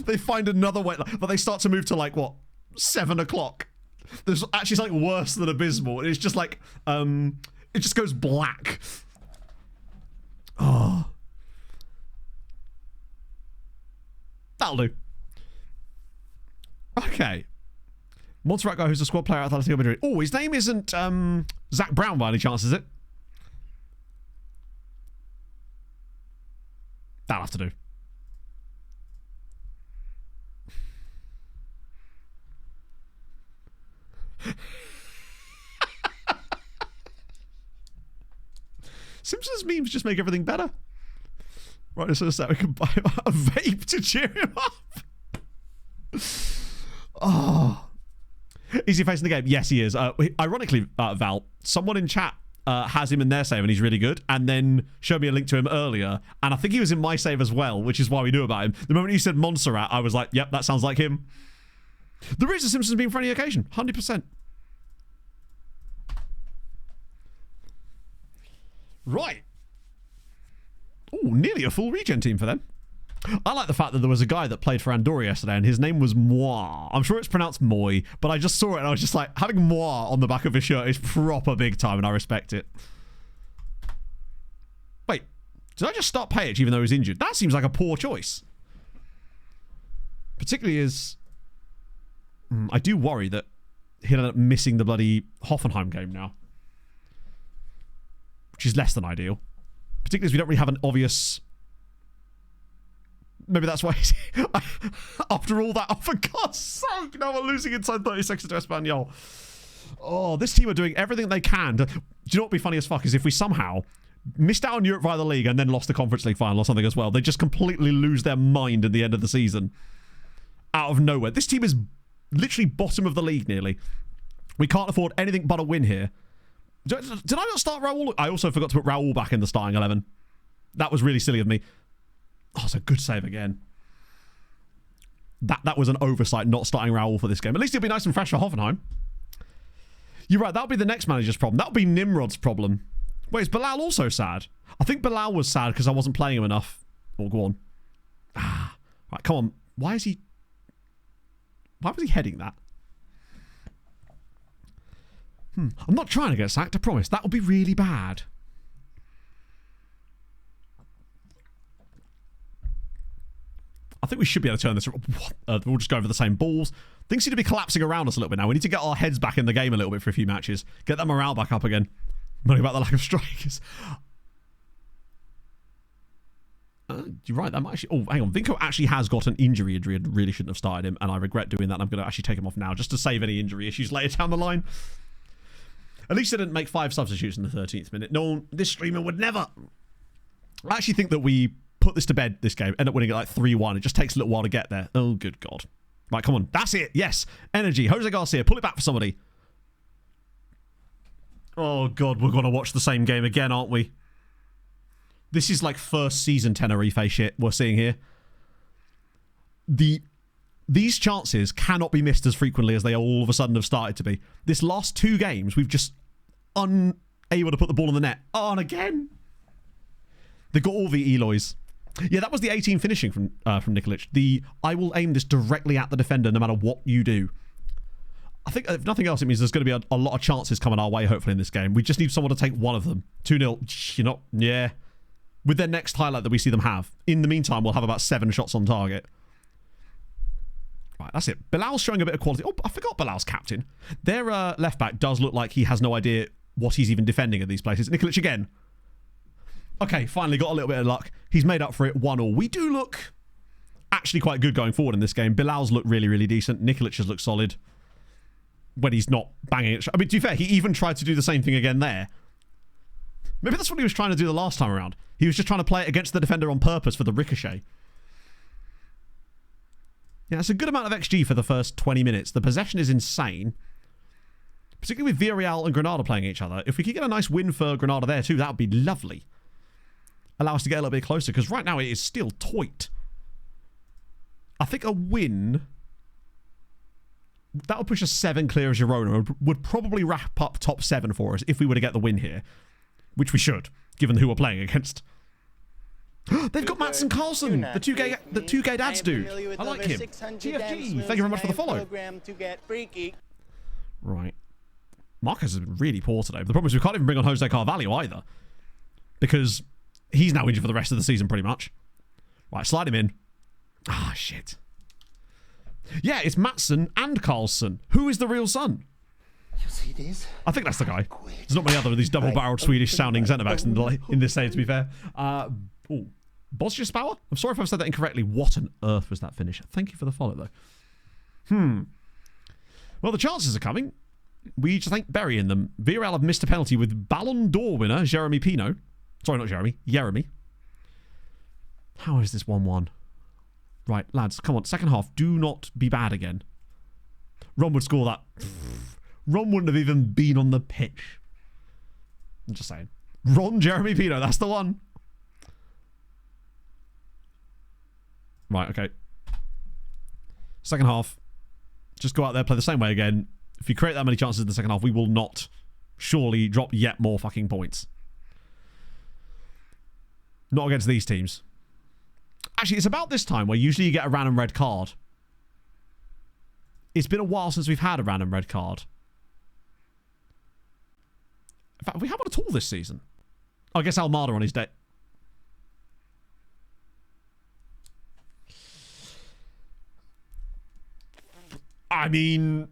They find another way, but they start to move to, like, what? 7 o'clock. There's actually something worse than abysmal. It's just like, it just goes black. Oh. That'll do. Okay. Montserrat guy who's a squad player at Atletico Madrid. Oh, his name isn't Zach Brown by any chance, is it? That'll have to do. Simpsons memes just make everything better. Right, so we can buy a vape to cheer him up. Oh. Is he facing the game? Yes, he is. Ironically, Val, someone in chat has him in their save and he's really good, and then showed me a link to him earlier, and I think he was in my save as well, which is why we knew about him. The moment you said Montserrat, I was like, yep, that sounds like him. There is a Simpsons meme for any occasion, 100%. Right. Oh, nearly a full regen team for them. I like the fact that there was a guy that played for Andorra yesterday and his name was Moi. I'm sure it's pronounced Moy, but I just saw it and I was just like, having Moi on the back of his shirt is proper big time and I respect it. Wait, did I just start Page even though he's injured? That seems like a poor choice. Particularly as... I do worry that he'll end up missing the bloody Hoffenheim game now. Which is less than ideal. Particularly as we don't really have an obvious... Maybe that's why he's... After all that, oh, for God's sake, now we're losing inside 30 seconds to Espanyol. Oh, this team are doing everything they can. Do you know what would be funny as fuck is if we somehow missed out on Europe via the league and then lost the Conference League final or something as well. They just completely lose their mind at the end of the season. Out of nowhere. This team is literally bottom of the league nearly. We can't afford anything but a win here. Did I not start Raul? I also forgot to put Raul back in the starting 11. That was really silly of me. Oh, it's a good save again. That was an oversight not starting Raul for this game. At least he'll be nice and fresh for Hoffenheim. You're right, that'll be the next manager's problem. That'll be Nimrod's problem. Wait, is Bilal also sad? I think Bilal was sad because I wasn't playing him enough. Oh, go on. Right, come on. Why was he heading that? I'm not trying to get sacked, I promise. That would be really bad. I think we should be able to turn this. We'll just go over the same balls. Things seem to be collapsing around us a little bit now. We need to get our heads back in the game a little bit for a few matches. Get that morale back up again. Moaning about the lack of strikers. You're right, that might actually... Oh, hang on. Vinko actually has got an injury. Adrian really shouldn't have started him, and I regret doing that. I'm going to actually take him off now just to save any injury issues later down the line. At least I didn't make 5 substitutes in the 13th minute. No, this streamer would never. I actually think that we put this to bed, this game, end up winning it like 3-1. It just takes a little while to get there. Oh, good God. Right, come on. That's it. Yes. Energy. Jose Garcia. Pull it back for somebody. Oh, God. We're going to watch the same game again, aren't we? This is like first season Tenerife shit we're seeing here. These chances cannot be missed as frequently as they all of a sudden have started to be. This last 2 games, we've just unable to put the ball in the net. Oh, and again. They got all the Eloys. Yeah, that was the 18 finishing from Nikolic. I will aim this directly at the defender no matter what you do. I think, if nothing else, it means there's going to be a lot of chances coming our way, hopefully, in this game. We just need someone to take one of them. 2-0. You know, yeah. With their next highlight that we see them have. In the meantime, we'll have about 7 shots on target. Right, that's it. Bilal's showing a bit of quality. Oh, I forgot Bilal's captain. Their left back does look like he has no idea what he's even defending at these places. Nikolic again. Okay, finally got a little bit of luck. He's made up for it 1-1. We do look actually quite good going forward in this game. Bilal's look really, really decent. Nikolic has looked solid when he's not banging it. I mean, to be fair, he even tried to do the same thing again there. Maybe that's what he was trying to do the last time around. He was just trying to play it against the defender on purpose for the ricochet. Yeah, it's a good amount of XG for the first 20 minutes. The possession is insane. Particularly with Villarreal and Granada playing each other. If we could get a nice win for Granada there too, that would be lovely. Allow us to get a little bit closer, because right now it is still tight. I think a win... that would push us 7 clear of Girona. Would probably wrap up top 7 for us if we were to get the win here. Which we should, given who we're playing against. They've got Mats and Carlson, the two gay dads dude. I like him. TFG, thank you very much for the follow. Right. Marcus has been really poor today. But the problem is we can't even bring on Jose Carvalho either. Because he's now injured for the rest of the season, pretty much. Right, slide him in. Ah, shit. Yeah, it's Matson and Carlson. Who is the real son? I think that's the guy. There's not many other of these double-barreled Swedish-sounding centre-backs in this stage, to be fair. Bosjesbauer? I'm sorry if I've said that incorrectly. What on earth was that finish? Thank you for the follow, though. Well, the chances are coming. We just ain't burying them. Villarreal have missed a penalty with Ballon d'Or winner Jeremy Pino. Sorry, not Jeremy. Jeremy. How is this 1-1? Right, lads, come on. Second half. Do not be bad again. Ron would score that. Ron wouldn't have even been on the pitch. I'm just saying. Ron Jeremy Pino, that's the one. Right, okay. Second half. Just go out there, play the same way again. If you create that many chances in the second half, we will not surely drop yet more fucking points. Not against these teams. Actually, it's about this time where usually you get a random red card. It's been a while since we've had a random red card. In fact, we haven't at all this season. I guess Almada on his day. I mean...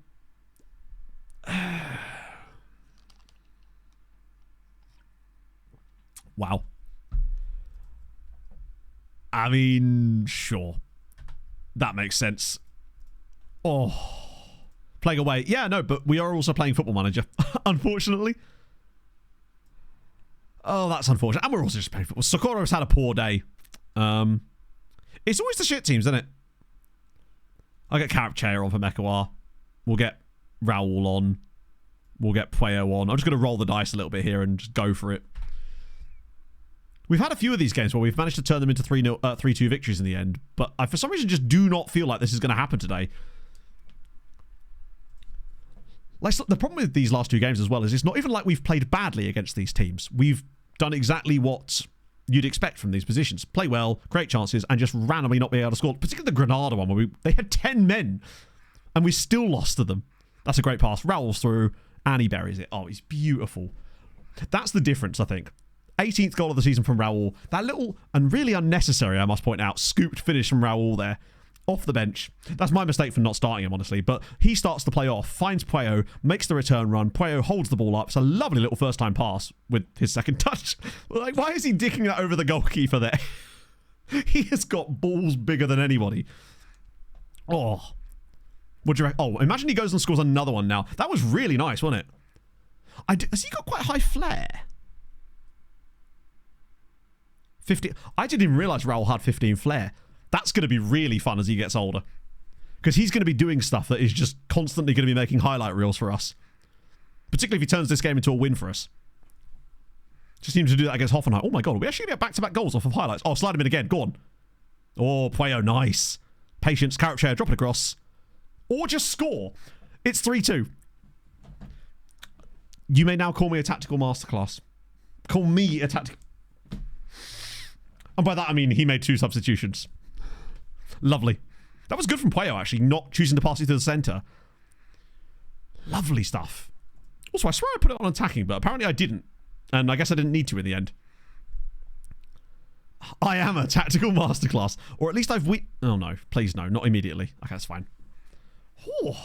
wow. I mean, sure. That makes sense. Oh. Playing away. Yeah, no, but we are also playing Football Manager, unfortunately. Oh, that's unfortunate. And we're also just playing football. Socorro's had a poor day. It's always the shit teams, isn't it? I'll get Carapchair on for Mekawar. We'll get Raul on. We'll get Pueo on. I'm just going to roll the dice a little bit here and just go for it. We've had a few of these games where we've managed to turn them into 3-2 victories in the end, but I, for some reason, just do not feel like this is going to happen today. Like, the problem with these last 2 games as well is it's not even like we've played badly against these teams. We've done exactly what you'd expect from these positions. Play well, create chances, and just randomly not be able to score. Particularly the Granada one, where they had 10 men, and we still lost to them. That's a great pass. Raul's through, and he buries it. Oh, he's beautiful. That's the difference, I think. 18th goal of the season from Raul. That little, and really unnecessary, I must point out, scooped finish from Raul there. Off the bench. That's my mistake for not starting him, honestly. But he starts the play off, finds Pueo, makes the return run. Pueo holds the ball up. It's a lovely little first-time pass with his second touch. Like, why is he dicking that over the goalkeeper there? He has got balls bigger than anybody. Oh. What do you reckon? Oh, imagine he goes and scores another one now. That was really nice, wasn't it? Has he got quite high flair? 50. I didn't even realise Raul had 15 flair. That's going to be really fun as he gets older. Because he's going to be doing stuff that is just constantly going to be making highlight reels for us. Particularly if he turns this game into a win for us. Just seems to do that against Hoffenheim. Oh my god, are we actually going to get back-to-back goals off of highlights? Oh, slide him in again. Go on. Oh, Pueo, nice. Patience, carrot chair, drop it across. Or just score. It's 3-2. You may now call me a tactical masterclass. Call me a tactical... And by that I mean he made 2 substitutions. Lovely. That was good from Pueo, actually, not choosing to pass it to the centre. Lovely stuff. Also, I swear I put it on attacking, but apparently I didn't. And I guess I didn't need to in the end. I am a tactical masterclass. Or at least I've... Oh, no. Please, no. Not immediately. Okay, that's fine. Oh.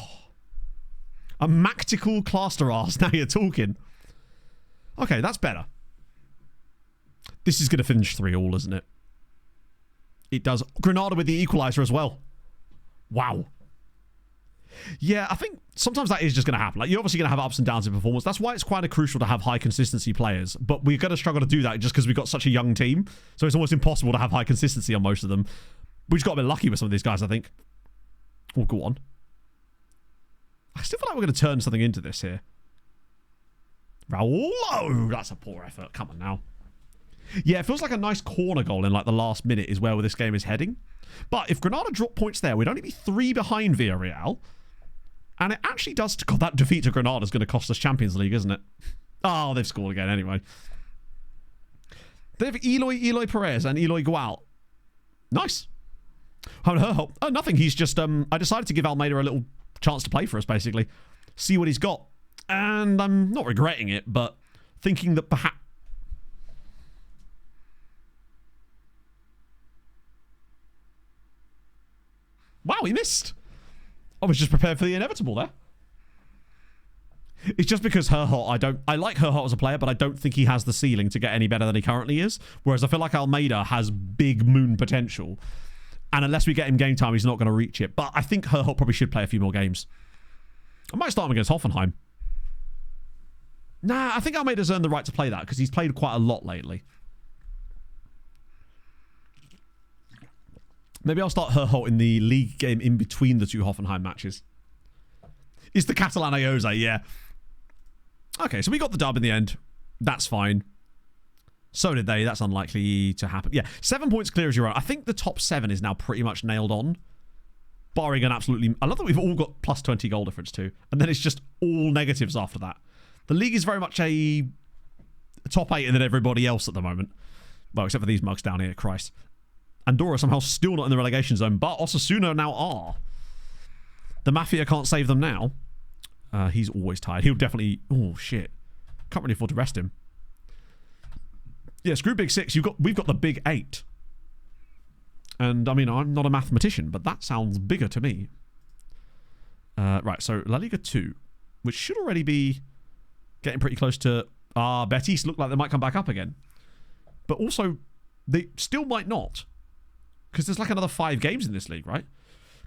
A mactical cluster arse. Now you're talking. Okay, that's better. This is going to finish 3-3, isn't it? It does. Granada with the equaliser as well. Wow. Yeah, I think sometimes that is just going to happen. Like, you're obviously going to have ups and downs in performance. That's why it's quite crucial to have high consistency players. But we're going to struggle to do that just because we've got such a young team. So it's almost impossible to have high consistency on most of them. We just got a bit lucky with some of these guys, I think. Oh, go on. I still feel like we're going to turn something into this here. Raul. Oh, that's a poor effort. Come on now. Yeah, it feels like a nice corner goal in like the last minute is where this game is heading. But if Granada drop points there, we'd only be 3 behind Villarreal. And it actually does... God, that defeat to Granada is going to cost us Champions League, isn't it? Oh, they've scored again anyway. They have Eloy Perez and Eloy Gual. Nice. Oh, nothing. He's just... I decided to give Almeida a little chance to play for us, basically. See what he's got. And I'm not regretting it, but thinking that perhaps... Wow, he missed. I was just prepared for the inevitable there. It's just because Herhot, I like Herhot as a player, but I don't think he has the ceiling to get any better than he currently is. Whereas I feel like Almeida has big moon potential. And unless we get him game time, he's not going to reach it. But I think Herhot probably should play a few more games. I might start him against Hoffenheim. Nah, I think Almeida's earned the right to play that because he's played quite a lot lately. Maybe I'll start Herhot in the league game in between the 2 Hoffenheim matches. It's the Catalan Ayoze, yeah. Okay, so we got the dub in the end. That's fine. So did they. That's unlikely to happen. Yeah, 7 points clear as you're right. I think the top 7 is now pretty much nailed on. Barring an absolutely... I love that we've all got plus 20 goal difference too. And then it's just all negatives after that. The league is very much a top 8 than everybody else at the moment. Well, except for these mugs down here. Christ. Andorra somehow still not in the relegation zone, but Osasuna now are. The Mafia can't save them now. He's always tired. He'll definitely... Oh, shit. Can't really afford to rest him. Yeah, screw Big 6. We've got the Big 8. And, I mean, I'm not a mathematician, but that sounds bigger to me. Right, so La Liga 2, which should already be getting pretty close to... Betis look like they might come back up again. But also, they still might not. Because there's like another 5 games in this league, right?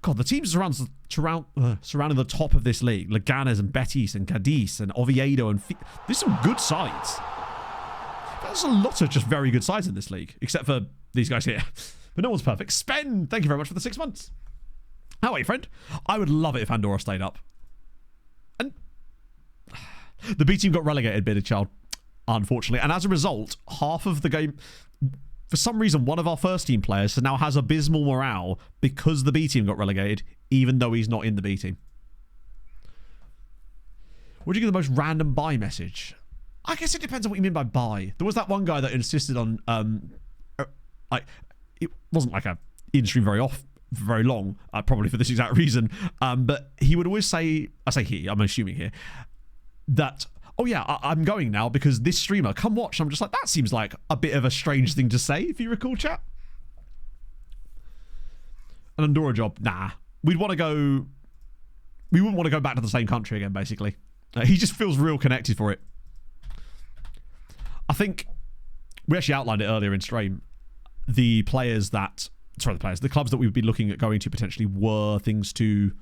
God, the teams surrounding the top of this league, Leganes and Betis and Cadiz and Oviedo and... There's some good sides. There's a lot of just very good sides in this league, except for these guys here. But no one's perfect. Spen, thank you very much for the 6 months. How are you, friend? I would love it if Andorra stayed up. And the B team got relegated, bearded child. unfortunately. And as a result, half of the game, for some reason, one of our first team players now has abysmal morale because the B team got relegated, even though he's not in the B team. What do you get the most random buy message? I guess it depends on what you mean by buy. There was that one guy that insisted on, it wasn't like a in-stream very long, probably for this exact reason. But he would always say, I say he, I'm assuming here, that, oh yeah, I'm going now because this streamer, come watch. I'm just like, that seems like a bit of a strange thing to say, if you recall, chat. An Andorra job, nah. We wouldn't want to go back to the same country again, basically. He just feels real connected for it. I think we actually outlined it earlier in stream. The clubs that we would be looking at going to potentially were things to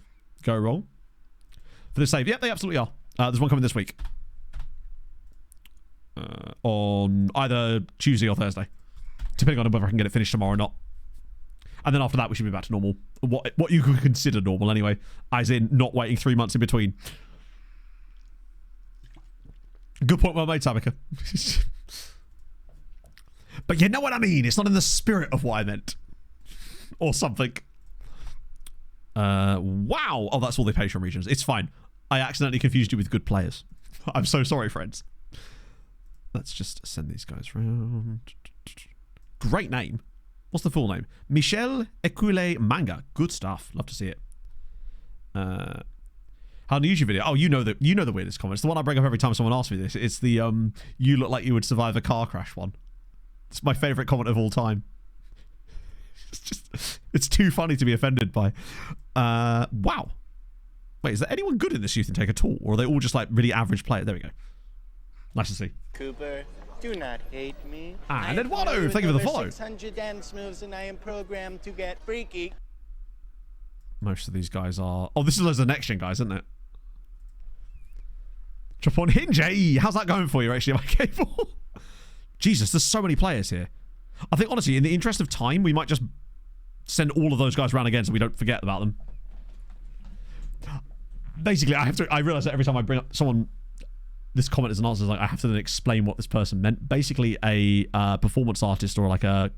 go wrong. For this save, yeah, they absolutely are. There's one coming this week. On either Tuesday or Thursday. Depending on whether I can get it finished tomorrow or not. And then after that, we should be back to normal. What you could consider normal anyway. As in, not waiting 3 months in between. Good point well made, Tabika. But you know what I mean. It's not in the spirit of what I meant. Or something. Wow. Oh, that's all the Patreon regions. It's fine. I accidentally confused you with good players. I'm so sorry, friends. Let's just send these guys round. Great name. What's the full name? Michel Ecoule Manga. Good stuff. Love to see it. How the YouTube video? Oh, you know the weirdest comment. It's the one I bring up every time someone asks me this. It's the you look like you would survive a car crash one. It's my favourite comment of all time. It's too funny to be offended by. Wow. Wait, is there anyone good in this youth intake at all? Or are they all just like really average players? There we go. Nice to see. Cooper, do not hate me. And Eduardo, thank you for the follow. 600 dance moves and I am programmed to get freaky. Most of these guys are... Oh, this is the next gen guys, isn't it? Drop on Hinge. Hey, how's that going for you, actually? Am I capable? Jesus, there's so many players here. I think, honestly, in the interest of time, we might just send all of those guys around again so we don't forget about them. Basically, I realise that every time I bring up someone... This comment is an answer. Like, I have to then explain what this person meant. Basically, a performance artist or like an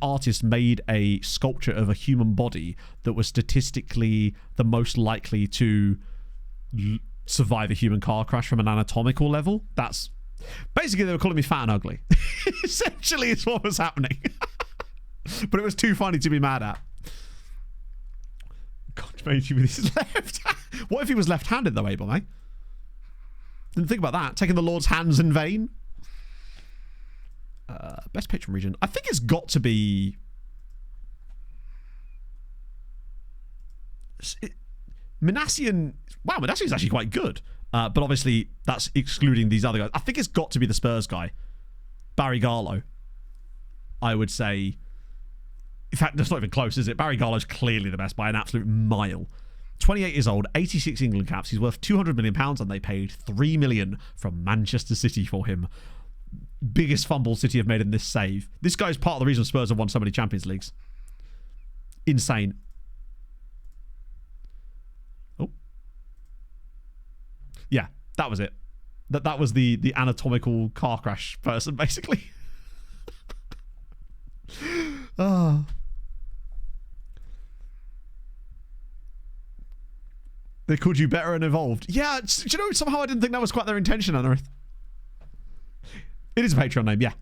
artist made a sculpture of a human body that was statistically the most likely to survive a human car crash from an anatomical level. That's basically, they were calling me fat and ugly. Essentially, is what was happening. But it was too funny to be mad at. God, maybe with his left. What if he was left-handed though, Abel, eh? Didn't think about that. Taking the Lord's hands in vain. Best patron region. I think it's got to be... Minassian... Wow, Minassian's actually quite good. But obviously, that's excluding these other guys. I think it's got to be the Spurs guy. Barry Garlow. I would say... In fact, that's not even close, is it? Barry Garlow's clearly the best by an absolute mile. 28 years old, 86 England caps. He's worth £200 million, and they paid $3 million from Manchester City for him. Biggest fumble City have made in this save. This guy's part of the reason Spurs have won so many Champions Leagues. Insane. Oh. Yeah, that was it. That was the anatomical car crash person, basically. Oh. They called you better and evolved. Yeah, do you know, somehow I didn't think that was quite their intention on Earth. It is a Patreon name, yeah.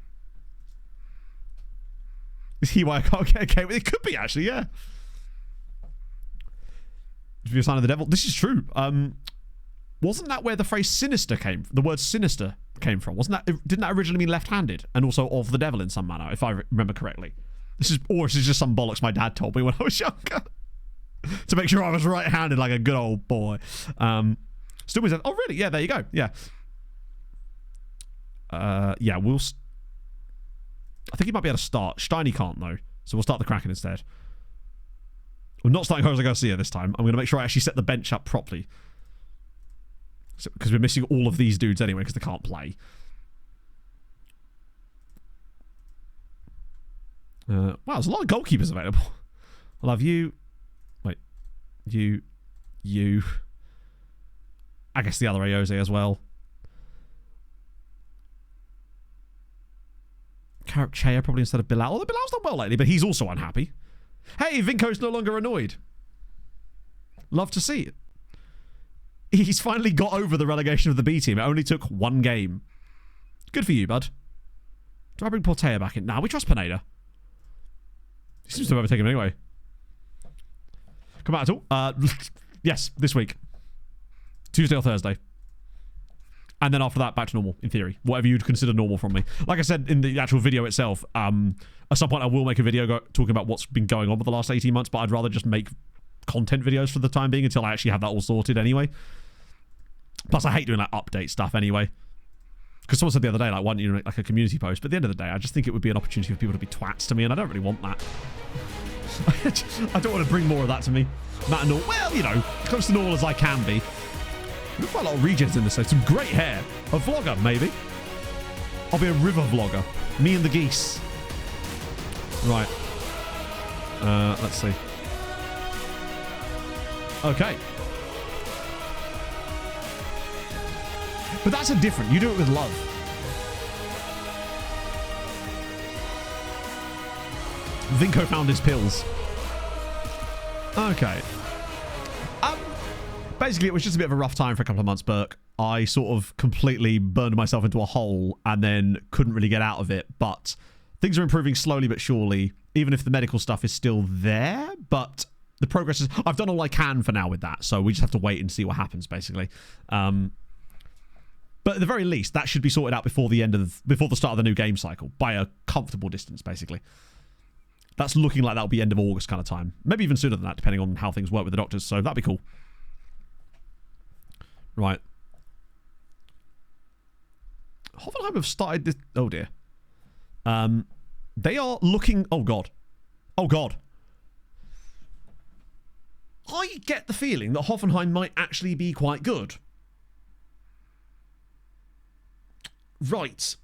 Is he why I can't get okay? It could be, actually, yeah. If you're a sign of the devil. This is true. Wasn't that where the phrase sinister came from? The word sinister came from. Didn't that originally mean left-handed? And also of the devil in some manner, if I remember correctly. This is just some bollocks my dad told me when I was younger. To make sure I was right-handed like a good old boy. Still said, oh, really? Yeah, there you go. Yeah. Yeah, I think he might be able to start. Steiny can't, though. So we'll start the Kraken instead. We're not starting Jose Garcia this time. I'm going to make sure I actually set the bench up properly. Because we're missing all of these dudes anyway, because they can't play. Wow, there's a lot of goalkeepers available. I'll have you... Wait. You. I guess the other Ayose as well. Chea probably instead of Bilal. Although Bilal's done well lately, but he's also unhappy. Hey, Vinco's no longer annoyed. Love to see it. He's finally got over the relegation of the B team. It only took one game. Good for you, bud. Do I bring Portea back in? Nah, we trust Pineda. He seems to have overtaken him anyway. Come out at all? Yes, this week. Tuesday or Thursday. And then after that, back to normal, in theory. Whatever you'd consider normal from me. Like I said in the actual video itself, at some point I will make a video talking about what's been going on for the last 18 months, but I'd rather just make content videos for the time being until I actually have that all sorted anyway. Plus, I hate doing like update stuff anyway. Because someone said the other day, like, why don't you make like a community post? But at the end of the day, I just think it would be an opportunity for people to be twats to me, and I don't really want that. I don't want to bring more of that to me. Matt and Noel, well, you know, close to normal as I can be. There's quite a lot of regions in this, so some great hair. A vlogger, maybe. I'll be a river vlogger. Me and the geese. Right. Let's see. Okay. But that's a different. You do it with love. Vinco found his pills. Okay. Basically, it was just a bit of a rough time for a couple of months, Burke. I sort of completely burned myself into a hole and then couldn't really get out of it. But things are improving slowly but surely, even if the medical stuff is still there. But the progress is... I've done all I can for now with that, so we just have to wait and see what happens, basically. But at the very least, that should be sorted out before the start of the new game cycle, by a comfortable distance, basically. That's looking like that'll be end of August kind of time. Maybe even sooner than that, depending on how things work with the doctors, so that'd be cool. Right. Hoffenheim have started this... Oh, dear. They are looking... Oh, God. Oh, God. I get the feeling that Hoffenheim might actually be quite good. Right.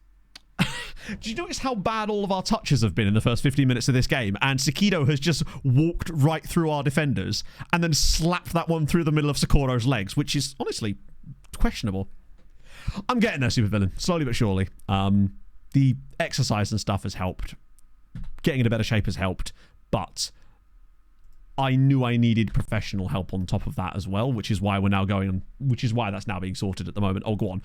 Do you notice how bad all of our touches have been in the first 15 minutes of this game? And Sekido has just walked right through our defenders and then slapped that one through the middle of Socorro's legs, which is honestly questionable. I'm getting there, supervillain, slowly but surely. The exercise and stuff has helped. Getting into better shape has helped, but I knew I needed professional help on top of that as well, which is why we're now going, which is why that's now being sorted at the moment. Oh, go on.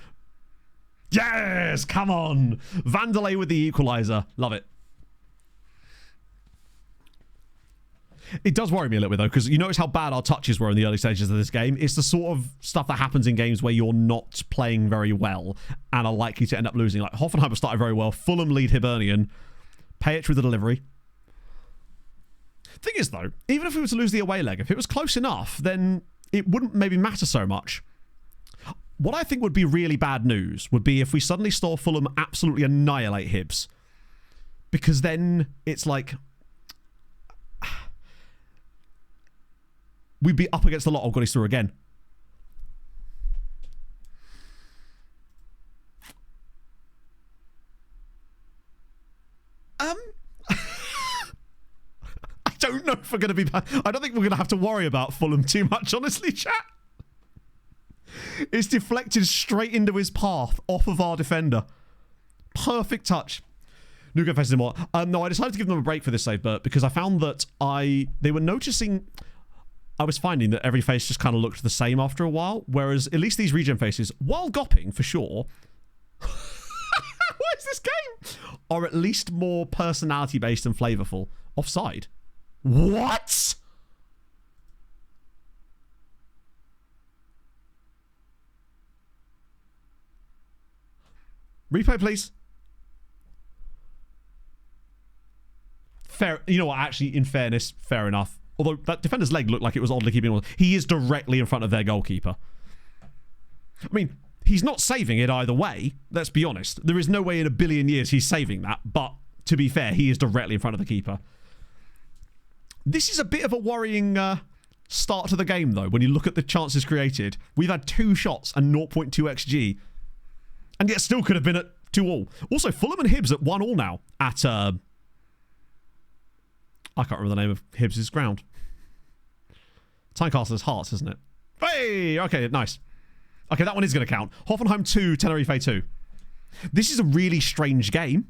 Yes, come on. Vanderlei with the equaliser. Love it. It does worry me a little bit, though, because you notice how bad our touches were in the early stages of this game. It's the sort of stuff that happens in games where you're not playing very well and are likely to end up losing. Like, Hoffenheim have started very well. Fulham lead Hibernian. Payet with the delivery. Thing is, though, even if we were to lose the away leg, if it was close enough, then it wouldn't maybe matter so much. What I think would be really bad news would be if we suddenly saw Fulham absolutely annihilate Hibs. Because then it's like... we'd be up against a lot. Oh, God, he's through again. I don't know if we're going to be... I don't think we're going to have to worry about Fulham too much, honestly, chat. It's deflected straight into his path, off of our defender. Perfect touch. Nuga faces him more. No, I decided to give them a break for this save, Bert, because I found that they were noticing... I was finding that every face just kind of looked the same after a while, whereas at least these regen faces, while gopping, for sure... What is this game? Are at least more personality-based and flavourful. Offside. What? Replay, please. Fair. You know what? Actually, in fairness, fair enough. Although that defender's leg looked like it was oddly keeping on. He is directly in front of their goalkeeper. I mean, he's not saving it either way. Let's be honest. There is no way in a billion years he's saving that. But to be fair, he is directly in front of the keeper. This is a bit of a worrying start to the game, though. When you look at the chances created, we've had 2 shots and 0.2 XG. And yet still could have been at 2-2. Also, Fulham and Hibs at 1-1 now. At, I can't remember the name of Hibs' ground. Tynecastle's Hearts, isn't it? Hey! Okay, nice. Okay, that one is going to count. Hoffenheim 2, Tenerife 2. This is a really strange game.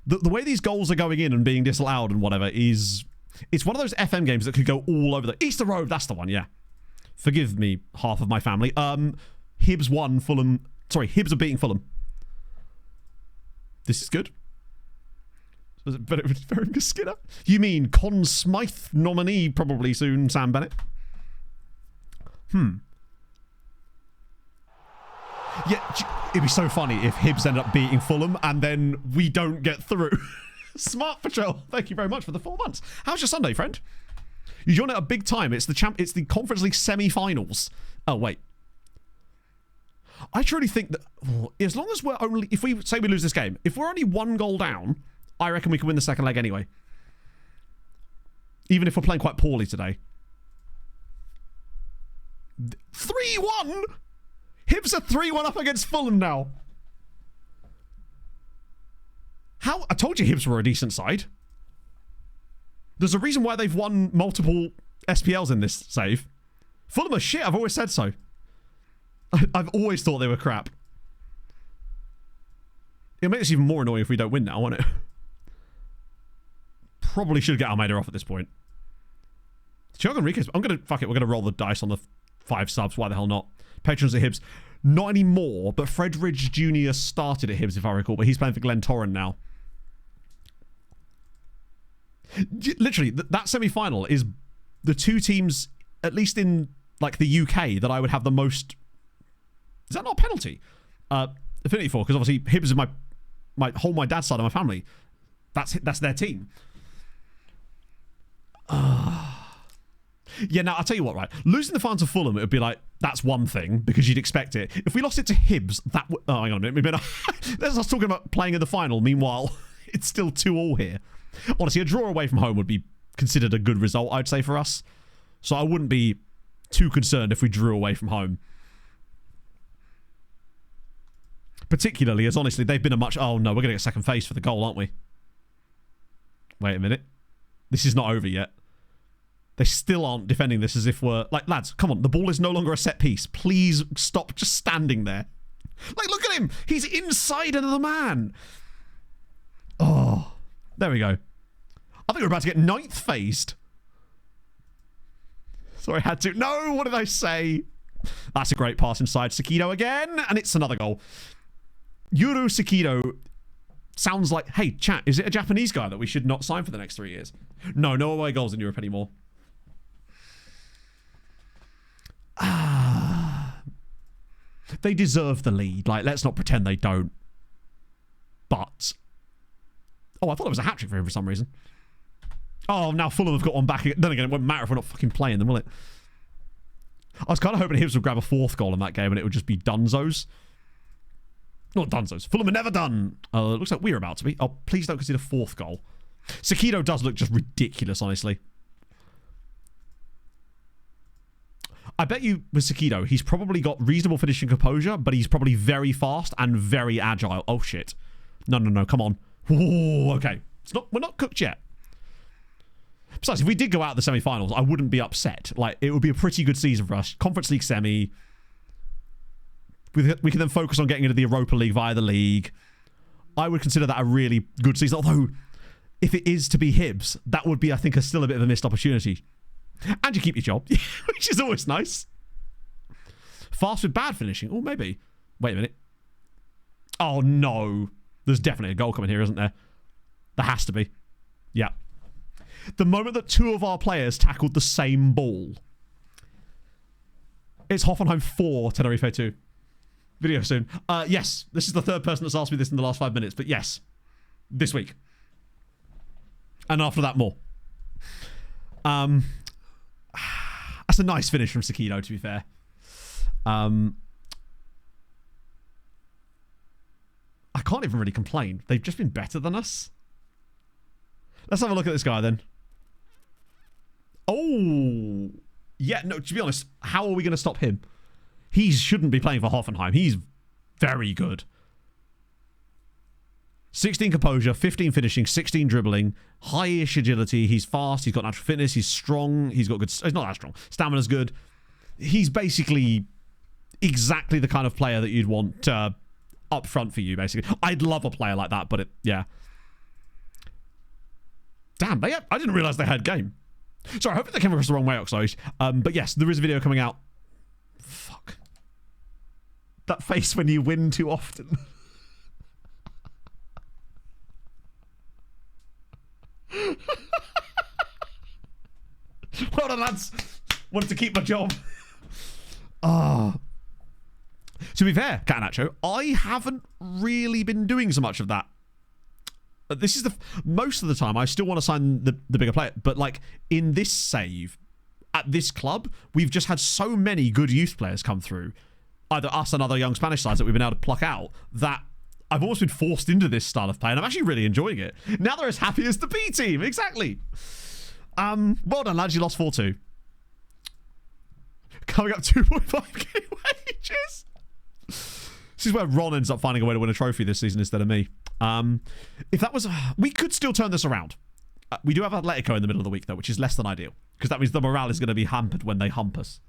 the way these goals are going in and being disallowed and whatever is... It's one of those FM games that could go all over the... Easter Road, that's the one, yeah. Forgive me, half of my family. Hibs won, Fulham... Sorry, Hibs are beating Fulham. This is good. Was it very Skinner? You mean Conn Smythe nominee probably soon, Sam Bennett? Yeah, it'd be so funny if Hibs end up beating Fulham and then we don't get through. Smart Patrol, thank you very much for the 4 months. How's your Sunday, friend? You joined at a big time. It's the Conference League semi-finals. Oh, wait. I truly think that as long as we're only... If we say we lose this game, if we're only 1 goal down, I reckon we can win the second leg anyway. Even if we're playing quite poorly today. 3-1? Hibs are 3-1 up against Fulham now. How? I told you Hibs were a decent side. There's a reason why they've won multiple SPLs in this save. Fulham are shit, I've always said so. I've always thought they were crap. It'll make this even more annoying if we don't win now, won't it? Probably should get Almeida off at this point. Thiago Enriquez, I'm going to... Fuck it, we're going to roll the dice on the 5 subs. Why the hell not? Patrons at Hibs. Not anymore, but Fredridge Jr. started at Hibs, if I recall, but he's playing for Glentoran now. Literally, that semi-final is the 2 teams, at least in like the UK, that I would have the most... Is that not a penalty? Affinity for, because obviously Hibs is my dad's side of my family. That's their team. Yeah, now I'll tell you what, right? Losing the final to Fulham, it would be like, that's one thing, because you'd expect it. If we lost it to Hibs, that would... Oh, hang on a minute. There's us talking about playing in the final. Meanwhile, it's still 2-2 here. Honestly, a draw away from home would be considered a good result, I'd say, for us. So I wouldn't be too concerned if we drew away from home. Particularly as, honestly, they've been a much... Oh, no, we're going to get second face for the goal, aren't we? Wait a minute. This is not over yet. They still aren't defending this as if we're... Like, lads, come on. The ball is no longer a set piece. Please stop just standing there. Like, look at him. He's inside another man. Oh, there we go. I think we're about to get 9th phased. Sorry, I had to. No, what did I say? That's a great pass inside. Sakito again, and it's another goal. Yuru Sakito sounds like, hey, chat, is it a Japanese guy that we should not sign for the next 3 years? No away goals in Europe anymore. They deserve the lead. Like, let's not pretend they don't. But... Oh, I thought it was a hat-trick for him for some reason. Oh, now Fulham have got one back. Then again, it won't matter if we're not fucking playing them, will it? I was kind of hoping Hibs would grab a 4th goal in that game and it would just be Dunzos. Not Dunzos. Fulham are never done. It looks like we're about to be. Oh, please don't concede a 4th goal. Sakito does look just ridiculous, honestly. I bet you with Sakito, he's probably got reasonable finishing composure, but he's probably very fast and very agile. Oh, shit. No, come on. Ooh, okay. We're not cooked yet. Besides, if we did go out of the semi-finals, I wouldn't be upset. Like, it would be a pretty good season for us. Conference League semi. We can then focus on getting into the Europa League via the league. I would consider that a really good season. Although, if it is to be Hibs, that would be, I think, still a bit of a missed opportunity. And you keep your job, which is always nice. Fast with bad finishing. Oh, maybe. Wait a minute. Oh, no. There's definitely a goal coming here, isn't there? There has to be. Yeah. The moment that 2 of our players tackled the same ball. It's Hoffenheim 4, Tenerife 2. Video soon. Yes, this is the 3rd person that's asked me this in the last 5 minutes, but yes. This week. And after that, more. That's a nice finish from Sakito, to be fair. I can't even really complain. They've just been better than us. Let's have a look at this guy then. Oh. Yeah, no, to be honest, how are we going to stop him? He shouldn't be playing for Hoffenheim. He's very good. 16 composure, 15 finishing, 16 dribbling, high-ish agility. He's fast. He's got natural fitness. He's strong. He's got good... He's not that strong. Stamina's good. He's basically exactly the kind of player that you'd want up front for you, basically. I'd love a player like that, but yeah. Damn, I didn't realise they had game. Sorry, I hope they came across the wrong way, Oxide. But yes, there is a video coming out. Fuck. That face when you win too often. Well done, lads. Wanted to keep my job. To be fair, Catanacho, I haven't really been doing so much of that. This is most of the time I still want to sign the bigger player, but like in this save at this club, we've just had so many good youth players come through, either us and other young Spanish sides that we've been able to pluck out, that I've almost been forced into this style of play, and I'm actually really enjoying it. Now they're as happy as the B team. Exactly. Well done, lads. You lost 4-2. Coming up 2.5k wages. This is where Ron ends up finding a way to win a trophy this season instead of me. If that was... we could still turn this around. We do have Atletico in the middle of the week, though, which is less than ideal. Because that means the morale is going to be hampered when they hump us.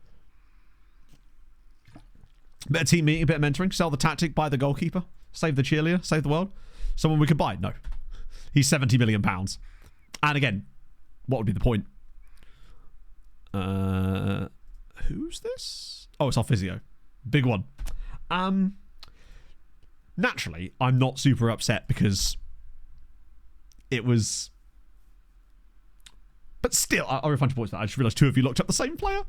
Bit of team meeting, bit of mentoring. Sell the tactic, buy the goalkeeper. Save the cheerleader, save the world. Someone we could buy? No. He's £70 million. And again, what would be the point? Who's this? Oh, it's our physio. Big one. Naturally, I'm not super upset because it was... But still, I'll refund your points for that. I just realised 2 of you looked up the same player.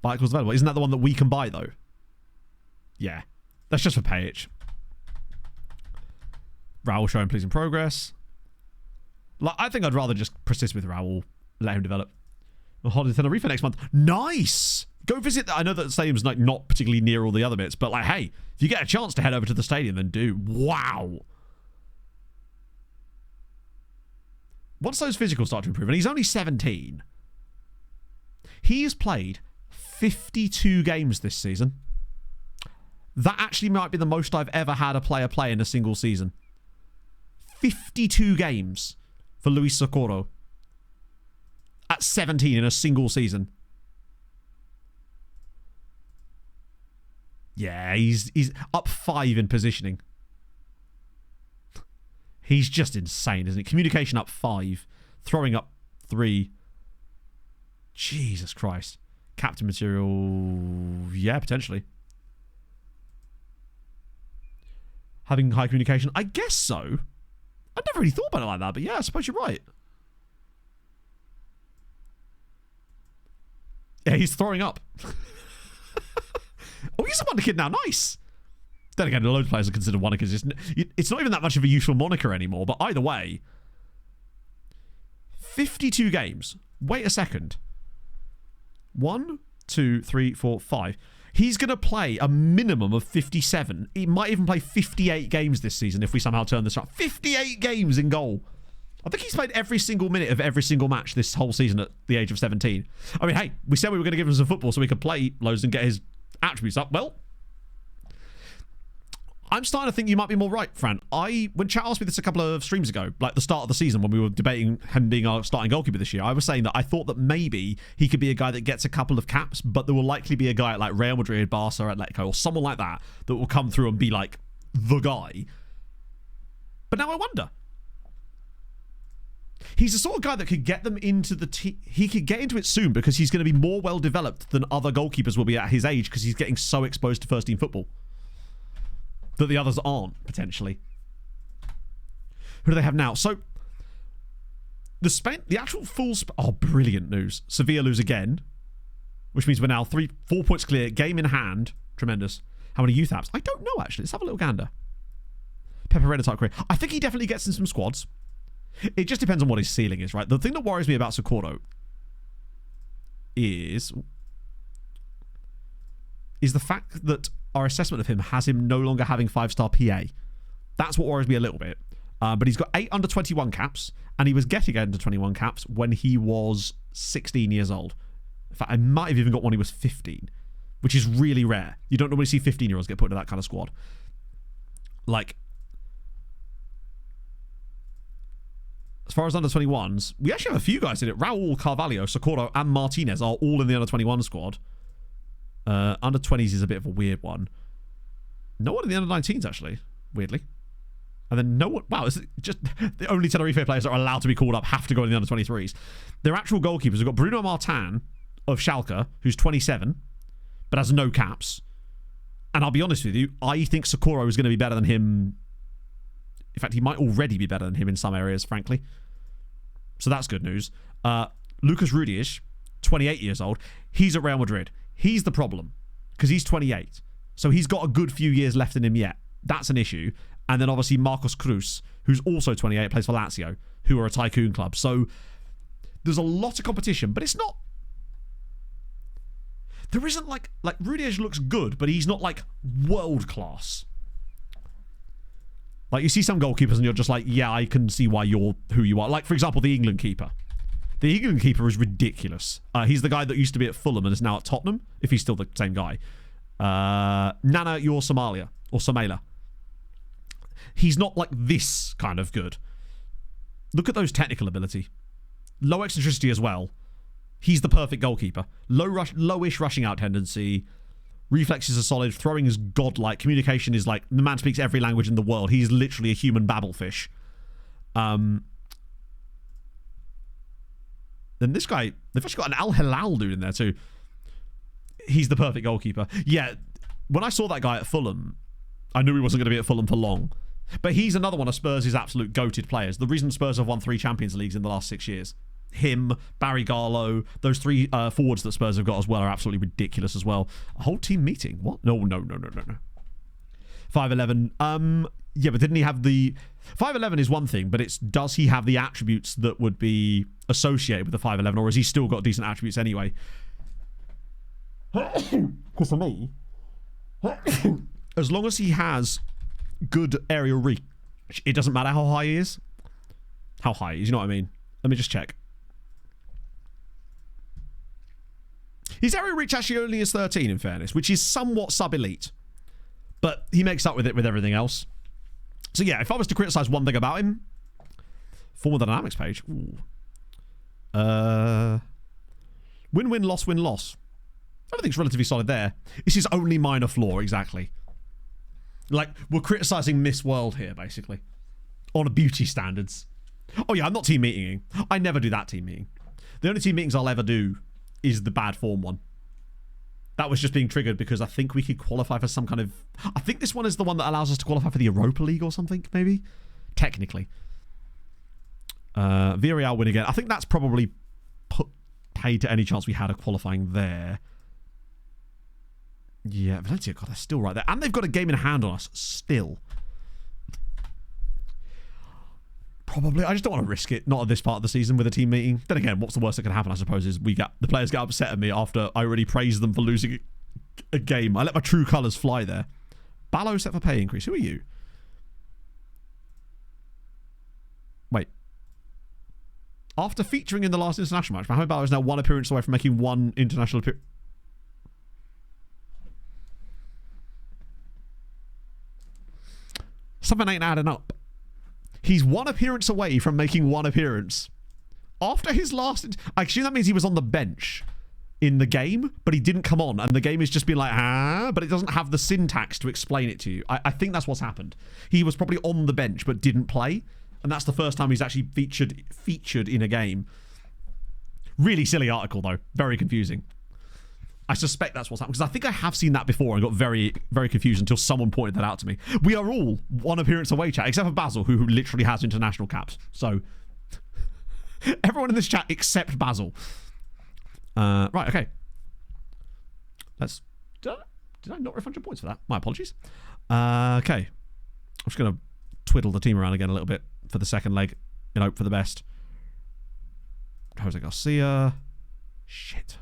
Buy equals available. Isn't that the one that we can buy, though? Yeah. That's just for payage. Raul showing pleasing progress. Like, I think I'd rather just persist with Raul. Let him develop. We'll hold in Tenerife next month. Nice! Go visit. I know that the stadium's like not particularly near all the other bits, but like, hey, if you get a chance to head over to the stadium, then do. Wow. Once those physicals start to improve, and he's only 17, he's played 52 games this season. That actually might be the most I've ever had a player play in a single season. 52 games for Luis Socorro at 17 in a single season. Yeah, he's up 5 in positioning. He's just insane, isn't he? Communication up 5. Throwing up 3. Jesus Christ. Captain material... Yeah, potentially. Having high communication? I guess so. I never really thought about it like that, but yeah, I suppose you're right. Yeah, he's throwing up. Oh, he's a wonder kid now. Nice. Then again, a load of players are considered wonder kids. It's not even that much of a useful moniker anymore, but either way. 52 games. Wait a second. 1, 2, 3, 4, 5. He's going to play a minimum of 57. He might even play 58 games this season if we somehow turn this around. 58 games in goal. I think he's played every single minute of every single match this whole season at the age of 17. I mean, hey, we said we were going to give him some football so we could play loads and get his attributes up. Well, I'm starting to think you might be more right, Fran. When Chat asked me this a couple of streams ago, like the start of the season when we were debating him being our starting goalkeeper this year, I was saying that I thought that maybe he could be a guy that gets a couple of caps, but there will likely be a guy at like Real Madrid, Barca, Atletico, or someone like that will come through and be like the guy. But now I wonder. He's the sort of guy that could get them into the team. He could get into it soon because he's going to be more well developed than other goalkeepers will be at his age because he's getting so exposed to first team football that the others aren't, potentially. Who do they have now? So, the actual full... Oh, brilliant news. Sevilla lose again, which means we're now 4 points clear, game in hand. Tremendous. How many youth apps? I don't know, actually. Let's have a little gander. Pepperetta type career. I think he definitely gets in some squads. It just depends on what his ceiling is, right? The thing that worries me about Socorro is the fact that our assessment of him has him no longer having 5-star PA. That's what worries me a little bit. But he's got 8 under 21 caps, and he was getting under 21 caps when he was 16 years old. In fact, I might have even got one he was 15, which is really rare. You don't normally see 15-year-olds get put into that kind of squad. Like, as far as under 21s, we actually have a few guys in it. Raul, Carvalho, Socorro, and Martinez are all in the under 21 squad. Under 20s is a bit of a weird one. No one in the under 19s, actually, weirdly. And then no one... Wow, it's just the only Tenerife players that are allowed to be called up have to go in the under-23s. Their actual goalkeepers, we've got Bruno Martin of Schalke, who's 27, but has no caps. And I'll be honest with you, I think Socorro is going to be better than him. In fact, he might already be better than him in some areas, frankly. So that's good news. Lucas Rudisch, 28 years old. He's at Real Madrid. He's the problem because he's 28. So he's got a good few years left in him yet. That's an issue. And then obviously Marcos Cruz, who's also 28, plays for Lazio, who are a tycoon club. So there's a lot of competition, but it's not... There isn't like Rudisch looks good, but he's not like world class. Like you see some goalkeepers and you're just like, yeah, I can see why you're who you are. Like for example, the England keeper. The England keeper is ridiculous. He's the guy that used to be at Fulham and is now at Tottenham, if he's still the same guy. Nana Yor Somalia or Somala. He's not like this kind of good. Look at those technical ability. Low eccentricity as well. He's the perfect goalkeeper. Lowish rushing out tendency. Reflexes are solid. Throwing is godlike. Communication is like... The man speaks every language in the world. He's literally a human babblefish. Then this guy... They've actually got an Al Hilal dude in there too. He's the perfect goalkeeper. Yeah, when I saw that guy at Fulham, I knew he wasn't going to be at Fulham for long. But he's another one of Spurs' absolute goated players. The reason Spurs have won 3 Champions Leagues in the last 6 years. Him, Barry Garlow, those 3 forwards that Spurs have got as well are absolutely ridiculous as well. A whole team meeting? What? No. 5'11". Yeah, but didn't he have the... 5'11" is one thing, but it's does he have the attributes that would be associated with the 5'11", or has he still got decent attributes anyway? Because for me, as long as he has good aerial reach, it doesn't matter how high he is. How high he is, you know what I mean? Let me just check. His aerial reach actually only is 13 in fairness, which is somewhat sub-elite. But he makes up with it with everything else. So yeah, if I was to criticise one thing about him, form dynamics page. Ooh. Win-win, loss, win-loss. Everything's relatively solid there. It's his only minor flaw, exactly. Like, we're criticising Miss World here, basically. On beauty standards. Oh yeah, I'm not team meeting. I never do that team meeting. The only team meetings I'll ever do is the bad form one. That was just being triggered because I think we could qualify for some kind of... I think this one is the one that allows us to qualify for the Europa League or something, maybe? Technically. Villarreal win again. I think that's probably paid to any chance we had of qualifying there. Yeah, Valencia, God, they're still right there. And they've got a game in hand on us, still. Probably. I just don't want to risk it. Not at this part of the season with a team meeting. Then again, what's the worst that can happen, I suppose, is the players get upset at me after I already praised them for losing a game. I let my true colours fly there. Ballo set for pay increase. Who are you? Wait. After featuring in the last international match, Mohamed Ballo is now 1 appearance away from making 1 international appearance. Something ain't adding up. He's 1 appearance away from making 1 appearance. After his last... I assume that means he was on the bench in the game, but he didn't come on, and the game is just being like, but it doesn't have the syntax to explain it to you. I think that's what's happened. He was probably on the bench, but didn't play, and that's the first time he's actually featured in a game. Really silly article, though. Very confusing. I suspect that's what's happened, because I think I have seen that before and got very, very confused until someone pointed that out to me. We are all 1 appearance away, chat, except for Basil, who literally has international caps. So, everyone in this chat except Basil. Right, okay. Let's... Did I not refund your points for that? My apologies. Okay. I'm just going to twiddle the team around again a little bit for the second leg in hope for the best. Jose Garcia. Shit.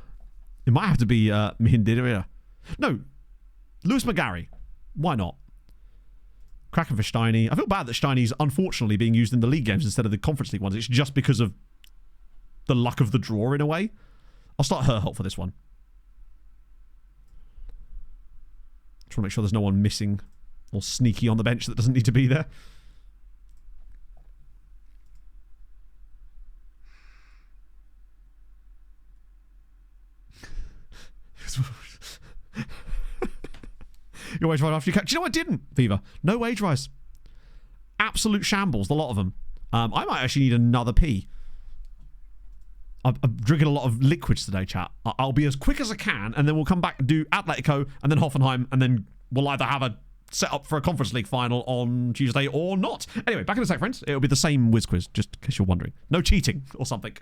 It might have to be Mihindiria. No. Lewis McGarry. Why not? Cracking for Steiny. I feel bad that Steiny's unfortunately being used in the league games instead of the Conference League ones. It's just because of the luck of the draw in a way. I'll start Herholt for this one. Just want to make sure there's no one missing or sneaky on the bench that doesn't need to be there. Your wage rise after you catch. Do you know what I didn't, Viva? No wage rise. absolute shambles, the lot of them. I might actually need another pee. I'm drinking a lot of liquids today, chat. I'll be as quick as I can, and then we'll come back and do Atletico, and then Hoffenheim, and then we'll either have a set up for a Conference League final on Tuesday or not. Anyway, back in a sec, friends. It'll be the same whiz quiz, just in case you're wondering. No cheating or something.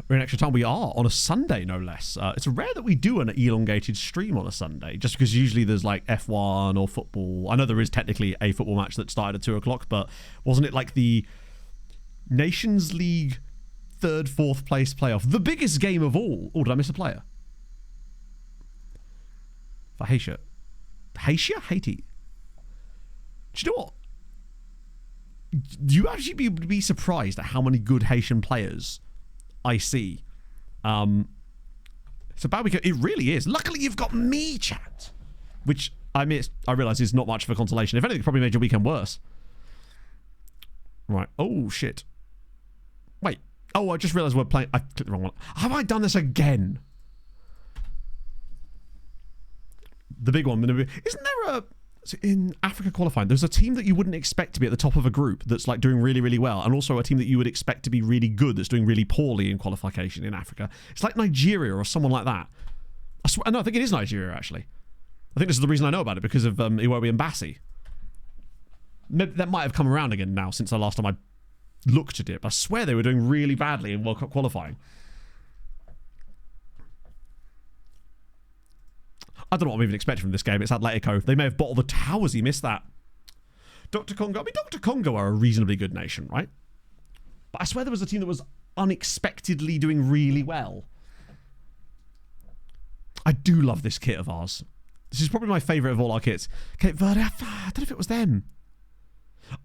We're in extra time. We are on a Sunday, no less. It's rare that we do an elongated stream on a Sunday, just because usually there's like F1 or football. I know there is technically a football match that started at 2 o'clock, but wasn't it like the Nations League 3rd, 4th place playoff? The biggest game of all. Oh, did I miss a player? For Haitian. Haiti. Do you know what? You actually be surprised at how many good Haitian players I see. It's a bad weekend. It really is. Luckily, you've got me, chat. Which I realise is not much of a consolation. If anything, it probably made your weekend worse. Right. Oh, shit. Wait. Oh, I just realised we're playing. I clicked the wrong one. Have I done this again? The big one. Isn't there a... in Africa qualifying, there's a team that you wouldn't expect to be at the top of a group that's like doing really, really well, and also a team that you would expect to be really good that's doing really poorly in qualification in Africa. It's like Nigeria or someone like that. I think it is Nigeria, actually. I think this is the reason I know about it, because of Iwobi and Bassi. That might have come around again now since the last time I looked at it, but I swear they were doing really badly in World Cup qualifying. I don't know what I'm even expecting from this game. It's Atletico. They may have bottled the towers. He missed that. Dr. Congo. I mean, Dr. Congo are a reasonably good nation, right? But I swear there was a team that was unexpectedly doing really well. I do love this kit of ours. This is probably my favourite of all our kits. Cape Verde, I don't know if it was them.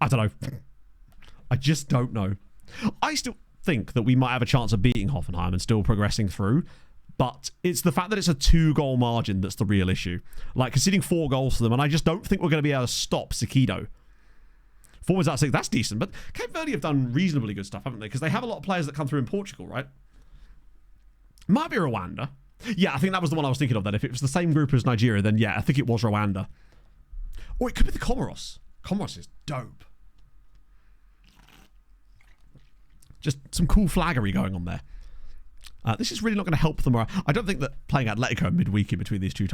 I don't know. I just don't know. I still think that we might have a chance of beating Hoffenheim and still progressing through. But it's the fact that it's a 2-goal margin that's the real issue. Like, conceding 4 goals to them, and I just don't think we're going to be able to stop Sikido. 4 wins out of 6, that's decent. But Cape Verde have done reasonably good stuff, haven't they? Because they have a lot of players that come through in Portugal, right? Might be Rwanda. Yeah, I think that was the one I was thinking of then. If it was the same group as Nigeria, then yeah, I think it was Rwanda. Or it could be the Comoros. Comoros is dope. Just some cool flaggery going on there. This is really not going to help them. I don't think that playing Atletico midweek in between these two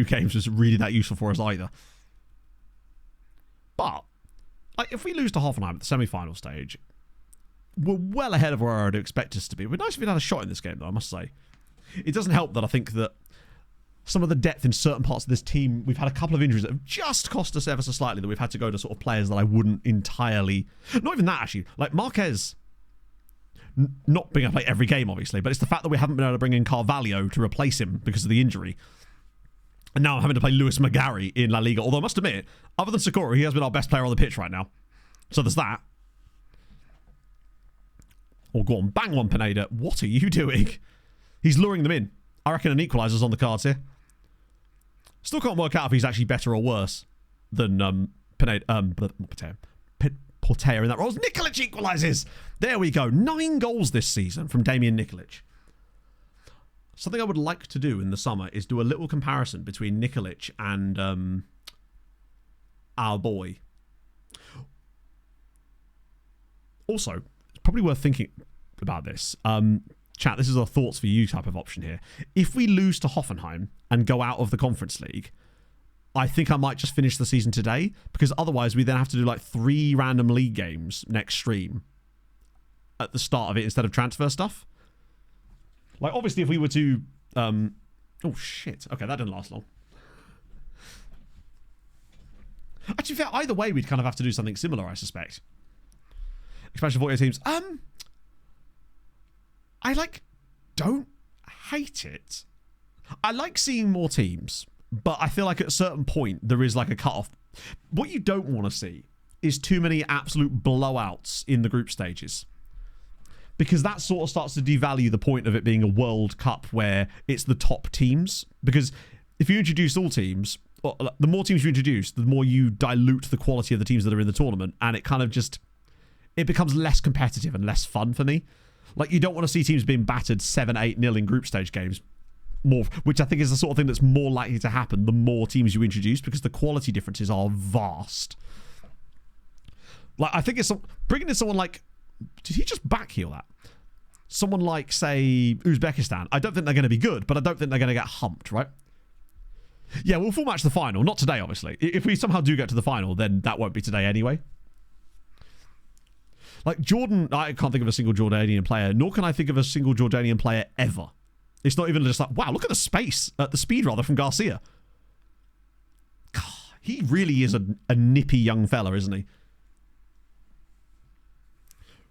games was really that useful for us either. But like, if we lose to Hoffenheim at the semi-final stage, we're well ahead of where I would expect us to be. It would be nice if we'd had a shot in this game, though, I must say. It doesn't help that I think that some of the depth in certain parts of this team, we've had a couple of injuries that have just cost us ever so slightly, that we've had to go to sort of players that I wouldn't entirely... Not even that, actually. Like, Marquez... not being able to play every game, obviously, but it's the fact that we haven't been able to bring in Carvalho to replace him because of the injury. And now I'm having to play Luis Magari in La Liga. Although I must admit, other than Socorro, he has been our best player on the pitch right now. So there's that. Oh, go on. Bang one, Pineda. What are you doing? He's luring them in. I reckon an equaliser's on the cards here. Still can't work out if he's actually better or worse than Pineda. Porteo in that role. Nikolic equalises. There we go. 9 goals this season from Damian Nikolic. Something I would like to do in the summer is do a little comparison between Nikolic and our boy. Also, it's probably worth thinking about this. Chat, this is our thoughts for you type of option here. If we lose to Hoffenheim and go out of the Conference League, I think I might just finish the season today, because otherwise we then have to do like 3 random league games next stream at the start of it instead of transfer stuff. Like, obviously, if we were to... oh, shit. Okay, that didn't last long. Actually, fair, either way, we'd kind of have to do something similar, I suspect. Expansion 48 teams. I, don't hate it. I like seeing more teams, but I feel like at a certain point, there is, a cut-off. What you don't want to see is too many absolute blowouts in the group stages. Because that sort of starts to devalue the point of it being a World Cup where it's the top teams. Because if you introduce all teams, the more teams you introduce, the more you dilute the quality of the teams that are in the tournament. And it kind of just... it becomes less competitive and less fun for me. You don't want to see teams being battered 7-8-0 in group stage games. More, which I think is the sort of thing that's more likely to happen the more teams you introduce, because the quality differences are vast. I think it's bringing in someone like... did he just backheel that? Someone like, say, Uzbekistan. I don't think they're going to be good, but I don't think they're going to get humped, right? Yeah, we'll full match the final. Not today, obviously. If we somehow do get to the final, then that won't be today anyway. Jordan, I can't think of a single Jordanian player, nor can I think of a single Jordanian player ever. It's not even just wow, look at the speed from Garcia. God, he really is a nippy young fella, isn't he?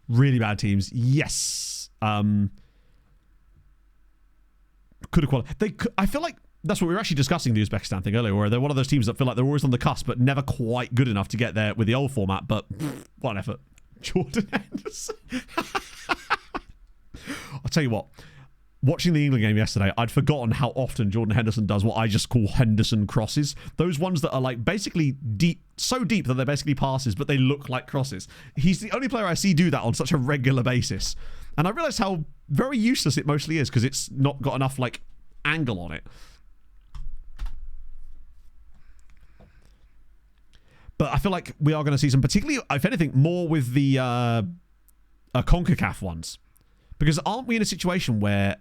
Really bad teams. Yes. Could have qualified. I feel like that's what we were actually discussing the Uzbekistan thing earlier, where they're one of those teams that feel like they're always on the cusp, but never quite good enough to get there with the old format. But what an effort. Jordan Henderson. I'll tell you what. Watching the England game yesterday, I'd forgotten how often Jordan Henderson does what I just call Henderson crosses. Those ones that are basically deep, so deep that they're basically passes, but they look like crosses. He's the only player I see do that on such a regular basis. And I realise how very useless it mostly is, because it's not got enough, angle on it. But I feel like we are going to see some, particularly, if anything, more with the CONCACAF ones. Because aren't we in a situation where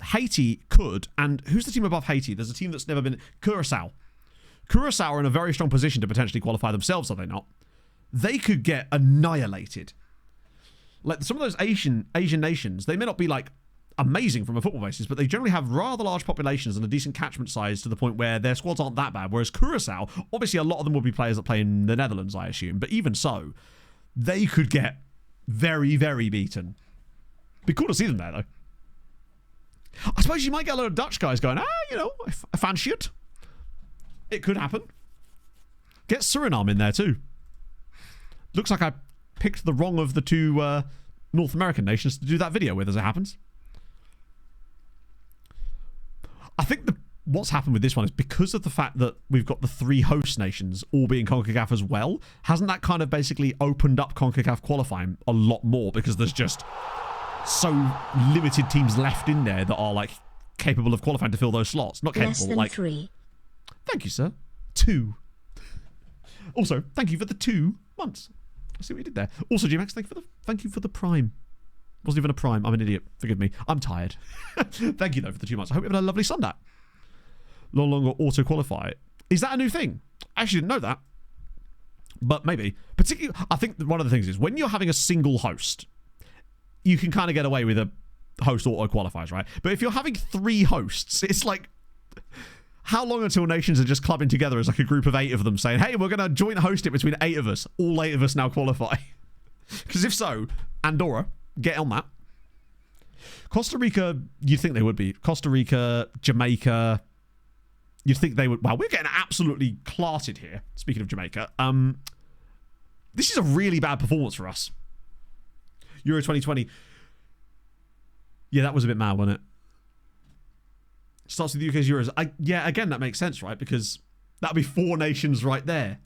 Haiti could, and who's the team above Haiti? There's a team that's never been... Curacao. Curacao are in a very strong position to potentially qualify themselves, are they not? They could get annihilated. Some of those Asian nations, they may not be, amazing from a football basis, but they generally have rather large populations and a decent catchment size to the point where their squads aren't that bad. Whereas Curacao, obviously a lot of them will be players that play in the Netherlands, I assume. But even so, they could get very, very beaten. Be cool to see them there, though. I suppose you might get a lot of Dutch guys going, I fancy it. It could happen. Get Suriname in there, too. Looks like I picked the wrong of the two North American nations to do that video with, as it happens. I think what's happened with this one is because of the fact that we've got the 3 host nations all being CONCACAF as well, hasn't that kind of basically opened up CONCACAF qualifying a lot more, because there's just so limited teams left in there that are capable of qualifying to fill those slots. Not capable, Less than 3. Thank you, sir. 2. Also, thank you for the 2 months. I see what you did there. Also, GMX, thank you for the Prime. Wasn't even a prime. I'm an idiot. Forgive me. I'm tired. Thank you, though, for the 2 months. I hope you have a lovely Sunday. No longer auto-qualify. Is that a new thing? I actually didn't know that. But maybe. Particularly, I think one of the things is when you're having a single host, you can kind of get away with a host auto-qualifies, right? But if you're having 3 hosts, it's like... How long until nations are just clubbing together as like a group of 8 of them saying, hey, we're going to joint host it between 8 of us. All 8 of us now qualify. Because if so, Andorra, get on that. Costa Rica, you'd think they would be. Costa Rica, Jamaica, you'd think they would. Wow, we're getting absolutely clarted here. Speaking of Jamaica. This is a really bad performance for us. Euro 2020. Yeah, that was a bit mad, wasn't it? Starts with the UK's Euros. Yeah, again, that makes sense, right? Because that'd be 4 nations right there.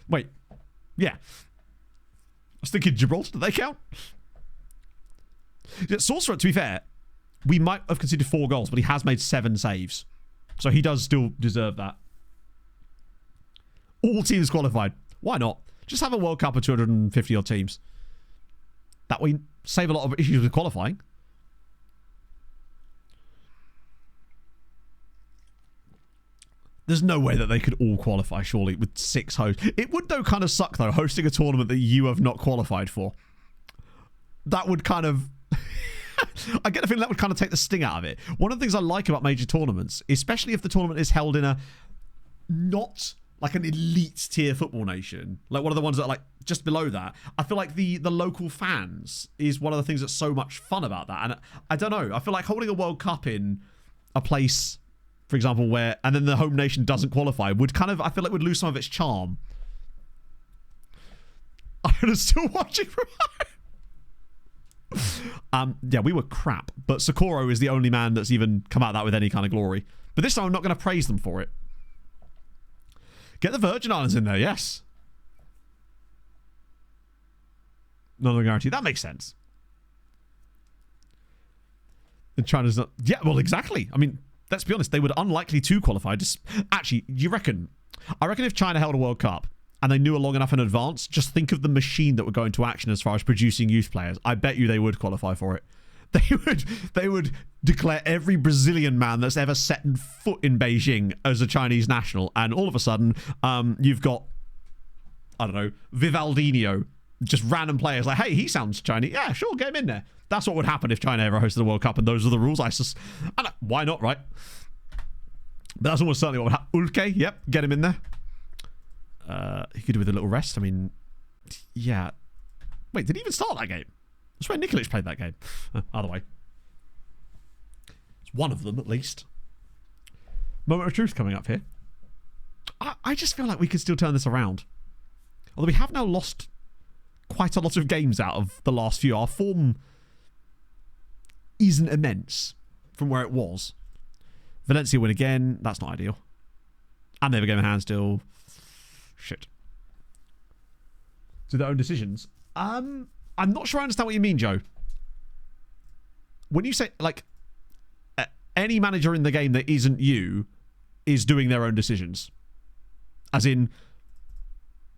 Wait. Yeah. I was thinking Gibraltar. Do they count? Sorcerer, to be fair, we might have conceded 4 goals, but he has made 7 saves. So he does still deserve that. All teams qualified. Why not? Just have a World Cup of 250 odd teams. That way, save a lot of issues with qualifying. There's no way that they could all qualify, surely, with 6 hosts. It would, though, kind of suck, though, hosting a tournament that you have not qualified for. That would kind of... I get the feeling that would kind of take the sting out of it. One of the things I like about major tournaments, especially if the tournament is held in a... not like an elite tier football nation, like one of the ones that are like just below that, I feel like the local fans is one of the things that's so much fun about that. And I don't know, I feel like holding a World Cup in a place... for example, where, and then the home nation doesn't qualify, would kind of, I feel like would lose some of its charm. I'm still watching from home. Yeah, we were crap, but Socorro is the only man that's even come out of that with any kind of glory. But this time I'm not going to praise them for it. Get the Virgin Islands in there, yes. None of the guarantee. That makes sense. And China's not, yeah, well, exactly. I mean, let's be honest, they would unlikely to qualify. Actually, you reckon? I reckon if China held a World Cup and they knew it long enough in advance, just think of the machine that would go into action as far as producing youth players. I bet you they would qualify for it. They would declare every Brazilian man that's ever set foot in Beijing as a Chinese national, and all of a sudden, you've got, I don't know, Vivaldinho, just random players like, hey, he sounds Chinese. Yeah, sure, get him in there. That's what would happen if China ever hosted the World Cup, and those are the rules. Why not, right? But that's almost certainly what would happen. Ulke, yep, get him in there. He could do with a little rest. I mean, yeah. Wait, did he even start that game? I swear Nikolic played that game. Either way. It's one of them, at least. Moment of truth coming up here. I just feel like we could still turn this around. Although we have now lost quite a lot of games out of the last few. Our form isn't immense from where it was. Valencia win again. That's not ideal. And they have a game in hand still. Shit. Do their own decisions. I'm not sure I understand what you mean, Joe. When you say, like, any manager in the game that isn't you is doing their own decisions. As in,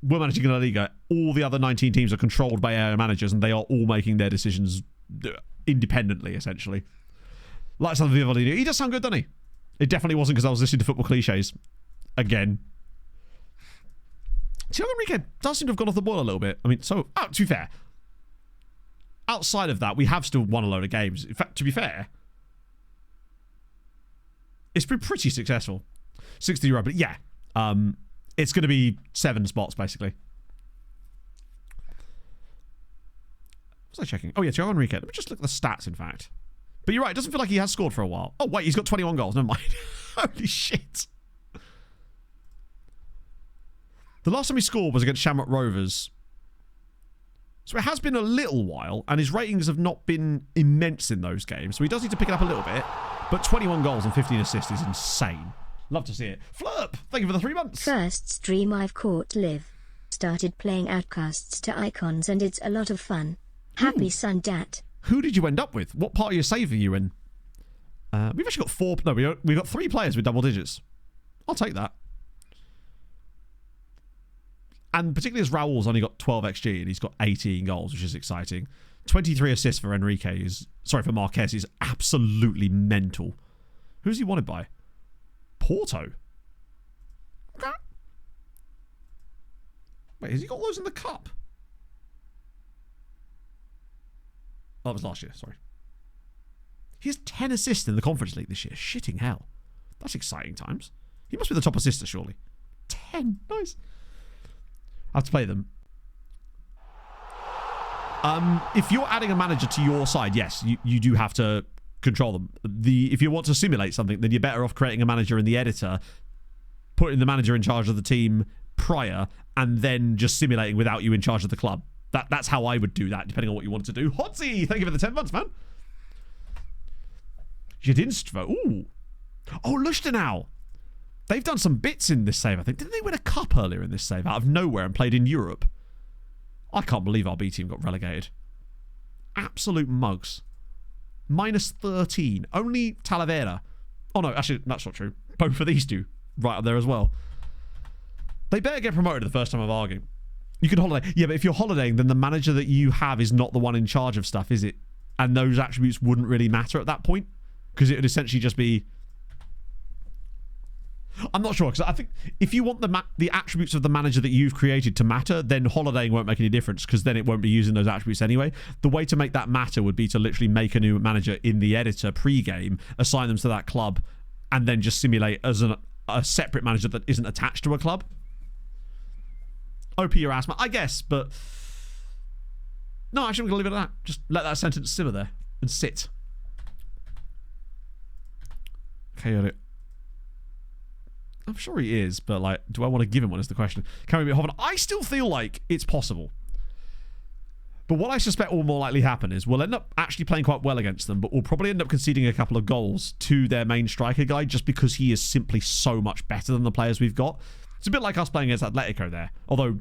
we're managing La Liga. All the other 19 teams are controlled by our managers, and they are all making their decisions independently, essentially. Like something the other day. He does sound good, doesn't he? It definitely wasn't because I was listening to football cliches. Again. Thiago Enrique does seem to have gone off the ball a little bit. I mean, to be fair, outside of that, we have still won a load of games. In fact, to be fair, it's been pretty successful. 60 but yeah, it's going to be 7 spots, basically. Was I checking? Oh, yeah, Thiago Enrique. Let me just look at the stats, in fact. But you're right, it doesn't feel like he has scored for a while. Oh, wait, he's got 21 goals. Never mind. Holy shit. The last time he scored was against Shamrock Rovers. So it has been a little while, and his ratings have not been immense in those games. So he does need to pick it up a little bit. But 21 goals and 15 assists is insane. Love to see it. Flurp, thank you for the 3 months. First stream I've caught live. Started playing Outcasts to Icons, and it's a lot of fun. Happy Sundat. Who did you end up with? What part of your save are you in? We've actually got 4... No, we've got 3 players with double digits. I'll take that. And particularly as Raul's only got 12 XG and he's got 18 goals, which is exciting. 23 assists for for Marquez is absolutely mental. Who's he wanted by? Porto. Wait, has he got those in the cup? Oh, that was last year, sorry. He has 10 assists in the Conference League this year. Shitting hell. That's exciting times. He must be the top assister, surely. 10. Nice. I have to play them. If you're adding a manager to your side, yes, you do have to control them. If you want to simulate something, then you're better off creating a manager in the editor, putting the manager in charge of the team prior, and then just simulating without you in charge of the club. That's how I would do that, depending on what you want to do. Hotsy, thank you for the 10 months, man. Jedinstvo. Ooh. Oh, Lustenau. They've done some bits in this save, I think. Didn't they win a cup earlier in this save out of nowhere and played in Europe? I can't believe our B team got relegated. Absolute mugs. Minus 13. Only Talavera. Oh, no, actually, that's not true. Both of these two right up there as well. They better get promoted the first time of arguing. You can holiday. Yeah, but if you're holidaying, then the manager that you have is not the one in charge of stuff, is it? And those attributes wouldn't really matter at that point. Because it would essentially just be... I'm not sure, because I think if you want the attributes of the manager that you've created to matter, then holidaying won't make any difference, because then it won't be using those attributes anyway. The way to make that matter would be to literally make a new manager in the editor pre-game, assign them to that club, and then just simulate as a separate manager that isn't attached to a club. OP Erasmus, I guess, but... No, actually, I'm going to leave it at that. Just let that sentence simmer there and sit. Chaotic. I'm sure he is, but like, do I want to give him one is the question. Can we be Hoffman? I still feel like it's possible. But what I suspect will more likely happen is we'll end up actually playing quite well against them, but we'll probably end up conceding a couple of goals to their main striker guy just because he is simply so much better than the players we've got. It's a bit like us playing against Atletico there. Although,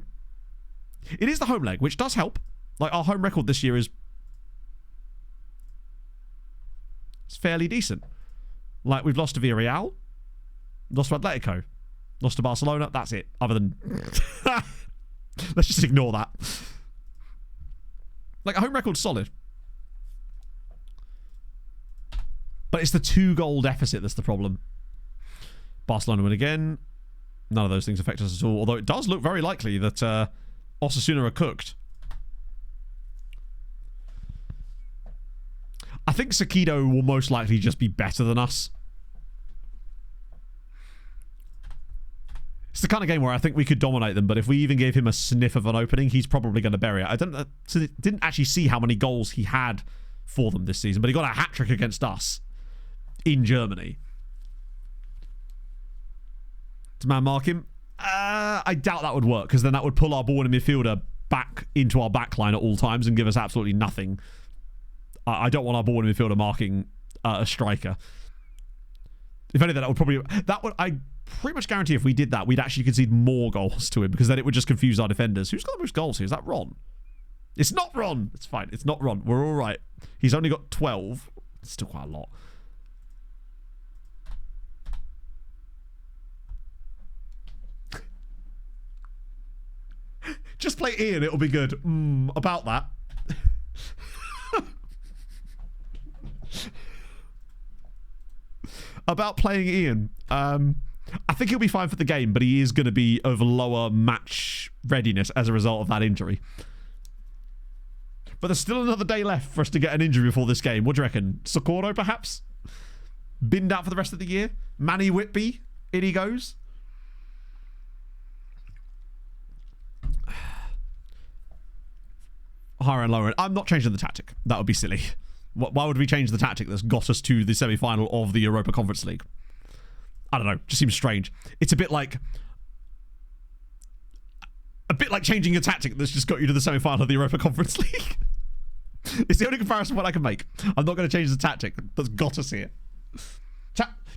it is the home leg, which does help. Like, our home record this year is... It's fairly decent. Like, we've lost to Villarreal, lost to Atletico, lost to Barcelona. That's it. Other than... Let's just ignore that. Like, a home record's solid. But it's the 2-goal deficit that's the problem. Barcelona win again. None of those things affect us at all. Although it does look very likely that Osasuna are cooked. I think Sakido will most likely just be better than us. It's the kind of game where I think we could dominate them, but if we even gave him a sniff of an opening, he's probably going to bury it. I didn't actually see how many goals he had for them this season, but he got a hat-trick against us in Germany. Does man mark him? I doubt that would work, because then that would pull our ball in midfielder back into our back line at all times and give us absolutely nothing. I don't want our ball in midfielder marking a striker. If anything, that would probably... I pretty much guarantee if we did that, we'd actually concede more goals to him, because then it would just confuse our defenders. Who's got the most goals here? Is that Ron? It's not Ron. It's fine. It's not Ron. We're all right. He's only got 12. It's still quite a lot. Just play Ian. It'll be good. About that. About playing Ian. I think he'll be fine for the game, but he is going to be of lower match readiness as a result of that injury. But there's still another day left for us to get an injury before this game. What do you reckon? Socorro, perhaps? Binned out for the rest of the year? Manny Whitby? In he goes? Higher and lower. I'm not changing the tactic. That would be silly. Why would we change the tactic that's got us to the semi-final of the Europa Conference League? I don't know. Just seems strange. It's a bit like changing a tactic that's just got you to the semi-final of the Europa Conference League. It's the only comparison what I can make. I'm not going to change the tactic that's got us here.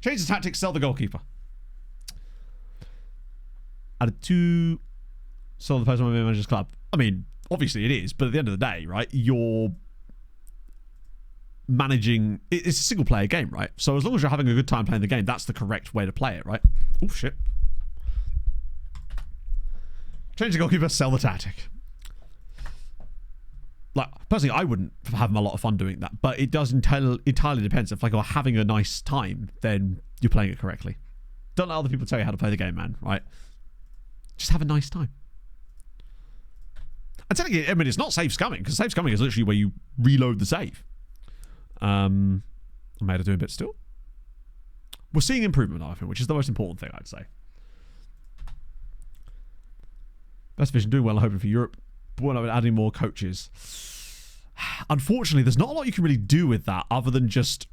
Change the tactic, sell the goalkeeper. Added 2. Sell the person on the manager's club. I mean, obviously it is, but at the end of the day, right, you're managing... It's a single-player game, right? So as long as you're having a good time playing the game, that's the correct way to play it, right? Oh, shit. Change the goalkeeper, sell the tactic. like, personally, I wouldn't have a lot of fun doing that, but it does entirely depends. If like you're having a nice time, then you're playing it correctly. Don't let other people tell you how to play the game, man, right? Just have a nice time. And technically, I mean, it's not save scumming, because save scumming is literally where you reload the save. I made it doing a bit still. We're seeing improvement, I think, which is the most important thing, I'd say. Best Vision doing well, I'm hoping for Europe. But adding more coaches. Unfortunately, there's not a lot you can really do with that other than just...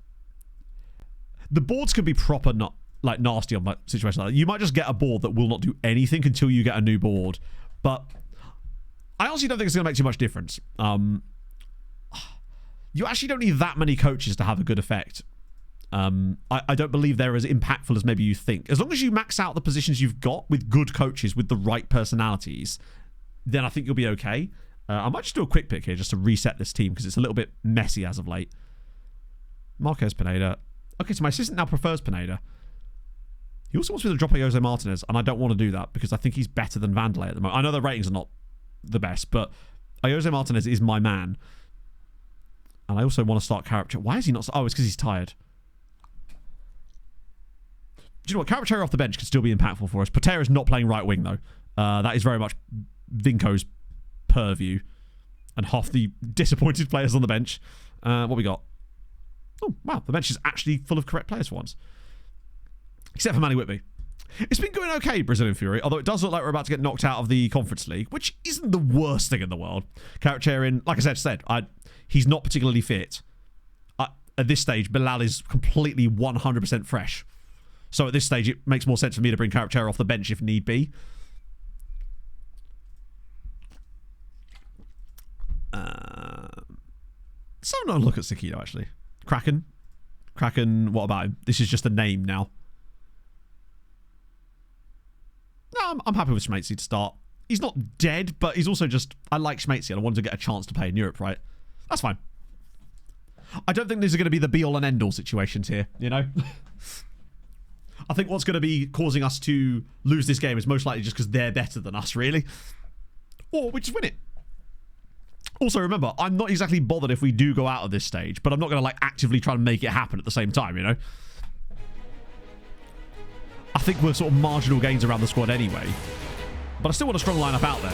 The boards could be proper, not like nasty on that situation like that. You might just get a board that will not do anything until you get a new board. But I honestly don't think it's going to make too much difference. You actually don't need that many coaches to have a good effect. I don't believe they're as impactful as maybe you think. As long as you max out the positions you've got with good coaches with the right personalities, then I think you'll be okay. I might just do a quick pick here just to reset this team because it's a little bit messy as of late. Marquez Pineda. Okay, so my assistant now prefers Pineda. He also wants me to drop a Jose Martinez, and I don't want to do that because I think he's better than Vanderlei at the moment. I know the ratings are not the best, but Jose Martinez is my man. And I also want to start Carapcher. Why is he not... Oh, it's because he's tired. Do you know what? Carapcher off the bench could still be impactful for us. Patera's not playing right wing, though. That is very much Vinco's purview. And half the disappointed players on the bench. What we got? Oh, wow. The bench is actually full of correct players for once. Except for Manny Whitby. It's been going okay, Brazilian Fury, although it does look like we're about to get knocked out of the Conference League, which isn't the worst thing in the world. Carapcher in, like I said, he's not particularly fit. At this stage, Bilal is completely 100% fresh. So at this stage, it makes more sense for me to bring Carapcher off the bench if need be. So no look at Sakito, actually. Kraken, what about him? This is just a name now. No, I'm happy with Schmatesy to start. He's not dead, but he's also just... I like Schmatesy and I wanted to get a chance to play in Europe, right? That's fine. I don't think these are going to be the be-all and end-all situations here, you know? I think what's going to be causing us to lose this game is most likely just because they're better than us, really. Or we just win it. Also, remember, I'm not exactly bothered if we do go out of this stage, but I'm not going to, like, actively try and make it happen at the same time, you know? I think we're sort of marginal gains around the squad anyway. But I still want a strong lineup out there.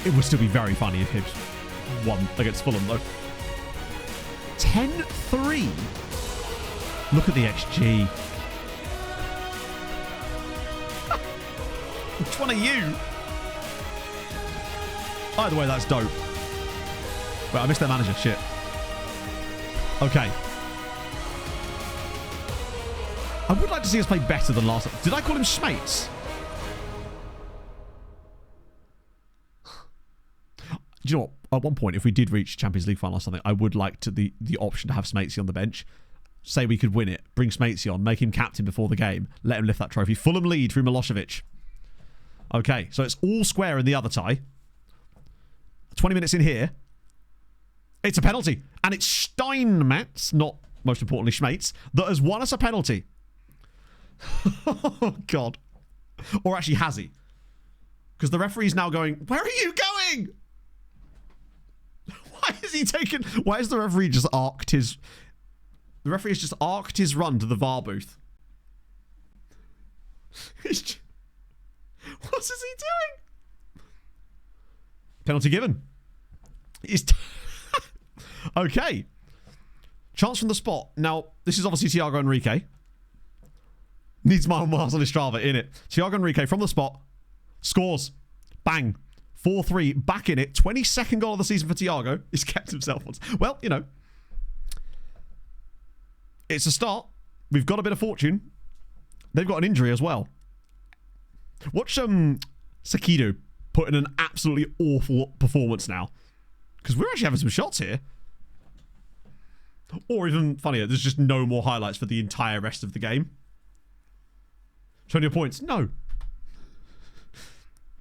It would still be very funny if Hibs won against Fulham, though. 10-3. Look at the XG. Which one are you? Either way, that's dope. Wait, I missed their manager. Shit. Okay. I would like to see us play better than last time. Did I call him Schmates? Do you know what? At one point, if we did reach Champions League final or something, I would like to the option to have Smatesy on the bench. Say we could win it, bring Smatesy on, make him captain before the game, let him lift that trophy. Fulham lead through Milosevic. Okay, so it's all square in the other tie. 20 minutes in here. It's a penalty. And it's Steinmetz, not most importantly Schmates, that has won us a penalty. Oh, God. Or actually, has he? Because the referee's now going, where are you going? Why is he taking... Why has the referee just arced his... The referee has just arced his run to the VAR booth. What is he doing? Penalty given. Okay. Chance from the spot. Now, this is obviously Thiago Enrique. Needs miles on his Strava, in it. Thiago Enrique from the spot. Scores. Bang. 4-3. Back in it. 22nd goal of the season for Thiago. He's kept himself once. Well, you know. It's a start. We've got a bit of fortune. They've got an injury as well. Watch Sakito put in an absolutely awful performance now. Because we're actually having some shots here. Or even funnier, there's just no more highlights for the entire rest of the game. 20 points. No.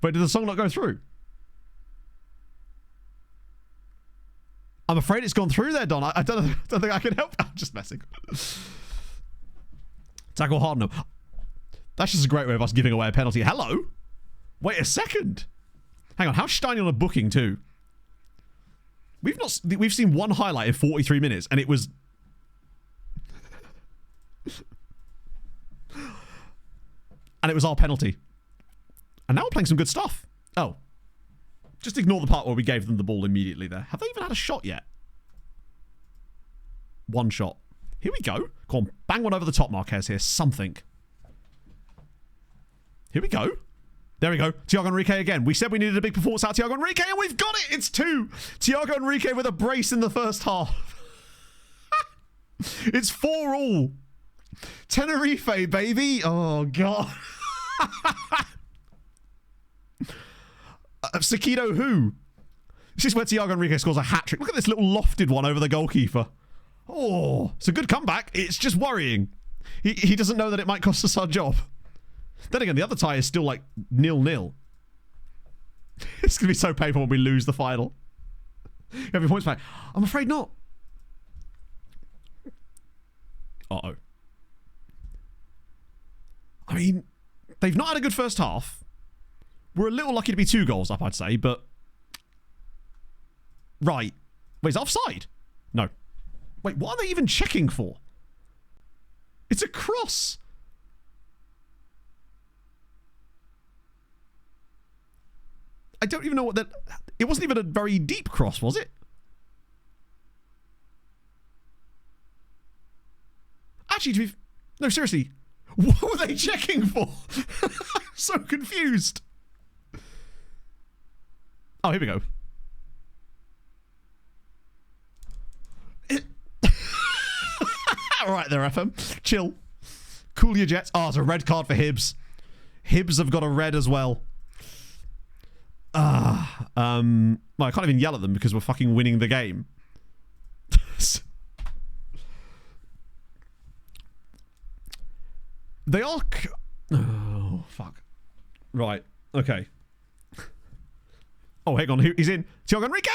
Wait, did the song not go through? I'm afraid it's gone through there, Don. I don't think I can help. I'm just messing. Tackle hard enough. That's just a great way of us giving away a penalty. Hello? Wait a second. Hang on, how's Steiny on a booking too? We've seen one highlight in 43 minutes, and it was... and it was our penalty. And now we're playing some good stuff. Oh. Just ignore the part where we gave them the ball immediately there. Have they even had a shot yet? One shot. Here we go. Come on, bang one over the top, Marquez here. Something. Here we go. There we go. Thiago Enrique again. We said we needed a big performance out of Thiago Enrique, and we've got it. It's 2. Thiago Enrique with a brace in the first half. It's 4-all. Tenerife, baby. Oh, God. Sakido who? This is where Thiago Enrique scores a hat-trick. Look at this little lofted one over the goalkeeper. Oh, it's a good comeback. It's just worrying. He doesn't know that it might cost us our job. Then again, the other tie is still like 0-0. It's going to be so painful when we lose the final. You have your points back. I'm afraid not. Uh-oh. I mean, they've not had a good first half. We're a little lucky to be 2 goals up, I'd say, but... Right. Wait, is it offside? No. Wait, what are they even checking for? It's a cross. I don't even know what that... It wasn't even a very deep cross, was it? Actually, no, seriously. What were they checking for? I'm so confused. Oh, here we go. All right there, FM. Chill. Cool your jets. Oh, it's a red card for Hibs. Hibs have got a red as well. Well, I can't even yell at them because we're fucking winning the game. They are... Oh, fuck. Right. Okay. Oh, hang on. He's in. Thiago Enrique!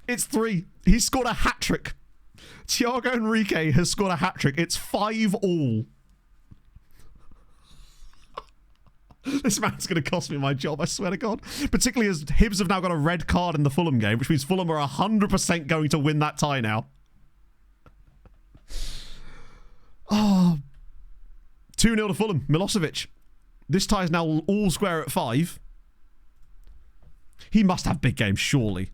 It's 3. He's scored a hat-trick. Thiago Enrique has scored a hat-trick. It's 5-all. This man's going to cost me my job, I swear to God. Particularly as Hibs have now got a red card in the Fulham game, which means Fulham are 100% going to win that tie now. Oh. 2-0 to Fulham. Milosevic. This tie is now all square at 5. He must have big games, surely.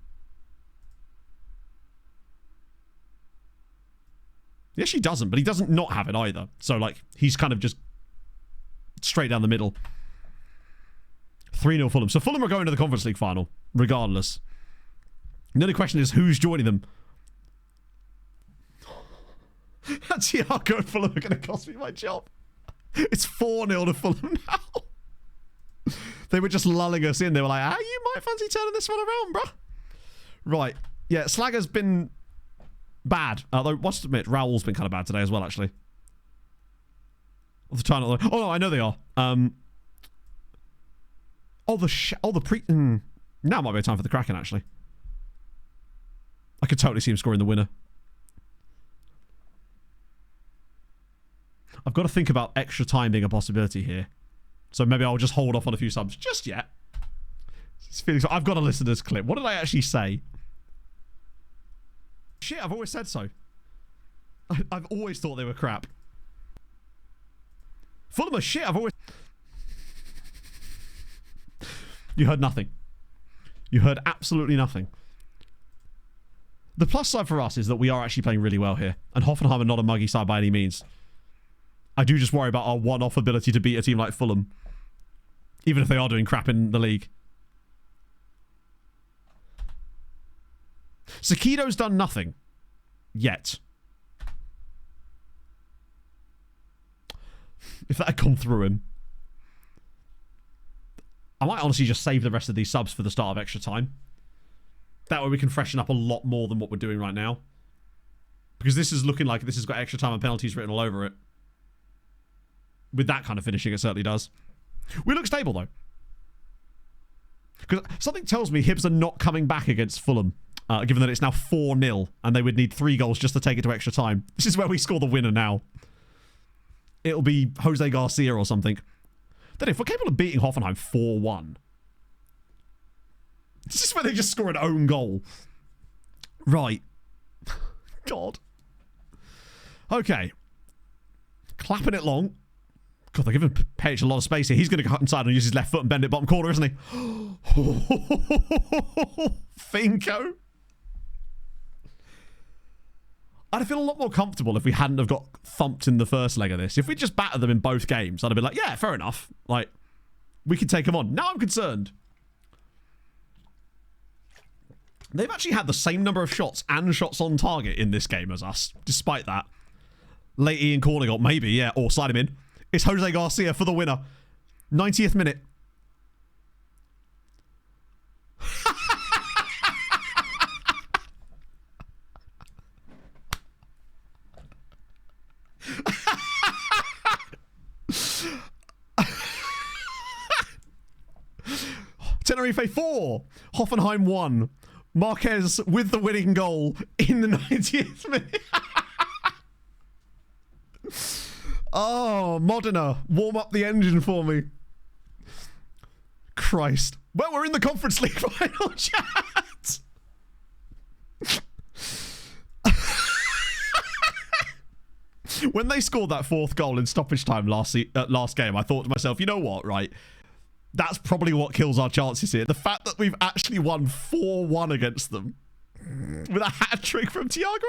Yes, he doesn't, but he doesn't not have it either. So, like, he's kind of just straight down the middle. 3-0 Fulham. So Fulham are going to the Conference League final, regardless. The only question is who's joining them. Thiago and Fulham are going to cost me my job. It's 4-0 to Fulham now. They were just lulling us in. They were like, you might fancy turning this one around, bruh. Right. Yeah, Slagger's been bad. Although, what's to admit, Raul's been kind of bad today as well, actually. Oh, no, I know they are. Now might be a time for the Kraken, actually. I could totally see him scoring the winner. I've got to think about extra time being a possibility here. So maybe I'll just hold off on a few subs just yet. I've got to listen to this clip. What did I actually say? Shit, I've always said so. I've always thought they were crap. Fulham are shit, I've always... You heard nothing. You heard absolutely nothing. The plus side for us is that we are actually playing really well here. And Hoffenheim are not a muggy side by any means. I do just worry about our one-off ability to beat a team like Fulham. Even if they are doing crap in the league. Sakido's done nothing. Yet. If that had gone through him. I might honestly just save the rest of these subs for the start of extra time. That way we can freshen up a lot more than what we're doing right now. Because this is looking like this has got extra time and penalties written all over it. With that kind of finishing, it certainly does. We look stable, though. Because something tells me Hibs are not coming back against Fulham. Given that it's now 4-0. And they would need 3 goals just to take it to extra time. This is where we score the winner now. It'll be Jose Garcia or something. Then if we're capable of beating Hoffenheim 4-1. This is where they just score an own goal. Right. God. Okay. Clapping it long. God, they're giving Page a lot of space here. He's going to go inside and use his left foot and bend it bottom corner, isn't he? Finko. I'd feel a lot more comfortable if we hadn't have got thumped in the first leg of this. If we just battered them in both games, I'd have been like, yeah, fair enough. Like, we could take them on. Now I'm concerned. They've actually had the same number of shots and shots on target in this game as us, despite that. Late Ian calling up, maybe, yeah, or slide him in. It's Jose Garcia for the winner. 90th minute. Tenerife 4, Hoffenheim 1. Marquez with the winning goal in the 90th minute. Oh, Modena, warm up the engine for me. Christ. Well, we're in the Conference League final, chat. When they scored that fourth goal in stoppage time last game, I thought to myself, you know what, right? That's probably what kills our chances here. The fact that we've actually won 4-1 against them with a hat-trick from Thiago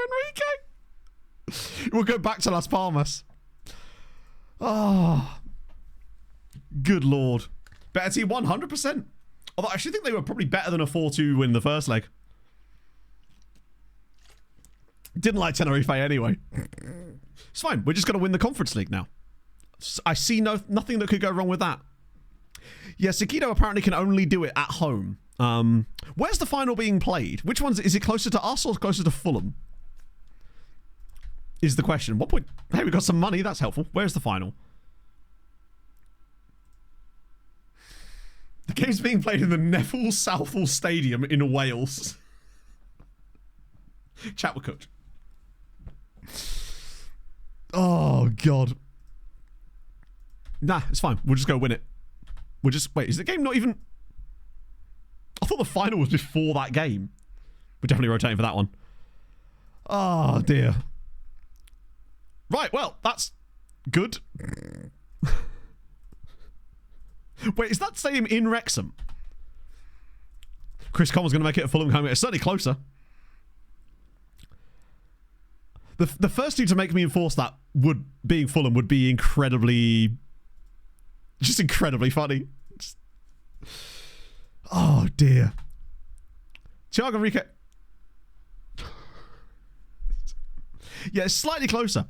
Enrique. We'll go back to Las Palmas. Oh, good Lord. Better team 100%. Although I actually think they were probably better than a 4-2 win the first leg. Didn't like Tenerife anyway. It's fine. We're just going to win the Conference League now. I see nothing that could go wrong with that. Yeah, Sakito apparently can only do it at home. Where's the final being played? Which one's is it closer to us or closer to Fulham? Is the question. What point? Hey, we got some money. That's helpful. Where's the final? The game's being played in the Neville Southall Stadium in Wales. Chat with Coach. Oh, God. Nah, it's fine. We'll just go win it. We'll just... Wait, is the game not even... I thought the final was before that game. We're definitely rotating for that one. Oh, dear. Right, well, that's good. Wait, is that stadium in Wrexham? Chris Coleman's going to make it a Fulham home. It's certainly closer. The first two to make me enforce that being Fulham would be incredibly... Just incredibly funny. Oh, dear. Thiago Enrique. Yeah, it's slightly closer.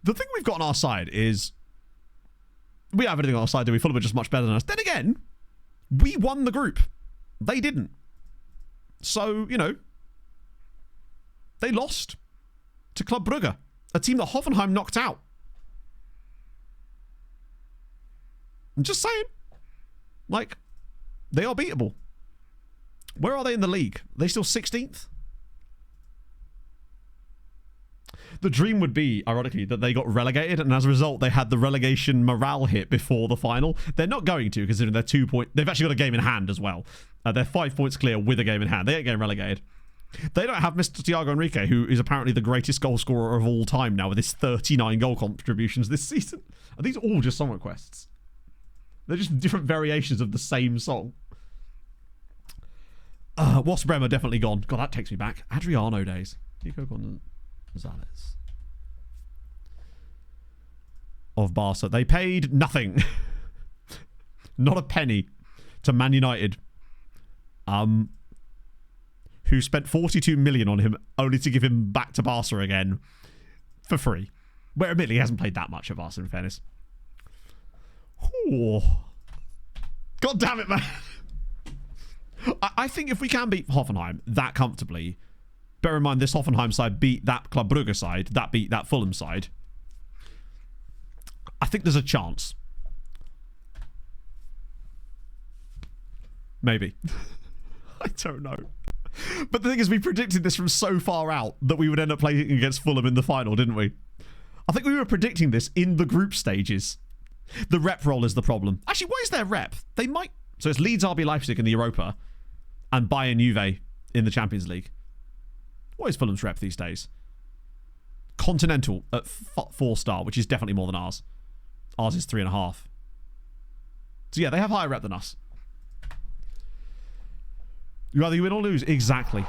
The thing we've got on our side is... We have everything on our side, do we? Fulham are just much better than us. Then again, we won the group. They didn't. So, you know, they lost to Club Brugge, a team that Hoffenheim knocked out. I'm just saying. Like, they are beatable. Where are they in the league? Are they still 16th? The dream would be, ironically, that they got relegated, and as a result, they had the relegation morale hit before the final. They're not going to, considering they're 2 point... They've actually got a game in hand as well. They're 5 points clear with a game in hand. They ain't getting relegated. They don't have Mr. Thiago Enrique, who is apparently the greatest goal scorer of all time now with his 39 goal contributions this season. Are these all just song requests? They're just different variations of the same song. Wasp Bremer definitely gone. God, that takes me back. Adriano days. Nico Gonzalez. Of Barca. They paid nothing. Not a penny to Man United. Who spent 42 million on him only to give him back to Barca again for free. Where admittedly he hasn't played that much at Barca, in fairness. Ooh. God damn it, man. I think if we can beat Hoffenheim that comfortably, bear in mind this Hoffenheim side beat that Club Brugge side, that beat that Fulham side, I think there's a chance. Maybe. I don't know. But the thing is, we predicted this from so far out that we would end up playing against Fulham in the final, didn't we? I think we were predicting this in the group stages. The rep roll is the problem. Actually, what is their rep? They might... So it's Leeds, RB Leipzig in the Europa. and Bayern Juve in the Champions League. What is Fulham's rep these days? Continental at 4-star, which is definitely more than ours. Ours is 3.5. So yeah, they have higher rep than us. You either win or lose. Exactly.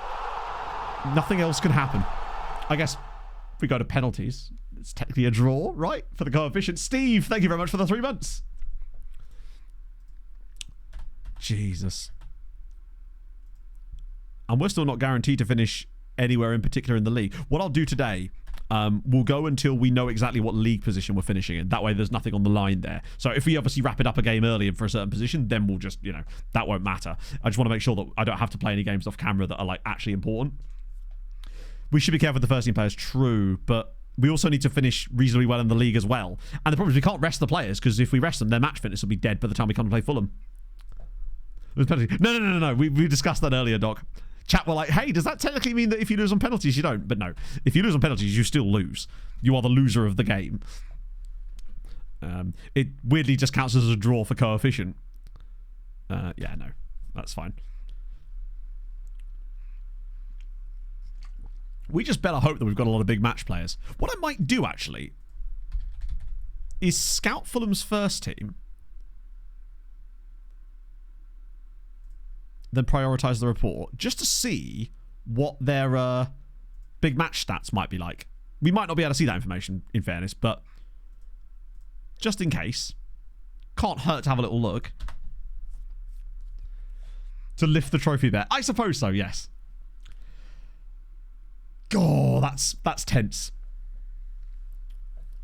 Nothing else can happen. I guess if we go to penalties, it's technically a draw, right? For the coefficient. Steve, thank you very much for the 3 months. Jesus. And we're still not guaranteed to finish anywhere in particular in the league. What I'll do today, we'll go until we know exactly what league position we're finishing in. That way there's nothing on the line there. So if we obviously wrap it up a game early and for a certain position, then we'll just, that won't matter. I just want to make sure that I don't have to play any games off camera that are like actually important. We should be careful with the first team players, true, but we also need to finish reasonably well in the league as well. And the problem is we can't rest the players, because if we rest them, their match fitness will be dead by the time we come to play Fulham. No. We discussed that earlier, Doc. Chat were like, hey, does that technically mean that if you lose on penalties, you don't? But no. If you lose on penalties, you still lose. You are the loser of the game. It weirdly just counts as a draw for coefficient. Yeah, no. That's fine. We just better hope that we've got a lot of big match players. What I might do, actually, is scout Fulham's first team, then prioritise the report, just to see what their big match stats might be like. We might not be able to see that information, in fairness, but just in case, can't hurt to have a little look. To lift the trophy there. I suppose so, yes. God, that's tense.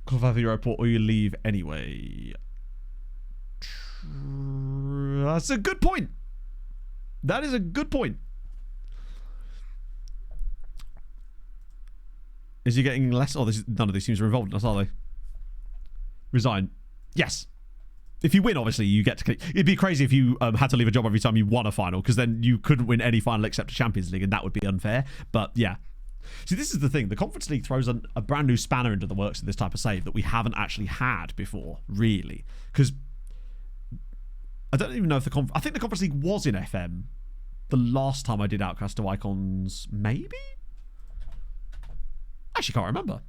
Cover your report or you leave anyway. That's a good point. That is a good point. Is he getting less? Oh, none of these teams are involved in us, are they? Resign. Yes. If you win, obviously, you get to... It'd be crazy if you had to leave a job every time you won a final, because then you couldn't win any final except a Champions League, and that would be unfair. But, yeah. See, this is the thing. The Conference League throws a brand new spanner into the works of this type of save that we haven't actually had before, really. Because I don't even know if I think the Conference League was in FM the last time I did Outcasts to Icons, maybe? Actually, can't remember.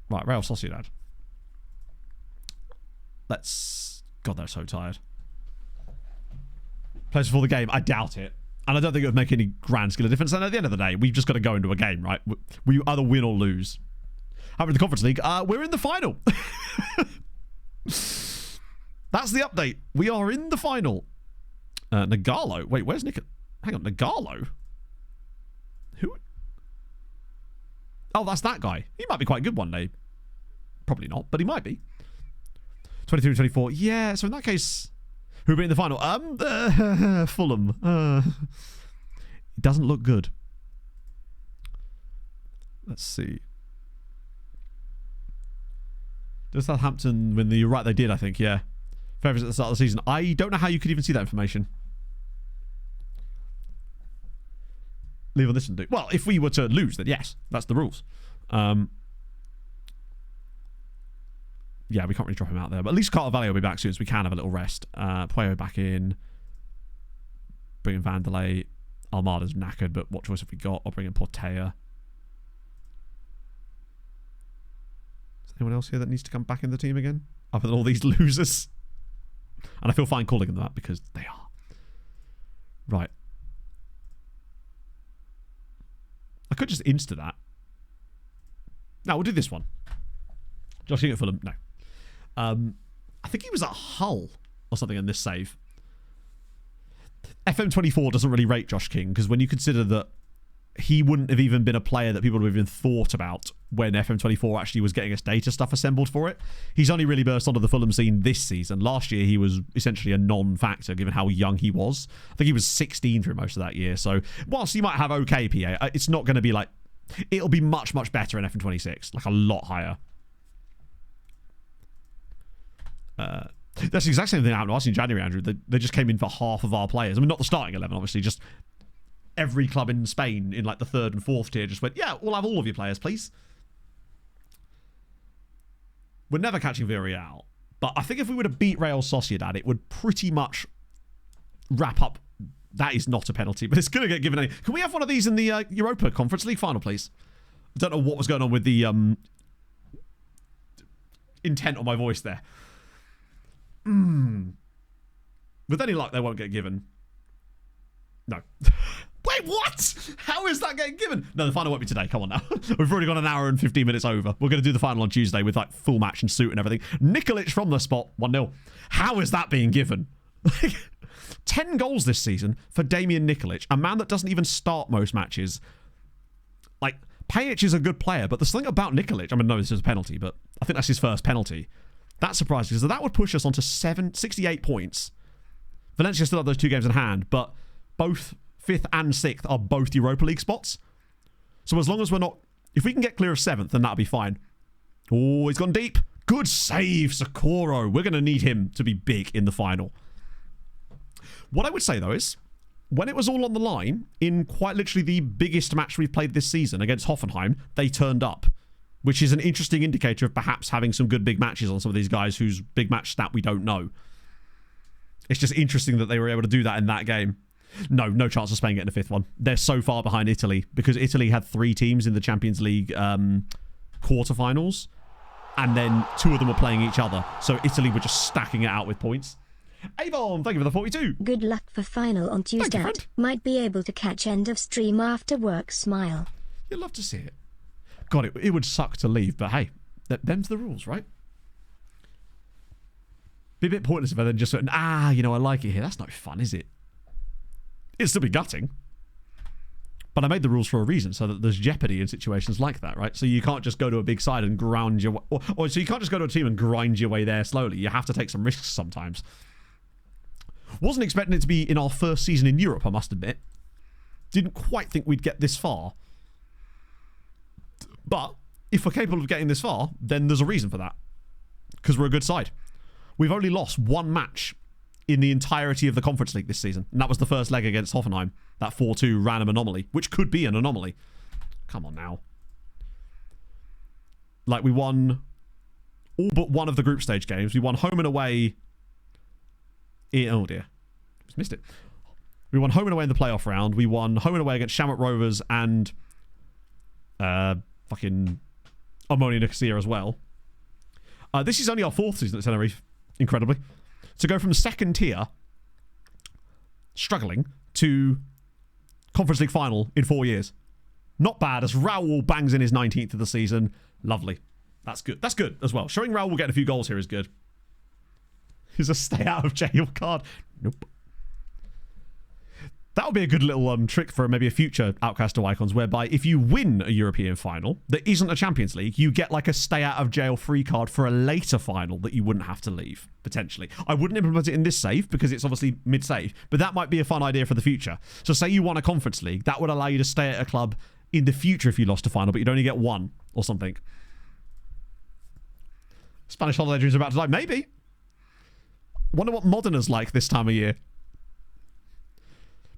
Right, Real Sociedad. God, they're so tired. Players before the game, I doubt it. And I don't think it would make any grand scale of difference. And at the end of the day, we've just got to go into a game, right? We either win or lose. However, in the Conference League, we're in the final. That's the update. We are in the final. Nagalo. Wait, where's Nick? Hang on, Nagalo? Who? Oh, that's that guy. He might be quite good one day. Probably not, but he might be. 23 and 24. Yeah, so in that case, who'll be in the final? Fulham. It doesn't look good. Let's see. Does Southampton win the... Right, they did, I think, yeah. Favourites at the start of the season. I don't know how you could even see that information. Leave on this and do... Well, if we were to lose, then yes. That's the rules. Yeah, we can't really drop him out there. But at least Carter Valley will be back soon, so we can have a little rest. Puyo back in. Bring in Vanderlei. Almada's knackered, but what choice have we got? I'll bring in Portea. Is there anyone else here that needs to come back in the team again? Other than all these losers? And I feel fine calling them that because they are. Right. I could just insta that. No, we'll do this one. Josh King at Fulham. No. I think he was at Hull or something in this save. FM24 doesn't really rate Josh King because when you consider that he wouldn't have even been a player that people would have even thought about when FM24 actually was getting us data stuff assembled for it. He's only really burst onto the Fulham scene this season. Last year, he was essentially a non-factor given how young he was. I think he was 16 through most of that year. So whilst he might have okay PA, it's not going to be like... It'll be much, much better in FM26. Like a lot higher. That's the exact same thing that happened to us in January, Andrew. They just came in for half of our players. I mean, not the starting 11, obviously, just every club in Spain in like the 3rd and 4th tier just went, yeah, we'll have all of your players, please. We're never catching Villarreal, but I think if we were to beat Real Sociedad, it would pretty much wrap up That is not a penalty, but it's going to get given. Can we have one of these in the Europa Conference League final, please? I don't know what was going on with the intent on my voice there. With any luck, they won't get given. No. Wait, what? How is that getting given? No, the final won't be today. Come on now. We've already gone an hour and 15 minutes over. We're going to do the final on Tuesday with like full match and suit and everything. Nikolic from the spot, 1-0. How is that being given? 10 goals this season for Damian Nikolic, a man that doesn't even start most matches. Like, Pajic is a good player, but there's something about Nikolic. I mean, no, this is a penalty, but I think that's his first penalty. That's surprising, because that would push us onto 68 points. Valencia still have those 2 games in hand, but both 5th and 6th are both Europa League spots. So as long as we're not... If we can get clear of 7th, then that'll be fine. Oh, he's gone deep. Good save, Socorro. We're going to need him to be big in the final. What I would say, though, is when it was all on the line, in quite literally the biggest match we've played this season against Hoffenheim, they turned up, which is an interesting indicator of perhaps having some good big matches on some of these guys whose big match stat we don't know. It's just interesting that they were able to do that in that game. No chance of Spain getting a 5th one. They're so far behind Italy because Italy had 3 teams in the Champions League quarterfinals, and then 2 of them were playing each other. So Italy were just stacking it out with points. Avon, thank you for the 42. Good luck for final on Tuesday. Might be able to catch end of stream after work. Smile. You'd love to see it. God, it would suck to leave, but hey, them's the rules, right? Be a bit pointless if I then just went, I like it here. That's no fun, is it? It'd still be gutting. But I made the rules for a reason, so that there's jeopardy in situations like that, right? So you can't just go to a big side and grind your way... Or so you can't just go to a team and grind your way there slowly. You have to take some risks sometimes. Wasn't expecting it to be in our first season in Europe, I must admit. Didn't quite think we'd get this far. But if we're capable of getting this far, then there's a reason for that. Because we're a good side. We've only lost 1 match in the entirety of the Conference League this season. And that was the first leg against Hoffenheim. That 4-2 random anomaly, which could be an anomaly. Come on now. Like, we won all but one of the group stage games. We won home and away... Oh dear. Just missed it. We won home and away in the playoff round. We won home and away against Shamrock Rovers and fucking Omonia Nicosia as well. This is only our 4th season at Tenerife, incredibly. To go from 2nd tier, struggling, to Conference League final in 4 years. Not bad, as Raul bangs in his 19th of the season. Lovely. That's good. That's good as well. Showing Raul getting a few goals here is good. Is a stay out of jail card. Nope. That would be a good little trick for maybe a future Outcast of Icons, whereby if you win a European final that isn't a Champions League, you get like a stay out of jail free card for a later final that you wouldn't have to leave, potentially. I wouldn't implement it in this save because it's obviously mid-save, but that might be a fun idea for the future. So say you won a Conference League, that would allow you to stay at a club in the future if you lost a final, but you'd only get 1 or something. Spanish holiday dreams are about to die. Maybe. Wonder what Moderners like this time of year.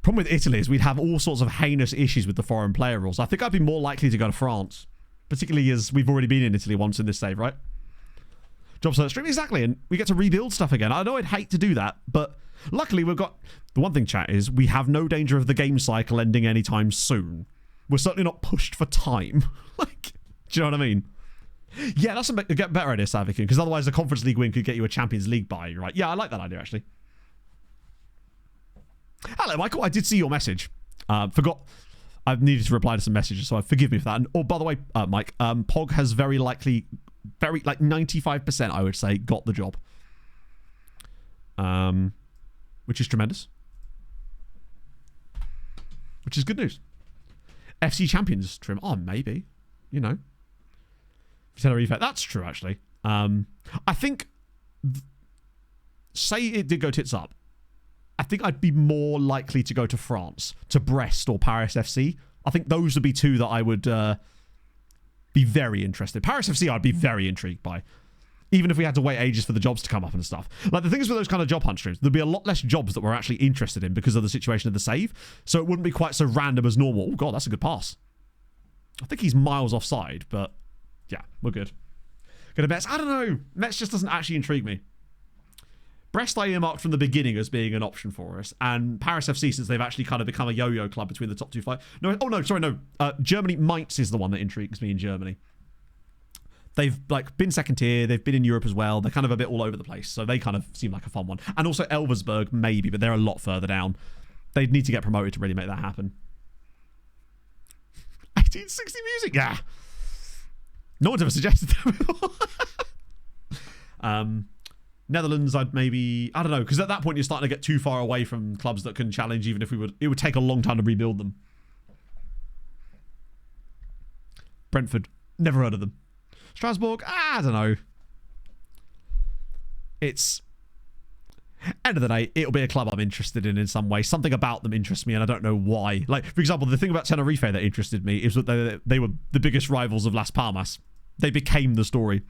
Problem with Italy is we'd have all sorts of heinous issues with the foreign player rules. I think I'd be more likely to go to France. Particularly as we've already been in Italy once in this save, right? Job search stream, exactly. And we get to rebuild stuff again. I know I'd hate to do that, but luckily we've got... The one thing, chat, is we have no danger of the game cycle ending anytime soon. We're certainly not pushed for time. Like, do you know what I mean? Yeah, that's a better idea, Savikin, because otherwise a Conference League win could get you a Champions League bye, right? Yeah, I like that idea, actually. Hello, Michael. I did see your message. Forgot. I've needed to reply to some messages, so forgive me for that. And, oh, by the way, Mike, Pog has very likely, like 95%, I would say, got the job. Which is tremendous. Which is good news. FC Champions trim. Oh, maybe. You know. Tenerife. That's true, actually. I think, say it did go tits up, I think I'd be more likely to go to France, to Brest or Paris FC. I think those would be 2 that I would be very interested. Paris FC I'd be very intrigued by. Even if we had to wait ages for the jobs to come up and stuff. Like, the thing is with those kind of job hunt streams, there'd be a lot less jobs that we're actually interested in because of the situation of the save. So it wouldn't be quite so random as normal. Oh, God, that's a good pass. I think he's miles offside, but... Yeah, we're good. Go to Mets. I don't know. Mets just doesn't actually intrigue me. Brest I earmarked from the beginning as being an option for us, and Paris FC, since they've actually kind of become a yo-yo club between the top 2 5. No, oh no, sorry, no. Germany, Mainz is the one that intrigues me in Germany. They've like been second tier, they've been in Europe as well. They're kind of a bit all over the place, so they kind of seem like a fun one. And also Elversberg, maybe, but they're a lot further down. They'd need to get promoted to really make that happen. 1860 music, yeah. No one's ever suggested that before. Netherlands, I'd maybe, I don't know, because at that point you're starting to get too far away from clubs that can challenge, even if we would, it would take a long time to rebuild them. Brentford, never heard of them. Strasbourg, I don't know. It's, end of the day, it'll be a club I'm interested in some way. Something about them interests me, and I don't know why. Like, for example, the thing about Tenerife that interested me is that they were the biggest rivals of Las Palmas. They became the story.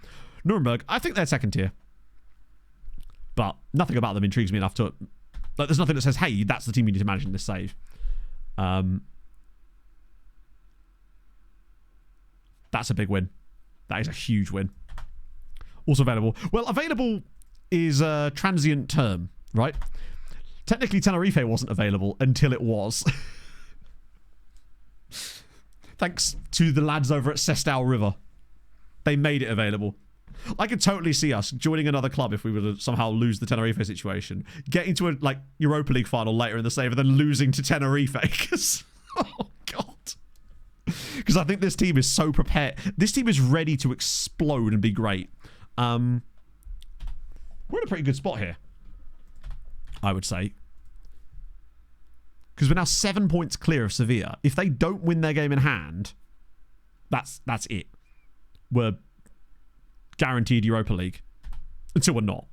Nuremberg, I think they're second tier. But nothing about them intrigues me enough to... Like, there's nothing that says, hey, that's the team you need to manage in this save. That's a big win. That is a huge win. Also available. Well, available is a transient term, right? Technically, Tenerife wasn't available until it was. Thanks to the lads over at Sestao River. They made it available. I could totally see us joining another club if we were to somehow lose the Tenerife situation. Getting to a like Europa League final later in the save and then losing to Tenerife. Oh, God. Because I think this team is so prepared. This team is ready to explode and be great. We're in a pretty good spot here, I would say. Because we're now 7 points clear of Sevilla. If they don't win their game in hand, that's it. We're guaranteed Europa League. Until we're not.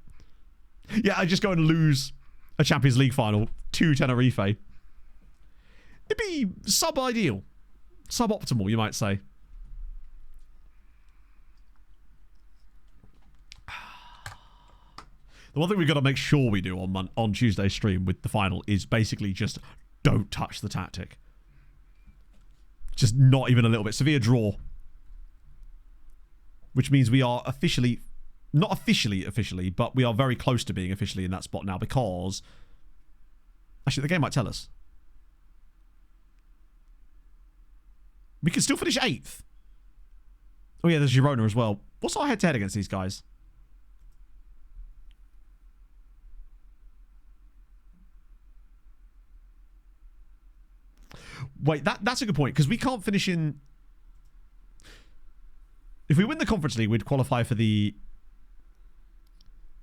Yeah, I just go and lose a Champions League final to Tenerife. It'd be sub-ideal. Suboptimal, you might say. The one thing we've got to make sure we do on Tuesday's stream with the final is basically just don't touch the tactic. Just not even a little bit. Sevilla draw. Which means we are officially, not officially, but we are very close to being officially in that spot now because... Actually, the game might tell us. We can still finish 8th. Oh yeah, there's Girona as well. What's our head-to-head against these guys? Wait, that's a good point, because we can't finish in... If we win the Conference League, we'd qualify for the...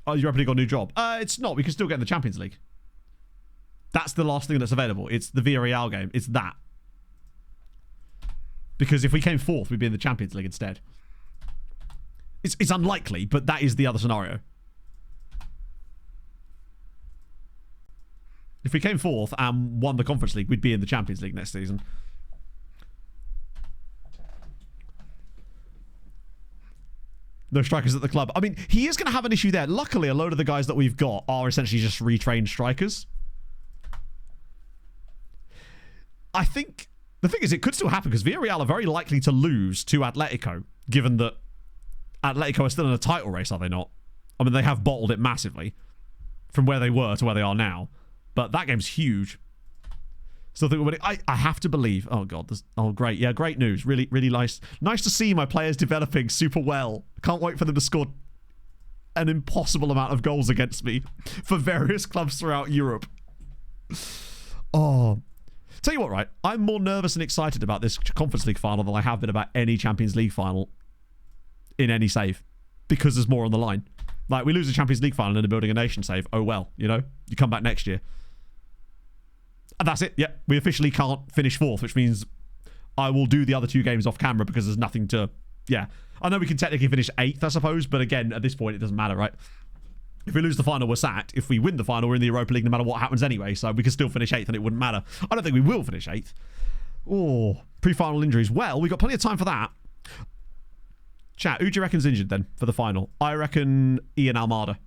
Oh, Europa League got a new job. It's not. We can still get in the Champions League. That's the last thing that's available. It's the Villarreal game. It's that. Because if we came 4th, we'd be in the Champions League instead. It's unlikely, but that is the other scenario. If we came 4th and won the Conference League, we'd be in the Champions League next season. No strikers at the club. I mean, he is going to have an issue there. Luckily, a load of the guys that we've got are essentially just retrained strikers. I think... The thing is, it could still happen because Villarreal are very likely to lose to Atletico, given that Atletico are still in a title race, are they not? I mean, they have bottled it massively from where they were to where they are now. But that game's huge. Still think we're winning. I have to believe. Oh, God. Oh, great. Yeah, great news. Really, really nice. Nice to see my players developing super well. Can't wait for them to score an impossible amount of goals against me for various clubs throughout Europe. Oh... Tell you what, right? I'm more nervous and excited about this Conference League final than I have been about any Champions League final in any save. Because there's more on the line. Like, we lose a Champions League final in a Building a Nation save. Oh, well, you know? You come back next year. And that's it. Yeah, we officially can't finish 4th, which means I will do the other 2 games off camera because there's nothing to... Yeah. I know we can technically finish 8th, I suppose, but again, at this point, it doesn't matter, right? If we lose the final, we're sacked. If we win the final, we're in the Europa League no matter what happens anyway. So we can still finish 8th and it wouldn't matter. I don't think we will finish 8th. Oh, pre-final injuries. Well, we've got plenty of time for that. Chat, who do you reckon's injured then for the final? I reckon Ian Almada.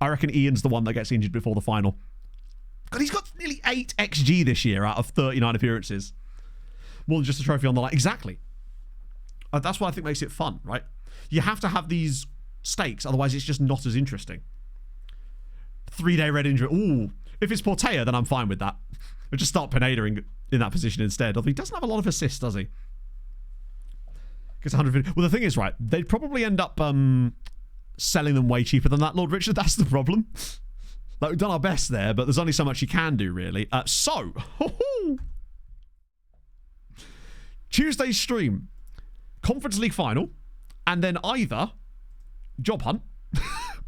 I reckon Ian's the one that gets injured before the final. God, he's got nearly 8 XG this year out of 39 appearances. More than just a trophy on the line. Exactly. That's what I think makes it fun, right? You have to have these... stakes, otherwise it's just not as interesting. 3-day red injury. Ooh. If it's Portea, then I'm fine with that. We'll just start Pineda in that position instead. Although he doesn't have a lot of assists, does he? Gets 150. Well, the thing is, right, they'd probably end up selling them way cheaper than that, Lord Richard. That's the problem. Like, we've done our best there, but there's only so much you can do, really. Tuesday's stream, Conference League final, and then either job hunt,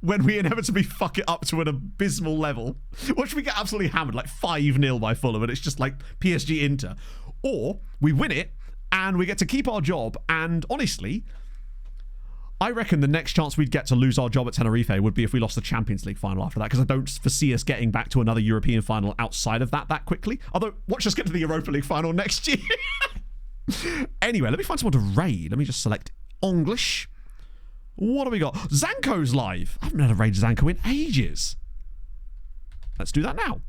when we inevitably fuck it up to an abysmal level, which we get absolutely hammered, like 5-0 by Fulham, and it's just like PSG Inter, or we win it, and we get to keep our job, and honestly, I reckon the next chance we'd get to lose our job at Tenerife would be if we lost the Champions League final after that, because I don't foresee us getting back to another European final outside of that quickly. Although, watch us get to the Europa League final next year. Anyway, let me find someone to raid. Let me just select English. What do we got? Zanko's live. I haven't had a raid Zanko in ages. Let's do that now.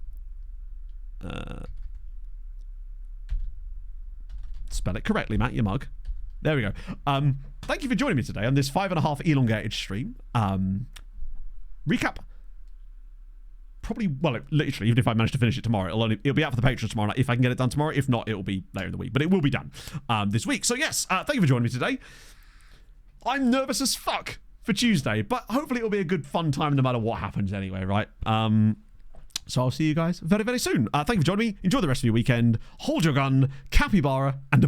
Spell it correctly, Matt, you mug. There we go. Thank you for joining me today on this 5.5 elongated stream. Recap. Probably, well, literally, even if I manage to finish it tomorrow, it'll be out for the patrons tomorrow night if I can get it done tomorrow. If not, it'll be later in the week. But it will be done this week. So yes, thank you for joining me today. I'm nervous as fuck for Tuesday, but hopefully it'll be a good fun time no matter what happens anyway, right? So I'll see you guys very, very soon. Thank you for joining me. Enjoy the rest of your weekend. Hold your gun, capybara, and